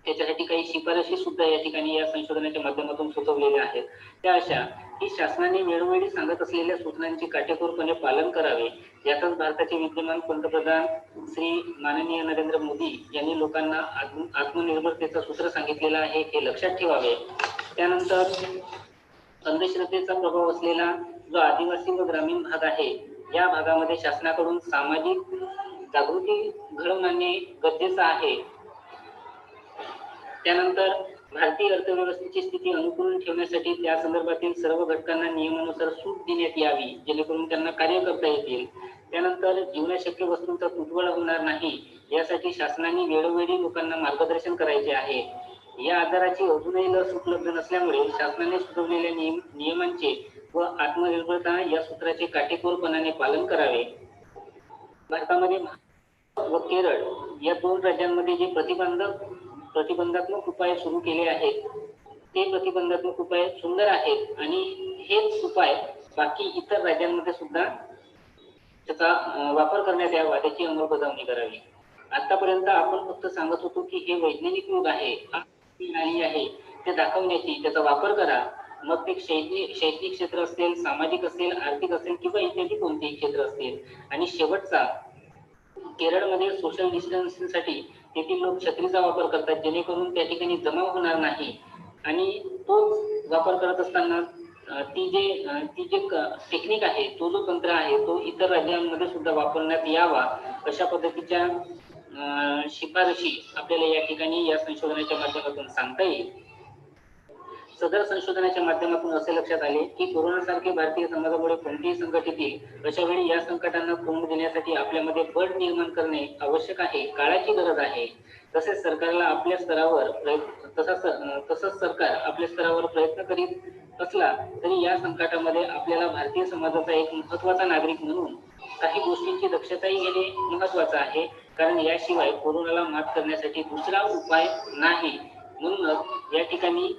त्याच्यासाठी काही शिफारशी सुद्धा या ठिकाणी या संशोधनाच्या माध्यमातून सुचवलेल्या आहेत. त्या अशा की शासनाने वेळोवेळी सांगत असलेल्या सूचनांचे काटेकोरपणे पालन करावे. यातच भारताचे विद्यमान पंतप्रधान श्री माननीय नरेंद्र मोदी यांनी लोकांना आत्मनिर्भरतेचं सूत्र सांगितलेलं आहे, हे लक्षात ठेवावे. त्यानंतर अंधश्रद्धेचा प्रभाव असलेला जो आदिवासी व ग्रामीण भाग आहे या भागामध्ये शासनाकडून सामाजिक जागृती घडवून आणणे गरजेचं आहे. त्यानंतर भारतीय अर्थव्यवस्थेची स्थिती अनुकूल ठेवण्यासाठी त्या संदर्भातील सर्व घटकांना नियमानुसार सूट देण्यात यावी, जेणेकरून त्यांना कार्य करता येतील. त्यानंतर जीवनाशक्य वस्तूंचा तुटवडा होणार नाही यासाठी शासनाने वेळोवेळी लोकांना मार्गदर्शन करायचे आहे. या आजाराची अजूनही लस उपलब्ध नसल्यामुळे शासनाने सुचवलेल्या नियमांचे व आत्मनिर्भरता या सूत्राचे काटेकोरपणाने पालन करावे. भारतामध्ये व केरळ या 2 राज्यांमध्ये जे प्रतिबंधात्मक उपाय सुरू केले आहेत ते प्रतिबंधात्मक उपाय सुंदर आहेत आणि हेच उपाय बाकी इतर राज्यांमध्ये सुद्धा त्याचा वापर करण्यात यावा, त्याची अंमलबजावणी करावी. आतापर्यंत आपण फक्त सांगत होतो की हे वैज्ञानिक युग आहे, आहे ते दाखवण्याची, त्याचा वापर करा. मग ते शैक्षणिक क्षेत्र असेल, सामाजिक असेल, आर्थिक असेल किंवा इत्यादी कोणतेही क्षेत्र असतील. आणि शेवटचा केरळमध्ये सोशल डिस्टन्सिंगसाठी तेथील लोक छत्रीचा वापर करतात, जेणेकरून त्या ठिकाणी जमाव होणार नाही. आणि तोच वापर करत असताना ती जे टेक्निक आहे, तो जो तंत्र आहे तो इतर राज्यांमध्ये सुद्धा वापरण्यात यावा, अशा पद्धतीच्या शिफारशी आपल्याला या ठिकाणी या संशोधनाच्या माध्यमातून सांगता येईल. सदर संशोधनाच्या माध्यमातून असे लक्षात आले की कोरोनासारखे भारतीय समाजामुळे कोणतेही संकट येतील अशा वेळी या संकटांना तोंड देण्यासाठी आपल्यामध्ये बळ निर्माण करणे आवश्यक आहे, काळाची गरज आहे. तसेच सरकार आपल्या स्तरावर प्रयत्न करीत असला तरी या संकटामध्ये आपल्याला भारतीय समाजाचा एक महत्वाचा नागरिक म्हणून काही गोष्टींची दक्षताही घेणे महत्वाचं आहे, कारण याशिवाय कोरोनाला मात करण्यासाठी दुसरा उपाय नाही. म्हणूनच या ठिकाणी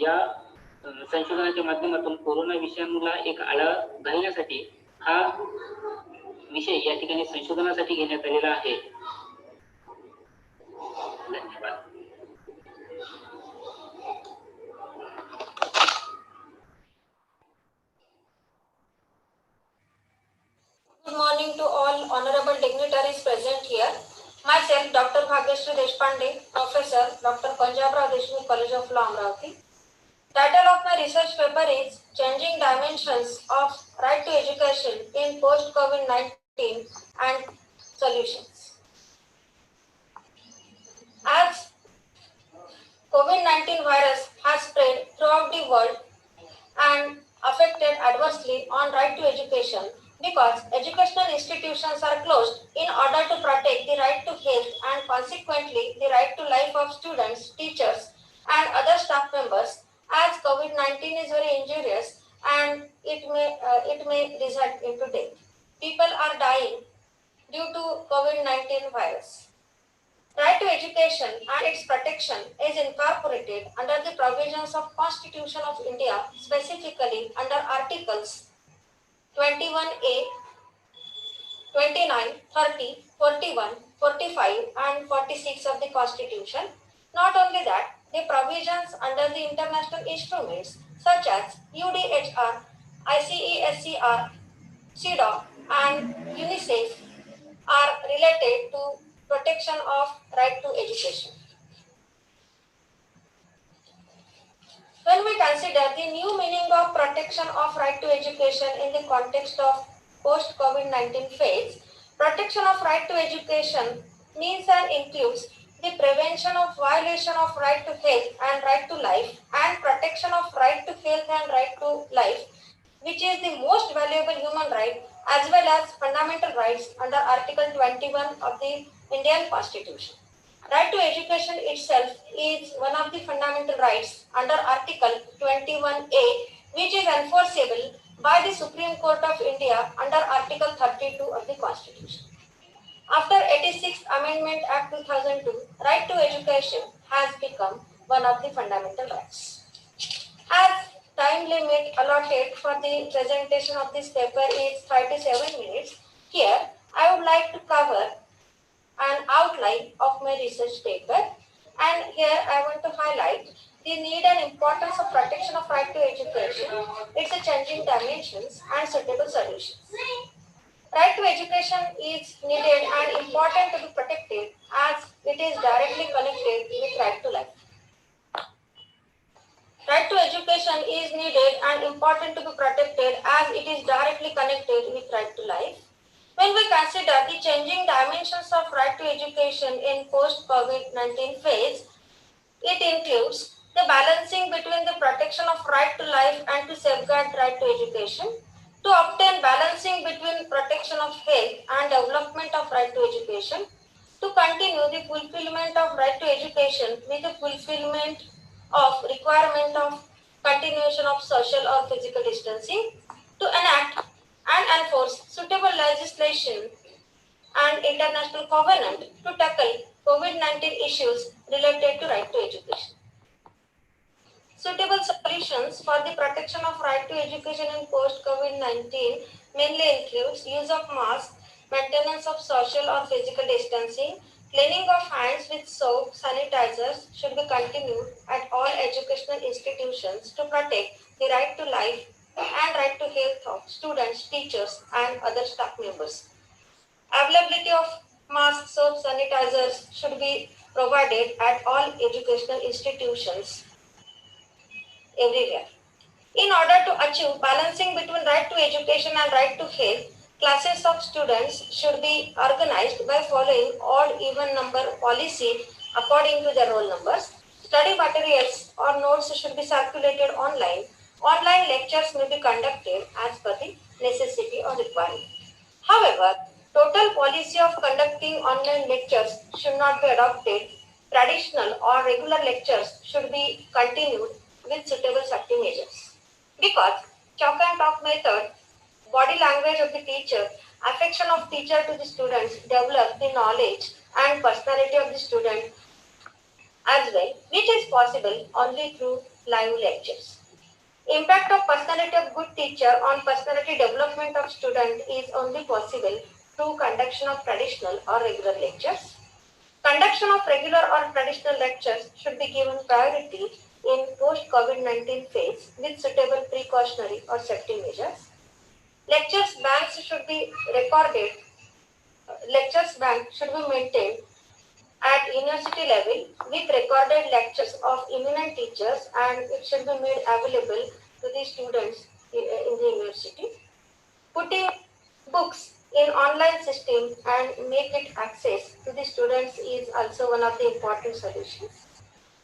या संशोधनाच्या माध्यमातून कोरोना विषाणूला एक आळा घालण्यासाठी हा विषय या ठिकाणी संशोधनासाठी घेण्यात आलेला आहे. धन्यवाद. Good morning to all honorable dignitaries present here. Myself, Dr. Bhagyashree Deshpande, Professor, Dr. Punjabrao Deshmukh College of Law, Amravati. Title of my research paper is Changing Dimensions of Right to Education in Post-COVID-19 and Solutions. As COVID-19 virus has spread throughout the world and affected adversely on right to education, institutions are closed in order to protect the right to health and consequently the right to life of students, teachers and other staff members, as COVID-19 is very injurious and it may result into death. People are dying due to COVID-19 virus. Right to education and its protection is incorporated under the provisions of Constitution of India, specifically under Articles 21A, 29, 30, 41, 45 and 46 of the Constitution. Not only that, the provisions under the international instruments such as UDHR, ICESCR, CEDAW and UNICEF are related to protection of right to education. When we consider the new meaning of protection of right to education in the context of post-COVID-19 phase, protection of right to education means and includes the prevention of violation of right to health and right to life and protection of right to health and right to life, which is the most valuable human right as well as fundamental rights under Article 21 of the Indian Constitution. Right to education itself is one of the fundamental rights under Article 21A, which is enforceable by the Supreme Court of India under Article 32 of the Constitution. After 86th Amendment Act 2002, right to education has become one of the fundamental rights. As time limit allotted for the presentation of this paper is 5 to 7 minutes, here I would like to cover an outline of my research paper, and here I want to highlight the need and importance of protection of right to education, its changing dimensions and suitable solutions. Right to education is needed and important to be protected as it is directly connected with right to life. Right to education is needed and important to be protected as it is directly connected with right to life. When we consider the changing dimensions of right to education in post-COVID-19 phase, it includes the balancing between the protection of right to life and to safeguard right to education, to obtain balancing between protection of health and development of right to education, to continue the fulfillment of right to education with the fulfillment of requirement of continuation of social or physical distancing, to enact and enforce suitable legislation and international covenant to tackle COVID-19 issues related to right to education. Suitable solutions for the protection of right to education in post-COVID-19 mainly includes use of masks, maintenance of social or physical distancing, cleaning of hands with soap, sanitizers should be continued at all educational institutions to protect the right to life and right to health of students, teachers and other staff members. Availability of masks, soap, sanitizers should be provided at all educational institutions everywhere. In order to achieve balancing between right to education and right to health, classes of students should be organized by following odd-even number policy according to their roll numbers. Study materials or notes should be circulated online. Online lectures may be conducted as per the necessity or requirement. However, total policy of conducting online lectures should not be adopted. Traditional or regular lectures should be continued with suitable safety measures. Because chalk and talk method, body language of the teacher, affection of teacher to the students develop the knowledge and personality of the student as well, which is possible only through live lectures. Impact of personality of good teacher on personality development of student is only possible through conduction of traditional or regular lectures. Conduction of regular or traditional lectures should be given priority in post-COVID-19 phase with suitable precautionary or safety measures. Lectures banks should be recorded. Lectures bank should be maintained at university level with recorded lectures of eminent teachers, and it should be made available to the students in the university. Putting books in online system and make it access to the students is also one of the important solutions.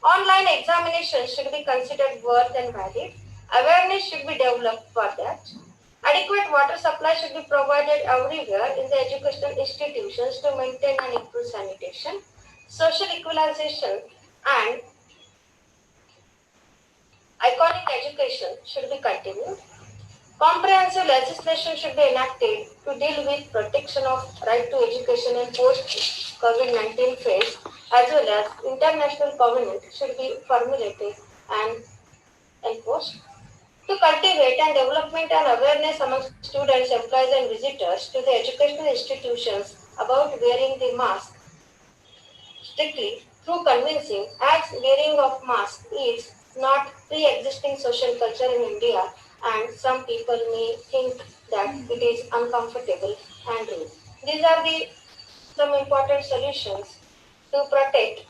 Online examinations should be considered worth and valid. Awareness should be developed for that. Adequate water supply should be provided everywhere in the educational institutions to maintain and improve sanitation. Social equalization and iconic education should be continued. Comprehensive legislation should be enacted to deal with protection of right to education in post-COVID-19 phase, as well as international covenant should be formulated and enforced. To cultivate and development and awareness among students, employees and visitors to the educational institutions about wearing the mask strictly through convincing as wearing of mask is not pre-existing social culture in India, and some people may think that it is uncomfortable and rude. These are the some important solutions to protect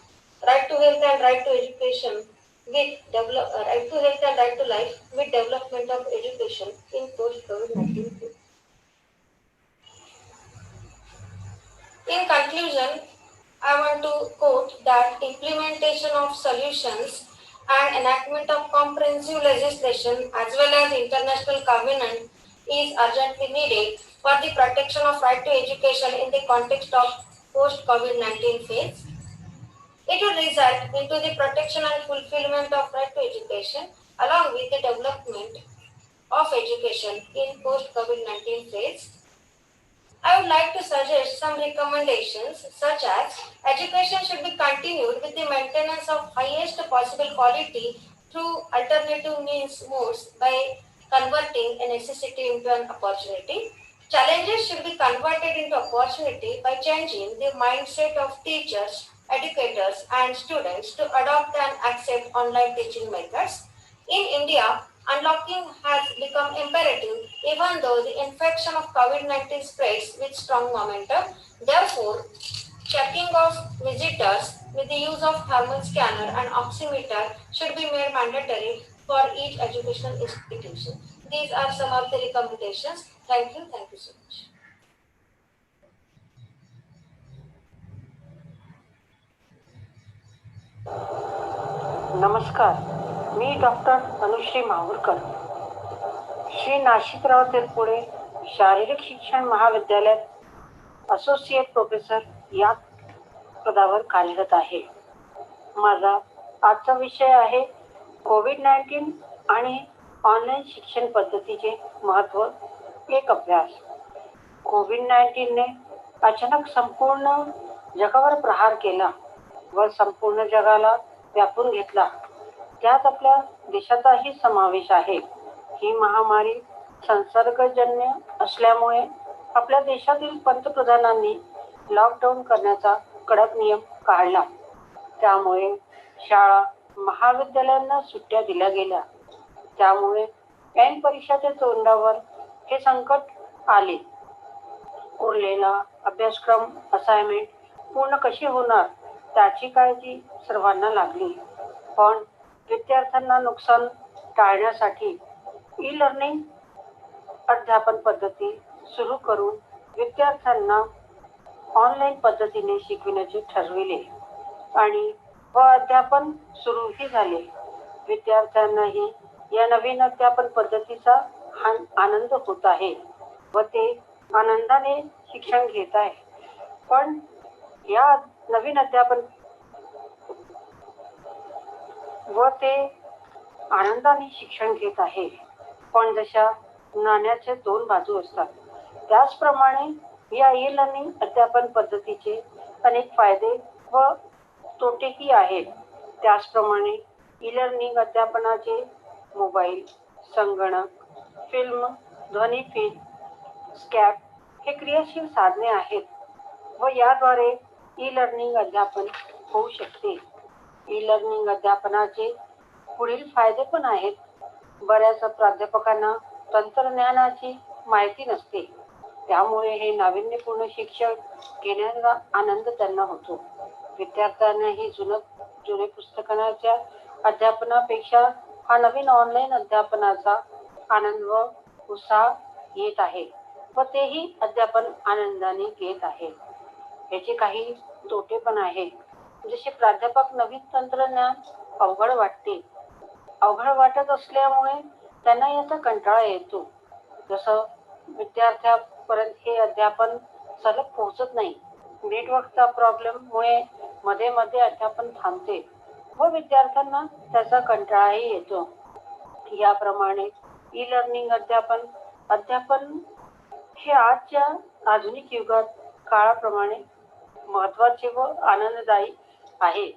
right to health and right to education with right to health and right to life with development of education in post COVID-19. In conclusion, I want to quote that implementation of solutions and enactment of comprehensive legislation as well as international covenant is urgently needed for the protection of right to education in the context of post-COVID-19 phase. It will result into the protection and fulfillment of right to education along with the development of education in post-COVID-19 phase. I would like to suggest some recommendations such as education should be continued with the maintenance of highest possible quality through alternative modes by converting a necessity into an opportunity. Challenges should be converted into opportunity by changing the mindset of teachers, educators and students to adopt and accept online teaching methods. In India, unlocking has become imperative even though the infection of COVID-19 spreads with strong momentum. Therefore, checking of visitors with the use of thermal scanner and oximeter should be made mandatory for each educational institution. These are some of the recommendations. Thank you so much. नमस्कार, मी doctor Anushree Mahurkar, Shri नाशिकराव तेलपुळे शारीरिक शिक्षण महाविद्यालयात associate professor या पदावर कार्यरत आहे. माझा आजचा विषय आहे कोविड-19 आणि ऑनलाईन शिक्षण पद्धतीचे महत्त्व, एक अभ्यास. कोविड-19ने अचानक संपूर्ण जगावर प्रहार केला व संपूर्ण जगाला व्यापून घेतला. त्यात आपल्या देशाचाही समावेश आहे. ही महामारी संसर्गजन्य असल्यामुळे आपल्या देशातील पंतप्रधानांनी लॉकडाऊन करण्याचा कडक नियम काढला. त्यामुळे शाळा महाविद्यालयांना सुट्ट्या दिल्या गेल्या. त्यामुळे ऐन परीक्षाच्या तोंडावर हे संकट आले. उरलेला अभ्यासक्रम असाइनमेंट पूर्ण कशी होणार त्याची काळजी सर्वांना लागली. पण विद्यार्थ्यांना नुकसान टाळण्यासाठी ई लर्निंग अध्यापन पद्धती सुरू करून विद्यार्थ्यांना ऑनलाईन पद्धतीने शिकविण्याचे ठरविले आणि अध्यापन सुरूही झाले. विद्यार्थ्यांनाही या नवीन अध्यापन पद्धतीचा आनंद होत आहे व ते आनंदाने शिक्षण घेत आहे. पण या नवीन अध्यापन व ते आनंदाने शिक्षण घेत आहे. पण जशा नाण्याचे दोन बाजू असतात त्याचप्रमाणे या ई लर्निंग अध्यापन पद्धतीचे अनेक फायदे व तोटेही आहेत. त्याचप्रमाणे ई लर्निंग अध्यापनाचे मोबाईल, संगणक, फिल्म, ध्वनिफीत, स्कॅप हे क्रियाशील साधने आहेत व याद्वारे ई लर्निंग अध्यापन होऊ शकते. ई लर्निंग अध्यापनाचे पुढील फायदे पण आहेत. बऱ्याच प्राध्यापकांना तंत्रज्ञानाची माहिती नसते, त्यामुळे हे नाविन्यपूर्ण शिक्षण घेण्याचा आनंद त्यांना होतो. विद्यार्थ्यांनाही जुने पुस्तकांच्या अध्यापनापेक्षा हा नवीन ऑनलाईन अध्यापनाचा आनंद व उत्साह येत आहे व तेही अध्यापन आनंदाने घेत आहे. याचे काही तोटे पण आहेत. जसे प्राध्यापक नवीन तंत्रज्ञान अवघड वाटत असल्यामुळे त्यांना याचा कंटाळा येतो. जसं विद्यार्थ्यापर्यंत हे अध्यापन सलग पोहोचत नाही. नेटवर्कचा प्रॉब्लेममुळे मध्ये मध्ये अध्यापन थांबते व विद्यार्थ्यांना त्याचा कंटाळाही येतो. याप्रमाणे ई लर्निंग अध्यापन हे आजच्या आधुनिक युगात काळाप्रमाणे महत्वाचे व आनंददायी आहे,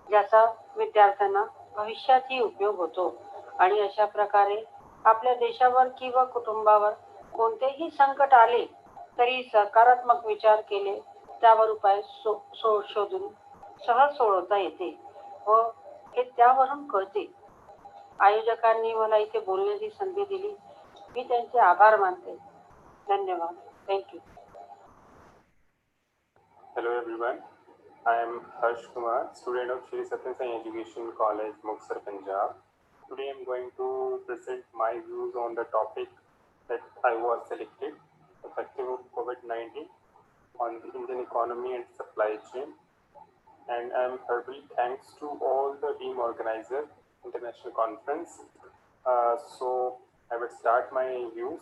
ज्याचा विद्यार्थ्यांना भविष्यातही उपयोग होतो. आणि अशा प्रकारे आपल्या देशावर किंवा कुटुंबावर कोणतेही संकट आले तरी सकारात्मक विचार केले त्यावर उपाय शोधून सहज सोडवता येते व हे त्यावरून कळते. आयोजकांनी मला इथे बोलण्याची संधी दिली, मी त्यांचे आभार मानते. धन्यवाद. Thank you. Hello everyone, I am Harsh Kumar, student of Shri Satya Sai Education College, Muktsar, Punjab. Today I am going to present my views on the topic that I was selected, effective of COVID-19 on the Indian economy and supply chain. And I am heartily thanks to all the team organizer, international conference. So I will start my views.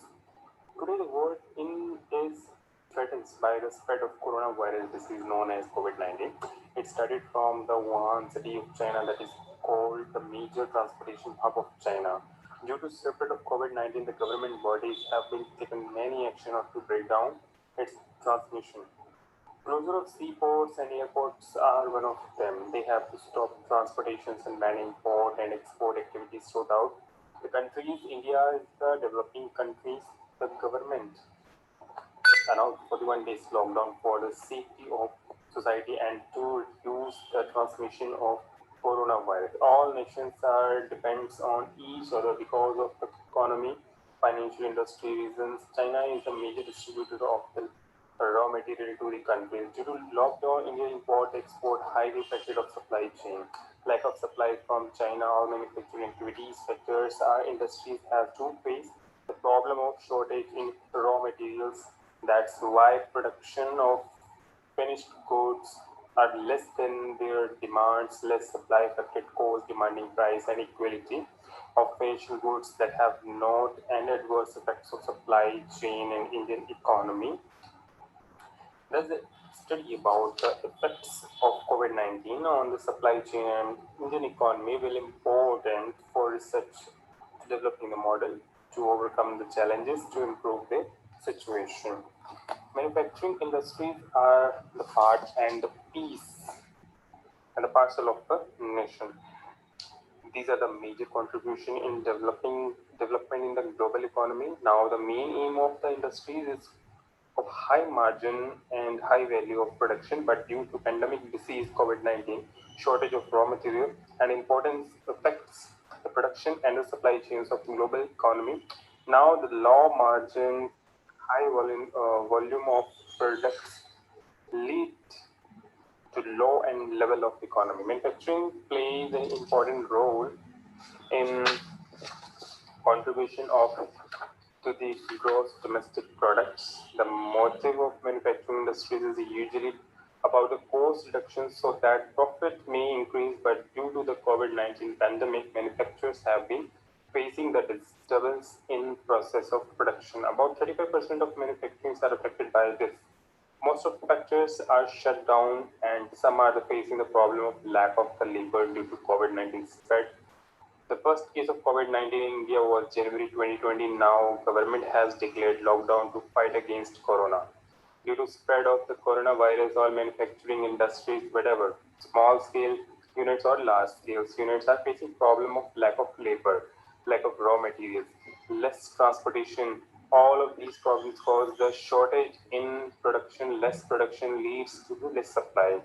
Today the world is threatened by the spread of coronavirus disease known as COVID-19. It started from the Wuhan city of China that is called the major transportation hub of China. Due to spread of COVID-19, the government bodies have been taken many actions to break down its transmission. Closure of seaports and airports are one of them. They have to stop transportations and ban import and export activities throughout the countries. India is the developing countries. The government announced 41 days lockdown for the safety of society and to reduce the transmission of coronavirus. All nations depends on each other because of the economy, financial industry reasons. China is a major distributor of the raw material to the countries. Due to lockdown, India import-export highly affected of supply chain. Lack of supply from China, all manufacturing activities sectors, our industries have to face the problem of shortage in raw materials. That's why production of finished goods are less than their demands. Less supply affected cost, demanding price and equality of finished goods that have not and adverse effects of supply chain and Indian economy. There's a study about the effects of COVID-19 on the supply chain and Indian economy will important for research developing a model to overcome the challenges to improve the situation. Manufacturing industries are the part and the piece and the parcel of the nation. These are the major contribution in development in the global economy. Now the main aim of the industries is of high margin and high value of production, but due to pandemic disease COVID-19, shortage of raw material and importance affects the production and the supply chains of global economy. Now the low margin, high volume of products lead to low and level of economy. Manufacturing plays an important role in contribution to the gross domestic products. The motive of manufacturing industries is usually about the cost reduction so that profit may increase, but due to the COVID-19 pandemic, manufacturers have been facing the disturbance in process of production. About 35% of manufacturing are affected by this. Most of the factories are shut down and some are facing the problem of lack of the labor due to COVID-19 spread. The first case of COVID-19 in India was January 2020. Now, government has declared lockdown to fight against corona. Due to spread of the coronavirus, all manufacturing industries, whatever, small scale units or large scale units are facing problem of lack of labor, lack of raw materials, less transportation. All of these problems cause the shortage in production. Less production leads to the less supply.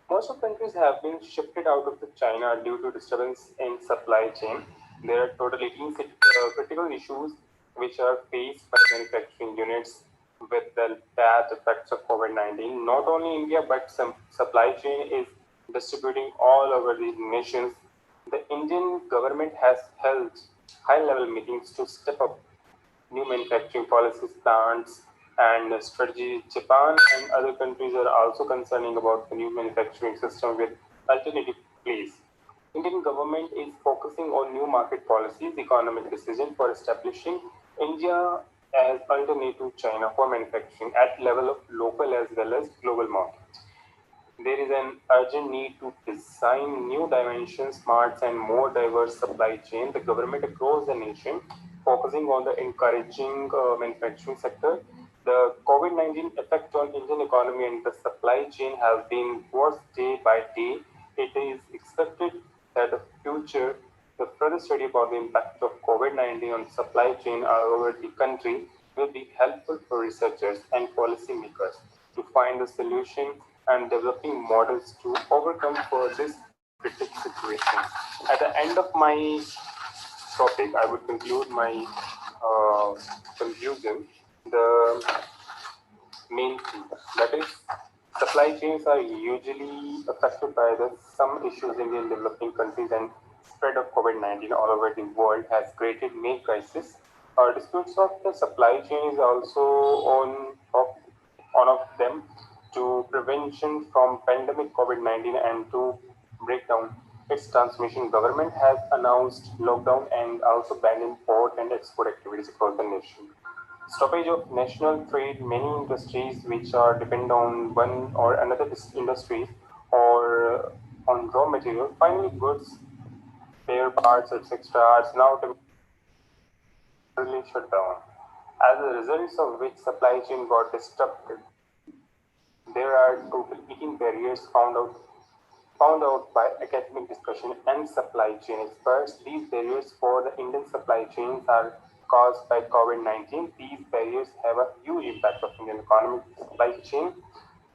Most of countries have been shifted out of China due to disturbance in supply chain. There are totally 18 critical issues which are faced by manufacturing units with the bad effects of COVID-19. Not only India, but some supply chain is distributing all over the nations. The Indian government has held high-level meetings to step up new manufacturing policies, plants, and strategy. Japan and other countries are also concerning about the new manufacturing system with alternative place. Indian government is focusing on new market policies, economic decision for establishing India as alternate to China for manufacturing at level of local as well as global market. There is an urgent need to design new dimensions, smarts and more diverse supply chain. The government across the nation focusing on the encouraging manufacturing sector. The COVID-19 effect on Indian economy and the supply chain have been worse day by day. It is expected that the future, the further study about the impact of COVID-19 on supply chain all over the country will be helpful for researchers and policymakers to find the solution and developing models to overcome for this critical situation. At the end of my topic, I would conclude my conclusion. The main theme, that is, supply chains are usually affected by some issues in the developing countries, and spread of COVID-19 all over the world has created main crisis. Disputes of the supply chain is also one of them. To prevention from pandemic COVID-19 and to break down its transmission, government has announced lockdown and also banned import and export activities across the nation. Stoppage of national trade, many industries which are dependent on one or another industries or on raw material, finally goods, spare parts, etc. are now temporarily shut down. As a result of which supply chain got disrupted. There are total 18 barriers found out by academic discussion and supply chain experts. These barriers for the Indian supply chains are caused by COVID-19. These barriers have a huge impact on Indian economic supply chain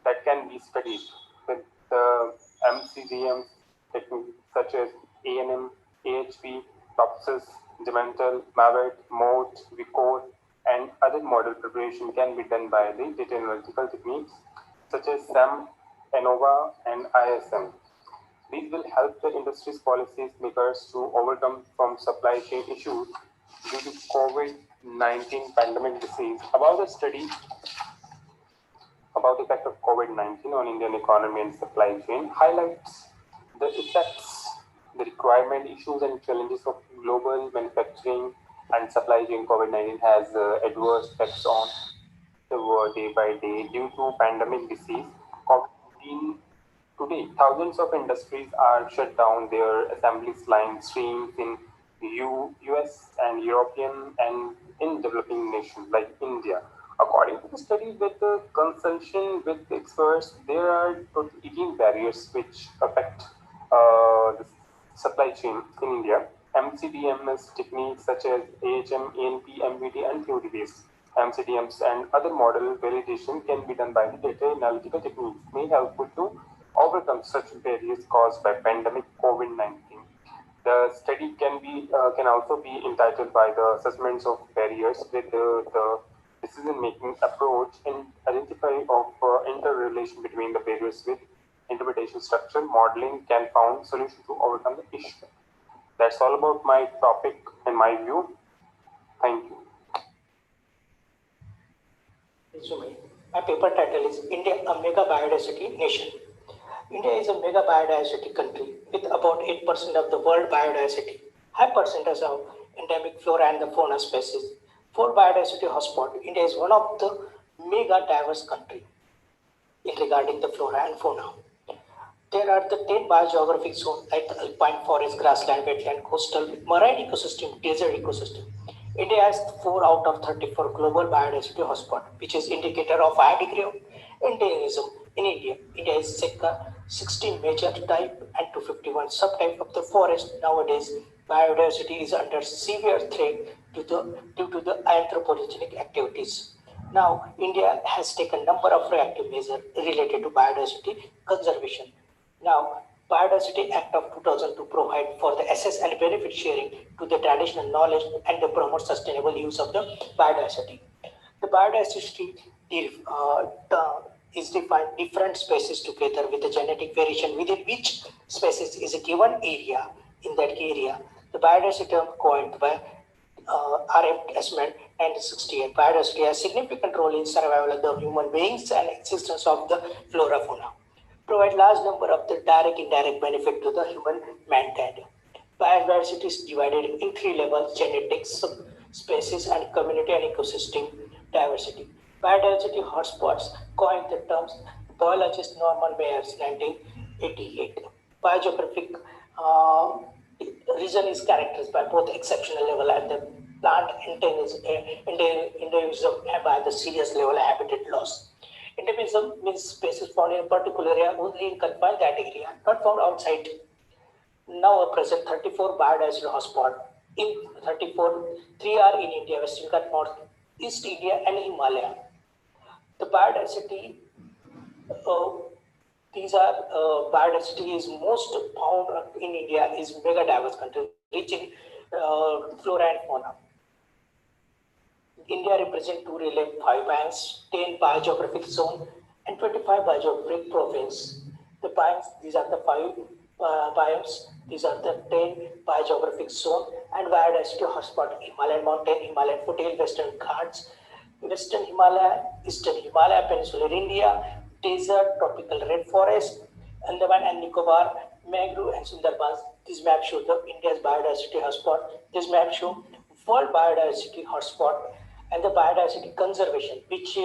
that can be studied with the MCDM techniques such as ANM, AHP, TOPSIS, Demental, MAVET, MOTE, VICOR, and other model preparation can be done by the data analytical techniques such as SAM, ANOVA, and ISM. These will help the industry's policies makers to overcome from supply chain issues due to COVID-19 pandemic disease. About the study about the effect of COVID-19 on Indian economy and supply chain highlights the effects, the requirement, issues, and challenges of global manufacturing and supply chain. COVID-19 has adverse effects on the world day by day due to pandemic disease. COVID-19 today, thousands of industries are shut down their assembly line streams in US and European and in developing nations like India. According to the study with the consultation with experts, there are 18 barriers which affect the supply chain in India. MCDMS techniques such as AHM, ANP, MVD, and theory-based MCDMs and other model validation can be done by the data analytical techniques, may helpful to overcome such barriers caused by pandemic COVID-19. The study can also be entitled by the assessments of barriers with the decision-making approach and identify of interrelation between the barriers with interpretation structure modeling can found solution to overcome the issue. That's all about my topic and my view. Thank you. My paper title is India, a mega biodiversity nation. India is a mega biodiversity country with about 8% of the world biodiversity, high percentage of endemic flora and the fauna species. For biodiversity hotspot, India is one of the mega diverse country in regarding the flora and fauna. There are the 10 biogeographic zones like alpine forest, grassland, wetland, coastal, marine ecosystem, desert ecosystem. India has 4 out of 34 global biodiversity hotspot, which is indicator of high degree of endemism in India. India is 16 major type and 251 subtype of the forest. Nowadays, biodiversity is under severe threat due to the anthropogenic activities. Now, India has taken a number of reactive measures related to biodiversity conservation. Now, Biodiversity Act of 2002 provide for the access and benefit sharing to the traditional knowledge and to promote sustainable use of the biodiversity. The biodiversity is defined different species together with the genetic variation within which species is a given area. In that area, the biodiversity term coined by R.F. Esmond 1968. Biodiversity has significant role in survival of the human beings and existence of the flora fauna. Provide large number of the direct indirect benefit to the human mankind. Biodiversity is divided in 3 levels: genetics, species and community and ecosystem diversity. Biodiversity hotspots coined the terms biologist Norman Mayer's 1988. Biogeographic region is characterized by both exceptional level at the plant endemism and by the serious level habitat loss. Endemism means species found in a particular area only in confined that area, not found outside. Now a present 34 biodiversity hotspot. In 34, 3 are in India, Western Ghats, Northeast India and Himalaya. The biodiversity, biodiversity is most found in India is mega diverse country, rich in flora and fauna. India represents 2 relief, 5 bands, 10 biogeographic zone, and 25 biogeographic province. The biomes, these are the 5 biomes, these are the 10 biogeographic zone and biodiversity hotspot: Himalayan mountain, Himalayan foothill, Western Ghats, Western Himalaya, Eastern Himalaya, Peninsular India, desert, tropical rainforest, Andaman and Nicobar, mangrove and Sundarbans. This map shows the India's biodiversity hotspot. This map shows world biodiversity hotspot and the biodiversity conservation, which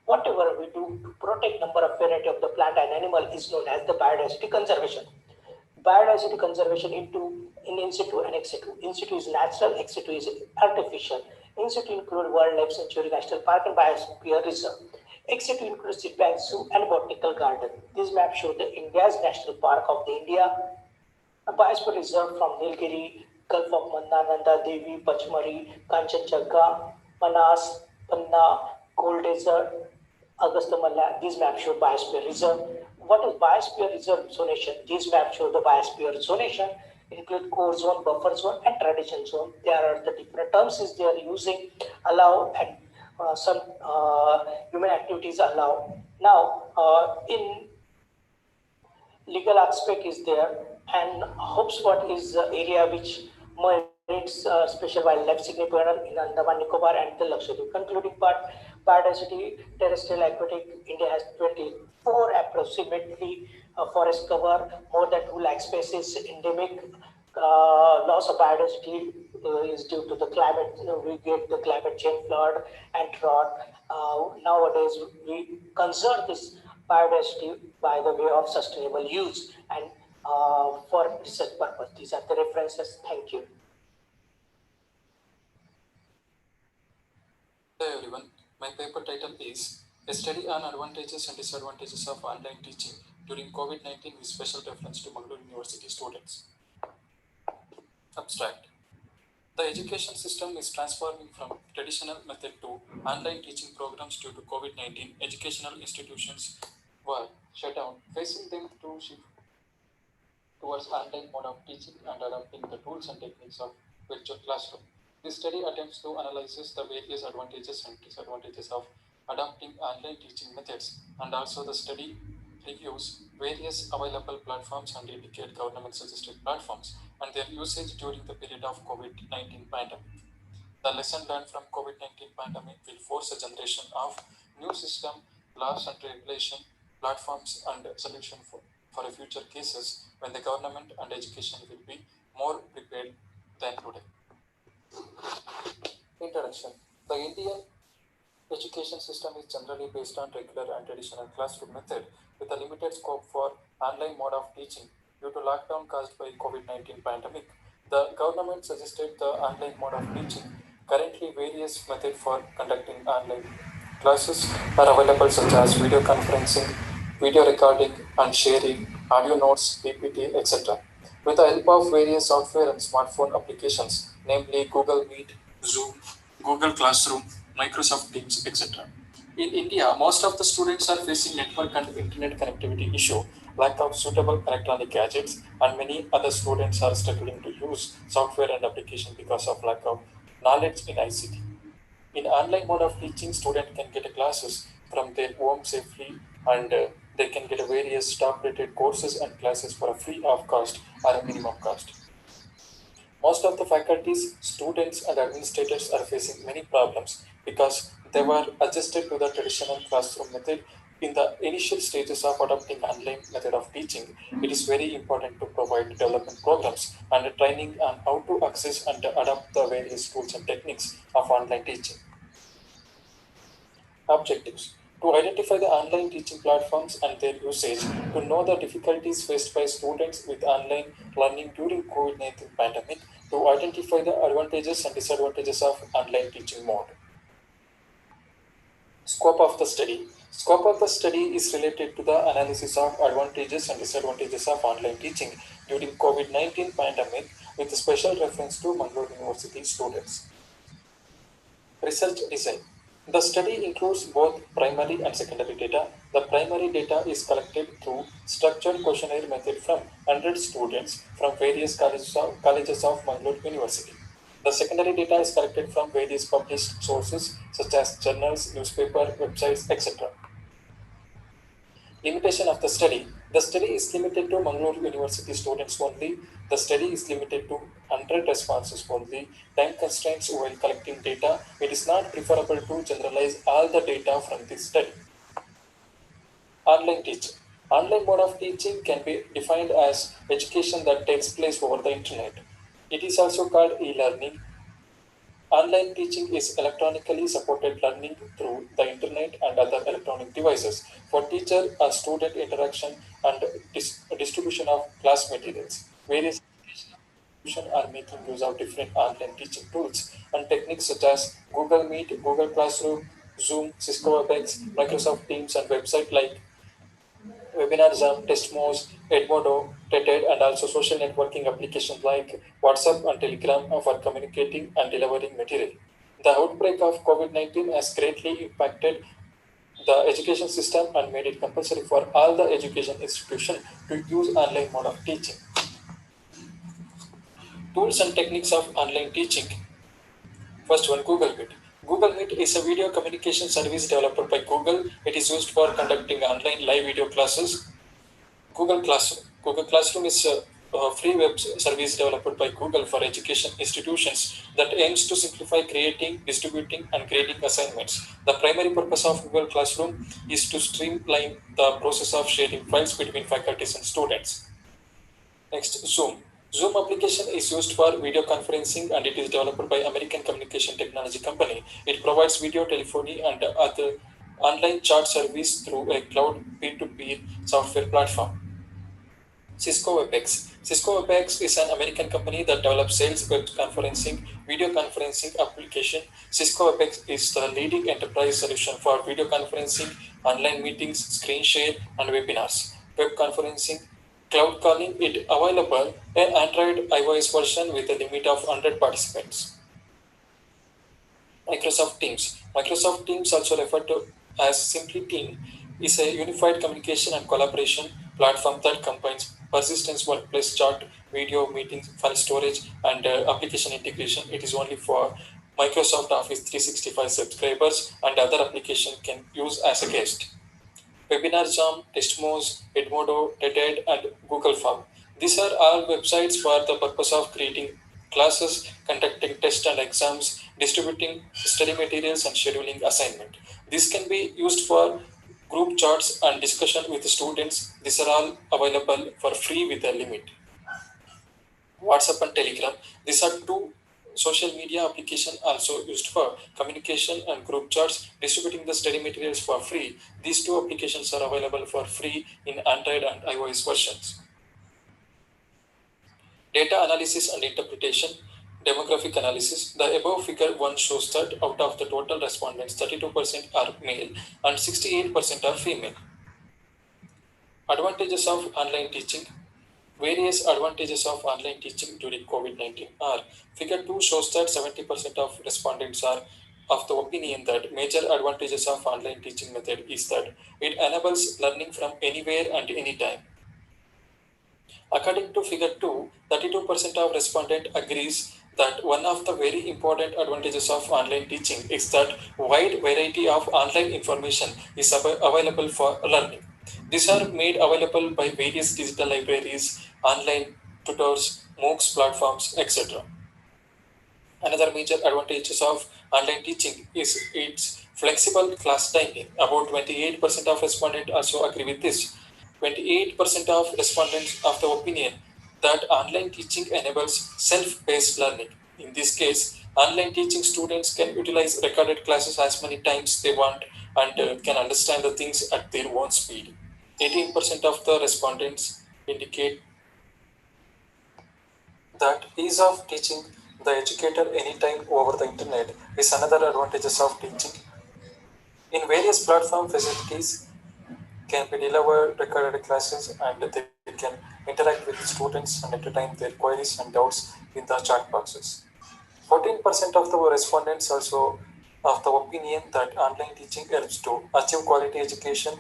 whatever we do to protect number of variety of the plant and animal is known as the biodiversity conservation. Biodiversity conservation into in situ and ex situ. In situ is natural, ex situ is artificial. In situ include Wildlife Sanctuary, National Park and Biosphere Reserve. Ex situ includes seed bank, zoo and botanical garden. This map shows the India's National Park of the India, a Biosphere Reserve from Nilgiri, Gulf of Manna, Nanda Devi, Pachmari, Kanchenjunga, Manas, Panna, Gold Desert, Augusta Malla. These maps show Biosphere Reserve. What is Biosphere Reserve zonation? These maps show the Biosphere zonation, include core zone, buffer zone, and tradition zone. There are the different terms is they are using, allow, and some human activities allow. Now, in legal aspect is there, and hotspot is the area which merits special wildlife significance in Andaman Nicobar and the Lakshadweep. Concluding part, biodiversity, terrestrial, aquatic. India has 24 approximately forest cover, more than 2 lakh species. Endemic loss of biodiversity is due to the climate. We get the climate change, flood, and drought. Nowadays, we conserve this biodiversity by the way of sustainable use and for research purpose. These are the references. Thank you. Hello everyone, my paper title is A Study on Advantages and Disadvantages of Online Teaching During COVID-19 with Special Reference to Mangalore University Students. Abstract. The education system is transforming from traditional method to online teaching programs due to COVID-19. Educational institutions were shut down, facing them to shift towards online mode of teaching and adopting the tools and techniques of virtual classroom. This study attempts to analyze the various advantages and disadvantages of adopting online teaching methods, and also the study reviews various available platforms and indicate government suggested platforms and their usage during the period of COVID-19 pandemic. The lesson learned from COVID-19 pandemic will force a generation of new system, laws and regulation, platforms and solution for future cases when the government and education will be more prepared than today. Introduction. The Indian education system is generally based on regular and traditional classroom method with a limited scope for online mode of teaching due to lockdown caused by COVID-19 pandemic. The government suggested the online mode of teaching. Currently, various methods for conducting online classes are available, such as video conferencing, video recording and sharing, audio notes, PPT, etc. With the help of various software and smartphone applications, namely Google Meet, Zoom, Google Classroom, Microsoft Teams, etc. In India, most of the students are facing network and internet connectivity issue, lack of suitable electronic gadgets, and many other students are struggling to use software and application because of lack of knowledge in ICT. In online mode of teaching, students can get classes from their home safely, and they can get various top-rated courses and classes for a free of cost or a minimum cost. Most of the faculties, students, and administrators are facing many problems because they were adjusted to the traditional classroom method In the initial stages of adopting online method of teaching, it is very important to provide development programs and training on how to access and adapt the various tools and techniques of online teaching. Objectives: to identify the online teaching platforms and their usage, to know the difficulties faced by students with online learning during COVID-19 pandemic, to identify the advantages and disadvantages of online teaching mode. Scope of the study. Scope of the study is related to the analysis of advantages and disadvantages of online teaching during COVID-19 pandemic with special reference to Mangalore University students. Research design. The study includes both primary and secondary data. The primary data is collected through structured questionnaire method from 100 students from various colleges of Mangalore University. The secondary data is collected from various published sources such as journals, newspaper, websites, etc. Limitation of the study. The study is limited to Mangalore University students only. The study is limited to 100 responses only. Time constraints while collecting data. It is not preferable to generalize all the data from this study. Online teaching. Online mode of teaching can be defined as education that takes place over the internet. It is also called e-learning. Online teaching is electronically supported learning through the internet and other electronic devices for teacher or student interaction and distribution of class materials. Various institutions are making use of different online teaching tools and techniques such as Google Meet, Google Classroom, Zoom, Cisco WebEx, Microsoft Teams, and websites like Webinarism, Testmos, Edmodo, TED, and also social networking applications like WhatsApp and Telegram for communicating and delivering material. The outbreak of COVID-19 has greatly impacted the education system and made it compulsory for all the education institutions to use online mode of teaching. Tools and techniques of online teaching. First one, Google Meet. Google Meet is a video communication service developed by Google. It is used for conducting online live video classes. Google Classroom. Google Classroom is a free web service developed by Google for education institutions that aims to simplify creating, distributing, and grading assignments. The primary purpose of Google Classroom is to streamline the process of sharing files between faculties and students. Next, Zoom. Zoom application is used for video conferencing and it is developed by American communication technology company. It provides video telephony and other online chat service through a cloud peer-to-peer software platform. Cisco WebEx. Cisco WebEx is an American company that develops sales web conferencing, video conferencing application. Cisco WebEx is the leading enterprise solution for video conferencing, online meetings, screen share, and webinars. Web conferencing, cloud calling, it available an Android iOS version with a limit of 100 participants. Microsoft Teams. Microsoft Teams, also referred to as simply Team, is a unified communication and collaboration platform that combines persistence, workplace chat, video meetings, file storage, and application integration. It is only for Microsoft Office 365 subscribers, and other application can use as a guest. Webinarism, Testmos, Edmodo, TED, and Google Form. These are all websites for the purpose of creating classes, conducting tests and exams, distributing study materials, and scheduling assignment. This can be used for group chats and discussion with students. These are all available for free with a limit. WhatsApp and Telegram. These are two social media applications also used for communication and group chats, distributing the study materials for free. These two applications are available for free in Android and iOS versions. Data analysis and interpretation. Demographic analysis. The above figure 1 shows that out of the total respondents, 32% are male and 68% are female. Advantages of online teaching. Various advantages of online teaching during COVID-19 are: figure 2 shows that 70% of respondents are of the opinion that major advantages of online teaching method is that it enables learning from anywhere and anytime. According to figure 2, 32% of respondent agrees that one of the very important advantages of online teaching is that wide variety of online information is available for learning. These are made available by various digital libraries, online tutors, MOOCs platforms, etc. Another major advantages of online teaching is its Flexible class timing. About 28% of respondents also agree with this. 28% of respondents of the opinion that online teaching enables self-paced learning. In this case, online teaching students can utilize recorded classes as many times they want and can understand the things at their own speed. 18% of the respondents indicate that ease of teaching the educator anytime over the internet is another advantages of teaching. In various platform facilities can be delivered recorded classes and they can interact with students and entertain their queries and doubts in the chat boxes. 14% of the respondents also of the opinion that online teaching helps to achieve quality education.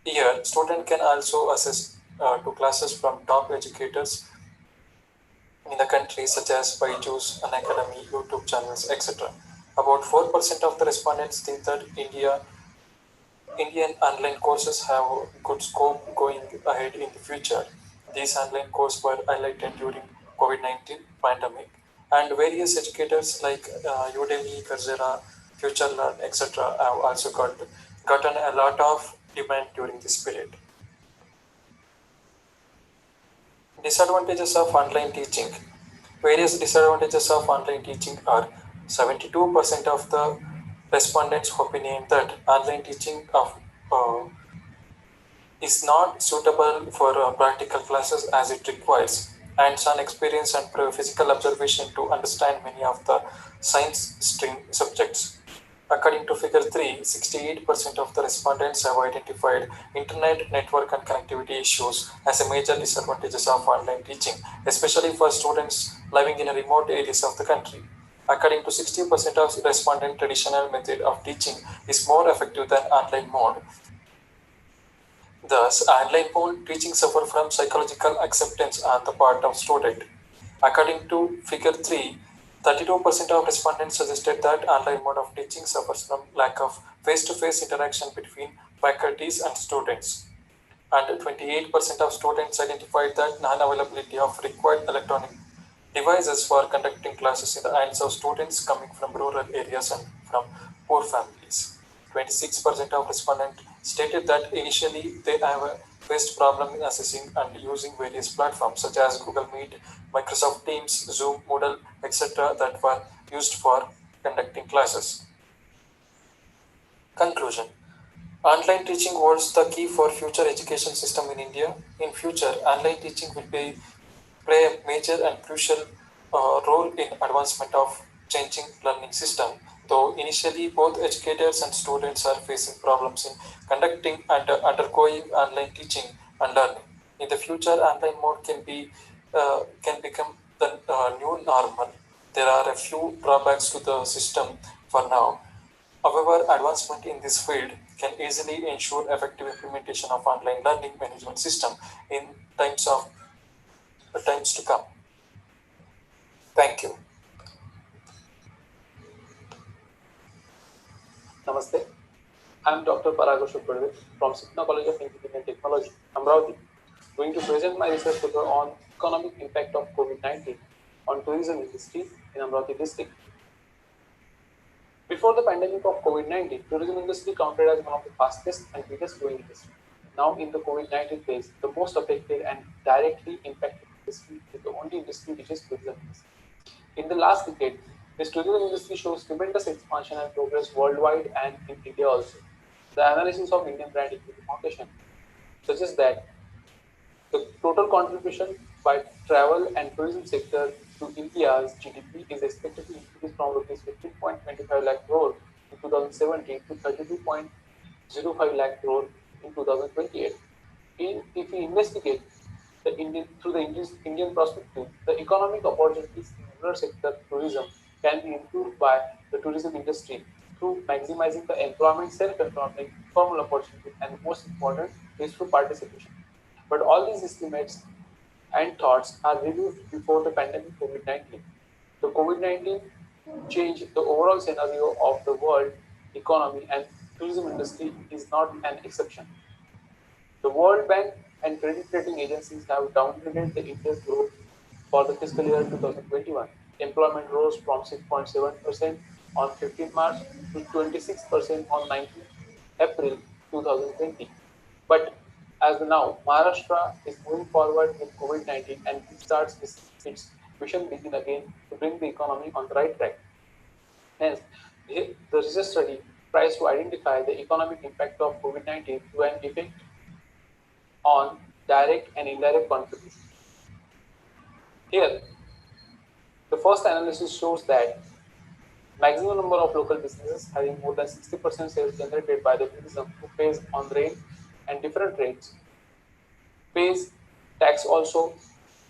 Here, student can also access to classes from top educators in the country such as Byju's, An Academy, YouTube channels, etc. About 4% of the respondents think that Indian online courses have good scope going ahead in the future. These online courses were highlighted during COVID-19 pandemic, and various educators like Udemy, Coursera, FutureLearn, etc. have also gotten a lot of demand during this period. Disadvantages of online teaching. Various disadvantages of online teaching are 72% of the respondents' opinion that online teaching is not suitable for practical classes as it requires hands-on experience and physical observation to understand many of the science stream subjects. According to figure 3, 68% of the respondents have identified internet, network and connectivity issues as a major disadvantages of online teaching, especially for students living in remote areas of the country. According to 60% of respondents, traditional method of teaching is more effective than online mode. Thus, online mode teaching suffer from psychological acceptance on the part of student. According to figure 3, 32% of respondents suggested that online mode of teaching suffers from lack of face-to-face interaction between faculties and students. And 28% of students identified that non-availability of required electronic devices for conducting classes in the hands of students coming from rural areas and from poor families. 26% of respondents stated that initially they have faced problem in accessing and using various platforms such as Google Meet, Microsoft Teams, Zoom, Moodle, etc. that were used for conducting classes. Conclusion. Online teaching holds the key for future education system in India. In future, online teaching will play a major and crucial role in advancement of changing learning system. Though initially both educators and students are facing problems in conducting and undergoing online teaching and learning. In the future, online mode can become the new normal. There are a few drawbacks to the system for now. However, advancement in this field can easily ensure effective implementation of online learning management system in times to come. Thank you. Namaste. I am Dr. Parag from Sitna College of Engineering and Technology, Amravati, going to present my research paper on economic impact of COVID-19 on tourism industry in Amravati district. Before the pandemic of COVID-19, tourism industry counted as one of the fastest and biggest growing industry. Now in the COVID-19 phase, the most affected and directly impacted industry is the only industry which is tourism industry. In the last decade, this tourism industry shows tremendous expansion and progress worldwide and in India also. The analysis of Indian Brand Equity Foundation suggests that the total contribution by travel and tourism sector to India's GDP is expected to increase from rupees 15.25 lakh crore in 2017 to 32.05 lakh crore in 2028. If we investigate through the Indian perspective, the economic opportunities in rural sector tourism can be improved by the tourism industry through maximizing the employment, self-employment, informal opportunities, and the most important is through participation. But all these estimates and thoughts are reviewed before the pandemic COVID-19. The COVID-19 changed the overall scenario of the world economy, and tourism industry is not an exception. The World Bank and credit rating agencies have downgraded the India's growth for the fiscal year 2021. Employment rose from 6.7% on 15 March to 26% on 19 April 2020. But as now Maharashtra is moving forward with COVID-19 and starts its mission begin again to bring the economy on the right track. Hence, the research study tries to identify the economic impact of COVID-19 to an effect on direct and indirect contributions. Here, the first analysis shows that maximum number of local businesses having more than 60% sales generated by the tourism who pays on rent and different rates, pays tax also,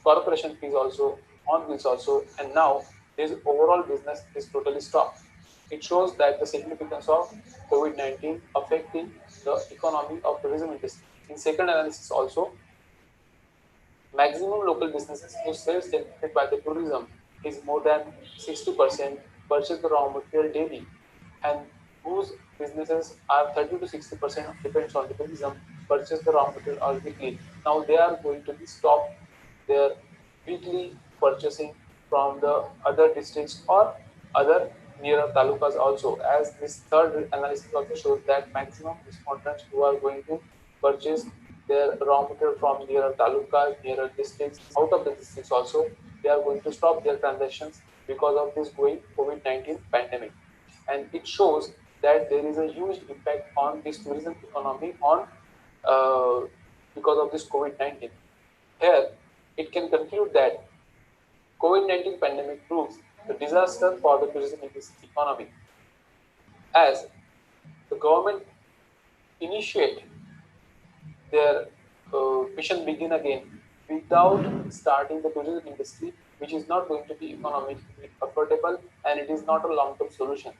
corporation fees also, on wheels also, and now this overall business is totally stopped. It shows that the significance of COVID-19 affecting the economy of tourism industry. In second analysis also, maximum local businesses whose sales generated by the tourism is more than 60% purchase the raw material daily, and whose businesses are 30 to 60% depends on the tourism purchase the raw material or weekly. Now they are going to be stopped their weekly purchasing from the other districts or other nearer talukas also, as this third analysis also shows that maximum respondents who are going to purchase their raw material from nearer talukas, nearer districts, out of the districts also, they are going to stop their transactions because of this going COVID-19 pandemic. And it shows that there is a huge impact on this tourism economy on because of this COVID-19. Here, it can conclude that COVID-19 pandemic proves the disaster for the tourism industry economy, as the government initiate their mission begin again without starting the tourism industry, which is not going to be economically affordable, and it is not a long-term solution.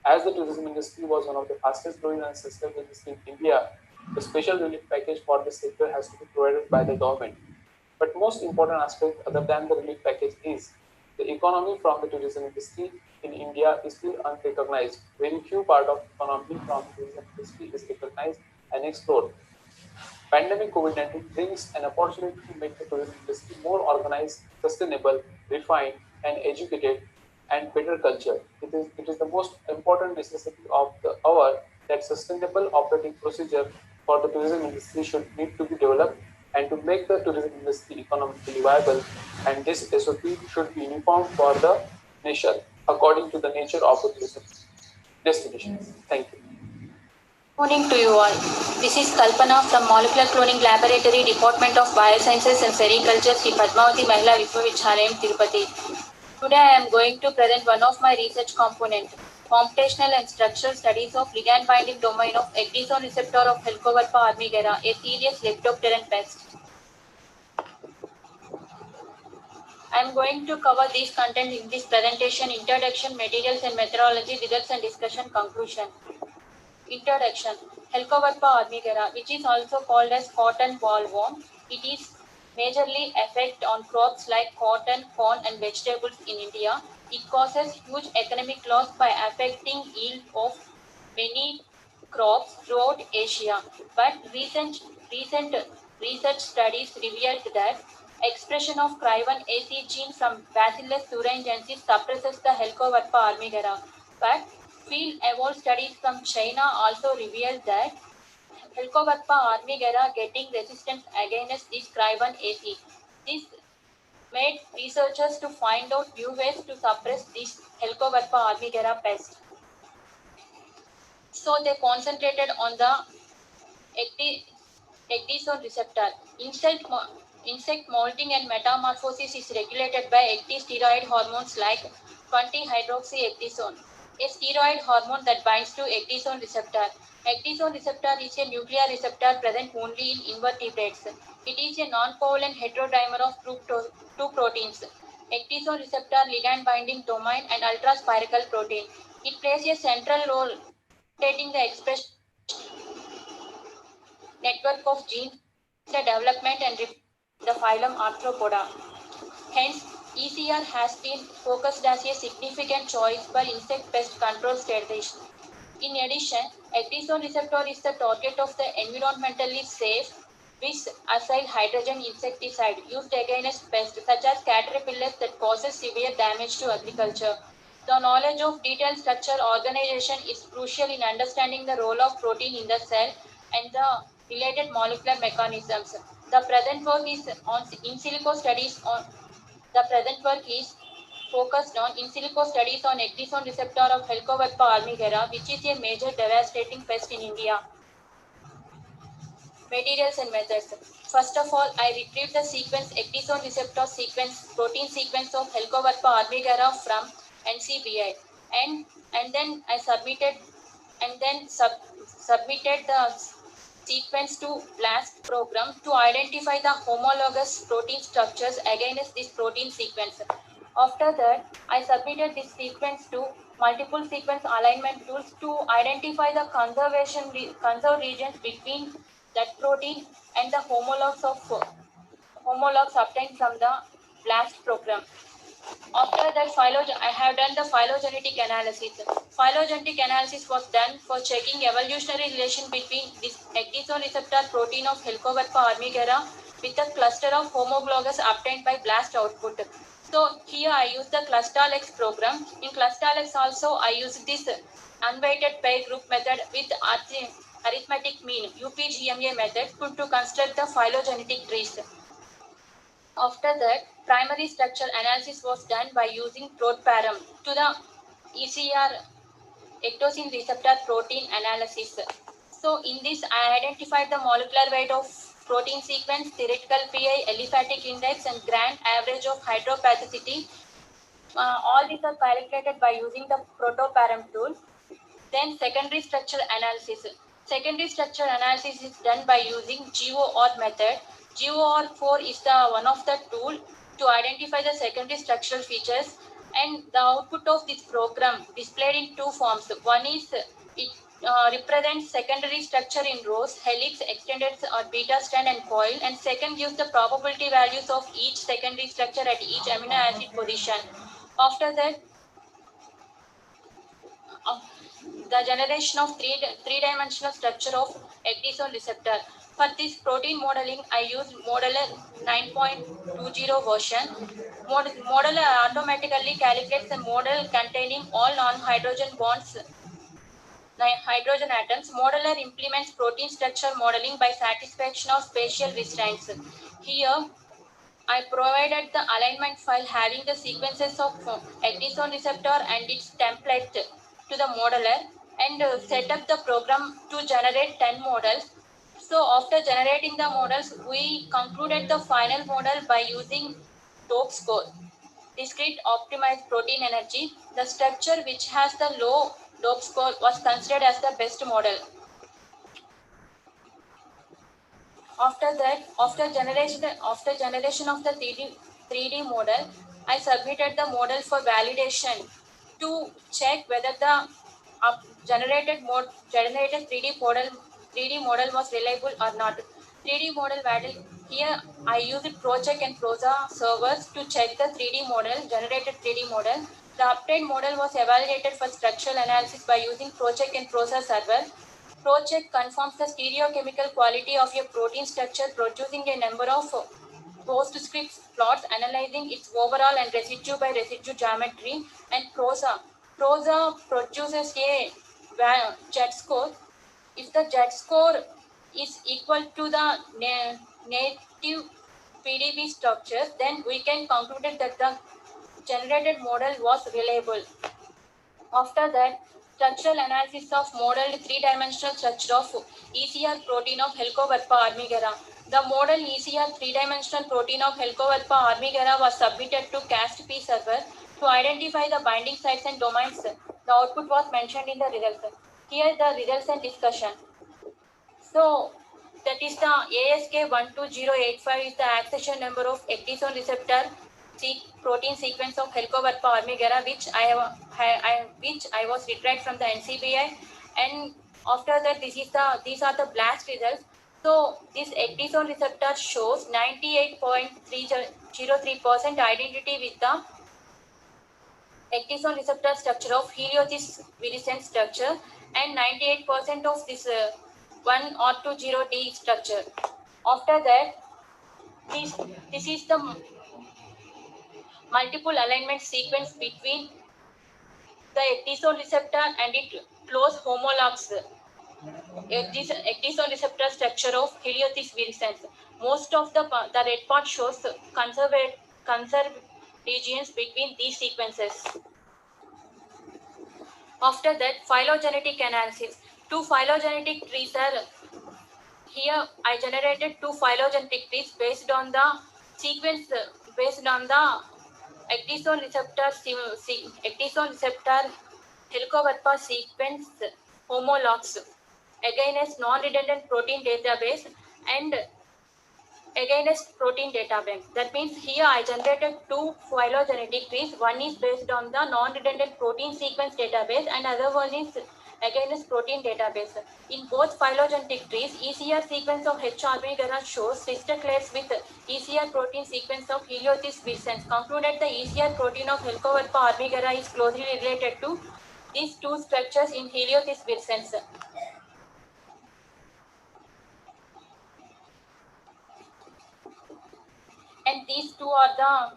As the tourism industry was one of the fastest growing and sustainable industry in India, the special relief package for the sector has to be provided by the government. But most important aspect other than the relief package is the economy from the tourism industry in India is still unrecognized. Very few part of economy from the tourism industry is recognized and explored. Pandemic COVID-19 brings an opportunity to make the tourism industry more organized, sustainable, refined, and educated, and better culture. It is the most important necessity of the hour that sustainable operating procedure for the tourism industry should need to be developed and to make the tourism industry economically viable, and this SOP should be uniform for the nation according to the nature of the tourism destinations. Thank you. Morning to you all. This is Kalpana from Molecular Cloning Laboratory, Department of Biosciences and Sericulture, Sri Padmavati Mahila Vishwavidyalaya, Tirupati. Today I am going to present one of my research components, computational and structural studies of ligand binding domain of ecdysone receptor of Helicobacter armigera, a serious leptopteran pest. I am going to cover these contents in this presentation: introduction, materials and methodology, results and discussion, conclusion. Introduction. Helicobacter armigera, which is also called as cotton bollworm, it is majorly effect on crops like cotton, corn and vegetables in India. It causes huge economic loss by affecting yield of many crops throughout Asia. But recent research studies revealed that expression of CRY1 AC gene from Bacillus thuringiensis suppresses the Helicobacter armigera. But field-evolved studies from China also revealed that Helicobacter armigera getting resistance against this CRY1 AC. This made researchers to find out new ways to suppress this Helicobacter armigera pest. So they concentrated on the ecdysone receptor. Insect molting and metamorphosis is regulated by ecdysteroid hormones like 20-hydroxyecdysone, a steroid hormone that binds to ecdysone receptor. Ecdysone receptor is a nuclear receptor present only in invertebrates. It is a non-covalent heterodimer of two proteins, ecdysone receptor ligand binding domain and ultraspiracle protein. It plays a central role in the expression network of genes, the development and the phylum Arthropoda. Hence, ECR has been focused as a significant choice for insect pest control strategies. In addition, ecdysone receptor is the target of the environmentally safe bis-acyl hydrogen insecticide used against pests such as caterpillars that causes severe damage to agriculture. The knowledge of detailed structure organization is crucial in understanding the role of protein in the cell and the related molecular mechanisms. The present work is on in silico studies on the present work is focused on in silico studies on ecdysone receptor of Helicobacter armigera, which is a major devastating pest in India. Materials and methods. First of all, I retrieved the sequence ecdysone receptor sequence protein sequence of Helicobacter armigera from NCBI, and then I submitted submitted the sequence to BLAST program to identify the homologous protein structures against this protein sequence. After that, I submitted this sequence to multiple sequence alignment tools to identify the conserved regions between that protein and the homologs obtained from the BLAST program. After that, I have done the phylogenetic analysis. Phylogenetic analysis was done for checking evolutionary relation between this ecdysone receptor protein of Helicobacter armigera with the cluster of homologous obtained by BLAST output. So here I use the ClustalX program. In ClustalX also I use this unweighted pair group method with arithmetic mean UPGMA method to construct the phylogenetic trees. After that, primary structure analysis was done by using PROTPARAM to the ECR ecdysone receptor protein analysis. So in this, I identified the molecular weight of protein sequence, theoretical PI, aliphatic index, and grand average of hydropathicity. All these are calculated by using the PROTPARAM tool. Then secondary structure analysis. Secondary structure analysis is done by using GOR method. GOR4 is the one of the tool to identify the secondary structural features, and the output of this program displayed in two forms. One is it represents secondary structure in rows, helix, extended or beta strand and coil, and second gives the probability values of each secondary structure at each amino acid position. After that, the generation of three-dimensional structure of ecdysone receptor. For this protein modeling, I used Modeler 9.20 version. Modeler automatically calculates a model containing all non-hydrogen bonds, hydrogen atoms. Modeler implements protein structure modeling by satisfaction of spatial restraints. Here, I provided the alignment file having the sequences of ecdysone receptor and its template to the modeler, and set up the program to generate 10 models. So after generating the models, we concluded the final model by using DOPE score, discrete optimized protein energy. The structure which has the low DOPE score was considered as the best model. After that, after generation of the 3D model, I submitted the model for validation to check whether the generated 3D model was reliable or not. 3D model valid. Here I used ProCheck and Prosa servers to check the 3D model, generated 3D model. The obtained model was evaluated for structural analysis by using ProCheck and Prosa server. ProCheck confirms the stereochemical quality of a protein structure, producing a number of postscript plots analyzing its overall and residue by residue geometry. And Prosa produces a Z score. If the Z score is equal to the native PDB structure, then we can conclude that the generated model was reliable. After that, structural analysis of modeled three-dimensional structure of ECR protein of Helicobacter armigera. The model ECR three-dimensional protein of Helicobacter armigera was submitted to CAST-P server to identify the binding sites and domains. The output was mentioned in the results. Here the results and discussion. So that is the ASK12085 is the accession number of ecdysone receptor protein sequence of Helicobacter armigera, which I was retrieved from the NCBI, and after that these are the BLAST results. So this ecdysone receptor shows 98.303% identity with the ecdysone receptor structure of Heliothis virescens structure and 98% of this 1R20D structure. After that, this is the multiple alignment sequence between the ecdysone receptor and it close homologs ecdysone receptor structure of Heliothis virescens. Most of the red part shows conserved regions between these sequences. After that, phylogenetic analysis. Two phylogenetic trees are here. I generated two phylogenetic trees based on the sequence based on the ecdysone receptor Helicobacter sequence homologs against non-redundant protein database and against protein database. That means here I generated two phylogenetic trees. One is based on the non-redundant protein sequence database and other one is against protein database. In both phylogenetic trees, ECR sequence of H. armigera shows sister clades with ECR protein sequence of Heliothis virescens. Concluded the ECR protein of Helicobacter armigera is closely related to these two structures in Heliothis virescens. And these two are the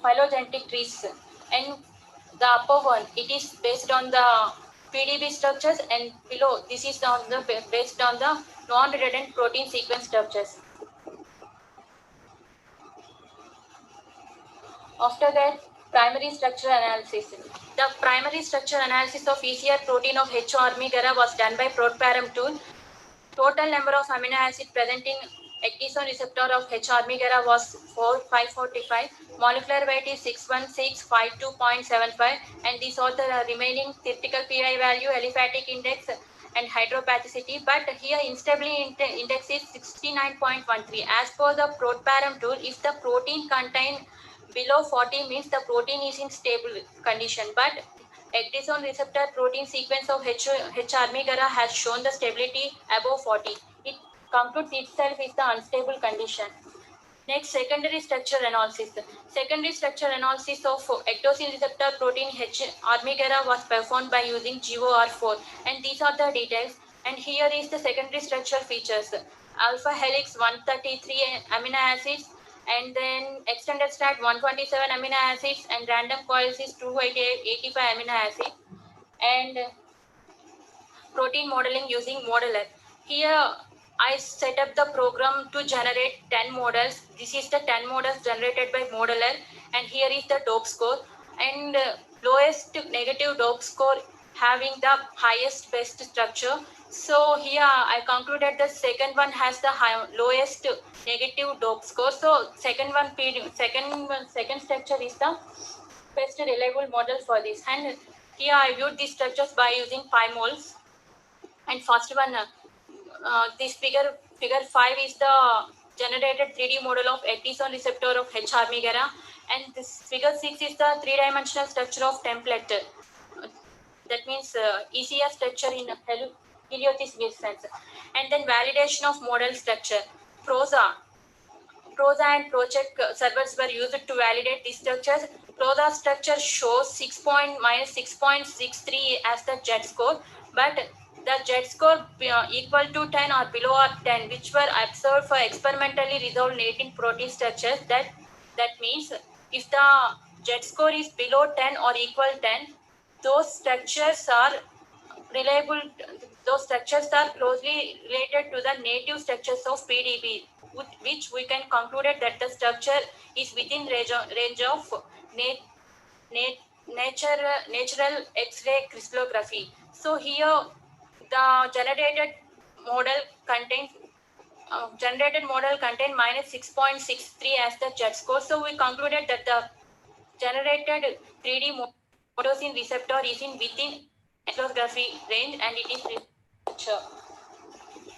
phylogenetic trees. And the upper one, it is based on the PDB structures, and below this is based on the non-redundant protein sequence structures. After that, primary structure analysis. The primary structure analysis of ECR protein of H. armigera was done by ProtParam tool. Total number of amino acids present in ecdysone receptor of H. armigera was 545. Molecular weight is 61652.75, and these are the remaining theoretical PI value, aliphatic index, and hydropathicity. But here instability index is 69.13. As per the ProtParam tool, if the protein contained below 40 means the protein is in stable condition. But ecdysone receptor protein sequence of H. armigera has shown the stability above 40. It concludes itself is the unstable condition. Next, secondary structure analysis. Secondary structure analysis of ecdysone receptor protein H. armigera was performed by using GOR4, and these are the details. And here is the secondary structural features. Alpha helix 133 amino acids, and then extended strat 127 amino acids, and random coils is 285 amino acids, and protein modeling using modeler. Here I set up the program to generate 10 models. This is the 10 models generated by modeler, and here is the dope score, and lowest negative dope score having the highest best structure. So here I concluded the second one has the lowest negative dope score. So second structure is the best reliable model for this. And here I viewed these structures by using pi moles. And first one, this figure 5 is the generated 3D model of ecdysone receptor of H. armigera, and this figure 6 is the three-dimensional structure of template. That means ECR structure in Heliothis virescens. And then validation of model structure. PROSA and ProCheck servers were used to validate these structures. PROSA structure shows -6.63 as the Z score, but the Z score equal to 10 or below or 10, which were observed for experimentally resolved native protein structures. That means if the Z score is below 10 or equal 10, those structures are reliable. Those structures are closely related to the native structures of PDB, which we can conclude that the structure is within range of natural X-ray crystallography. So here the generated model contains -6.63 as the Z score. So we concluded that the generated 3D modosine receptor is within crystallography range, and it is sure.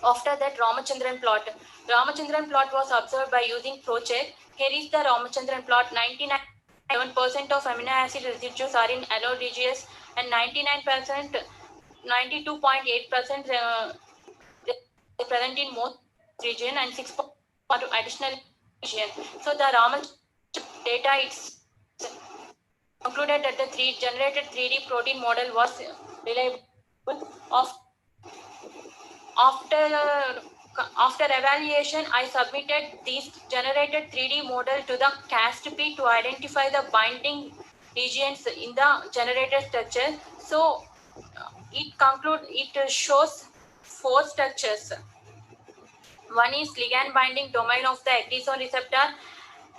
After that, Ramachandran plot. Ramachandran plot was observed by using ProCheck. Here is the Ramachandran plot. 99% of amino acid residues are in allogous, and 92.8% present in most region, and 6% additional region. So the Ramachandran data is concluded that the generated 3D protein model was reliable. After evaluation, I submitted this generated 3D model to the CASTP to identify the binding regions in the generated structure. So it shows four structures. One is ligand binding domain of the actisol receptor,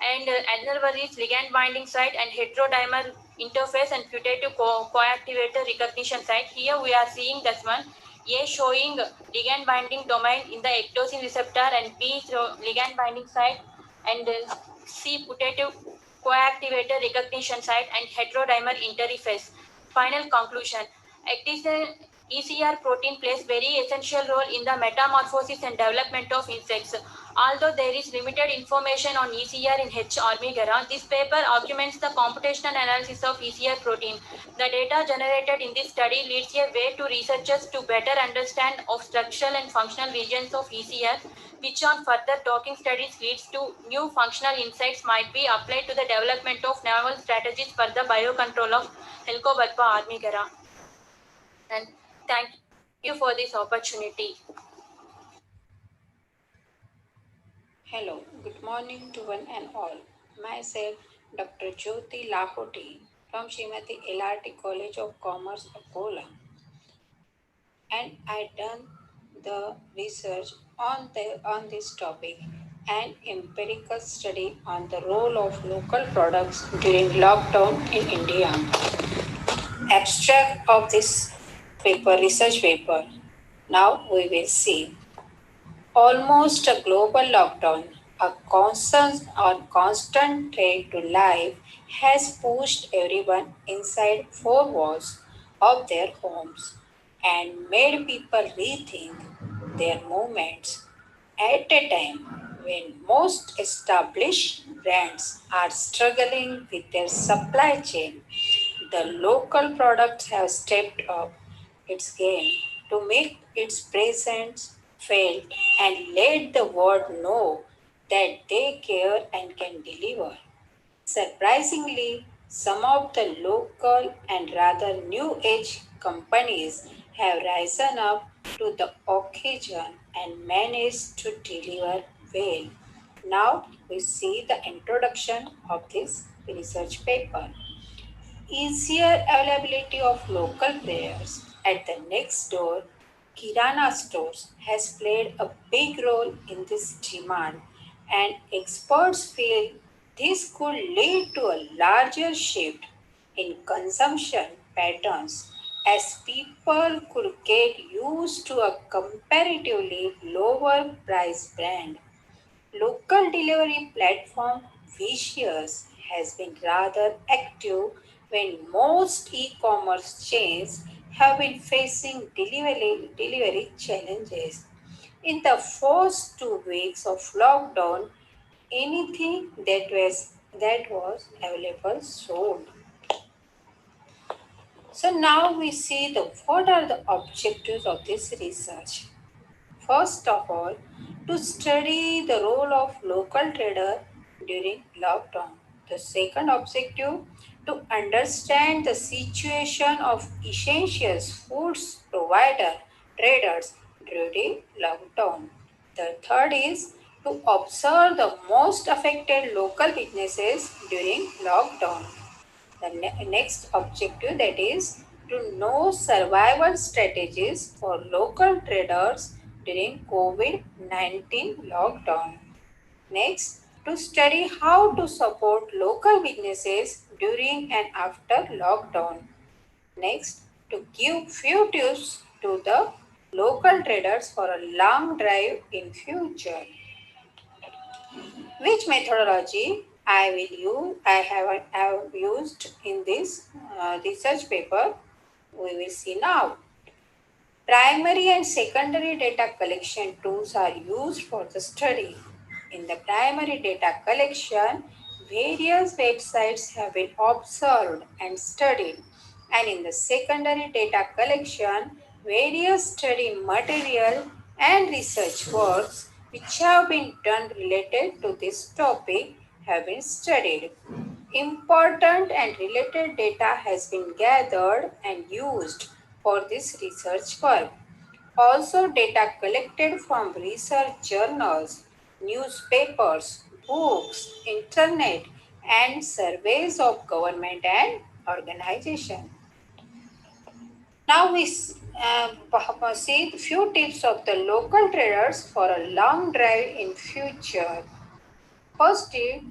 and another one is ligand binding site and heterodimer interface and putative coactivator recognition site. Here we are seeing this one. A showing ligand binding domain in the ectosin receptor, and B ligand binding site, and C putative coactivator recognition site and heterodimer interface. Final conclusion. ECR protein plays very essential role in the metamorphosis and development of insects. Although there is limited information on ECR in H. armigera, this paper documents the computational analysis of ECR protein. The data generated in this study leads a way to researchers to better understand of structural and functional regions of ECR, which on further docking studies leads to new functional insights might be applied to the development of novel strategies for the biocontrol of Helicobacter armigera. And thank you for this opportunity. Hello, good morning to one and all. Myself, Dr. Jyoti Lahoti from Srimati LRT College of Commerce, Akola. And I done the research on this topic and empirical study on the role of local products during lockdown in India. Abstract of this paper, research paper. Now we will see. Almost a global lockdown, a constant threat to life, has pushed everyone inside four walls of their homes and made people rethink their movements at a time when most established brands are struggling with their supply chain. The local products have stepped up its game to make its presence felt and let the world know that they care and can deliver. Surprisingly, some of the local and rather new age companies have risen up to the occasion and managed to deliver well. Now we see the introduction of this research paper. Easier availability of local players at the next door Kirana stores has played a big role in this demand, and experts feel this could lead to a larger shift in consumption patterns as people could get used to a comparatively lower price brand. Local delivery platform Vicious has been rather active when most e-commerce chains have been facing delivery challenges. In the first 2 weeks of lockdown, anything that was available sold. So now we see what are the objectives of this research. First of all, to study the role of local trader during lockdown. The second objective, to understand the situation of essential foods provider traders during lockdown. The third is to observe the most affected local businesses during lockdown. The next objective, that is to know survival strategies for local traders during COVID-19 lockdown. Next, to study how to support local businesses during and after lockdown. Next, to give few tips to the local traders for a long drive in future. Which methodology I have used in this research paper, we will see now. Primary and secondary data collection tools are used for the study. In the primary data collection, various websites have been observed and studied, and in the secondary data collection, various study material and research works which have been done related to this topic have been studied. Important and related data has been gathered and used for this research work. Also, data collected from research journals, newspapers, books, internet, and surveys of government and organization. Now we see few tips of the local traders for a long drive in future. First tip,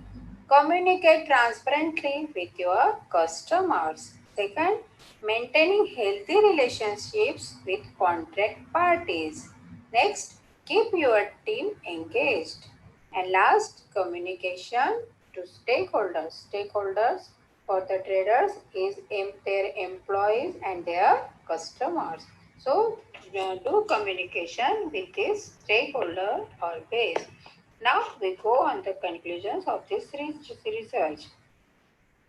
communicate transparently with your customers. Second, maintaining healthy relationships with contract parties. Next, keep your team engaged. And last, communication to stakeholders. Stakeholders for the traders is their employees and their customers. So, do communication with this stakeholder always. Now we go on the conclusions of this research.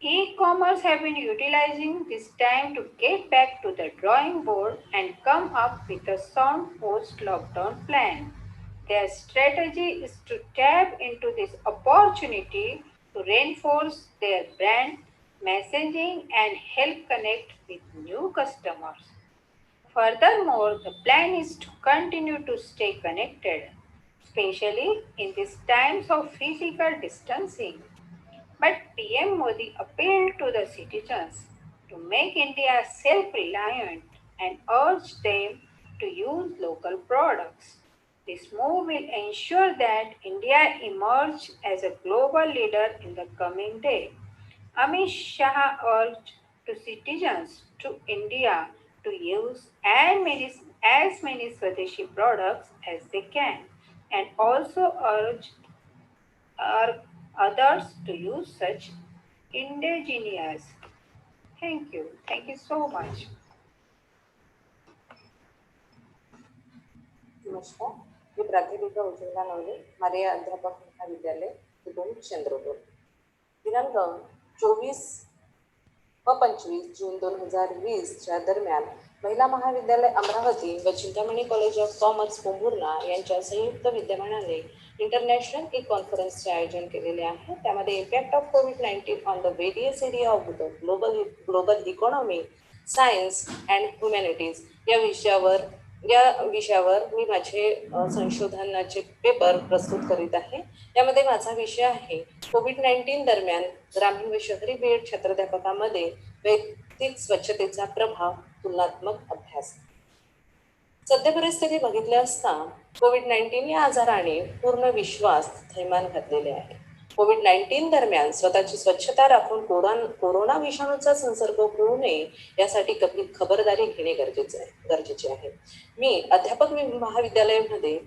E-commerce have been utilizing this time to get back to the drawing board and come up with a sound post-lockdown plan. Their strategy is to tap into this opportunity to reinforce their brand messaging and help connect with new customers. Furthermore, the plan is to continue to stay connected, especially in these times of physical distancing. But PM Modi appealed to the citizens to make India self-reliant and urged them to use local products. This move will ensure that India emerges as a global leader in the coming day. Amit Shah urged to citizens to India to use as many Swadeshi products as they can, and also urged others to use such indigenous. Thank you. Thank you so much. नमस्कार, मी प्राध्यापिका उज्ज्वला नवले, मारिया अध्यापक महाविद्यालय चंद्रपूर. दिनांक 24 व 25 जून 2020च्या दरम्यान महिला महाविद्यालय अमरावती व चिंतामणी कॉलेज ऑफ कॉमर्स पोंभुर्णा यांच्या संयुक्त विद्यमानाने इंटरनॅशनल ई कॉन्फरन्सचे आयोजन केलेले आहे. त्यामध्ये impact of covid on the various area of the global economy, science and humanities या विषयावर मी माझे संशोधनाचे पेपर प्रस्तुत करीत आहे. यामध्ये माझा विषय आहे कोविड-19 दरम्यान ग्रामीण व शहरी बीएड छात्राध्यापकामध्ये वैयक्तिक स्वच्छतेचा प्रभाव, तुलनात्मक अभ्यास. सध्या परिस्थिती बघितली असता कोविड-19 या आजाराने पूर्ण विश्वास थैमान घातलेले आहे. कोविड-19 दरम्यान स्वतःची स्वच्छता राखून कोरोना विषाणूचा संसर्ग होऊ नये यासाठी खबरदारी घेणे गरजेचे आहे. मी अध्यापक महाविद्यालयामध्ये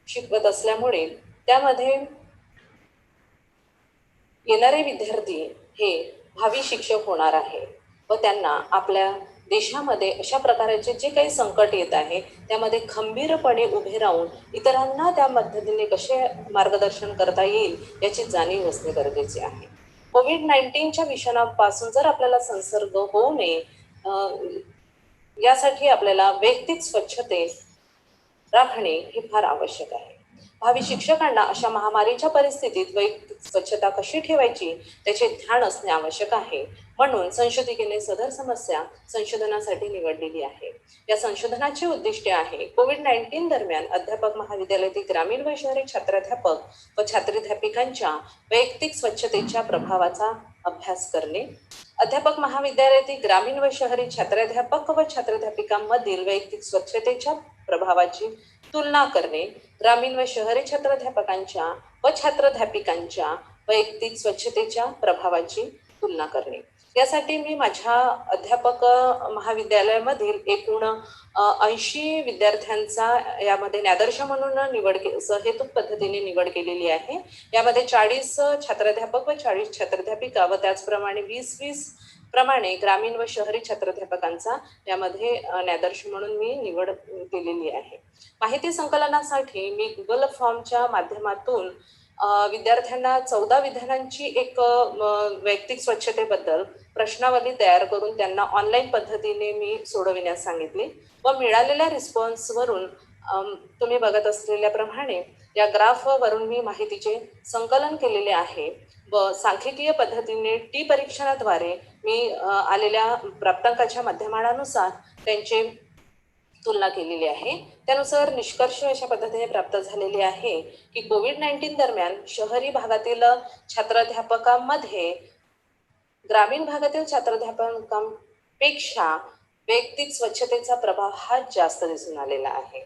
शिकवत असल्यामुळे त्यामध्ये येणारे विद्यार्थी हे भावी शिक्षक होणार आहे व त्यांना आपल्या देशामध्ये अशा प्रकारचे जे काही संकट येत आहे त्यामध्ये खंबीरपणे उभे राहून इतरांना त्या पद्धतीने कसे मार्गदर्शन करता येईल याची जाणीव असणे गरजेचे आहे. कोविड-19च्या विषाणूपासून जर आपल्याला संसर्ग होऊ नये यासाठी आपल्याला वैयक्तिक स्वच्छते राखणे हे फार आवश्यक आहे. भावी शिक्षकांना अशा महामारीच्या परिस्थितीत वैयक्तिक स्वच्छता कशी ठेवायची त्याचे ध्यान असणे आवश्यक आहे. म्हणून संशोधिकेने सदर समस्या संशोधनासाठी निवडलेली आहे. या संशोधनाचे उद्दिष्ट आहे कोविड-19 दरम्यान अध्यापक महाविद्यालयातील ग्रामीण व शहरी छात्राध्यापक व छात्राध्यापिकांच्या वैयक्तिक स्वच्छतेच्या प्रभावाचा अभ्यास करणे, अध्यापक महाविद्यालयातील ग्रामीण व शहरी छात्राध्यापक व छात्राध्यापिकांमधील वैयक्तिक स्वच्छतेच्या प्रभावाची तुलना करणे, ग्रामीण व शहरी छात्राध्यापकांच्या व छात्राध्यापिकांच्या वैयक्तिक स्वच्छतेच्या प्रभावाची तुलना करणे. यासाठी मी माझ्या अध्यापक महाविद्यालयामधील एकूण 80 विद्यार्थ्यांचा यामध्ये आदर्श म्हणून सहेतुक पद्धतीने निवड केलेली आहे. यामध्ये 40 छात्राध्यापक व 40 छात्राध्यापिका व त्याचप्रमाणे 20-20 प्रमाणे ग्रामीण व शहरी छात्राध्यापकांचा यामध्ये आदर्श म्हणून मी निवड केलेली आहे. माहिती संकलनासाठी मी गुगल फॉर्मच्या माध्यमातून विद्यार्थ्यांना 14 विधानांची एक वैयक्तिक स्वच्छतेबद्दल प्रश्नावली तयार करून त्यांना ऑनलाईन पद्धतीने मी सोडविण्यास सांगितले व मिळालेल्या रिस्पॉन्सवरून तुम्ही बघत असलेल्या प्रमाणे या ग्राफवरून मी माहितीचे संकलन केलेले आहे व सांख्यिकीय पद्धतीने टी परीक्षणाद्वारे मी आलेल्या प्राप्तांकाच्या माध्यमानुसार त्यांचे तुलना केलेली आहे. त्यानुसार निष्कर्ष अशा पद्धतीने प्राप्त झालेले आहे की कोविड-19 दरम्यान शहरी भागातील छात्राध्यापकांमध्ये ग्रामीण भागातील छात्राध्यापकांपेक्षा वैयक्तिक स्वच्छतेचा प्रभाव हा जास्त दिसून आलेला आहे.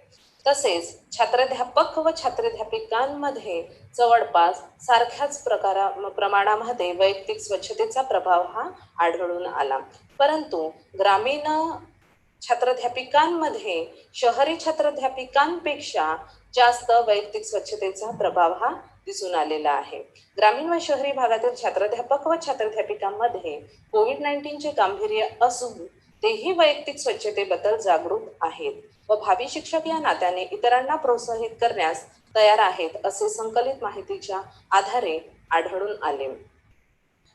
तसेच छात्राध्यापक व छात्राध्यापिकांमध्ये जवळपास सारख्याच प्रमाणामध्ये वैयक्तिक स्वच्छतेचा प्रभाव हा आढळून आला. परंतु ग्रामीण छात्राध्यापिकांमध्ये शहरी छात्राध्यापिकांपेक्षा जास्त वैयक्तिक स्वच्छतेचा प्रभाव हा दिसून आलेला आहे. ग्रामीण व शहरी भागातील छात्राध्यापक व छात्राध्यापिकांमध्ये कोविड-19चे गांभीर्य असून तेही वैयक्तिक स्वच्छतेबद्दल जागरूक आहेत व भावी शिक्षक या नात्याने इतरांना प्रोत्साहित करण्यास तयार आहेत असे संकलित माहितीच्या आधारे आढळून आले.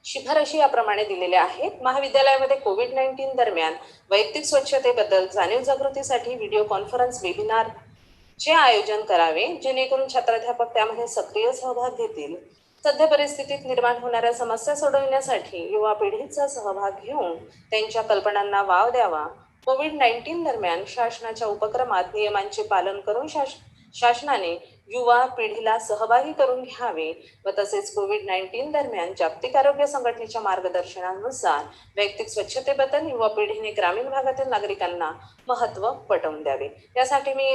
शिफारशी याप्रमाणे दिलेल्या आहेत. महाविद्यालयामध्ये कोविड-19 दरम्यान वैयक्तिक स्वच्छतेबद्दल जाणीव जागृतीसाठी व्हिडिओ कॉन्फरन्स वेबिनारचे आयोजन करावे, जेणेकरून छात्राध्यापक त्यामध्ये सक्रिय सहभाग घेतील. सध्या परिस्थितीत निर्माण होणाऱ्या समस्या सोडवण्यासाठी युवा पिढीचा सहभाग घेऊन त्यांच्या कल्पनांना वाव द्यावा. कोविड-19 दरम्यान शासनाच्या उपक्रमात नियमांचे पालन करून शासनाने युवा पिढीला सहभागी करून घ्यावे व तसेच कोविड-19 दरम्यान जागतिक आरोग्य संघटनेच्या मार्गदर्शनानुसार वैयक्तिक स्वच्छतेबद्दल युवा पिढीने ग्रामीण भागातील नागरिकांना महत्त्व पटवून द्यावे. यासाठी मी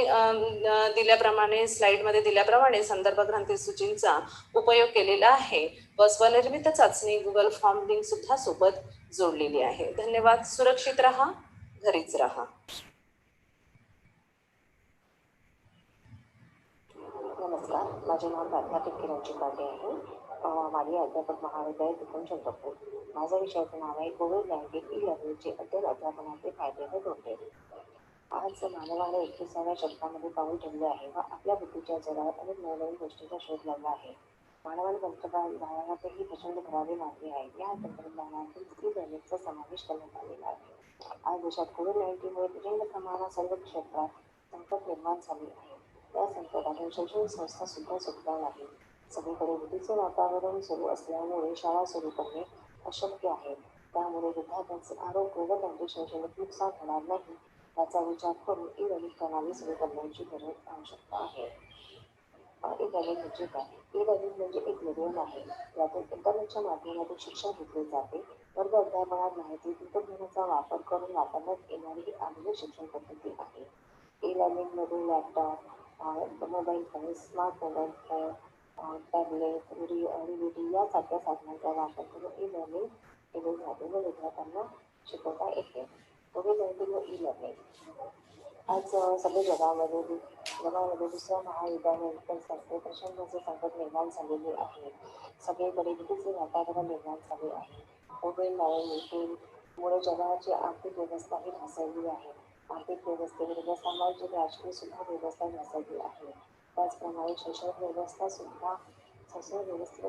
दिल्याप्रमाणे स्लाइडमध्ये दिल्याप्रमाणे संदर्भ ग्रंथी सूचींचा उपयोग केलेला आहे व स्वनिर्मित चाचणी गुगल फॉर्म लिंक सुद्धा सोबत जोडलेली आहे. धन्यवाद. सुरक्षित राहा, घरीच राहा. नमस्कार, माझे नाव प्राध्यापक किरणची पाटे आहे. माझे अध्यापक महाविद्यालय तिथून चंद्रपूर. माझ्या विषयाचं नाव आहे कोविड-19 ई-लर्निंगचे अध्ययन अध्यापनाचे फायदे व तोटे. आज मानवाने 21व्या शतकामध्ये पाऊल ठेवले आहे व आपल्या बुद्धीच्या जगात अनेक नवनवीन गोष्टींचा शोध लावला आहे. मानवाने तंत्रज्ञानातही प्रचंड भरारी मारली आहे. या तंत्रज्ञानातून ई-लर्निंगचा समावेश करण्यात आलेला आहे. आज देशात कोविड-19मुळे प्रचंड प्रमाणात सर्व क्षेत्रात संकट निर्माण झाले आहे. या संकटातून शैक्षणिक संस्था सुद्धा सुटल्या नाही. सगळीकडे भीतीचे वातावरण सुरू असल्यामुळे शाळा सुरू करणे अशक्य आहे. त्यामुळे विद्यार्थ्यांचे आरोग्य व त्यांचे शैक्षणिक नुकसान होणार नाही याचा विचार करून ई-लर्निंग प्रणाली सुरू करण्याची आवश्यकता आहे. ई-लर्निंग म्हणजे काय? ई-लर्निंग म्हणजे एक मीडियम आहे. यातून इंटरनेटच्या माध्यमातून शिक्षण घेतले जाते. वर्ग अध्यापनात माहिती तंत्रज्ञानाचा वापर करून वापरण्यात येणारी ही आधुनिक शिक्षण पद्धती आहे. ई-लर्निंगमध्ये laptop, mobile phone, smart mobile phone, tablet, DVD यासारख्या साधनांचा वापर करून ई-लर्निंग केले जाते व विद्यार्थ्यांना शिकवता येते. कोविड-19 व ई-लर्निंग आज सगळ्या जगामध्ये दुसऱ्या महायुद्धानंतर संस्थे प्रचंड संकट निर्माण झालेले आहे. सगळीकडे भीतीचे वातावरण निर्माण झाले आहे. कोविड-19मुळे जगाची आर्थिक व्यवस्थाही ढासळली आहे. आर्थिक व्यवस्थेबरोबर सामाजिक राजकीय सुद्धा व्यवस्था ढासळली आहे. त्याचप्रमाणे शैक्षणिक व्यवस्थेला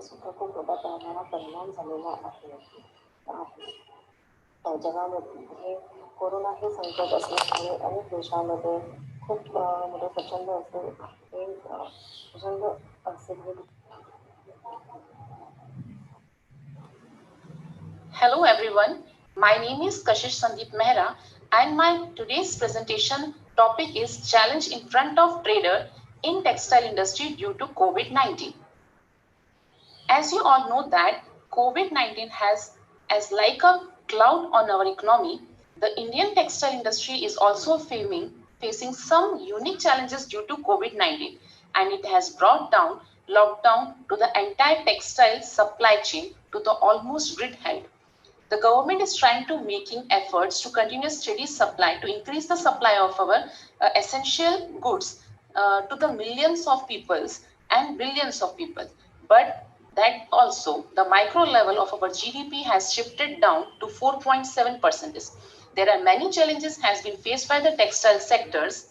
सुद्धा खूप मोठ्या प्रमाणात परिणाम झालेला आहे. जगामध्ये कोरोना हे संकट असल्यामुळे अनेक देशांमध्ये खूप मोठे प्रचंड Hello everyone, my name is Kashish Sandeep Mehra and my today's presentation topic is challenge in front of trader in textile industry due to COVID-19. As you all know that COVID-19 has as like a cloud on our economy, the Indian textile industry is also facing some unique challenges due to COVID-19 and it has brought down lockdown to the entire textile supply chain to the almost grid head. The government is trying to making efforts to continue steady supply to increase the supply of our essential goods to the millions of peoples and billions of people. But that also the micro level of our GDP has shifted down to 4.7%. There are many challenges has been faced by the textile sectors.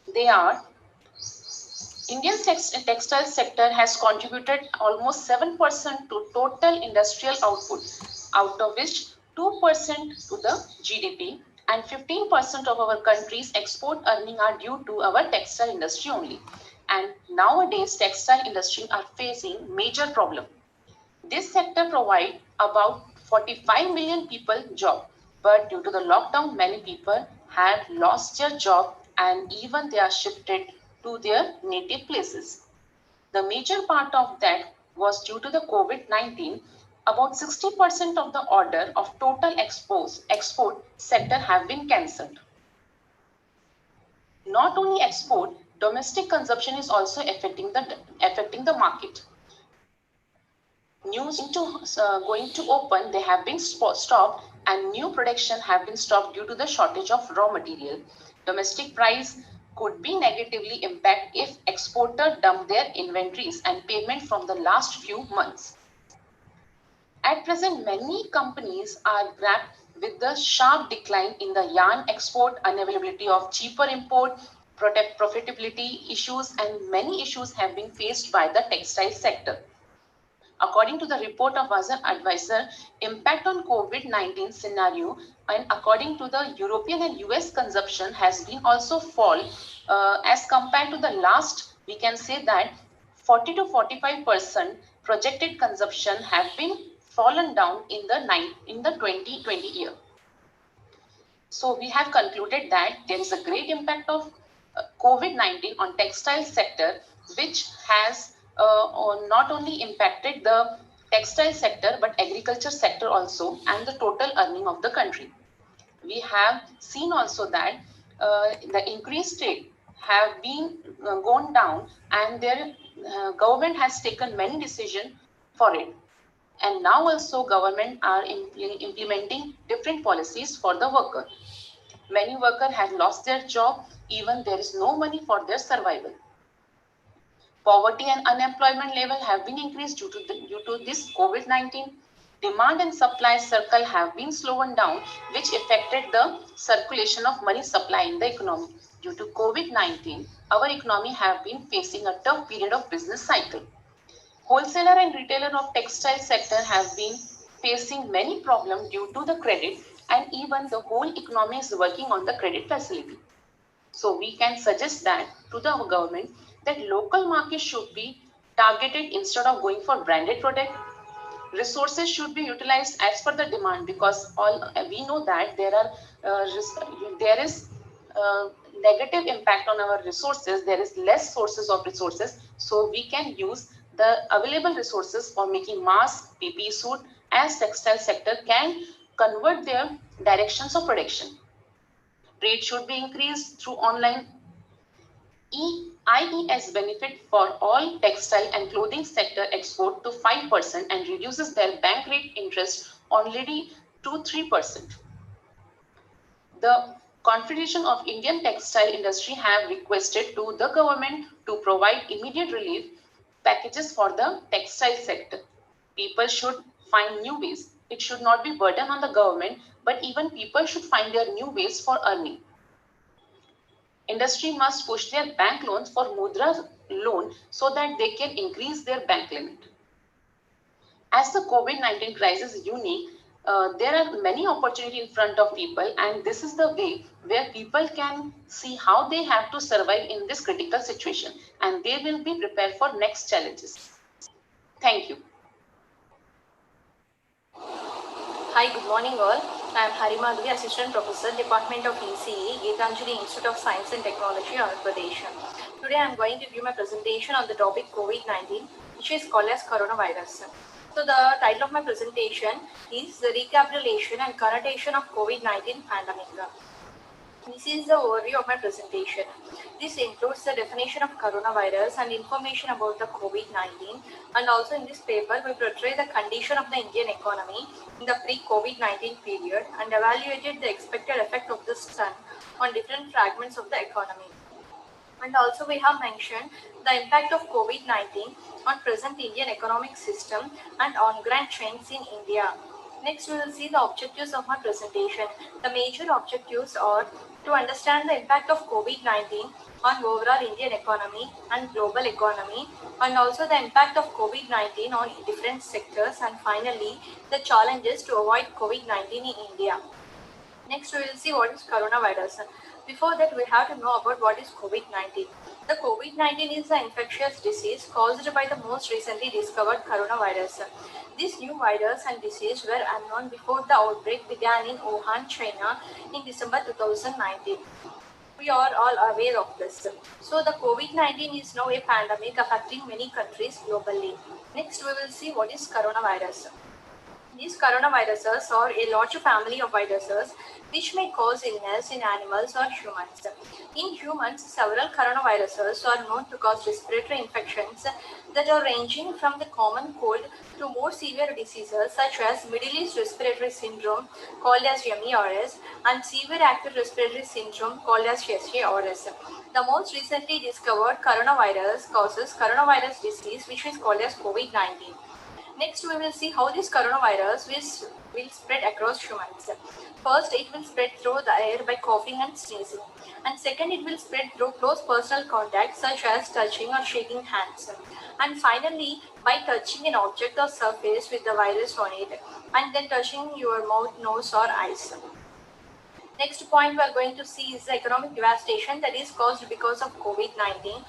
They are Indian textile sector has contributed almost 7% to total industrial output, out of which 2% to the GDP and 15% of our country's export earning are due to our textile industry only. And nowadays, textile industry are facing major problem. This sector provide about 45 million people job, but due to the lockdown, many people have lost their job and even they are shifted to their native places. The major part of that was due to the COVID-19. About 60% of the order of total export sector have been cancelled. Not only export, domestic consumption is also affecting the market. News going to open, they have been stopped and new production have been stopped due to the shortage of raw material. Domestic price could be negatively impacted if exporter dump their inventories and payment from the last few months. At present, many companies are grappling with the sharp decline in the yarn export, unavailability of cheaper import, profitability issues, and many issues have been faced by the textile sector. According to the report of Azar Advisor, impact on COVID-19 scenario, and according to the European and US consumption has been also fall as compared to the last, we can say that 40 to 45% projected consumption have been fallen down in the 2020 year. So we have concluded that there is a great impact of COVID-19 on textile sector, which has not only impacted the textile sector but agriculture sector also and the total earning of the country. We have seen also that the increased rate have been gone down and their government has taken many decisions for it. And now also government are implementing different policies for the worker. Many workers have lost their job, even there is no money for their survival. Poverty and unemployment level have been increased due to this COVID-19. Demand and supply circle have been slowed down, which affected the circulation of money supply in the economy. Due to COVID-19, our economy have been facing a tough period of business cycle. Wholesaler and retailer of textile sector have been facing many problems due to the credit, and even the whole economy is working on the credit facility. So we can suggest that to the government that local market should be targeted instead of going for branded product. Resources should be utilized as per the demand, because we know that there is negative impact on our resources. There is less sources of resources, so we can use the available resources for making mask, PPE suit, as textile sector can convert their directions of production. Trade should be increased through online IES benefit for all textile and clothing sector export to 5% and reduces their bank rate interest already to 3%. The Confederation of Indian Textile Industry have requested to the government to provide immediate relief packages for the textile sector. People should find new ways. It should not be burden on the government, but even people should find their new ways for earning. Industry must push their bank loans for Mudra loan so that they can increase their bank limit. As the COVID-19 crisis is unique, there are many opportunities in front of people, and this is the way where people can see how they have to survive in this critical situation, and they will be prepared for next challenges. Thank you. Hi, good morning all. I am Harimadhuri, Assistant Professor, Department of ECE, Geetanjali Institute of Science and Technology, Andhra Pradesh. Today I am going to give my presentation on the topic COVID-19, which is called as coronavirus. So the title of my presentation is the recapitulation and connotation of COVID-19 pandemic. This is the overview of my presentation. This includes the definition of coronavirus and information about the COVID-19, and also in this paper we portray the condition of the Indian economy in the pre-COVID-19 period and evaluated the expected effect of the sun on different fragments of the economy. And also we have mentioned the impact of COVID-19 on present Indian economic system and on-ground trends in India. Next, we will see the objectives of my presentation. The major objectives are to understand the impact of COVID-19 on overall Indian economy and global economy, and also the impact of COVID-19 on different sectors, and finally, the challenges to avoid COVID-19 in India. Next, we will see what is coronavirus. Before that, we have to know about what is COVID-19. The COVID-19 is an infectious disease caused by the most recently discovered coronavirus. This new virus and disease were unknown before the outbreak began in Wuhan, China in December 2019. We are all aware of this. So the COVID-19 is now a pandemic affecting many countries globally. Next, we will see what is coronavirus. These coronaviruses are a large family of viruses which may cause illness in animals or humans. In humans, several coronaviruses are known to cause respiratory infections that are ranging from the common cold to more severe diseases such as Middle East Respiratory Syndrome called as MERS and Severe Acute Respiratory Syndrome called as SARS. The most recently discovered coronavirus causes coronavirus disease which is called as COVID-19. Next, we will see how this coronavirus will spread across humans. First, it will spread through the air by coughing and sneezing. And second, it will spread through close personal contact such as touching or shaking hands. And finally, by touching an object or surface with the virus on it and then touching your mouth, nose or eyes. Next point we are going to see is the economic devastation that is caused because of COVID-19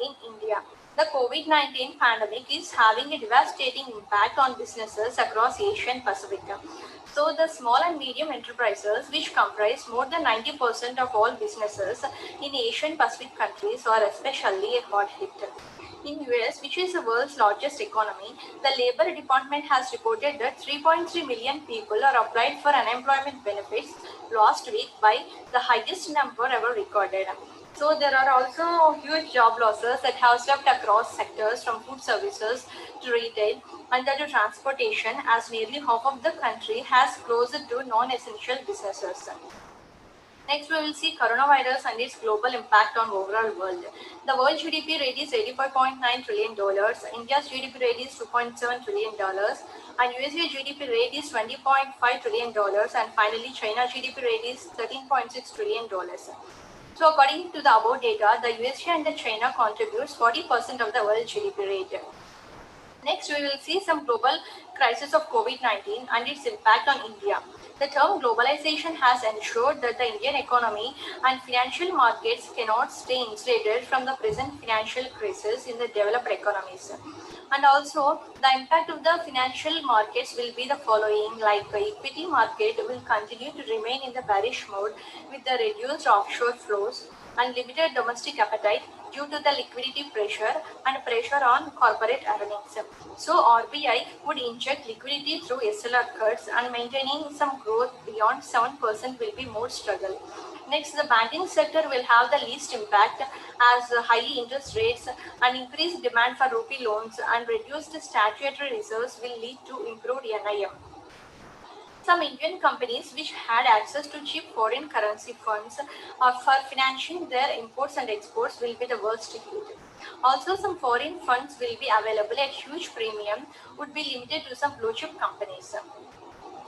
in India. The COVID-19 pandemic is having a devastating impact on businesses across Asia and Pacific. So the small and medium enterprises, which comprise more than 90% of all businesses in Asian Pacific countries, are especially hard hit. In US, which is the world's largest economy, the Labor Department has reported that 3.3 million people are applied for unemployment benefits last week, by the highest number ever recorded. So there are also huge job losses that have swept across sectors from food services to retail and to transportation, as nearly half of the country has closed to non-essential businesses. Next, we will see coronavirus and its global impact on overall world. The world GDP rate is $85.9 trillion. India's GDP rate is $2.7 trillion. And USA GDP rate is $20.5 trillion. And finally, China GDP rate is $13.6 trillion. So according to the above data, the USA and the China contributes 40% of the world GDP rate. Next, we will see some global crisis of COVID-19 and its impact on India. The term globalization has ensured that the Indian economy and financial markets cannot stay insulated from the present financial crisis in the developed economies. And also, the impact of the financial markets will be the following, like the equity market will continue to remain in the bearish mode with the reduced offshore flows and limited domestic appetite due to the liquidity pressure and pressure on corporate earnings. So RBI would inject liquidity through SLR cuts, and maintaining some growth beyond 7% will be more struggle. Next, the banking sector will have the least impact, as high interest rates and increased demand for rupee loans and reduced statutory reserves will lead to improved NIM. Some Indian companies which had access to cheap foreign currency funds for financing their imports and exports will be the worst hit. Also, some foreign funds will be available at huge premium, would be limited to some blue chip companies.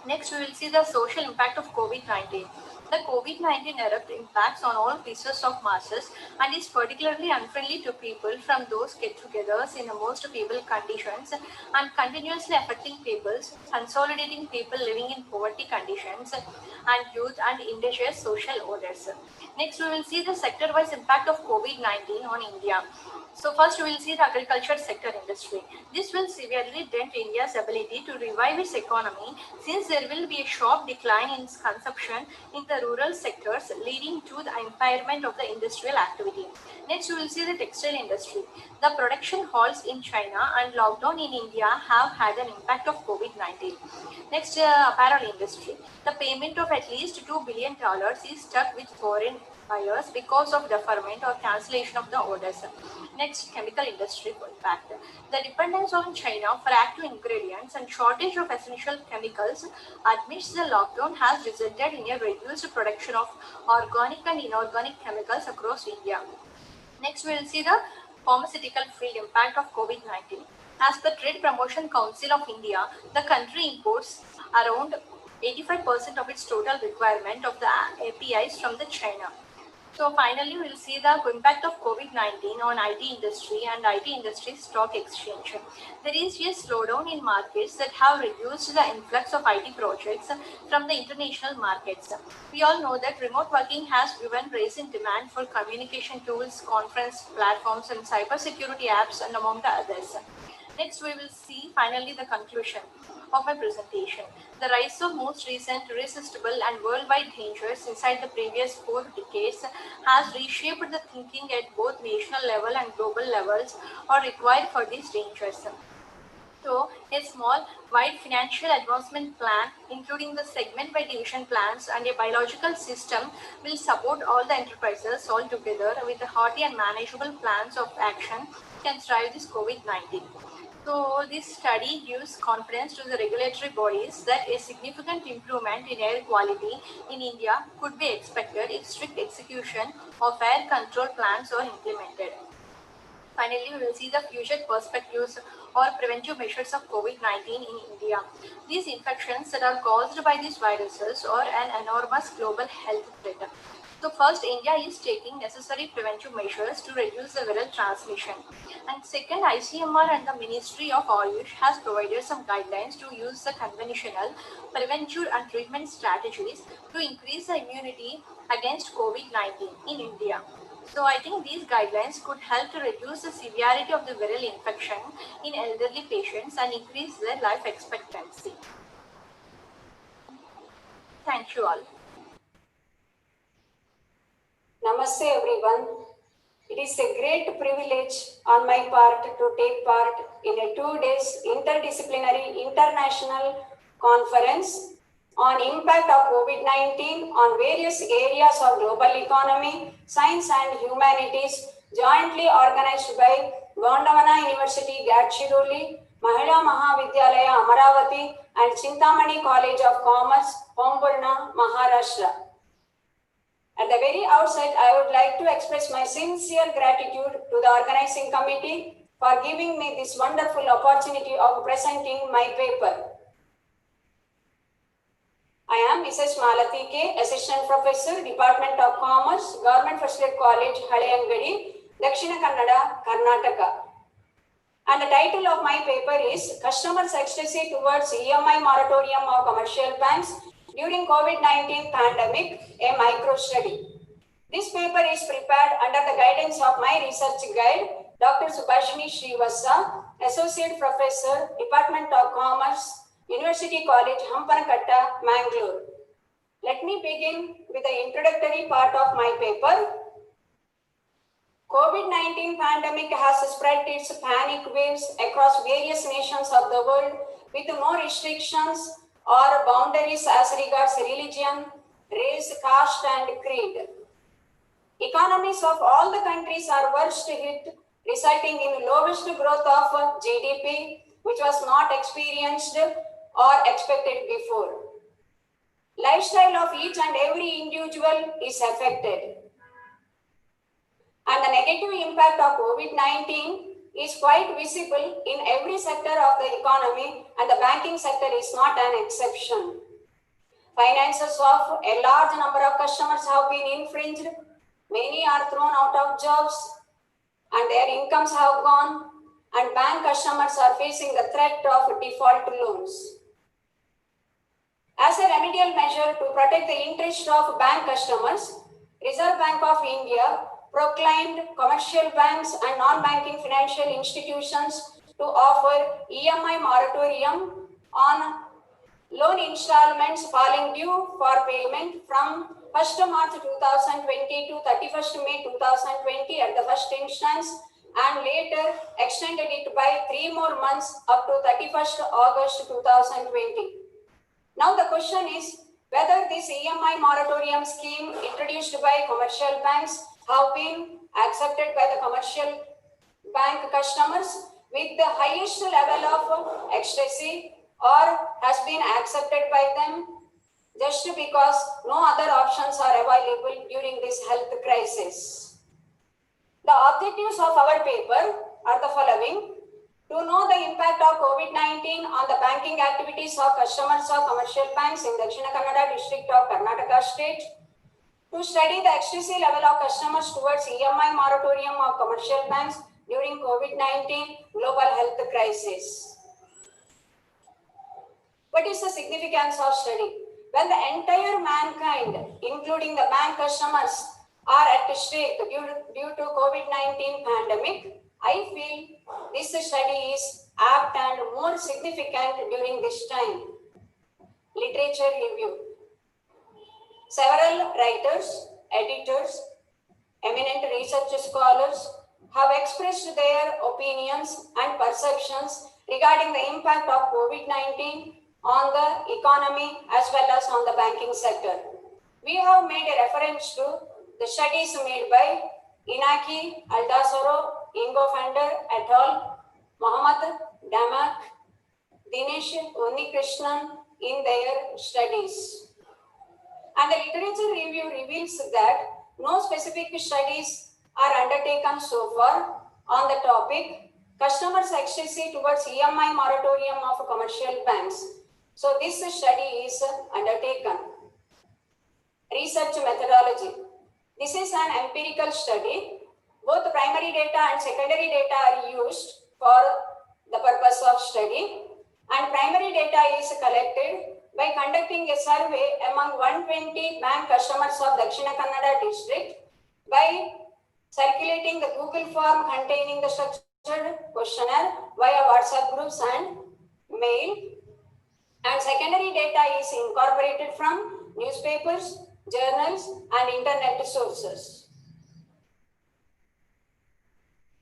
Next, we will see the social impact of COVID-19. The COVID-19 erupt impacts on all pieces of masses and is particularly unfriendly to people from those get-togethers in the most feeble conditions and continuously affecting peoples, consolidating people living in poverty conditions and youth and indigenous social orders. Next, we will see the sector-wise impact of COVID-19 on India. So first, we will see the agriculture sector industry. This will severely dent India's ability to revive its economy, since there will be a sharp decline in its consumption in the rural sectors, leading to the impairment of the industrial activity. Next, we will see the textile industry. The production halts in China and lockdown in India have had an impact of COVID-19. Next, apparel industry. The payment of at least $2 billion is stuck with foreign buyers because of deferment or cancellation of the orders. Next, chemical industry impact. The dependence on China for active ingredients and shortage of essential chemicals amidst the lockdown has resulted in a reduced production of organic and inorganic chemicals across India. Next, we will see the pharmaceutical field impact of COVID-19. As per Trade Promotion Council of India, the country imports around 85% of its total requirement of the APIs from the China. So finally, we'll see the impact of COVID-19 on IT industry and IT industry stock exchange. There is a slowdown in markets that have reduced the influx of IT projects from the international markets. We all know that remote working has driven rise in demand for communication tools, conference platforms, and cybersecurity apps, and among the others. Next, we will see finally the conclusion of my presentation. The rise of most recent irresistible and worldwide dangers inside the previous 4 decades has reshaped the thinking at both national level and global levels are required for these dangers. So, a small, wide financial advancement plan, including the segment by division plans and a biological system, will support all the enterprises all together with the hearty and manageable plans of action can strive this COVID-19. So this study gives confidence to the regulatory bodies that a significant improvement in air quality in India could be expected if strict execution of air control plans are implemented. Finally, we will see the future perspectives or preventive measures of COVID-19 in India. These infections that are caused by these viruses are an enormous global health threat. So first, India is taking necessary preventive measures to reduce the viral transmission. And second, ICMR and the Ministry of Ayush has provided some guidelines to use the conventional preventive and treatment strategies to increase the immunity against COVID-19 in India. So I think these guidelines could help to reduce the severity of the viral infection in elderly patients and increase their life expectancy. Thank you all. Namaste everyone. It is a great privilege on my part to take part in a 2 days interdisciplinary international conference on impact of COVID-19 on various areas of global economy, science and humanities, jointly organized by Gondwana University, Gadchiroli, Mahila Mahavidyalaya, Amravati and Chintamani College of Commerce, Gondwana, Maharashtra. At the very outset, I would like to express my sincere gratitude to the organizing committee for giving me this wonderful opportunity of presenting my paper. I am Mrs. Malati K, Assistant Professor, Department of Commerce, Government First Aid College, Halayangadi, Dakshina Kannada, Karnataka. And the title of my paper is Customers' Ecstasy Towards EMI Moratorium of Commercial Banks During COVID-19 Pandemic, a Micro Study. This paper is prepared under the guidance of my research guide, Dr. Subhashini Srivastava, Associate Professor, Department of Commerce, University College, Hampanakatta, Mangalore. Let me begin with the introductory part of my paper. COVID-19 pandemic has spread its panic waves across various nations of the world with no restrictions or boundaries as regards religion, race, caste and creed. Economies of all the countries are worst hit, resulting in lowest growth of GDP, which was not experienced or expected before. Lifestyle of each and every individual is affected. And the negative impact of COVID-19 is quite visible in every sector of the economy, and the banking sector is not an exception. Finances of a large number of customers have been infringed, many are thrown out of jobs, and their incomes have gone, and bank customers are facing the threat of default loans. As a remedial measure to protect the interest of bank customers, Reserve Bank of India proclaimed commercial banks and non-banking financial institutions to offer EMI moratorium on loan installments falling due for payment from 1st March 2020 to 31st May 2020 at the first instance, and later extended it by 3 more months up to 31st August 2020. Now the question is whether this EMI moratorium scheme introduced by commercial banks have been accepted by the commercial bank customers with the highest level of ecstasy, or has been accepted by them just because no other options are available during this health crisis. The objectives of our paper are the following: to know the impact of COVID-19 on the banking activities of customers of commercial banks in Dakshina Kannada district of Karnataka state, to study the ecstasy level of customers towards EMI moratorium of commercial banks during COVID-19 global health crisis. What is the significance of study? When the entire mankind, including the bank customers, are at stake due to COVID-19 pandemic, I feel this study is apt and more significant during this time. Literature review. Several writers, editors, eminent research scholars have expressed their opinions and perceptions regarding the impact of COVID-19 on the economy as well as on the banking sector. We have made a reference to the studies made by Inaki, Aldasoro, Ingo Fender et al., Mohammad Damak, Dinesh Unnikrishnan in their studies. And the literature review reveals that no specific studies are undertaken so far on the topic customers' ecstasy towards EMI moratorium of commercial banks. So this study is undertaken. Research methodology. This is an empirical study. Both primary data and secondary data are used for the purpose of study. And primary data is collected by conducting a survey among 120 bank customers of Dakshina Kannada district by circulating the Google form containing the structured questionnaire via WhatsApp groups and mail. And secondary data is incorporated from newspapers, journals, and internet sources.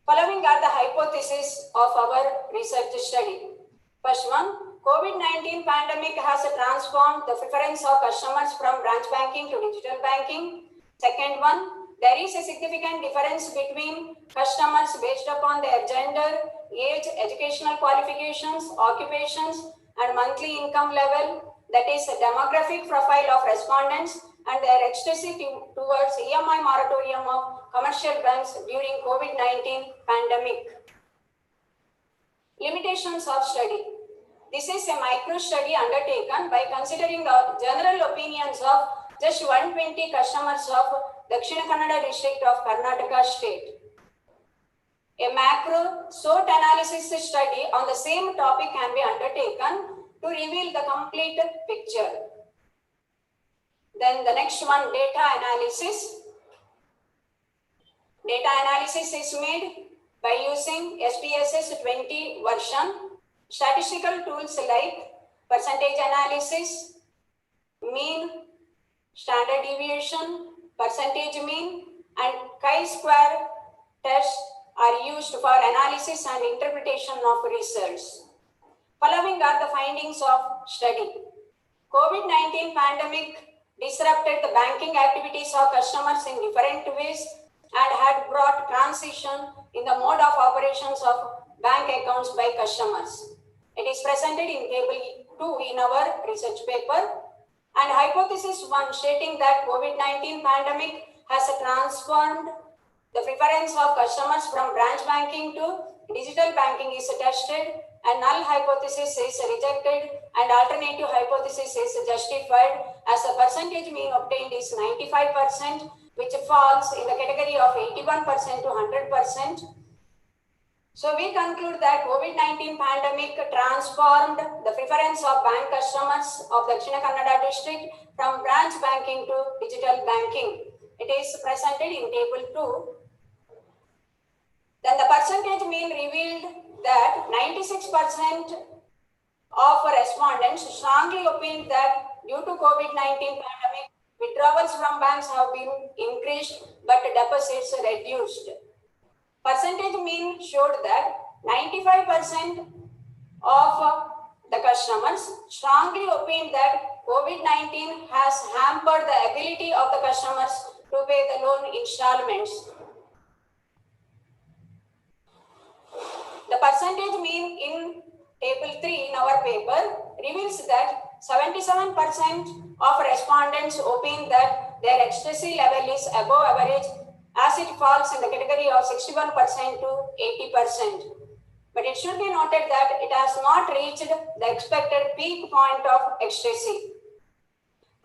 Following are the hypotheses of our research study. First one, COVID-19 pandemic has transformed the preference of customers from branch banking to digital banking. Second one, there is a significant difference between customers based upon their gender, age, educational qualifications, occupations, and monthly income level, that is a demographic profile of respondents and their ecstasy towards EMI moratorium of commercial banks during COVID-19 pandemic. Limitations of study. This is a micro study undertaken by considering the general opinions of just 120 customers of Dakshina Kannada district of Karnataka state. A macro SWOT analysis study on the same topic can be undertaken to reveal the complete picture. Then the next one, data analysis. Data analysis is made by using SPSS 20 version, statistical tools like percentage analysis, mean, standard deviation, percentage mean, and chi-square tests are used for analysis and interpretation of results. Following are the findings of study. COVID-19 pandemic disrupted the banking activities of customers in different ways and had brought transition in the mode of operations of bank accounts by customers. It is presented in table 2 in our research paper. And hypothesis 1 stating that COVID-19 pandemic has transformed the preference of customers from branch banking to digital banking is tested, and null hypothesis is rejected and alternative hypothesis is justified as the percentage mean obtained is 95%, which falls in the category of 81% to 100%. So we conclude that COVID-19 pandemic transformed the preference of bank customers of Dakshina Kannada district from branch banking to digital banking. It is presented in table 2. Then the percentage mean revealed that 96% of respondents strongly opined that due to COVID-19 pandemic, withdrawals from banks have been increased but deposits reduced. Percentage mean showed that 95% of the customers strongly opined that COVID-19 has hampered the ability of the customers to pay the loan installments. The percentage mean in table 3 in our paper reveals that 77% of respondents opined that their ecstasy level is above average, as it falls in the category of 61% to 80%. But it should be noted that it has not reached the expected peak point of ecstasy.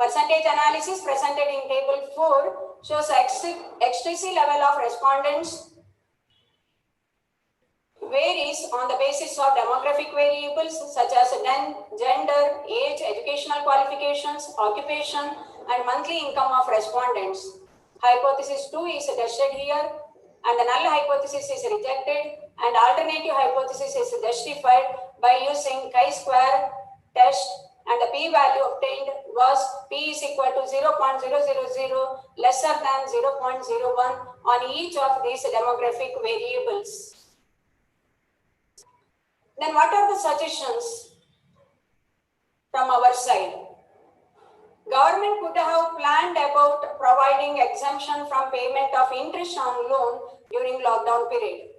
Percentage analysis presented in table 4 shows ecstasy level of respondents varies on the basis of demographic variables such as gender, age, educational qualifications, occupation, and monthly income of respondents. Hypothesis 2 is tested here, and the null hypothesis is rejected, and alternative hypothesis is justified by using chi-square test, and the p-value obtained was p is equal to 0.000 lesser than 0.01 on each of these demographic variables. Then what are the suggestions from our side? Government could have planned about providing exemption from payment of interest on loan during lockdown period,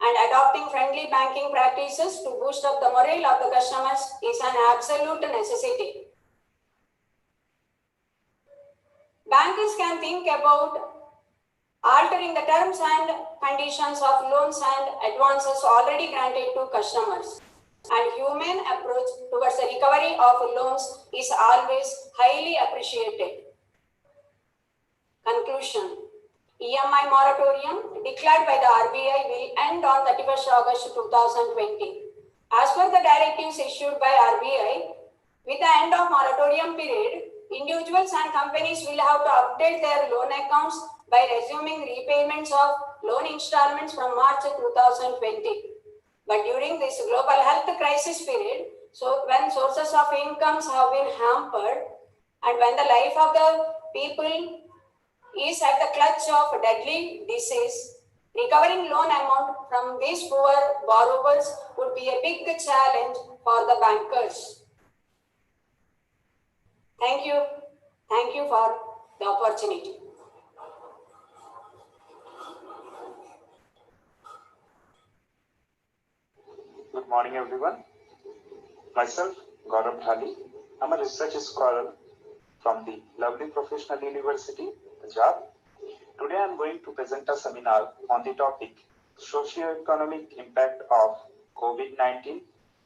and adopting friendly banking practices to boost up the morale of the customers is an absolute necessity. Bankers can think about altering the terms and conditions of loans and advances already granted to customers. And human approach towards the recovery of loans is always highly appreciated. Conclusion. EMI moratorium declared by the RBI will end on 31st August 2020. As per the directives issued by RBI, with the end of moratorium period, individuals and companies will have to update their loan accounts by resuming repayments of loan installments from March 2020. But during this global health crisis period, so when sources of incomes have been hampered, and when the life of the people is at the clutch of deadly disease, recovering loan amount from these poor borrowers would be a big challenge for the bankers. Thank you. Thank you for the opportunity. Good morning, everyone. Myself, Gaurav Dhali. I'm a research scholar from the lovely Professional University, Punjab. Today, I'm going to present a seminar on the topic Socio-economic impact of COVID-19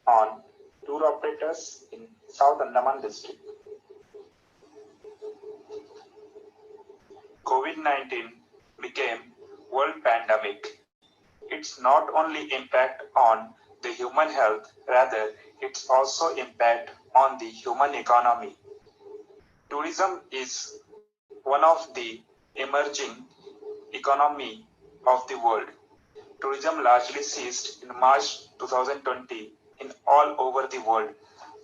on tour operators in South Andaman district. COVID-19 became world pandemic. It's not only impact on the human health, rather it's also impact on the human economy. Tourism is one of the emerging economy of the world. Tourism largely ceased in March 2020 in all over the world.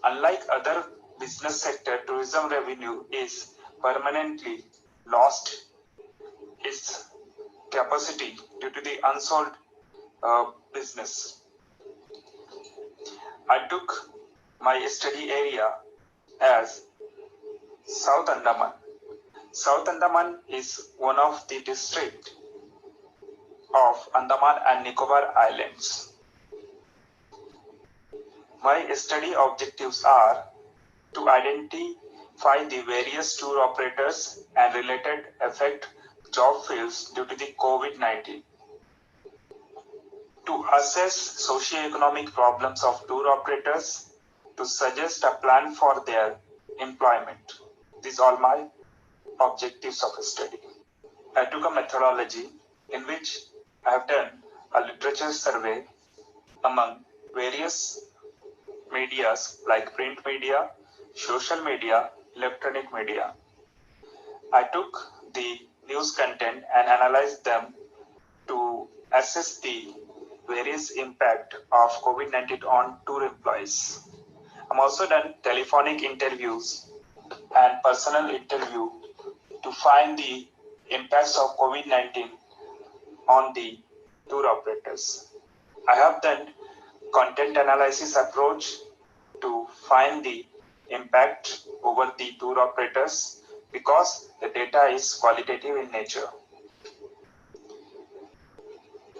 Unlike other business sector, tourism revenue is permanently lost its capacity due to the unsold business. I took my study area as South Andaman. South Andaman is one of the districts of Andaman and Nicobar Islands. My study objectives are to identify the various tour operators and related effect job fields due to the COVID-19, to assess socio-economic problems of tour operators, to suggest a plan for their employment. These are my objectives of study. I took a methodology in which I have done a literature survey among various medias like print media, social media, electronic media. I took the news content and analyzed them to assess the various impact of COVID-19 on tour employees. I'm also done telephonic interviews and personal interview to find the impacts of COVID-19 on the tour operators. I have done content analysis approach to find the impact over the tour operators because the data is qualitative in nature.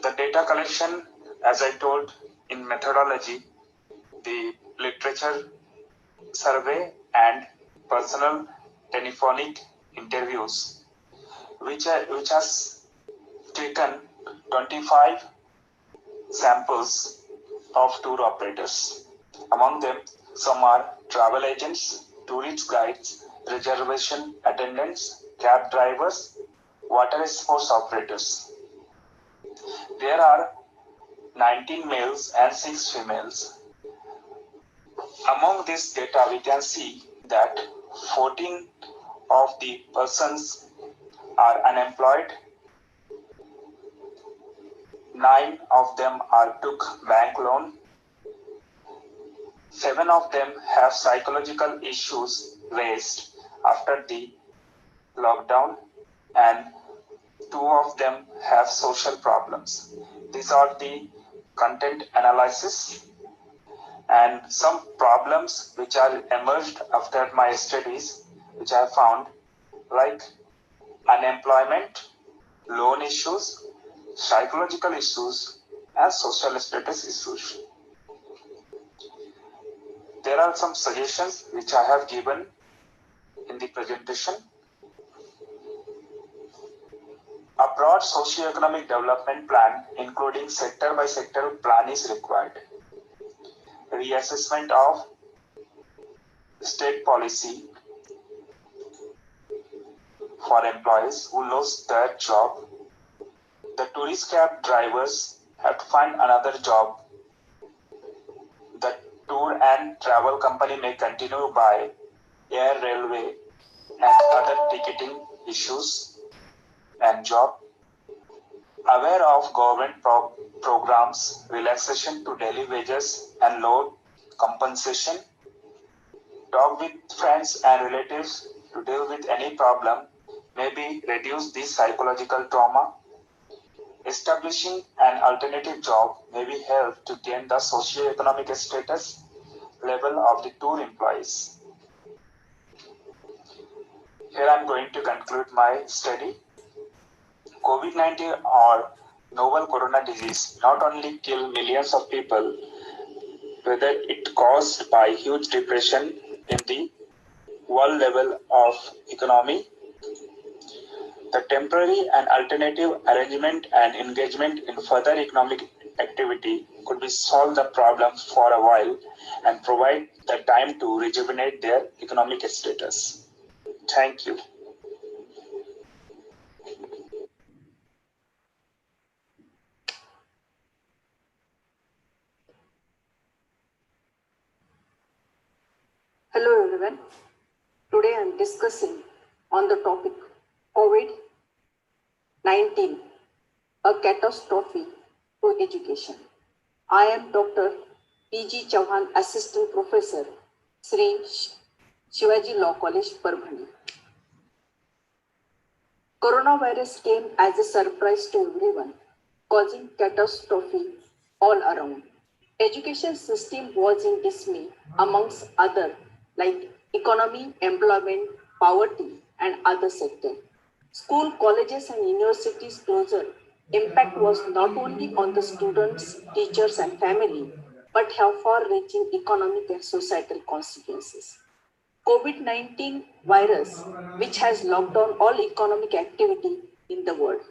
The data collection, as I told in methodology, the literature survey and personal telephonic interviews, which has taken 25 samples of tour operators. Among them, some are travel agents, tourist guides, reservation attendants, cab drivers, water sports operators. There are 19 males and 6 females. Among this data, we can see that 14 of the persons are unemployed, 9 of them are took bank loan, 7 of them have psychological issues raised after the lockdown, and 2 of them have social problems. These are the content analysis and some problems which are emerged after my studies, which I found, like unemployment, loan issues, psychological issues, and social status issues. There are some suggestions which I have given in the presentation. A broad socio-economic development plan, including sector-by-sector plan, is required. Reassessment of state policy for employees who lost their job. The tourist cab drivers have to find another job. The tour and travel company may continue by air, railway, and other ticketing issues and job. Aware of government programs, relaxation to daily wages and low compensation. Talk with friends and relatives to deal with any problem, maybe reduce the psychological trauma. Establishing an alternative job may be help to gain the socio-economic status level of the tour employees. Here I am going to conclude my study. COVID-19 or novel corona disease not only kill millions of people, whether it caused by huge depression in the world level of economy. The temporary and alternative arrangement and engagement in further economic activity could be solve the problem for a while and provide the time to rejuvenate their economic status. Thank you. Hello everyone. Today I am discussing on the topic COVID-19, a catastrophe to education. I am Dr. P.G. Chauhan, Assistant Professor, Sri Shivaji Law College, Parbhani. Coronavirus came as a surprise to everyone, causing catastrophe all around. Education system was in dismay amongst other like economy, employment, poverty, and other sectors. School, colleges, and universities closure impact was not only on the students, teachers, and family, but have far-reaching economic and societal consequences. COVID-19 virus, which has locked down all economic activity in the world.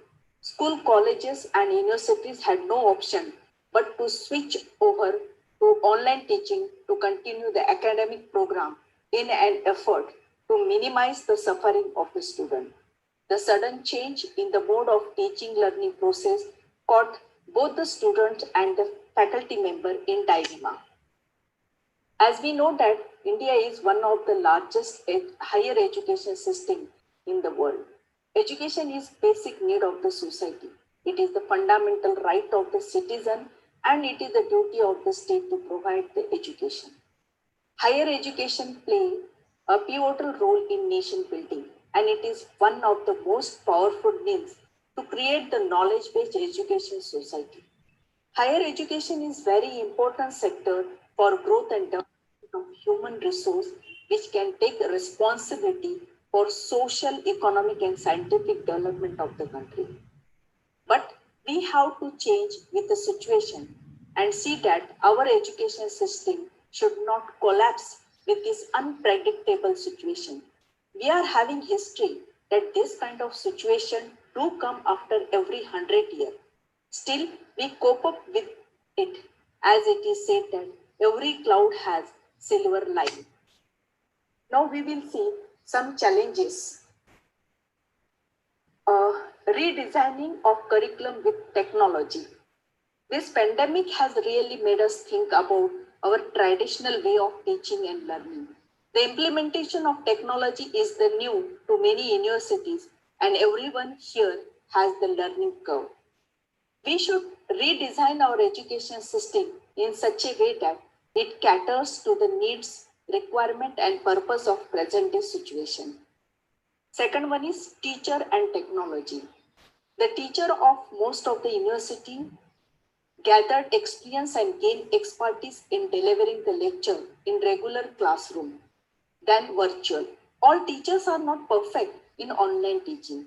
School, colleges, and universities had no option but to switch over to online teaching to continue the academic program in an effort to minimize the suffering of the student. The sudden change in the mode of teaching learning process caught both the students and the faculty member in dilemma. As we know that India is one of the largest higher education system in the world. Education is basic need of the society. It is the fundamental right of the citizen and it is the duty of the state to provide the education. Higher education play a pivotal role in nation building and it is one of the most powerful means to create the knowledge-based education society. Higher education is very important sector for growth and development of human resource which can take responsibility for social, economic and scientific development of the country. But we have to change with the situation and see that our education system should not collapse with this unpredictable situation. We are having history that this kind of situation do come after every 100 years. Still, we cope up with it as it is said that every cloud has silver line. Now we will see some challenges. Redesigning of curriculum with technology. This pandemic has really made us think about our traditional way of teaching and learning. The implementation of technology is the new to many universities, and everyone here has the learning curve. We should redesign our education system in such a way that it caters to the needs, requirement, and purpose of present day situation. Second one is teacher and technology. The teacher of most of the university gathered experience and gained expertise in delivering the lecture in regular classroom than virtual. All teachers are not perfect in online teaching.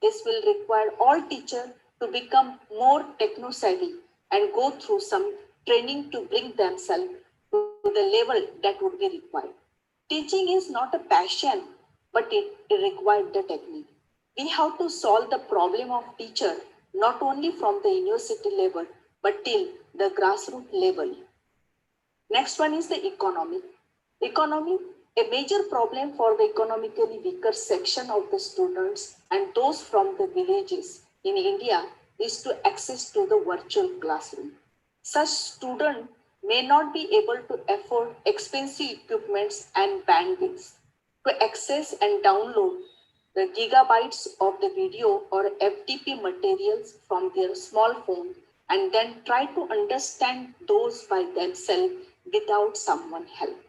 This will require all teachers to become more techno-savvy and go through some training to bring themselves to the level that would be required. Teaching is not a passion, but it required the technique. We have to solve the problem of teacher not only from the university level, but till the grassroots level. Next one is the economy. Economy, a major problem for the economically weaker section of the students and those from the villages in India is to access to the virtual classroom. Such students may not be able to afford expensive equipments and bandwidths to access and download the gigabytes of the video or FTP materials from their small phone and then try to understand those by themselves without someone help.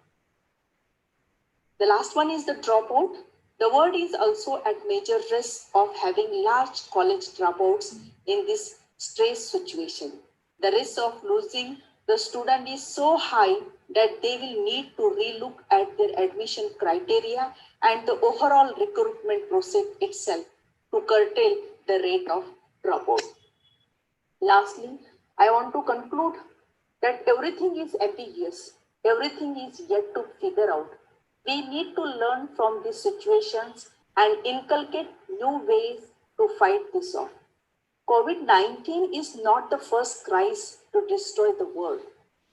The last one is the dropout. The world is also at major risk of having large college dropouts in this stress situation. The risk of losing the student is so high that they will need to relook at their admission criteria and the overall recruitment process itself to curtail the rate of dropout. Lastly, I want to conclude that everything is ambiguous. Everything is yet to figure out. We need to learn from these situations and inculcate new ways to fight this off. COVID-19 is not the first crisis to destroy the world,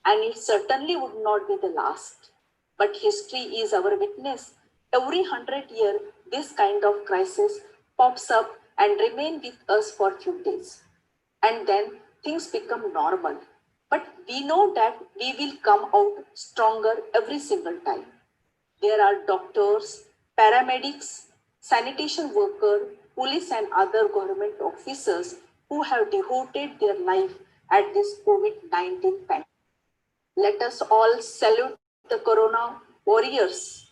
and it certainly would not be the last. But history is our witness. Every 100 years, this kind of crisis pops up and remains with us for a few days. And then things become normal. But we know that we will come out stronger every single time. There are doctors, paramedics, sanitation workers, police and other government officers who have devoted their life at this COVID-19 pandemic. Let us all salute the corona warriors.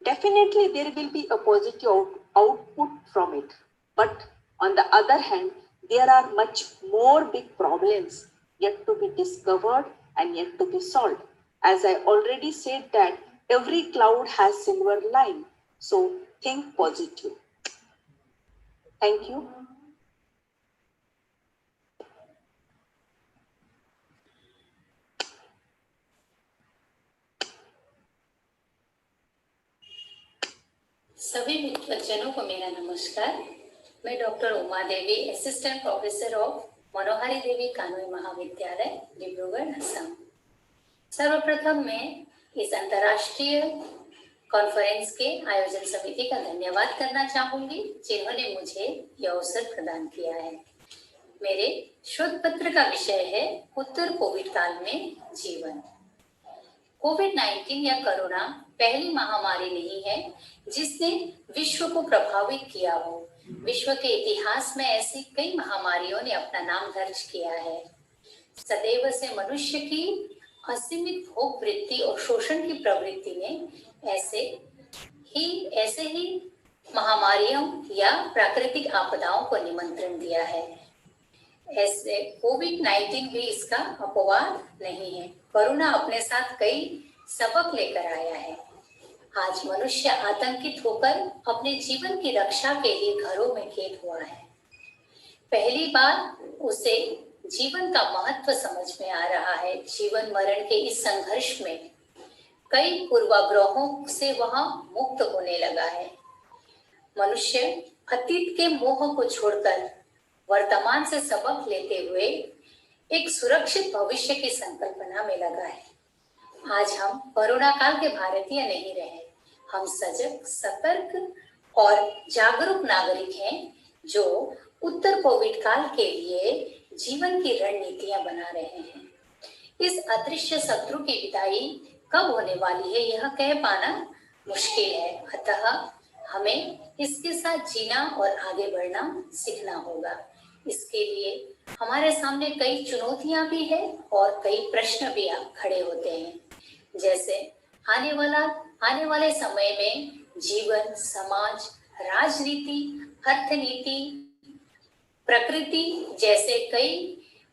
Definitely there will be a positive output from it. But on the other hand, there are much more big problems yet to be discovered and yet to be solved. As I already said that every cloud has silver line. So think positive. Thank you. सभी विद्वज्जनों को मेरा नमस्कार। मैं doctor Uma Devi, assistant professor of Manohari Devi कानूनी महाविद्यालय, डिब्रूगढ़, असम। सर्वप्रथम मैं इस अंतर्राष्ट्रीय कॉन्फ्रेंस के आयोजन समिति का धन्यवाद करना चाहूंगी, जिन्होंने मुझे यह अवसर प्रदान किया है। मेरे शोध पत्र का विषय है उत्तर कोविड काल में जीवन। कोविड-19 या कोरोना पहली महामारी नहीं है जिसने विश्व को प्रभावित किया हो। विश्व के इतिहास में ऐसी कई महामारियों ने अपना नाम दर्ज किया है। सदैव से मनुष्य की असीमित भोग वृत्ति और शोषण की प्रवृत्ति ने ऐसे ही महामारियों या प्राकृतिक आपदाओं को निमंत्रण दिया है। ऐसे कोविड-19 भी इसका अपवाद नहीं है। कोरोना अपने साथ कई सबक लेकर आया है। आज मनुष्य आतंकित होकर अपने जीवन की रक्षा के लिए घरों में कैद हुआ है। पहली बार उसे जीवन का महत्व समझ में आ रहा है। जीवन मरण के इस संघर्ष में कई पूर्वाग्रहों से वह मुक्त होने लगा है। मनुष्य अतीत के मोह को छोड़कर वर्तमान से सबक लेते हुए एक सुरक्षित भविष्य की संकल्पना में लगा है। आज हम कोरोना काल के भारतीय नहीं रहे, हम सजग, सतर्क और जागरूक नागरिक हैं जो उत्तर कोविड काल के लिए जीवन की रणनीतियां बना रहे हैं। इस अदृश्य शत्रु की विदाई कब होने वाली है यह कह पाना मुश्किल है, अतः हमें इसके साथ जीना और आगे बढ़ना सीखना होगा। इसके लिए हमारे सामने कई चुनौतियां भी है और कई प्रश्न भी खड़े होते हैं, जैसे आने वाले समय में जीवन, समाज, राजनीति, अर्थनीति, प्रकृति जैसे कई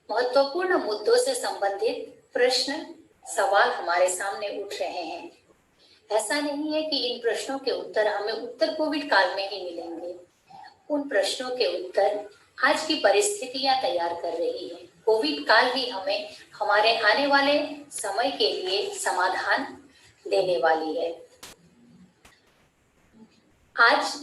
महत्वपूर्ण मुद्दों से संबंधित प्रश्न, सवाल हमारे सामने उठ रहे हैं। ऐसा नहीं है कि इन प्रश्नों के उत्तर हमें उत्तर कोविड काल में ही मिलेंगे। उन प्रश्नों के उत्तर आज की परिस्थितियां तैयार कर रही है। कोविड काल ही हमें हमारे आने वाले समय के लिए समाधान देने वाली है। आज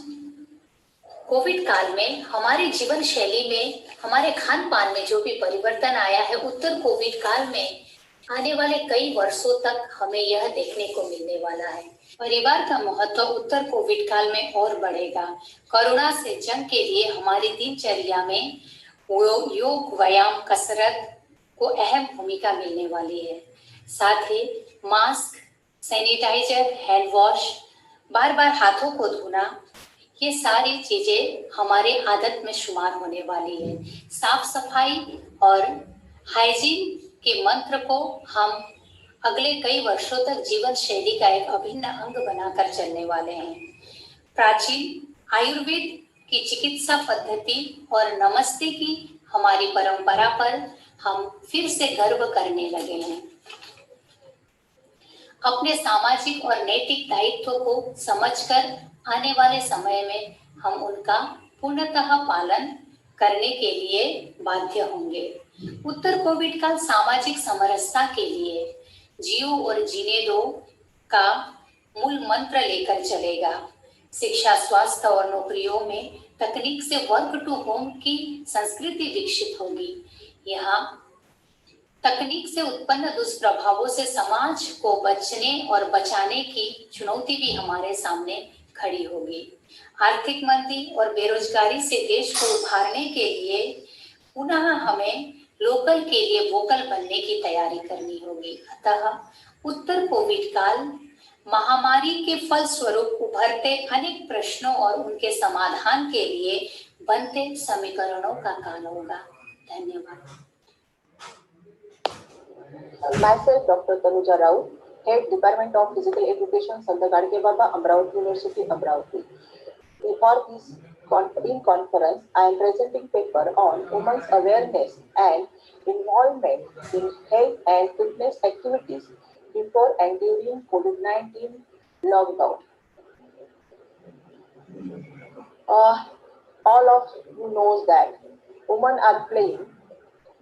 कोविड काल में हमारी जीवन शैली में, हमारे खान पान में जो भी परिवर्तन आया है, उत्तर कोविड काल में आने वाले कई वर्षों तक हमें यह देखने को मिलने वाला है। परिवार का महत्व उत्तर कोविड काल में और बढ़ेगा। कोरोना से जंग के लिए हमारी दिनचर्या में योग, व्यायाम, कसरत को अहम भूमिका मिलने वाली है। साथ ही मास्क, सैनिटाइजर, हैंड वॉश, बार बार हाथों को धोना, ये सारी चीजें हमारी आदत में शुमार होने वाली है। साफ सफाई और हाइजीन के मंत्र को हम अगले कई वर्षों तक जीवन शैली का एक अभिन्न अंग बनाकर चलने वाले हैं। प्राचीन आयुर्वेद की चिकित्सा पद्धति और नमस्ते की हमारी परंपरा पर हम फिर से गर्व करने लगे हैं। अपने सामाजिक और नैतिक दायित्व को समझकर आने वाले समय में हम उनका पूर्णतः पालन करने के लिए बाध्य होंगे। उत्तर कोविड काल सामाजिक समरसता के लिए जियो और जीने दो का मूल मंत्र लेकर चलेगा। शिक्षा, स्वास्थ्य और नौकरियों में तकनीक से वर्क टू होम की संस्कृति विकसित होगी। यहाँ तकनीक से उत्पन्न दुष्प्रभावों से समाज को बचने और बचाने की चुनौती भी हमारे सामने खड़ी होगी। आर्थिक मंदी और बेरोजगारी से देश को उभारने के लिए पुनः हमें लोकल के लिए वोकल बनने की तैयारी करनी होगी। अतः उत्तर कोविड काल महामारी के फल स्वरूप उभरते अनेक प्रश्नों और उनके समाधान के लिए बनते समीकरणों का काल होगा। धन्यवाद। Myself, Dr. Tanuja Rao, Head Department of Physical Education, Sant Gadke Baba, Amravati University, Amravati. For this conference, I am presenting paper on women's awareness and involvement in health and fitness activities before and during COVID-19 lockdown. All of you knows that women are playing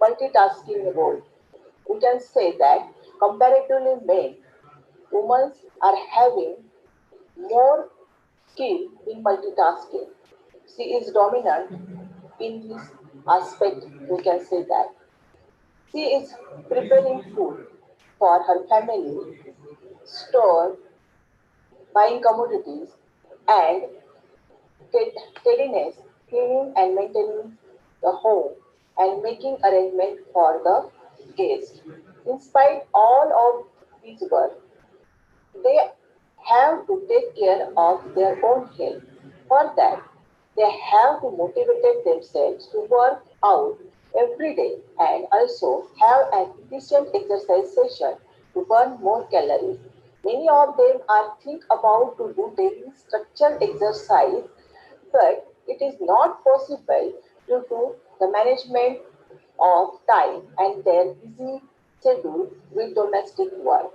multitasking role. We can say that comparatively men, women are having more skill in multitasking. She is dominant in this aspect, we can say that. She is preparing food for her family, store, buying commodities, and cleanliness, cleaning and maintaining the home, and making arrangement for the guests. In spite all of this work, they have to take care of their own health. For that, they have to motivate themselves to work out every day and also have an efficient exercise session to burn more calories. Many of them are think about to do daily structured exercise, but it is not possible due to the management of time and their busy schedule with domestic work.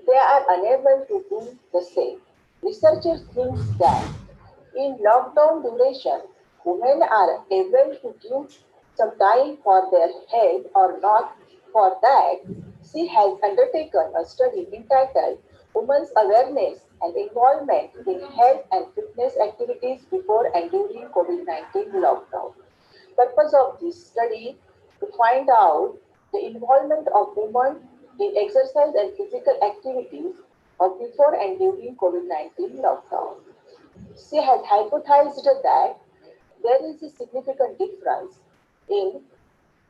They are unable to do the same. Researchers think that in lockdown duration, women are able to give some time for their health or not. For that, she has undertaken a study entitled Women's Awareness and Involvement in Health and Fitness Activities Before and During COVID-19 Lockdown. Purpose of this study to find out the involvement of women in exercise and physical activities of before and during COVID-19 lockdown. She had hypothesized that there is a significant difference in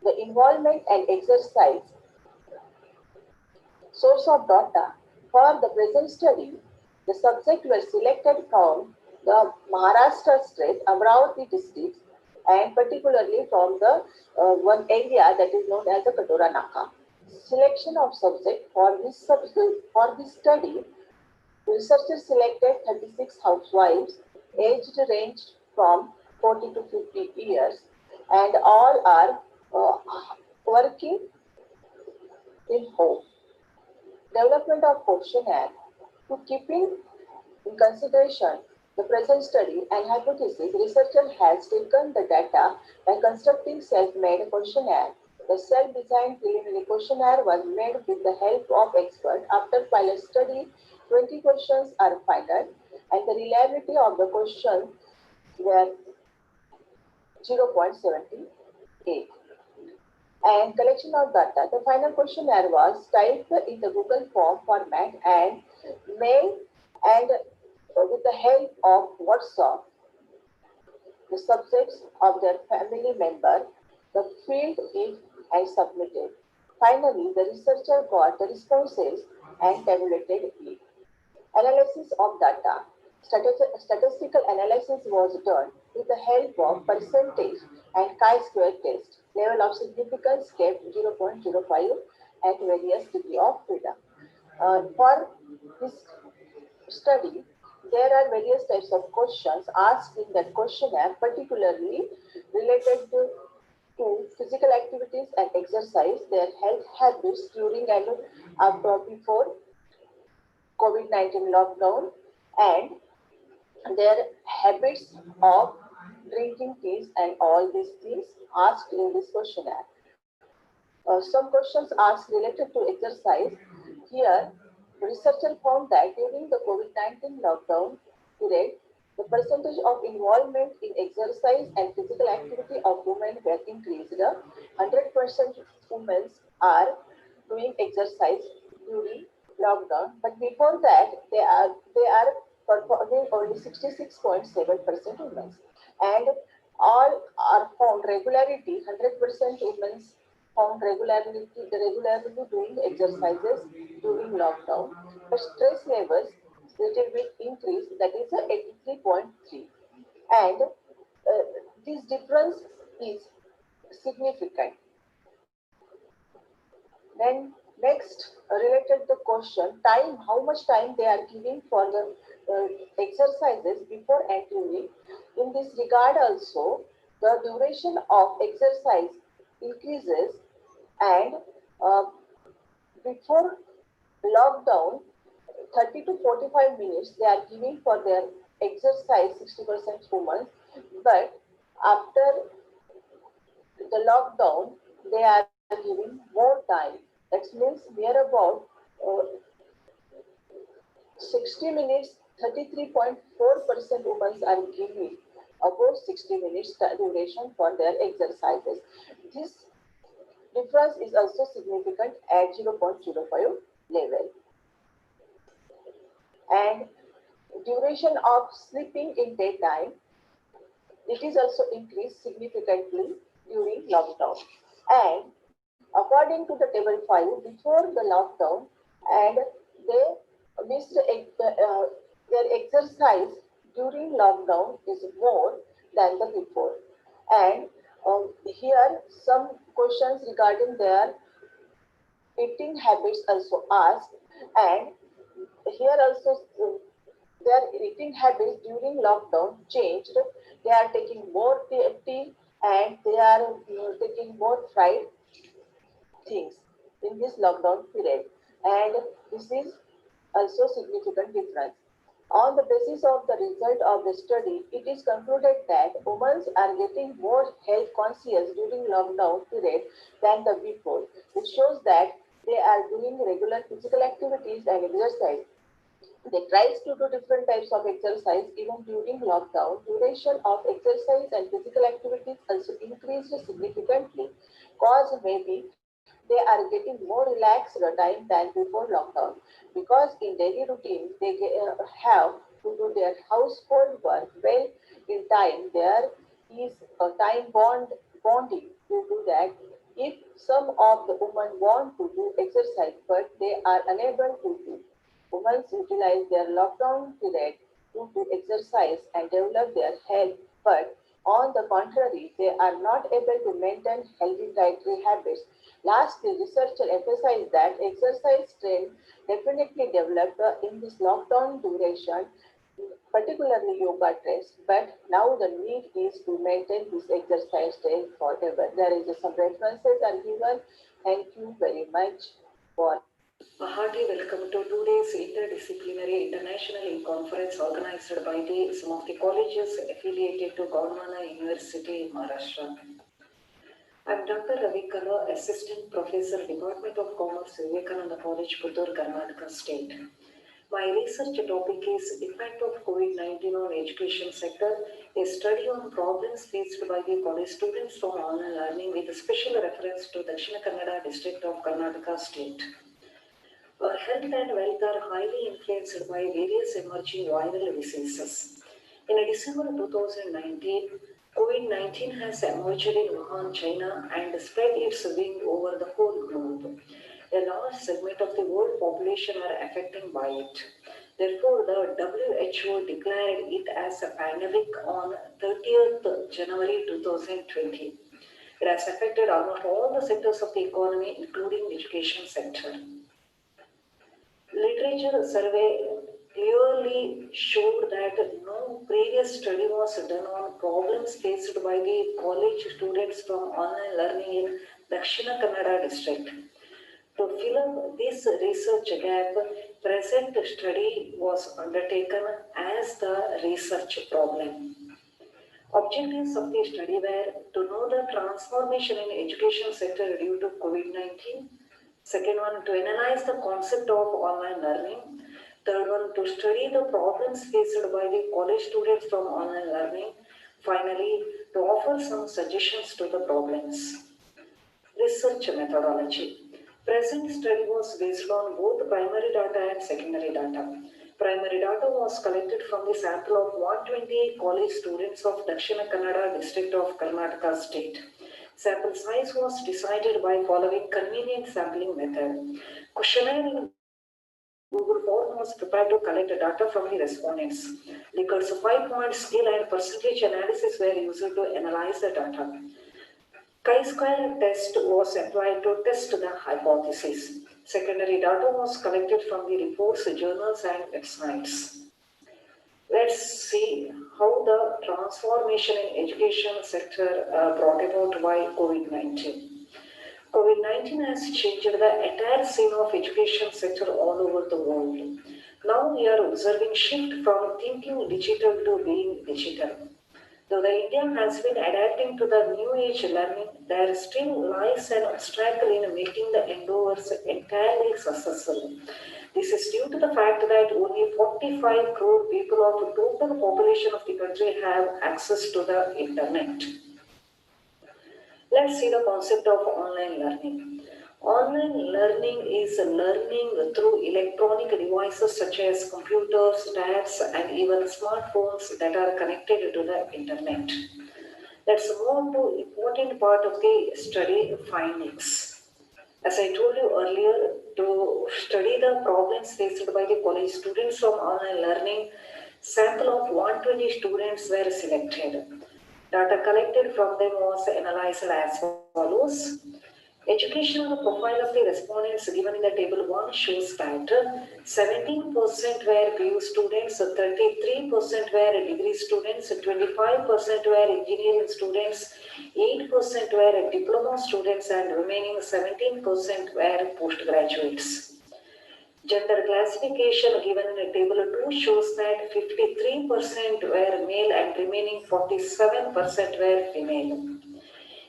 the involvement and exercise source of data. For the present study, the subjects were selected from the Maharashtra state, Amravati district, and particularly from the one area that is known as the Katora Naka. Selection of subject for this study, researchers selected 36 housewives, aged ranged from 40 to 50 years, and all are working in home. Development of questionnaire to keeping in consideration the present study and hypothesis, researcher has taken the data by constructing self-made questionnaire. The self-designed preliminary questionnaire was made with the help of experts. After pilot study, 20 questions are final, and the reliability of the questions were 0.78. And collection of data. The final questionnaire was typed in the Google form format and mailed, and with the help of WhatsApp, the subjects of their family member, the field it and submitted. Finally, the researcher got the responses and tabulated it. Analysis of data. Statistical analysis was done with the help of percentage and chi-square test. Level of significance kept 0.05 at various degree of freedom. For this study, there are various types of questions asked in that questionnaire, particularly related to physical activities and exercise, their health habits during and before COVID-19 lockdown, and their habits of drinking teas and all these things asked in this questionnaire. Some questions asked related to exercise. Here, researcher found that during the COVID-19 lockdown period, the percentage of involvement in exercise and physical activity of women were increased. 100% women are doing exercise during lockdown, but before that, they are performing only 66.7% women. And all are found regularity, 100% women found regularly doing exercises during lockdown, but stress levels little bit increased, that is 83.3, and this difference is significant. Then next, related to question time, how much time they are giving for the exercises before and during. In this regard also, the duration of exercise increases, and before lockdown, 30 to 45 minutes they are giving for their exercise, 60% women, but after the lockdown, they are giving more time. That means near about 60 minutes, 33.4% women are giving about 60 minutes duration for their exercises. This difference is also significant at 0.05 level. And duration of sleeping in daytime, it is also increased significantly during lockdown. And according to the table 5, before the lockdown, and they missed their exercise during lockdown is more than the before. And here some questions regarding their eating habits also asked, and here also their eating habits during lockdown changed. They are taking more tea, and they are taking more fried things in this lockdown period, and this is also significant difference. On the basis of the result of the study, it is concluded that women are getting more health conscious during lockdown period than the before, which shows that they are doing regular physical activities and exercise. They try to do different types of exercise even during lockdown. Duration of exercise and physical activities also increased significantly. Cause may be they are getting more relaxed time than before lockdown, because in daily routine they have to do their household work well in time. There is a time bonding to do that. If some of the women want to do exercise but they are unable to do, women utilize their lockdown period to do exercise and develop their health, but on the contrary, they are not able to maintain healthy dietary habits. Lastly, researchers emphasize that exercise strength definitely developed in this lockdown duration, particularly yoga strength, but now the need is to maintain this exercise strength forever. There is some references are given. Thank you very much for. A hearty welcome to today's interdisciplinary international conference organized by some of the colleges affiliated to Gondwana University in Maharashtra. I am Dr. Ravi Kala, Assistant Professor, Department of Commerce, Vivekananda College, Puttur, Karnataka State. My research topic is Impact of COVID-19 on Education Sector, a study on problems faced by the college students from online learning with a special reference to Dakshina Kannada district of Karnataka State. Our health and wealth are highly influenced by various emerging viral diseases. In December 2019, COVID-19 has emerged in Wuhan, China, and spread its wing over the whole globe. A large segment of the world population are affected by it. Therefore, the WHO declared it as a pandemic on 30th January 2020. It has affected almost all the sectors of the economy, including the education sector. Literature survey clearly showed that no previous study was done on problems faced by the college students from online learning in Dakshina Kannada district. To fill up this research gap, present study was undertaken as the research problem. Objectives of the study were to know the transformation in education sector due to COVID-19. Second one, to analyze the concept of online learning. Third one, to study the problems faced by the college students from online learning. Finally, to offer some suggestions to the problems. Research methodology. Present study was based on both primary data and secondary data. Primary data was collected from the sample of 128 college students of Dakshina Kannada district of Karnataka state. Sample size was decided by following convenient sampling method. Questionnaire in Google form was prepared to collect data from the respondents. Likers 5-point scale and percentage analysis were used to analyze the data. Chi-square test was applied to test the hypothesis. Secondary data was collected from the reports, journals, and websites. Let's see how the transformation in education sector brought about by COVID-19. COVID-19 has changed the entire scene of education sector all over the world. Now we are observing shift from thinking digital to being digital. Though the India has been adapting to the new age learning, there still lies an obstacle in making the endeavors entirely successful. This is due to the fact that only 45 crore people of the total population of the country have access to the internet. Let's see the concept of online learning. Online learning is learning through electronic devices such as computers, tabs, and even smartphones that are connected to the internet. Let's move to important part of the study findings. As I told you earlier, to study the problems faced by the college students from online learning, sample of 120 students were selected. Data collected from them was analyzed as follows. Educational profile of the respondents given in the table 1 shows that 17% were PU students, 33% were degree students, 25% were engineering students, 8% were diploma students, and remaining 17% were postgraduates. Gender classification given in the table 2 shows that 53% were male and remaining 47% were female.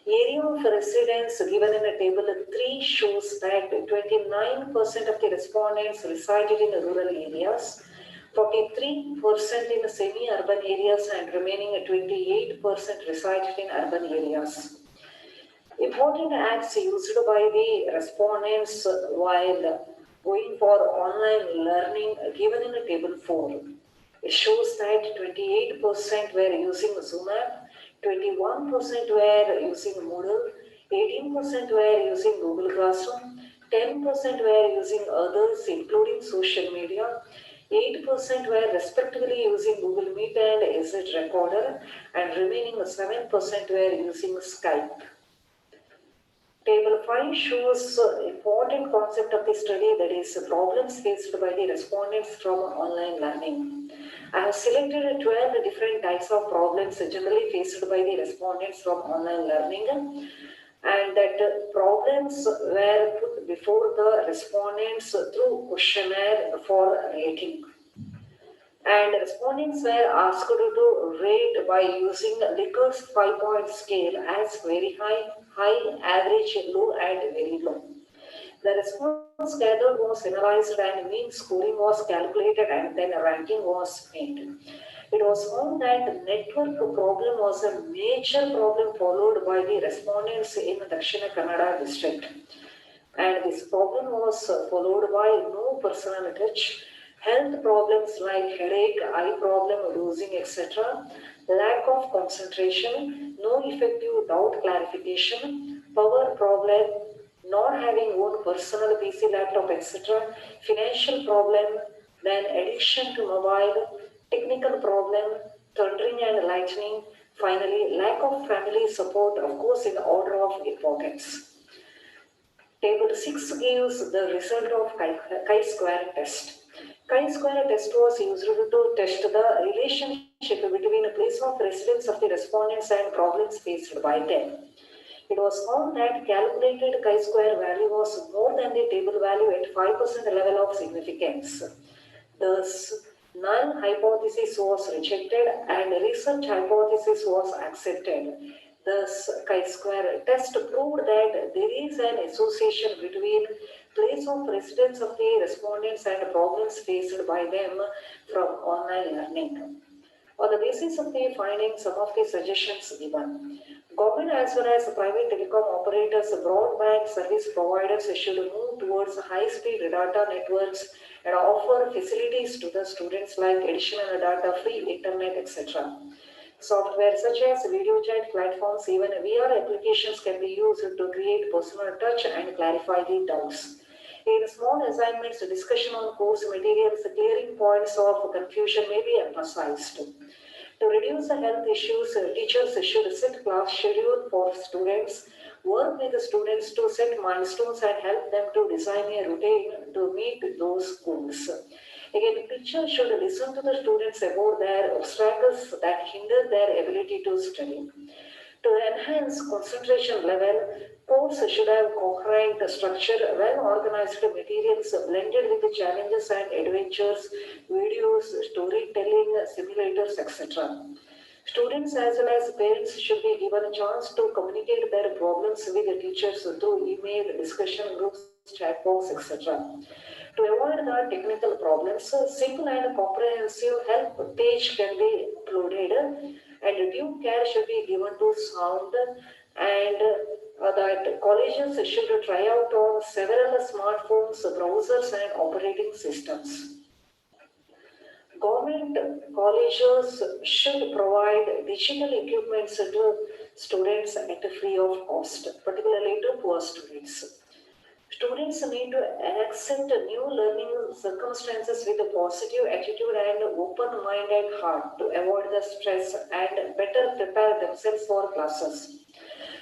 Area of residence given in the table 3 shows that 29% of the respondents resided in rural areas, 43% in semi-urban areas, and remaining 28% resided in urban areas. Important acts used by the respondents while going for online learning given in table 4. It shows that 28% were using Zoom app, 21% were using Moodle, 18% were using Google Classroom, 10% were using others including social media, 8% were respectively using Google Meet and Exit Recorder, and remaining 7% were using Skype. Table 5 shows important concept of the study, that is problems faced by the respondents from online learning. I have selected 12 different types of problems generally faced by the respondents from online learning, and that problems were put before the respondents through questionnaire for rating. And respondents were asked to rate by using Likker's 5-point scale as very high, high, average, low, and very low. The response gathered was analyzed and mean scoring was calculated and then a ranking was made. It was found that network problem was a major problem followed by the respondents in Dakshina Kannada district. And this problem was followed by no personal touch, health problems like headache, eye problem, losing, etc., lack of concentration, no effective doubt clarification, power problem, not having own personal PC, laptop, etc., financial problem, then addiction to mobile, technical problem, thundering and lightning, finally lack of family support, of course in order of importance. Table 6 gives the result of chi-square test. Chi-square test was used to test the relationship between a place of residence of the respondents and problems faced by them. It was found that calculated chi-square value was more than the table value at 5% level of significance. Thus, null hypothesis was rejected and research hypothesis was accepted. Thus, chi-square test proved that there is an association between place of residence of the respondents and problems faced by them from online learning. On the basis of the findings, some of the suggestions given. Government as well as private telecom operators, broadband service providers should move towards high-speed data networks and offer facilities to the students like additional data, free internet, etc. Software such as video chat platforms, even VR applications can be used to create personal touch and clarify the doubts. In small assignments, discussion on course materials, clearing points of confusion may be emphasized. To reduce the health issues, teachers should set class schedule for students, work with the students to set milestones and help them to design a routine to meet those goals. Again, teachers should listen to the students about their obstacles that hinder their ability to study. To enhance concentration level, course should have coherent structure, well-organized materials blended with the challenges and adventures, videos, storytelling, simulators, etc. Students as well as parents should be given a chance to communicate their problems with the teachers through email, discussion groups, chat box, etc. To avoid the technical problems, simple and comprehensive help page can be uploaded and due care should be given to sound and that colleges should try out on several smartphones, browsers and operating systems. Government colleges should provide digital equipment to students at free of cost, particularly to poor students. Students need to accept new learning circumstances with a positive attitude and open-minded heart to avoid the stress and better prepare themselves for classes.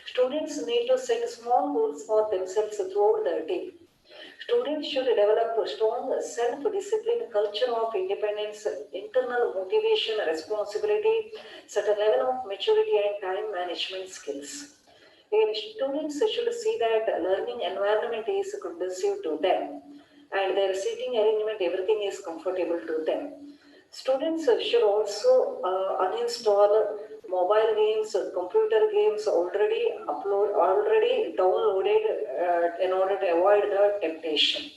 Students need to set small goals for themselves throughout the day. Students should develop a strong self-discipline, culture of independence, internal motivation, responsibility, certain level of maturity and time management skills. And students should see that learning environment is conducive to them and their seating arrangement, everything is comfortable to them. Students should also uninstall mobile games, computer games already downloaded in order to avoid the temptation.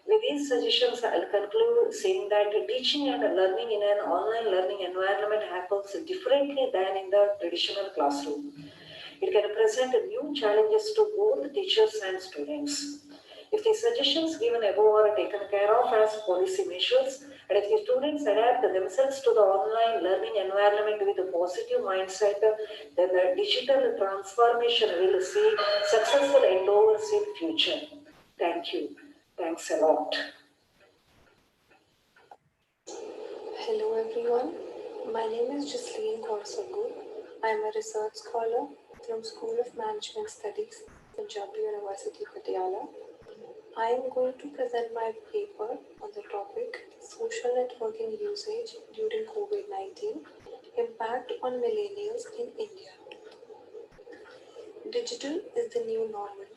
With these suggestions, I'll conclude saying that teaching and learning in an online learning environment happens differently than in the traditional classroom. It can present new challenges to both teachers and students. If the suggestions given above are taken care of as policy measures, and if the students adapt themselves to the online learning environment with a positive mindset, then the digital transformation will see successful endeavors in future. Thank you. Thanks a lot. Hello everyone, my name is Jasleen Kaur. I am a research scholar from School of Management Studies, Punjab University, Patiala. I am going to present my paper on the topic Social Networking Usage During COVID-19, Impact on Millennials in India. Digital is the new normal,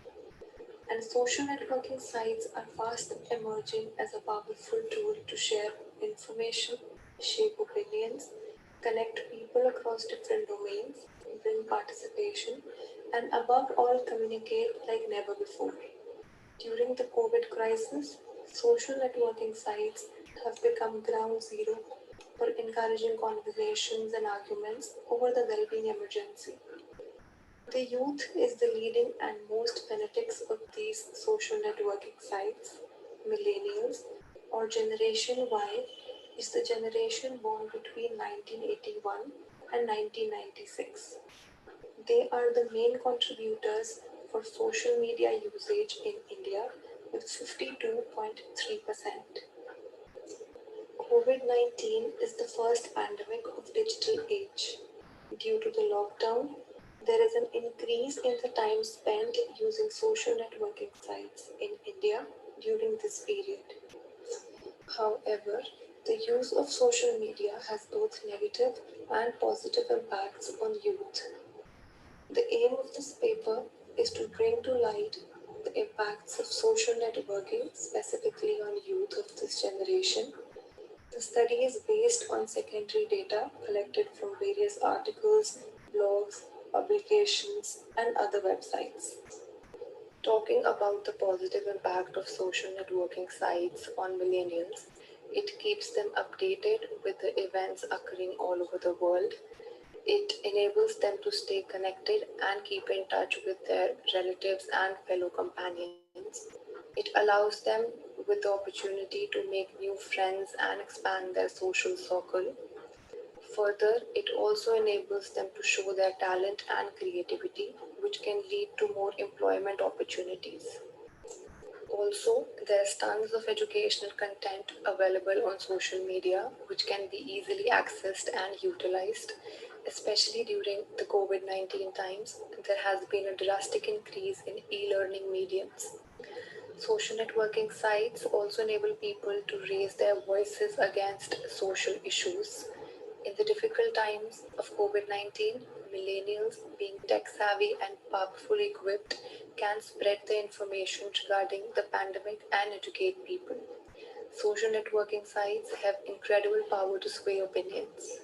and social networking sites are fast emerging as a powerful tool to share information, shape opinions, connect people across different domains, bring participation, and above all, communicate like never before. During the COVID crisis, social networking sites have become ground zero for encouraging conversations and arguments over the well-being emergency. The youth is the leading and most fanatics of these social networking sites. Millennials, or Generation Y, is the generation born between 1981 and 1996. They are the main contributors for social media usage in India with 52.3%. COVID-19 is the first pandemic of digital age. Due to the lockdown, there is an increase in the time spent using social networking sites in India during this period. However, the use of social media has both negative and positive impacts on youth. The aim of this paper is to bring to light the impacts of social networking, specifically on youth of this generation. The study is based on secondary data collected from various articles, blogs, publications, and other websites. Talking about the positive impact of social networking sites on millennials, it keeps them updated with the events occurring all over the world. It enables them to stay connected and keep in touch with their relatives and fellow companions. It allows them with the opportunity to make new friends and expand their social circle. Further, it also enables them to show their talent and creativity, which can lead to more employment opportunities. Also, there's tons of educational content available on social media, which can be easily accessed and utilized. Especially during the COVID 19 times, there has been a drastic increase in e learning mediums. Social networking sites also enable people to raise their voices against social issues. In the difficult times of COVID 19, millennials, being tech savvy and powerfully equipped, can spread the information regarding the pandemic and educate people. Social networking sites have incredible power to sway opinions.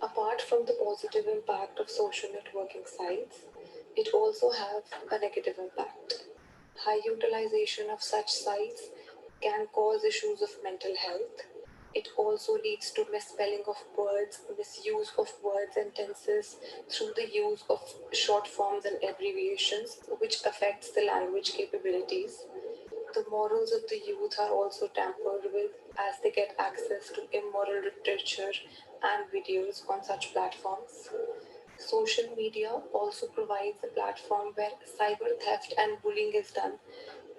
Apart from the positive impact of social networking sites, it also has a negative impact. High utilization of such sites can cause issues of mental health. It also leads to misspelling of words, misuse of words and tenses through the use of short forms and abbreviations, which affects the language capabilities. The morals of the youth are also tampered with as they get access to immoral literature and videos on such platforms. Social media also provides a platform where cyber theft and bullying is done,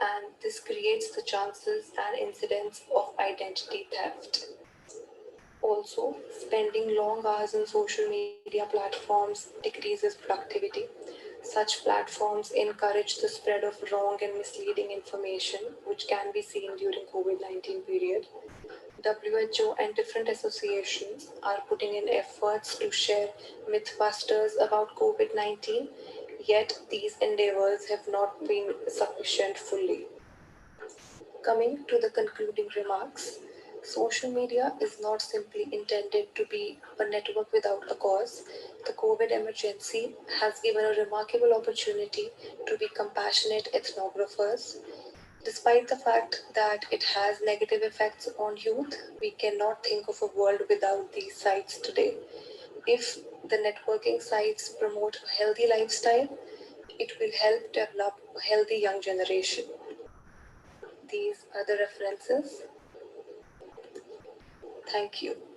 and this creates the chances and incidents of identity theft. Also, spending long hours on social media platforms decreases productivity. Such platforms encourage the spread of wrong and misleading information, which can be seen during COVID-19 period. WHO and different associations are putting in efforts to share mythbusters about COVID-19, yet these endeavors have not been sufficient fully. Coming to the concluding remarks, social media is not simply intended to be a network without a cause. The COVID emergency has given a remarkable opportunity to be compassionate ethnographers. Despite the fact that it has negative effects on youth, we cannot think of a world without these sites today. If The networking sites promote a healthy lifestyle. It will help develop a healthy young generation. These are the references. Thank you.